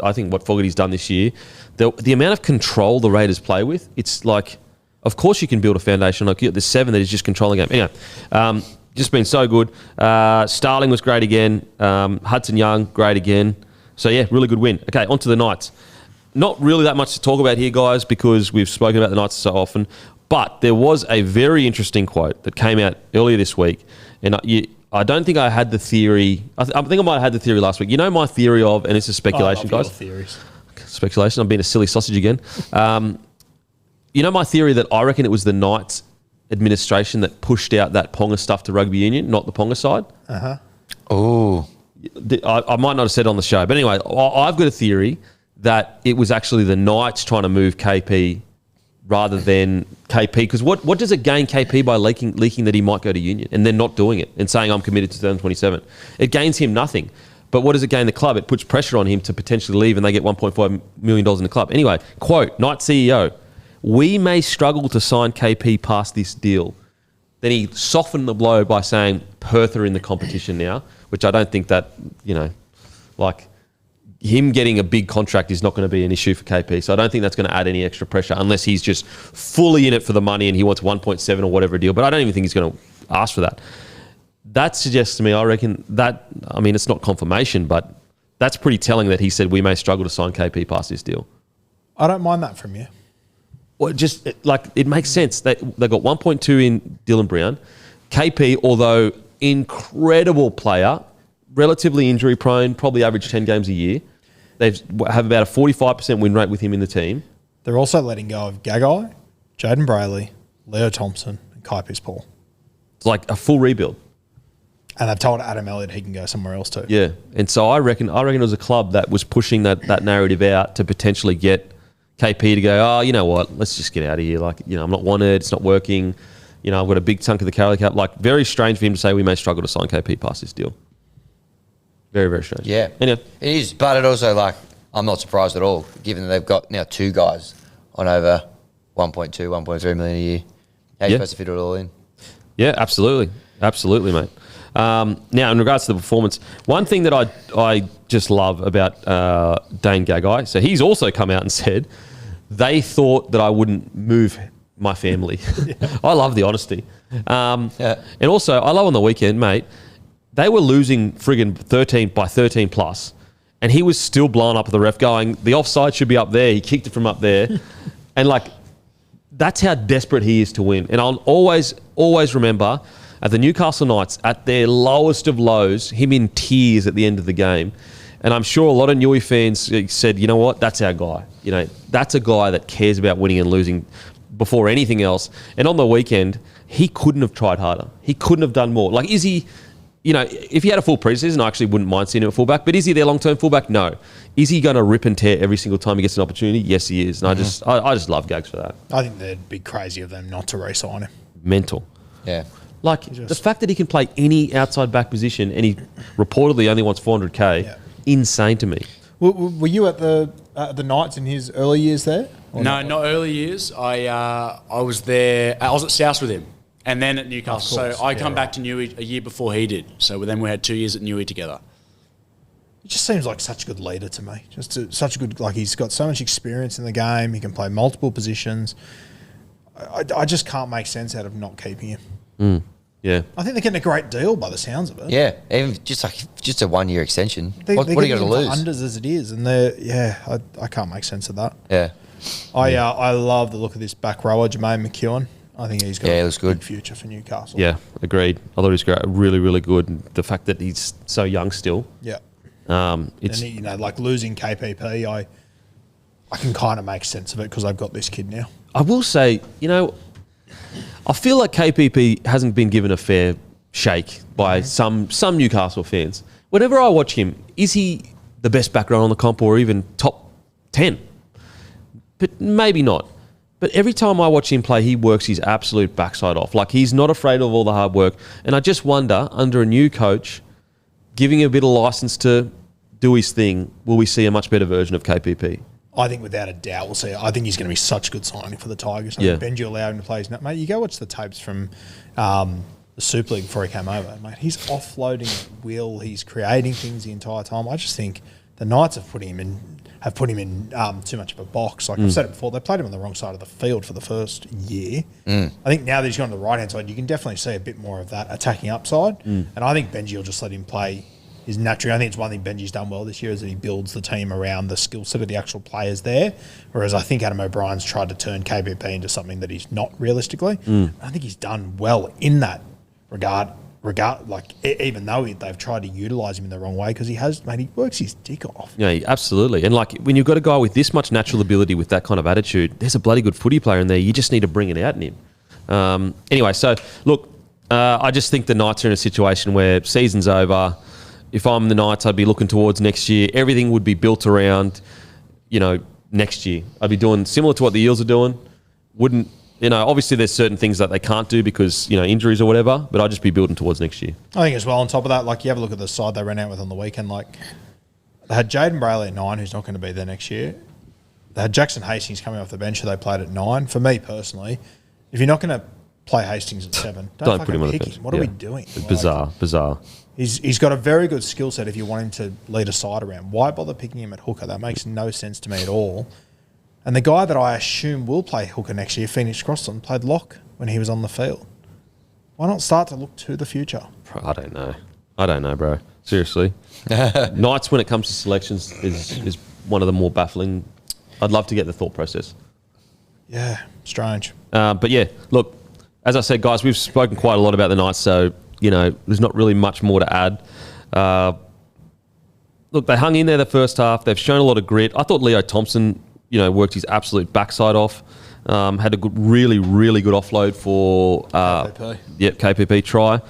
I think what Fogarty's done this year, the amount of control the Raiders play with, it's like, of course you can build a foundation. Like the 7 that is just controlling the game. Anyway, just been so good. Starling was great again. Hudson Young, great again. So yeah, really good win. Okay, on to the Knights. Not really that much to talk about here, guys, because we've spoken about the Knights so often. But there was a very interesting quote that came out earlier this week. And I don't think I had the theory. I think I might have had the theory last week. You know my theory of, and it's a speculation, guys. Theories. Speculation. I'm being a silly sausage again. You know my theory that I reckon it was the Knights administration that pushed out that Ponga stuff to rugby union, not the Ponga side. Oh. I might not have said it on the show, but anyway, I've got a theory that it was actually the Knights trying to move KP rather than KP. Because what does it gain KP by leaking that he might go to union and then not doing it and saying I'm committed to 2027? It gains him nothing. But what does it gain the club? It puts pressure on him to potentially leave and they get $1.5 million in the club. Anyway, quote, Knight CEO, we may struggle to sign KP past this deal. Then he softened the blow by saying Perth are in the competition now, which I don't think that, like him getting a big contract is not going to be an issue for KP. So I don't think that's going to add any extra pressure unless he's just fully in it for the money and he wants 1.7 or whatever deal. But I don't even think he's going to ask for that. That suggests to me, I reckon that, it's not confirmation, but that's pretty telling that he said we may struggle to sign KP past this deal. I don't mind that from you. Well, it makes sense. They got 1.2 in Dylan Brown. KP, although incredible player, relatively injury prone, probably average 10 games a year. They have about a 45% win rate with him in the team. They're also letting go of Gagai, Jaden Brayley, Leo Thompson, and Kai Paul. It's like a full rebuild. And they've told Adam Elliott he can go somewhere else too. Yeah, and so I reckon it was a club that was pushing that narrative out to potentially get KP to go, oh, you know what, let's just get out of here. I'm not wanted, it's not working. I've got a big chunk of the salary cap. Very strange for him to say we may struggle to sign KP past this deal. Very, very strange. Yeah. Anyway. It is, but it also, I'm not surprised at all, given that they've got now 2 guys on over 1.2, 1.3 million a year. How are you supposed to fit it all in? Yeah, absolutely. Absolutely, mate. Now, in regards to the performance, one thing that I just love about Dane Gagai, so he's also come out and said they thought that I wouldn't move my family. I love the honesty. And also, I love on the weekend, mate, they were losing friggin' 13 plus, and he was still blowing up at the ref going, the offside should be up there. He kicked it from up there. And that's how desperate he is to win. And I'll always remember at the Newcastle Knights, at their lowest of lows, him in tears at the end of the game. And I'm sure a lot of Newey fans said, you know what, that's our guy. You know, that's a guy that cares about winning and losing before anything else. And on the weekend, he couldn't have tried harder. He couldn't have done more. Like, is he, you know, if he had a full preseason, I actually wouldn't mind seeing him at fullback. But is he their long-term fullback? No. Is he going to rip and tear every single time he gets an opportunity? Yes, he is. And I just love Gags for that. I think they'd be crazy of them not to re-sign him. Mental. Yeah. Like, the fact that he can play any outside back position and he reportedly only wants 400K, insane to me. Were you at the Knights in his early years there? No, not early years. I was there. I was at South with him, and then at Newcastle. So I come back to Newey a year before he did. So then we had 2 years at Newey together. He just seems like such a good leader to me. Such a good, like, he's got so much experience in the game. He can play multiple positions. I just can't make sense out of not keeping him. Yeah, I think they're getting a great deal by the sounds of it. Yeah, even just a 1 year extension. What are you going to lose? Unders as it is, and I can't make sense of that. Yeah, I love the look of this back rower, Jermaine McEwen. I think he's got a good future for Newcastle. Yeah, agreed. I thought he was great, really, really good. And the fact that he's so young still. Yeah, it's and like losing KPP, I can kind of make sense of it because I've got this kid now. I will say, I feel like KPP hasn't been given a fair shake by some Newcastle fans. Whenever I watch him, is he the best background on the comp or even top 10? But maybe not. But every time I watch him play, he works his absolute backside off. Like, he's not afraid of all the hard work. And I just wonder, under a new coach, giving a bit of license to do his thing, will we see a much better version of KPP? I think without a doubt we'll see. I think he's going to be such a good signing for the Tigers. I think Benji allowed him to play his nut. Mate, you go watch the tapes from the Super League before he came over. Mate, he's offloading at will. He's creating things the entire time. I just think the Knights have put him in too much of a box. Like I've said it before, they played him on the wrong side of the field for the first year. I think now that he's gone to the right-hand side, you can definitely see a bit more of that attacking upside. And I think Benji will just let him play his natural. I think it's one thing Benji's done well this year is that he builds the team around the skill set of the actual players there. Whereas I think Adam O'Brien's tried to turn KBP into something that he's not realistically. I think he's done well in that regard. Like even though they've tried to utilise him in the wrong way because he works his dick off. Yeah, absolutely. And like when you've got a guy with this much natural ability with that kind of attitude, there's a bloody good footy player in there. You just need to bring it out in him. Anyway, so look, I just think the Knights are in a situation where season's over. If I'm the Knights, I'd be looking towards next year. Everything would be built around, next year. I'd be doing similar to what the Eels are doing. Obviously there's certain things that they can't do because, injuries or whatever, but I'd just be building towards next year. I think as well, on top of that, like you have a look at the side they ran out with on the weekend, like they had Jaden Brayley at 9, who's not going to be there next year. They had Jackson Hastings coming off the bench who they played at 9. For me personally, if you're not going to play Hastings at 7, don't put him on the bench. What are we doing? Bizarre. He's got a very good skill set if you want him to lead a side around. Why bother picking him at hooker? That makes no sense to me at all. And the guy that I assume will play hooker next year, Phoenix Crossan, played lock when he was on the field. Why not start to look to the future? I don't know, bro. Seriously. Knights, when it comes to selections, is one of the more baffling. I'd love to get the thought process. Yeah, strange. But yeah, look, as I said, guys, we've spoken quite a lot about the Knights, so there's not really much more to add. Look, they hung in there the first half. They've shown a lot of grit. I thought Leo Thompson, worked his absolute backside off. Had a good, really, really good offload for KPP. KPP try.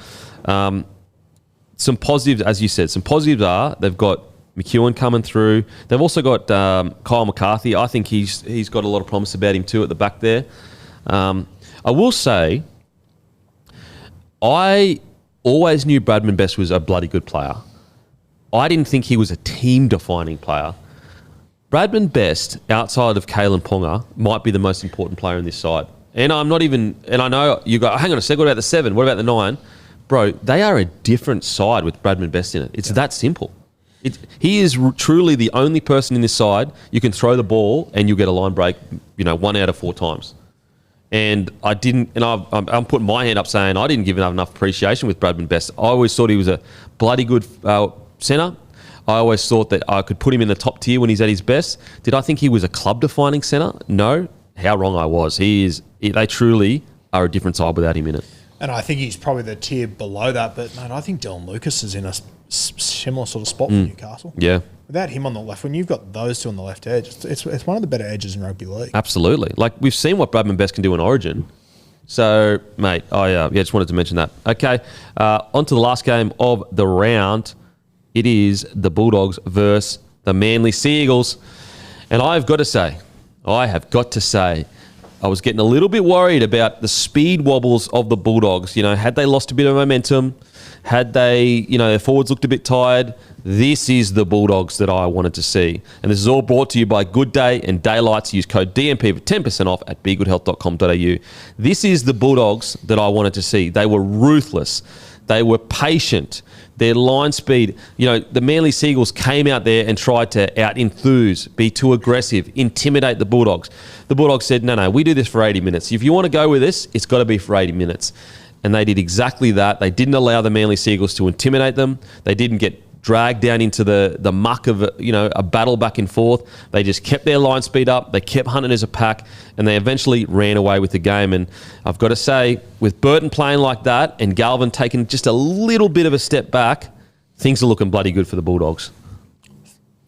Some positives, as you said, are they've got McEwen coming through. They've also got Kyle McCarthy. I think he's got a lot of promise about him too at the back there. I will say, I always knew Bradman Best was a bloody good player. I didn't think he was a team-defining player. Bradman Best, outside of Kalen Ponga, might be the most important player in this side. And I'm not even... And I know you go, hang on a sec, what about the 7? What about the 9? Bro, they are a different side with Bradman Best in it. It's that simple. He is truly the only person in this side you can throw the ball and you'll get a line break, 1 out of 4 times. And I didn't, and I'm putting my hand up saying I didn't give enough appreciation with Bradman Best. I always thought he was a bloody good centre. I always thought that I could put him in the top tier when he's at his best. Did I think he was a club-defining centre? No. how wrong I was. They truly are a different side without him in it. And I think he's probably the tier below that. But, mate, I think Dylan Lucas is in a similar sort of spot for Newcastle. Yeah. Without him on the left, when you've got those two on the left edge, it's one of the better edges in rugby league. Absolutely. Like, we've seen what Bradman Best can do in Origin. So, mate, I just wanted to mention that. Okay, on to the last game of the round. It is the Bulldogs versus the Manly Sea Eagles. And I have got to say, I was getting a little bit worried about the speed wobbles of the Bulldogs. You know, had they lost a bit of momentum, had they, their forwards looked a bit tired, this is the Bulldogs that I wanted to see. And this is all brought to you by Good Day and Daylights. Use code DMP for 10% off at begoodhealth.com.au. This is the Bulldogs that I wanted to see. They were ruthless. They were patient. Their line speed, the Manly Sea Eagles came out there and tried to out-enthuse, be too aggressive, intimidate the Bulldogs. The Bulldogs said, no, we do this for 80 minutes. If you want to go with this, it's got to be for 80 minutes. And they did exactly that. They didn't allow the Manly Sea Eagles to intimidate them. They didn't get dragged down into the muck of a battle back and forth. They just kept their line speed up. They kept hunting as a pack, and they eventually ran away with the game. And I've got to say, with Burton playing like that and Galvin taking just a little bit of a step back, things are looking bloody good for the Bulldogs.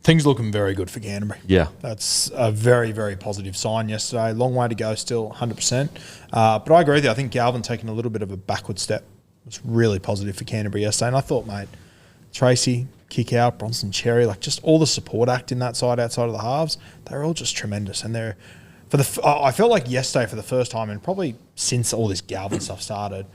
Things are looking very good for Canterbury. Yeah. That's a very, very positive sign yesterday. Long way to go still, 100%. But I agree with you. I think Galvin taking a little bit of a backward step was really positive for Canterbury yesterday. And I thought, mate, Tracy, kick out, Bronson Cherry, like just all the support act in that side outside of the halves, they're all just tremendous. And I felt like yesterday for the first time, and probably since all this Galvin stuff started,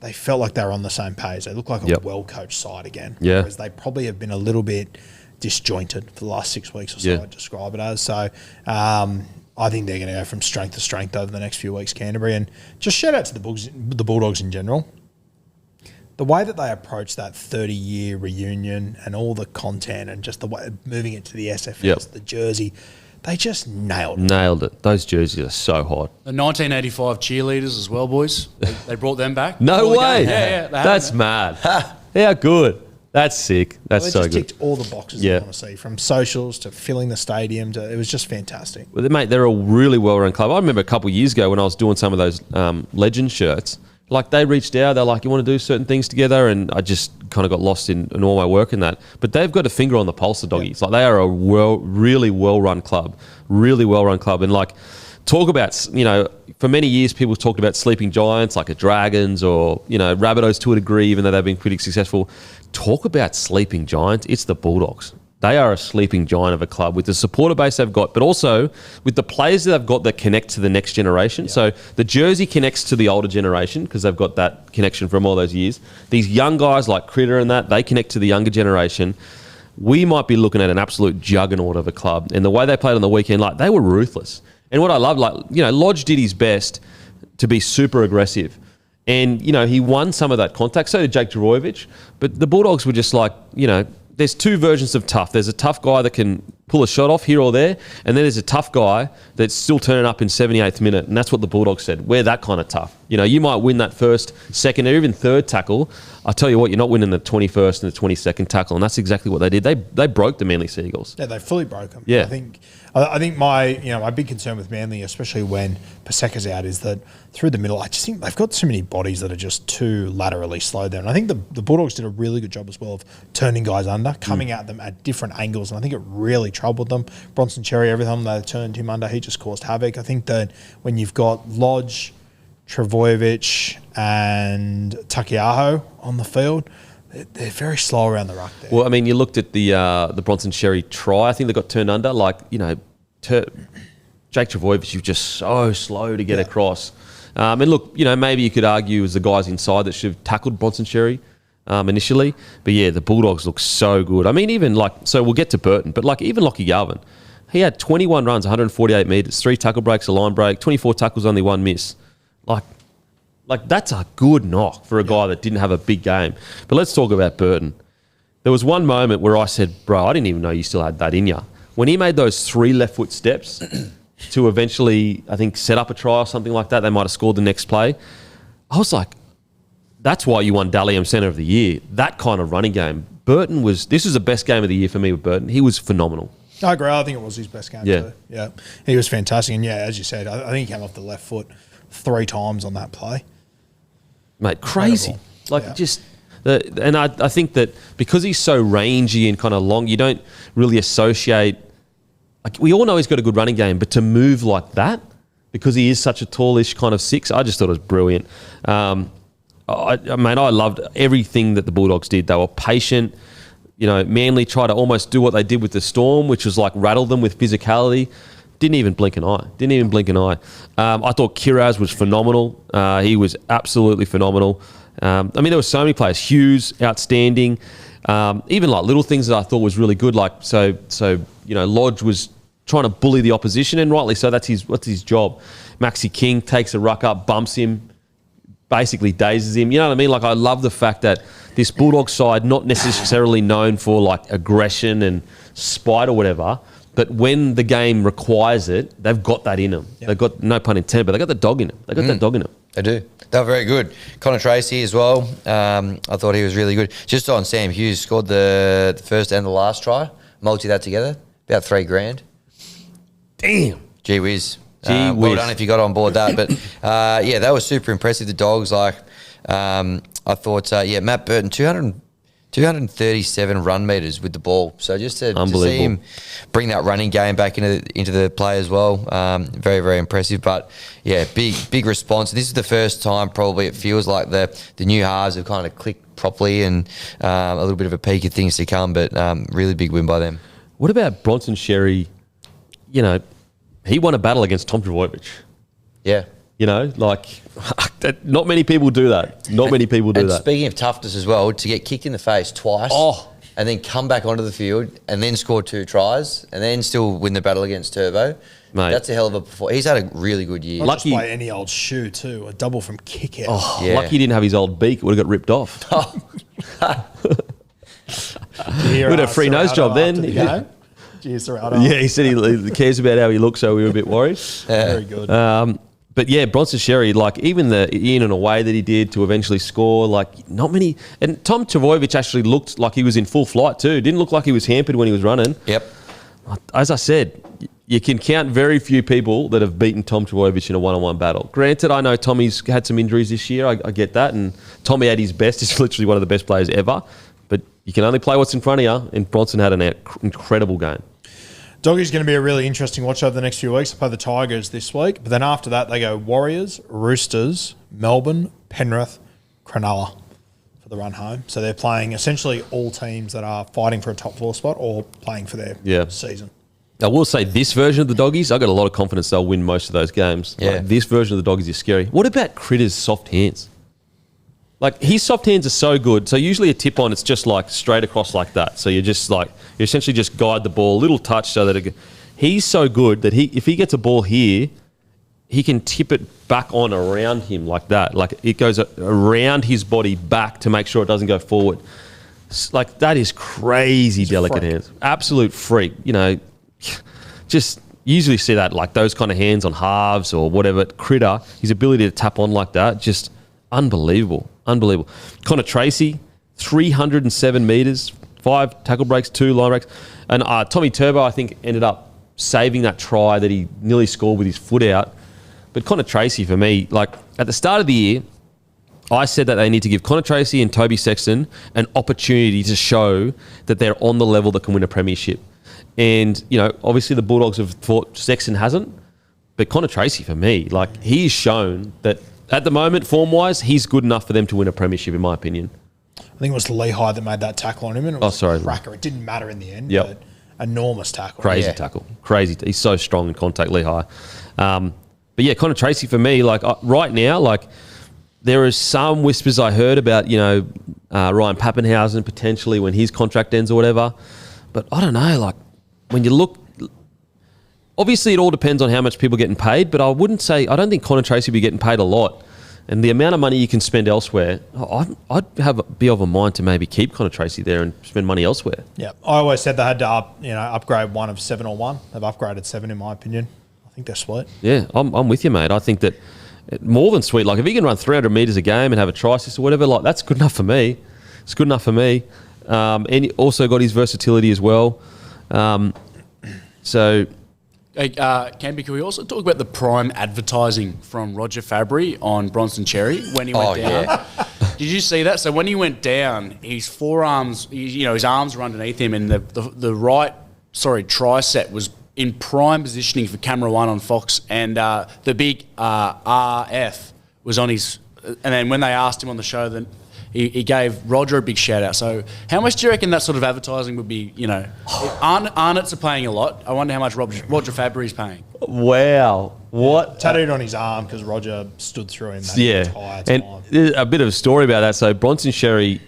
they felt like they were on the same page. They look like a well-coached side again. Yeah. Whereas they probably have been a little bit disjointed for the last 6 weeks or so, I'd describe it as. So I think they're going to go from strength to strength over the next few weeks, Canterbury. And just shout out to the Bulldogs in general. The way that they approach that 30-year reunion and all the content and just the way moving it to the SFS, the jersey, they just nailed it. Nailed it. Those jerseys are so hot. The 1985 cheerleaders as well, boys. They brought them back. No way. Yeah. That's mad. How good. That's sick. That's so good. They just ticked all the boxes you want to see, from socials to filling the stadium. It was just fantastic. Well, mate, they're a really well-run club. I remember a couple of years ago when I was doing some of those legend shirts, like they reached out, they're like, you want to do certain things together? And I just kind of got lost in all my work in that. But they've got a finger on the pulse, the doggies. Like they are a really well-run club. Really well-run club. And like, talk about, for many years people talked about sleeping giants like a Dragons or, Rabbitohs to a degree, even though they've been pretty successful. Talk about sleeping giants. It's the Bulldogs. They are a sleeping giant of a club with the supporter base they've got, but also with the players that they've got that connect to the next generation. Yeah. So the jersey connects to the older generation because they've got that connection from all those years. These young guys like Critter and that, they connect to the younger generation. We might be looking at an absolute juggernaut of a club. And the way they played on the weekend, like they were ruthless. And what I love, Lodge did his best to be super aggressive. And, he won some of that contact. So did Jake Jorovic. But the Bulldogs were just like, there's two versions of tough. There's a tough guy that can pull a shot off here or there, and then there's a tough guy that's still turning up in 78th minute, and that's what the Bulldogs said. We're that kind of tough. You might win that first, second, or even third tackle. I tell you what, you're not winning the 21st and the 22nd tackle, and that's exactly what they did. They broke the Manly Sea Eagles. Yeah, they fully broke them. Yeah. I think my big concern with Manly, especially when Paseka's out, is that through the middle, I just think they've got too many bodies that are just too laterally slow there. And I think the Bulldogs did a really good job as well of turning guys under, coming at them at different angles. And I think it really troubled them. Bronson Cherry, every time they turned him under, he just caused havoc. I think that when you've got Lodge, Travojevic and Takiaho on the field, they're very slow around the ruck there. Well, I mean, you looked at the Bronson Cherry try. I think they got turned under. Jake Travojevic, was just so slow to get across. And look, maybe you could argue it was the guys inside that should have tackled Bronson Cherry initially. But yeah, the Bulldogs look so good. I mean, even so we'll get to Burton, but even Lockie Galvin, he had 21 runs, 148 metres, 3 tackle breaks, a line break, 24 tackles, only 1 miss. Like that's a good knock for a guy that didn't have a big game. But let's talk about Burton. There was one moment where I said, bro, I didn't even know you still had that in you. When he made those 3 left foot steps to eventually, I think, set up a try or something like that, they might have scored the next play. I was like, that's why you won Dally M Centre of the Year. That kind of running game. This was the best game of the year for me with Burton. He was phenomenal. I agree. I think it was his best game too. Yeah. He was fantastic. And, as you said, I think he came off the left foot 3 times on that play. Mate, crazy. And I think that because he's so rangy and kind of long, you don't really associate... Like, we all know he's got a good running game, but to move like that, because he is such a tallish kind of 6, I just thought it was brilliant. I loved everything that the Bulldogs did. They were patient. Manly tried to almost do what they did with the Storm, which was like rattle them with physicality. Didn't even blink an eye. I thought Kiraz was phenomenal. He was absolutely phenomenal. There were so many players. Hughes, outstanding. Even like little things that I thought was really good. Like Lodge was trying to bully the opposition, and rightly so. That's his job. Maxi King takes a ruck up, bumps him, basically dazes him. You know what I mean? Like, I love the fact that this Bulldog side, not necessarily known for like aggression and spite or whatever, but when the game requires it, they've got that in them. Yep. They've got, no pun intended, but they've got the dog in them. They do. They were very good. Connor Tracy as well. I thought he was really good. Just on Sam Hughes, scored the first and the last try. Multi that together, about $3,000. Damn. Gee whiz. Well done if you got on board that. But that was super impressive. The Dogs, I thought, Matt Burton, 237 run meters with the ball. So just to see him bring that running game back into the play as well, very, very impressive. But big response. This is the first time probably it feels like the new halves have kind of clicked properly, and a little bit of a peak of things to come. But really big win by them. What about Bronson Sherry? He won a battle against Tom Trbojevic. Yeah. Not many people do that. And speaking of toughness as well, to get kicked in the face twice and then come back onto the field and then score 2 tries and then still win the battle against Turbo, mate, that's a hell of a performance. He's had a really good year. Not just by any old shoe too. A double from kick out. Lucky he didn't have his old beak. It would have got ripped off. Would have a free nose job then. He said he cares about how he looks, so we were a bit worried. Very good. But Bronson Sherry, like even the in and away that he did to eventually score, like not many. And Tom Trbojevic actually looked like he was in full flight too. Didn't look like he was hampered when he was running. Yep. As I said, you can count very few people that have beaten Tom Trbojevic in a one-on-one battle. Granted, I know Tommy's had some injuries this year. I get that. And Tommy at his best is literally one of the best players ever. But you can only play what's in front of you. And Bronson had an incredible game. Doggy's going to be a really interesting watch over the next few weeks. They play the Tigers this week, but then after that they go Warriors, Roosters, Melbourne, Penrith, Cronulla for the run home. So they're playing essentially all teams that are fighting for a top 4 spot or playing for their season. I will say this version of the Doggies, I've got a lot of confidence they'll win most of those games. Yeah. Like, this version of the Doggies is scary. What about Critter's soft hands? Like, his soft hands are so good. So usually a tip on, it's just like straight across like that. So you're just like, you essentially just guide the ball, a little touch so that he's so good that if he gets a ball here, he can tip it back on around him like that. Like, it goes around his body back to make sure it doesn't go forward. Like, that is crazy. He's delicate hands. Absolute freak. Just usually see that, like those kind of hands on halves or whatever. Critter, his ability to tap on like that, just unbelievable. Connor Tracy, 307 metres, 5 tackle breaks, 2 line breaks. And Tommy Turbo, I think, ended up saving that try that he nearly scored with his foot out. But Connor Tracy, for me, like at the start of the year, I said that they need to give Connor Tracy and Toby Sexton an opportunity to show that they're on the level that can win a premiership. And, obviously the Bulldogs have thought Sexton hasn't. But Connor Tracy, for me, like, he's shown that at the moment, form-wise, he's good enough for them to win a premiership, in my opinion. I think it was Lehigh that made that tackle on him. And it was a cracker. It didn't matter in the end. Yep. But enormous tackle. Crazy tackle. Crazy. He's so strong in contact, Lehigh. But Connor Tracy, for me, like right now, like there are some whispers I heard about, Ryan Pappenhausen potentially when his contract ends or whatever. But I don't know, like when you look, obviously it all depends on how much people are getting paid, but I don't think Connor Tracy will be getting paid a lot. And the amount of money you can spend elsewhere, I'd be of a mind to maybe keep Connor Tracy there and spend money elsewhere. Yeah, I always said they had to upgrade one of 7 or 1. They've upgraded 7 in my opinion. I think they're sweet. Yeah, I'm with you, mate. I think that more than sweet. Like if he can run 300 metres a game and have a try assist or whatever, like that's good enough for me. It's good enough for me. And he also got his versatility as well. So, Hey, Campy, can we also talk about the prime advertising from Roger Fabry on Bronson Cherry when he went down? Yeah. Did you see that? So when he went down, his forearms, his arms were underneath him, and the right, tricep was in prime positioning for camera one on Fox, and the big RF was on his. And then when they asked him on the show, then he gave Roger a big shout out. So how much do you reckon that sort of advertising would be? Arnott's are paying a lot. I wonder how much Roger Fabry's paying. wow. What? Tattooed on his arm because Roger stood through him that entire time. And there's a bit of a story about that. So Bronson Xerri,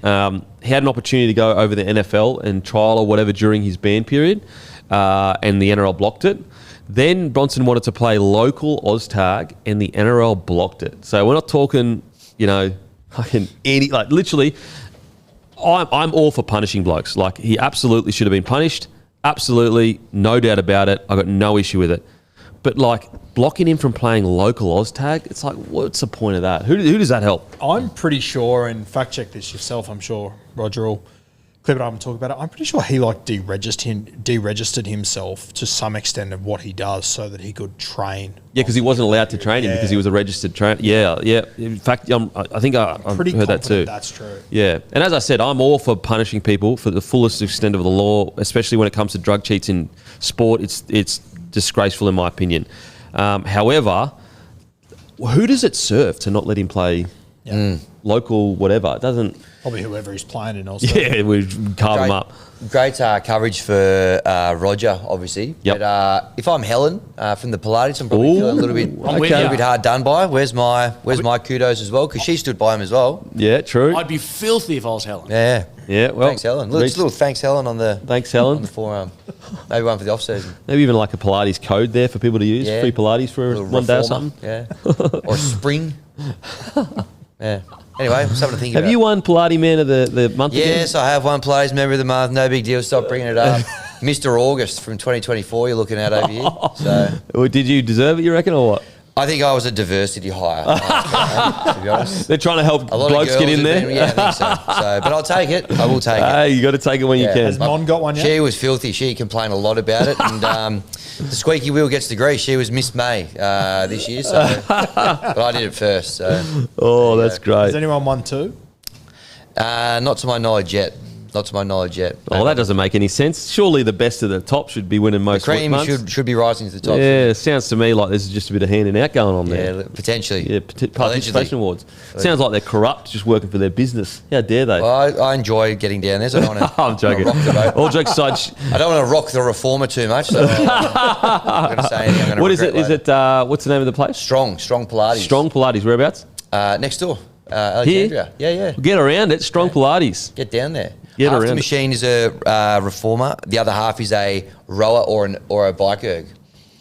he had an opportunity to go over the NFL and trial or whatever during his ban period, and the NRL blocked it. Then Bronson wanted to play local OzTag, and the NRL blocked it. So we're not talking, literally, I'm all for punishing blokes. Like, he absolutely should have been punished. Absolutely, no doubt about it. I got no issue with it. But, blocking him from playing local OzTag, it's like, what's the point of that? Who does that help? I'm pretty sure, and fact check this yourself, I'm sure Roger will clip it up and talk about it. I'm pretty sure he deregistered himself to some extent of what he does so that he could train. Yeah, because he wasn't allowed to train him because he was a registered trainer. Yeah. In fact, I think I've heard that too. That's true. Yeah, and as I said, I'm all for punishing people for the fullest extent of the law, especially when it comes to drug cheats in sport. It's disgraceful in my opinion. However, who does it serve to not let him play local whatever? It doesn't. Probably whoever he's playing in also. Yeah, we carve him up. Great coverage for Roger, obviously. Yep. But if I'm Helen from the Pilates, I'm probably feeling a little bit hard done by. Where's my kudos as well? Because she stood by him as well. Yeah, true. I'd be filthy if I was Helen. Yeah. Yeah, well. Thanks, Helen. Little thanks, Helen, on the forearm. Maybe one for the off-season. Maybe even like a Pilates code there for people to use. Yeah. Free Pilates for one day or something. Yeah. Or a spring. Yeah. Anyway, something to think about. Have you won Pilates Man of the month again? Yes, I have won Pilates Member of the Month. No big deal. Stop bringing it up. Mr. August from 2024 you're looking at over here. So, Well, did you deserve it, you reckon, or what? I think I was a diversity hire, to be honest. They're trying to help A lot blokes of get girls in have there? been- yeah, I think so. But I'll take it. I will take it. Hey, you got to take it when you can. Has Mon got one yet? She was filthy. She complained a lot about it. And the squeaky wheel gets the grease. She was Miss May this year. So, but I did it first. So, Oh, that's great. Has anyone won too? not to my knowledge yet. Oh, that doesn't make any sense. Surely the best of the top should be winning most Cream months. should be rising to the top. Yeah, it sounds to me like there's just a bit of handing out going on there. Yeah, potentially. Yeah, participation awards. Sounds like they're corrupt, just working for their business. How dare they? Well, I enjoy getting down there, so I don't want to. I'm joking. rock the boat. All jokes aside, I don't want to rock the reformer too much. So I'm not going to say anything. I'm gonna what is it? regret Is later. it? What's the name of the place? Strong Pilates? Strong Pilates. Whereabouts? Next door, Alexandria. Yeah. Get around it. Strong Pilates. Get down there. Get Half around the it. machine is a reformer. The other half is a rower or a bike erg.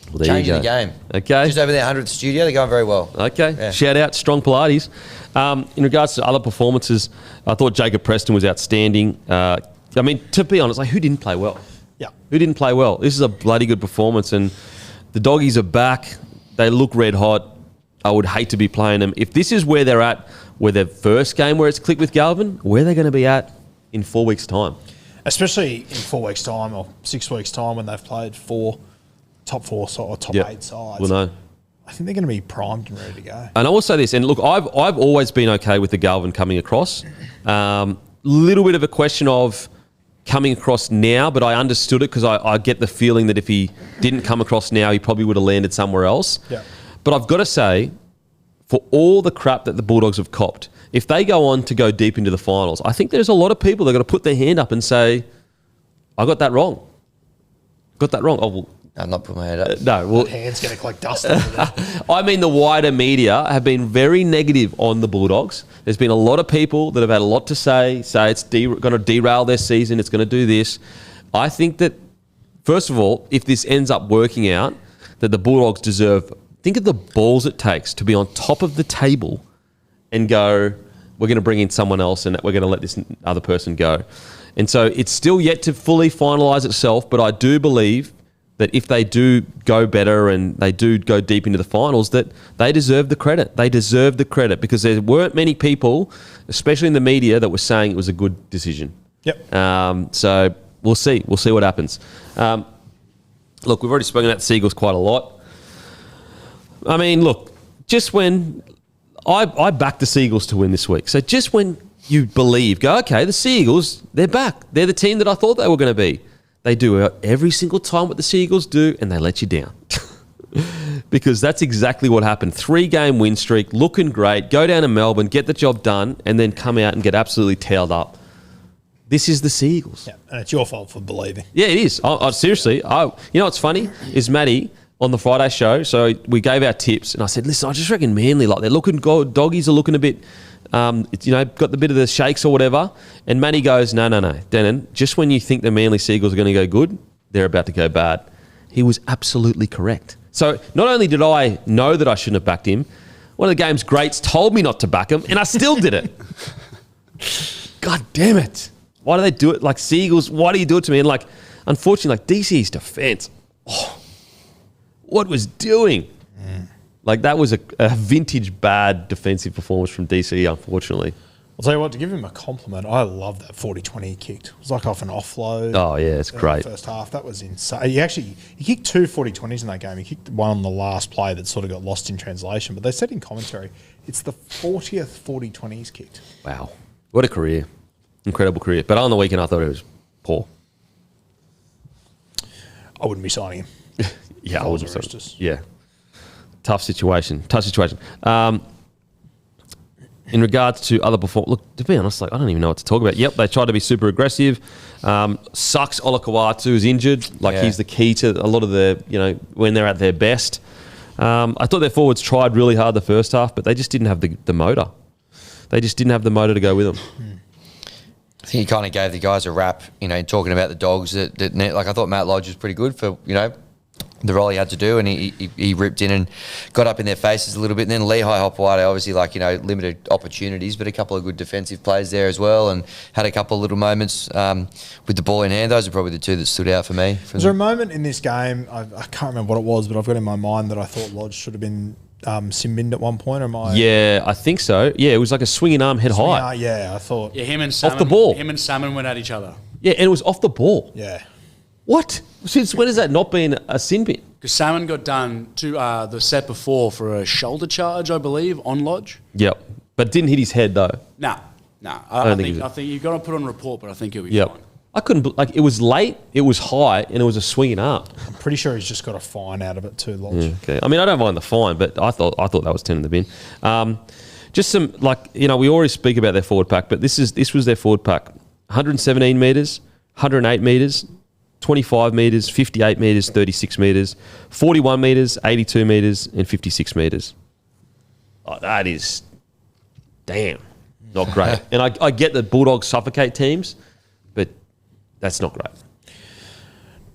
Well, there Changing you the go. game. Okay. Just over there, 100th studio. They're going very well. Okay. Yeah. Shout out Strong Pilates. In regards to other performances, I thought Jacob Preston was outstanding. To be honest, who didn't play well? Yeah. Who didn't play well? This is a bloody good performance, and the doggies are back. They look red hot. I would hate to be playing them. If this is where they're at, where their first game where it's clicked with Galvin, where are they going to be at in 4 weeks' time? Especially in 4 weeks' time or 6 weeks' time when they've played top four or top Yep. 8 sides. Well, no. I think they're going to be primed and ready to go. And I will say this, and look, I've always been okay with the Galvin coming across. Little bit of a question of coming across now, but I understood it because I get the feeling that if he didn't come across now, he probably would have landed somewhere else. Yeah. But I've got to say, for all the crap that the Bulldogs have copped, if they go on to go deep into the finals, I think there's a lot of people that are going to put their hand up and say, I got that wrong. Oh, well, I'm not putting my head up. no. Well, That hand's going to collect dust over there. I mean, the wider media have been very negative on the Bulldogs. There's been a lot of people that have had a lot to say it's going to derail their season, it's going to do this. I think that, first of all, if this ends up working out, that the Bulldogs deserve, think of the balls it takes to be on top of the table and go, we're going to bring in someone else and we're going to let this other person go. And so it's still yet to fully finalise itself, but I do believe that if they do go better and they do go deep into the finals, that they deserve the credit. They deserve the credit because there weren't many people, especially in the media, that were saying it was a good decision. Yep. So we'll see. We'll see what happens. Look, we've already spoken about the Seagulls quite a lot. I mean, look, just when I backed the Seagulls to win this week. So just when you believe, go, okay, the Seagulls, they're back. They're the team that I thought they were going to be. They do every single time what the Seagulls do, and they let you down. Because that's exactly what happened. 3-game win streak, looking great, go down to Melbourne, get the job done, and then come out and get absolutely tailed up. This is the Seagulls. Yeah, and it's your fault for believing. Yeah, it is. Seriously, you know what's funny is Maddie on the Friday show. So we gave our tips, and I said, "Listen, I just reckon Manly, like they're looking good. Doggies are looking a bit, got the bit of the shakes or whatever." And Maddie goes, "No, Denon. Just when you think the Manly Seagulls are going to go good, they're about to go bad." He was absolutely correct. So not only did I know that I shouldn't have backed him, one of the game's greats told me not to back him, and I still did it. God damn it. Why do they do it? Like, Seagulls, why do you do it to me? And, like, unfortunately, like, DC's defence, what was doing? Like, that was a vintage bad defensive performance from DC, unfortunately. I'll tell you what, to give him a compliment, I love that 40-20 he kicked. It was like off an offload. Oh, yeah, it's great. First half, that was insane. He kicked 2 40-20s in that game. He kicked one on the last play that sort of got lost in translation. But they said in commentary, it's the 40th 40-20 he's kicked. Wow. What a career. Incredible career. But on the weekend, I thought it was poor. I wouldn't be signing him. Yeah, I wouldn't. Roosters. Yeah. Tough situation. In regards to other performance, look, to be honest, like, I don't even know what to talk about. Yep, they tried to be super aggressive. Sucks Olakau'atu is injured. Like, he's the key to a lot of the, when they're at their best. I thought their forwards tried really hard the first half, but they just didn't have the motor. They just didn't have the motor to go with them. I think he kind of gave the guys a rap, talking about the Dogs. That I thought Matt Lodge was pretty good for, the role he had to do, and he ripped in and got up in their faces a little bit. And then Lehigh Hopewade, obviously, limited opportunities, but a couple of good defensive plays there as well, and had a couple of little moments with the ball in hand. Those are probably the two that stood out for me. Was there a moment in this game, I can't remember what it was, but I've got in my mind that I thought Lodge should have been sin-binned at one point, or am I? Yeah, I think so. Yeah, it was like a swinging arm head high. Yeah, I thought. Yeah, him and Salmon, off the ball. Him and Salmon went at each other. Yeah, and it was off the ball. Yeah. What? Since when has that not been a sin bin? Because Salmon got done to the set before for a shoulder charge, I believe, on Lodge. Yep, but didn't hit his head though. No. I think you've got to put on a report, but I think he'll be fine. I couldn't. It was late, it was high, and it was a swinging arm. I'm pretty sure he's just got a fine out of it too, Lodge. Yeah, okay. I mean, I don't mind the fine, but I thought that was 10 in the bin. Just some, we always speak about their forward pack, but this was their forward pack: 117 metres, 108 metres, 25 metres, 58 metres, 36 metres, 41 metres, 82 metres, and 56 metres. Oh, that is, damn, not great. And I get that Bulldogs suffocate teams, but that's not great.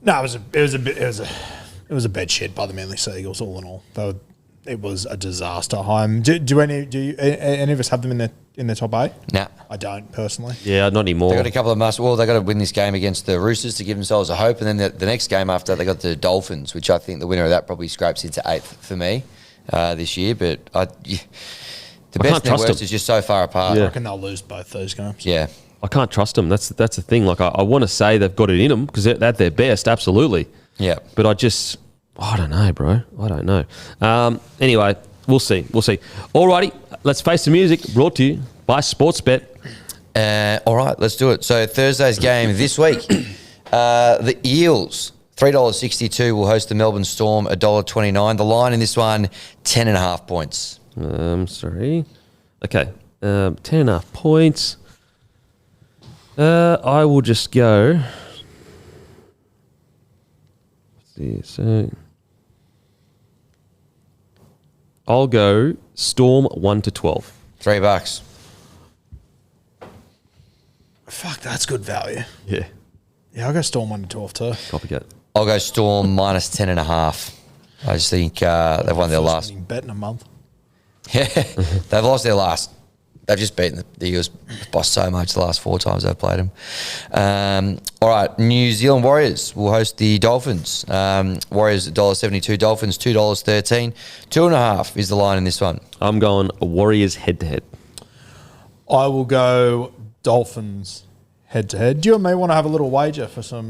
No, it was a bed shed by the Manly Seagulls. All in all, it was a disaster. Do any of us have them in their top 8? Nah. I don't personally. Yeah, not anymore. They got a couple of they got to win this game against the Roosters to give themselves a hope, and then the next game after they got the Dolphins, which I think the winner of that probably scrapes into 8th for me this year. But the best and the worst is just so far apart. I reckon they'll lose both those games. Yeah. I can't trust them. That's the thing. Like, I want to say they've got it in them because they're at their best, absolutely. Yeah. But I don't know, bro. I don't know. Anyway, we'll see. Alrighty, let's face the music. Brought to you by Sportsbet. All right, let's do it. So Thursday's game this week, the Eels, $3.62 will host the Melbourne Storm, $1.29. The line in this one, 10.5 points. Sorry. Okay, 10.5 points. I will just go. Let's see. So I'll go Storm 1 to 12. $3. Fuck, that's good value. Yeah. Yeah, I'll go Storm 1 to 12 too. Copycat. I'll go Storm minus 10.5. I just think they've won their last. Bet in a month. Yeah, they've lost their last. They've just beaten the Eels by so much the last 4 times they've played them. All right, New Zealand Warriors will host the Dolphins. Warriors $1.72, Dolphins $2.13. 2.5 is the line in this one. I'm going Warriors head-to-head. I will go Dolphins head-to-head. Do you and me want to have a little wager for some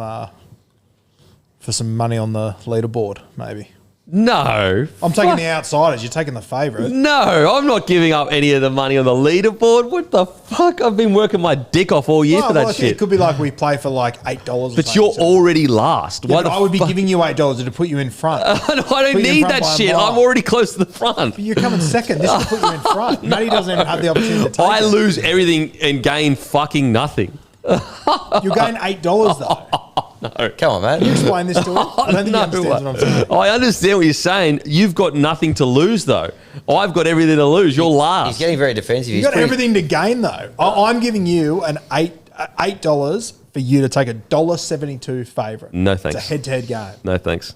for some money on the leaderboard, maybe. No. I'm taking the outsiders. You're taking the favourite. No, I'm not giving up any of the money on the leaderboard. What the fuck? I've been working my dick off all year for that shit. It could be like we play for like $8. But you're already last. Yeah, I would be giving you $8 to put you in front. I don't need that shit. I'm already close to the front. But you're coming second. This will put you in front. Matty doesn't even have the opportunity to take I lose everything and gain fucking nothing. You gain $8 though. No. Come on, man. Can you explain this to him? I don't think he understands what I'm saying. I understand what you're saying. You've got nothing to lose, though. I've got everything to lose. You're last. He's getting very defensive. You've got everything to gain, though. I'm giving you an $8 for you to take a $1.72 favourite. No thanks. It's a head-to-head game. No thanks.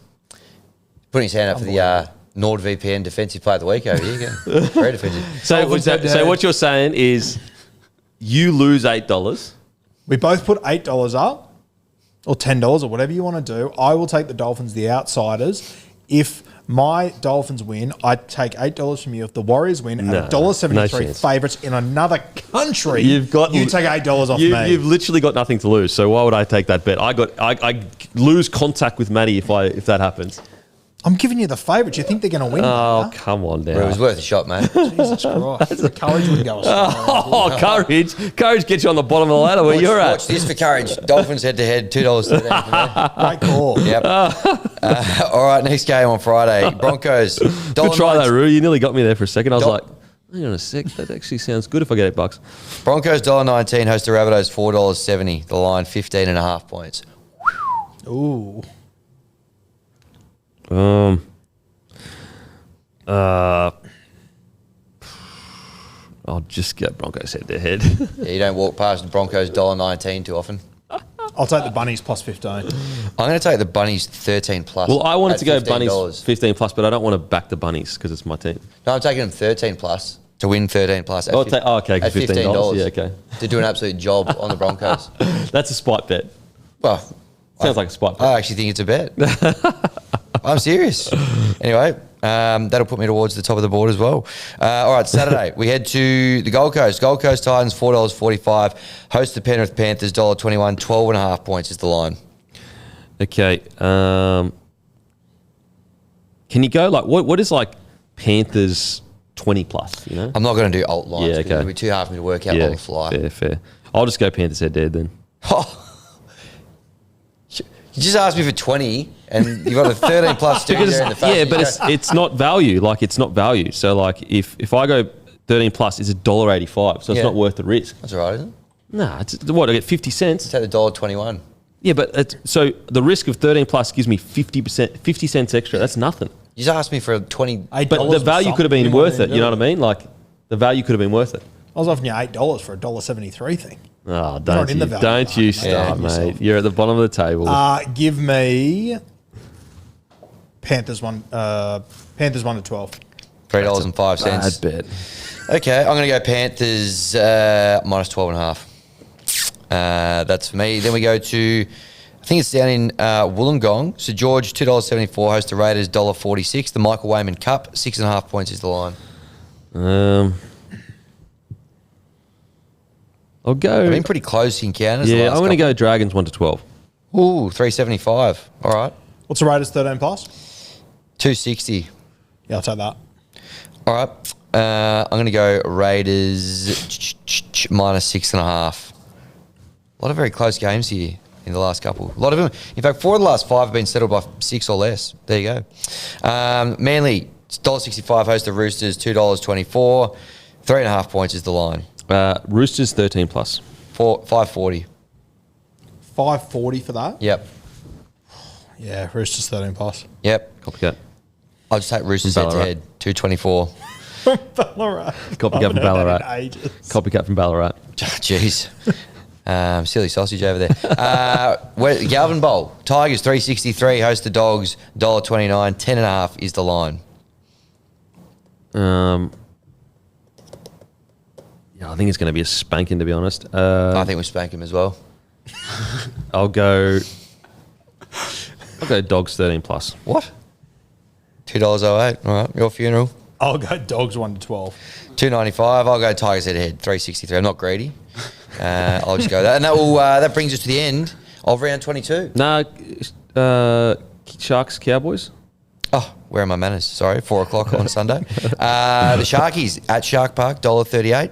Putting his hand up for the NordVPN Defensive Player of the Week over here. Very defensive. So what you're saying is you lose $8. We both put $8 up. Or $10 or whatever you want to do. I will take the Dolphins, the outsiders. If my Dolphins win, I take $8 from you. If the Warriors win, and $1.73 favourites in another country, you take $8 off me. You've literally got nothing to lose. So why would I take that bet? I lose contact with Matty if that happens. I'm giving you the favourites. You think they're going to win? Oh, come on now. Well, it was worth a shot, mate. Jesus Christ. The courage wouldn't go courage. Courage gets you on the bottom of the ladder where you're at. Watch this for courage. Dolphins head-to-head, $2 Great call. Yep. All right, next game on Friday. Broncos. Good try though, Roo. You nearly got me there for a second. I was like, hang on a sec. That actually sounds good if I get $8. Broncos $1.19, host the Rabbitohs $4.70. The line 15.5 points. Ooh. I'll just get Broncos head to head. Yeah, you don't walk past the Broncos $1.19 too often. I'll take the Bunnies plus 15. I'm going to take the Bunnies 13 plus. Well, I wanted to go $15. Bunnies 15 plus, but I don't want to back the Bunnies because it's my team. No, I'm taking them 13 plus to win 13 plus. At okay, at $15. Yeah, okay. To do an absolute job on the Broncos. That's a spite bet. Well, sounds like a spite bet. I actually think it's a bet. I'm serious. Anyway, that'll put me towards the top of the board as well. All right, Saturday, we head to the Gold Coast. Gold Coast Titans, $4.45. Host the Penrith Panthers, $1.21. 12.5 points is the line. Okay. Can you go, like, what is, like, Panthers 20 plus, you know? I'm not going to do alt lines. Yeah, okay. It'll be too hard for me to work out on the fly. Fair. I'll just go Panthers head-to-head then. You just asked me for 20 and you've got a 13 plus to there in the face. Yeah, but it's not value. Like, it's not value. So, like, if I go 13 plus, it's $1.85. So it's not worth the risk. That's all right, isn't it? Nah, it's what, I get 50 cents? Take the $1.21. Yeah, but so the risk of 13 plus gives me 50 cents extra. That's nothing. You just asked me for 20. But the value could have been worth it. You know what I mean? Like, the value could have been worth it. I was offering you $8 for a $1.73 thing. Oh, don't you start, mate. You're at the bottom of the table. Give me Panthers 1 to 12. $3.05. Bad bet. Okay, I'm going to go Panthers minus 12.5. That's for me. Then we go to, I think it's down in Wollongong. So George, $2.74. Host the Raiders, $1.46. The Michael Wayman Cup, 6.5 points is the line. I'll go. I've been pretty close in encounters. Yeah, I'm going to go Dragons 1 to 12. Ooh, $3.75. All right. What's the Raiders 13 plus? $2.60. Yeah, I'll take that. All right. I'm going to go Raiders minus 6.5. A lot of very close games here in the last couple. A lot of them. In fact, 4 of the last 5 have been settled by 6 or less. There you go. Manly, $1.65. Host the Roosters, $2.24. 3.5 points is the line. Roosters 13 plus. 5.40. 5.40 for that? Yep. Yeah, Roosters 13 plus. Yep. Copycat. I'll just take Roosters head to head. 2.24. Ballarat. Copycat from Ballarat. Copycat from Ballarat. Jeez. Silly sausage over there. Galvin Bowl. Tigers 3.63. Host the Dogs, $1.29. 10.5 is the line. I think it's going to be a spanking, to be honest. I think we spank him as well. I'll go Dogs 13 plus. What? $2.08. All right, your funeral. I'll go Dogs 1 to 12. $2.95. I'll go Tigers head to head. 3.63. I'm not greedy. I'll just go that, and that brings us to the end of round 22. No, Sharks, Cowboys? Oh, where are my manners? Sorry, 4 o'clock on Sunday. The Sharkies at Shark Park, $1.38.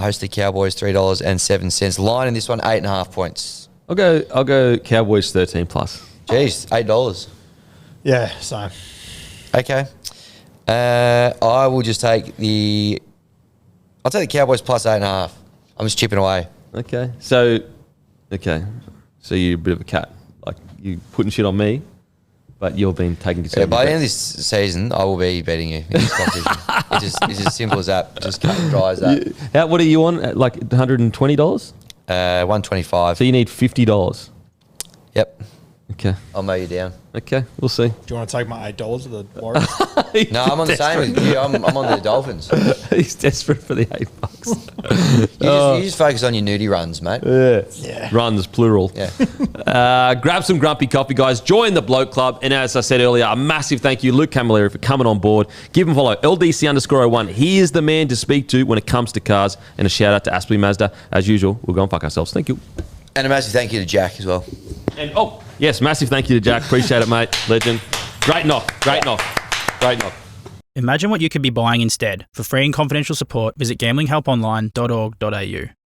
Host the Cowboys, $3.07. Line in this one, 8.5 points. I'll go Cowboys 13 plus. Jeez, $8. Yeah, same. Okay. I will just take I'll take the Cowboys plus 8.5. I'm just chipping away. Okay. So you're a bit of a cat. Like, you putting shit on me, but you've been taking conservative. By the end of this season, I will be beating you in this competition. It's as simple as that. Just cut and dry as that. What are you on? Like $120? $125. So you need $50. Yep. Okay. I'll mow you down. Okay, we'll see. Do you want to take my $8 of the Warriors? No, I'm on the same with you. I'm on the Dolphins. He's desperate for the $8. You just focus on your nudie runs, mate. Yeah. Runs, plural. Yeah. Grab some grumpy coffee, guys. Join the Bloke Club. And as I said earlier, a massive thank you, Luke Camilleri, for coming on board. Give him a follow, LDC_01. He is the man to speak to when it comes to cars. And a shout out to Aspley Mazda. As usual, we'll go and fuck ourselves. Thank you. And a massive thank you to Jack as well. And yes, massive thank you to Jack. Appreciate it, mate. Legend. Great knock. Imagine what you could be buying instead. For free and confidential support, visit gamblinghelponline.org.au.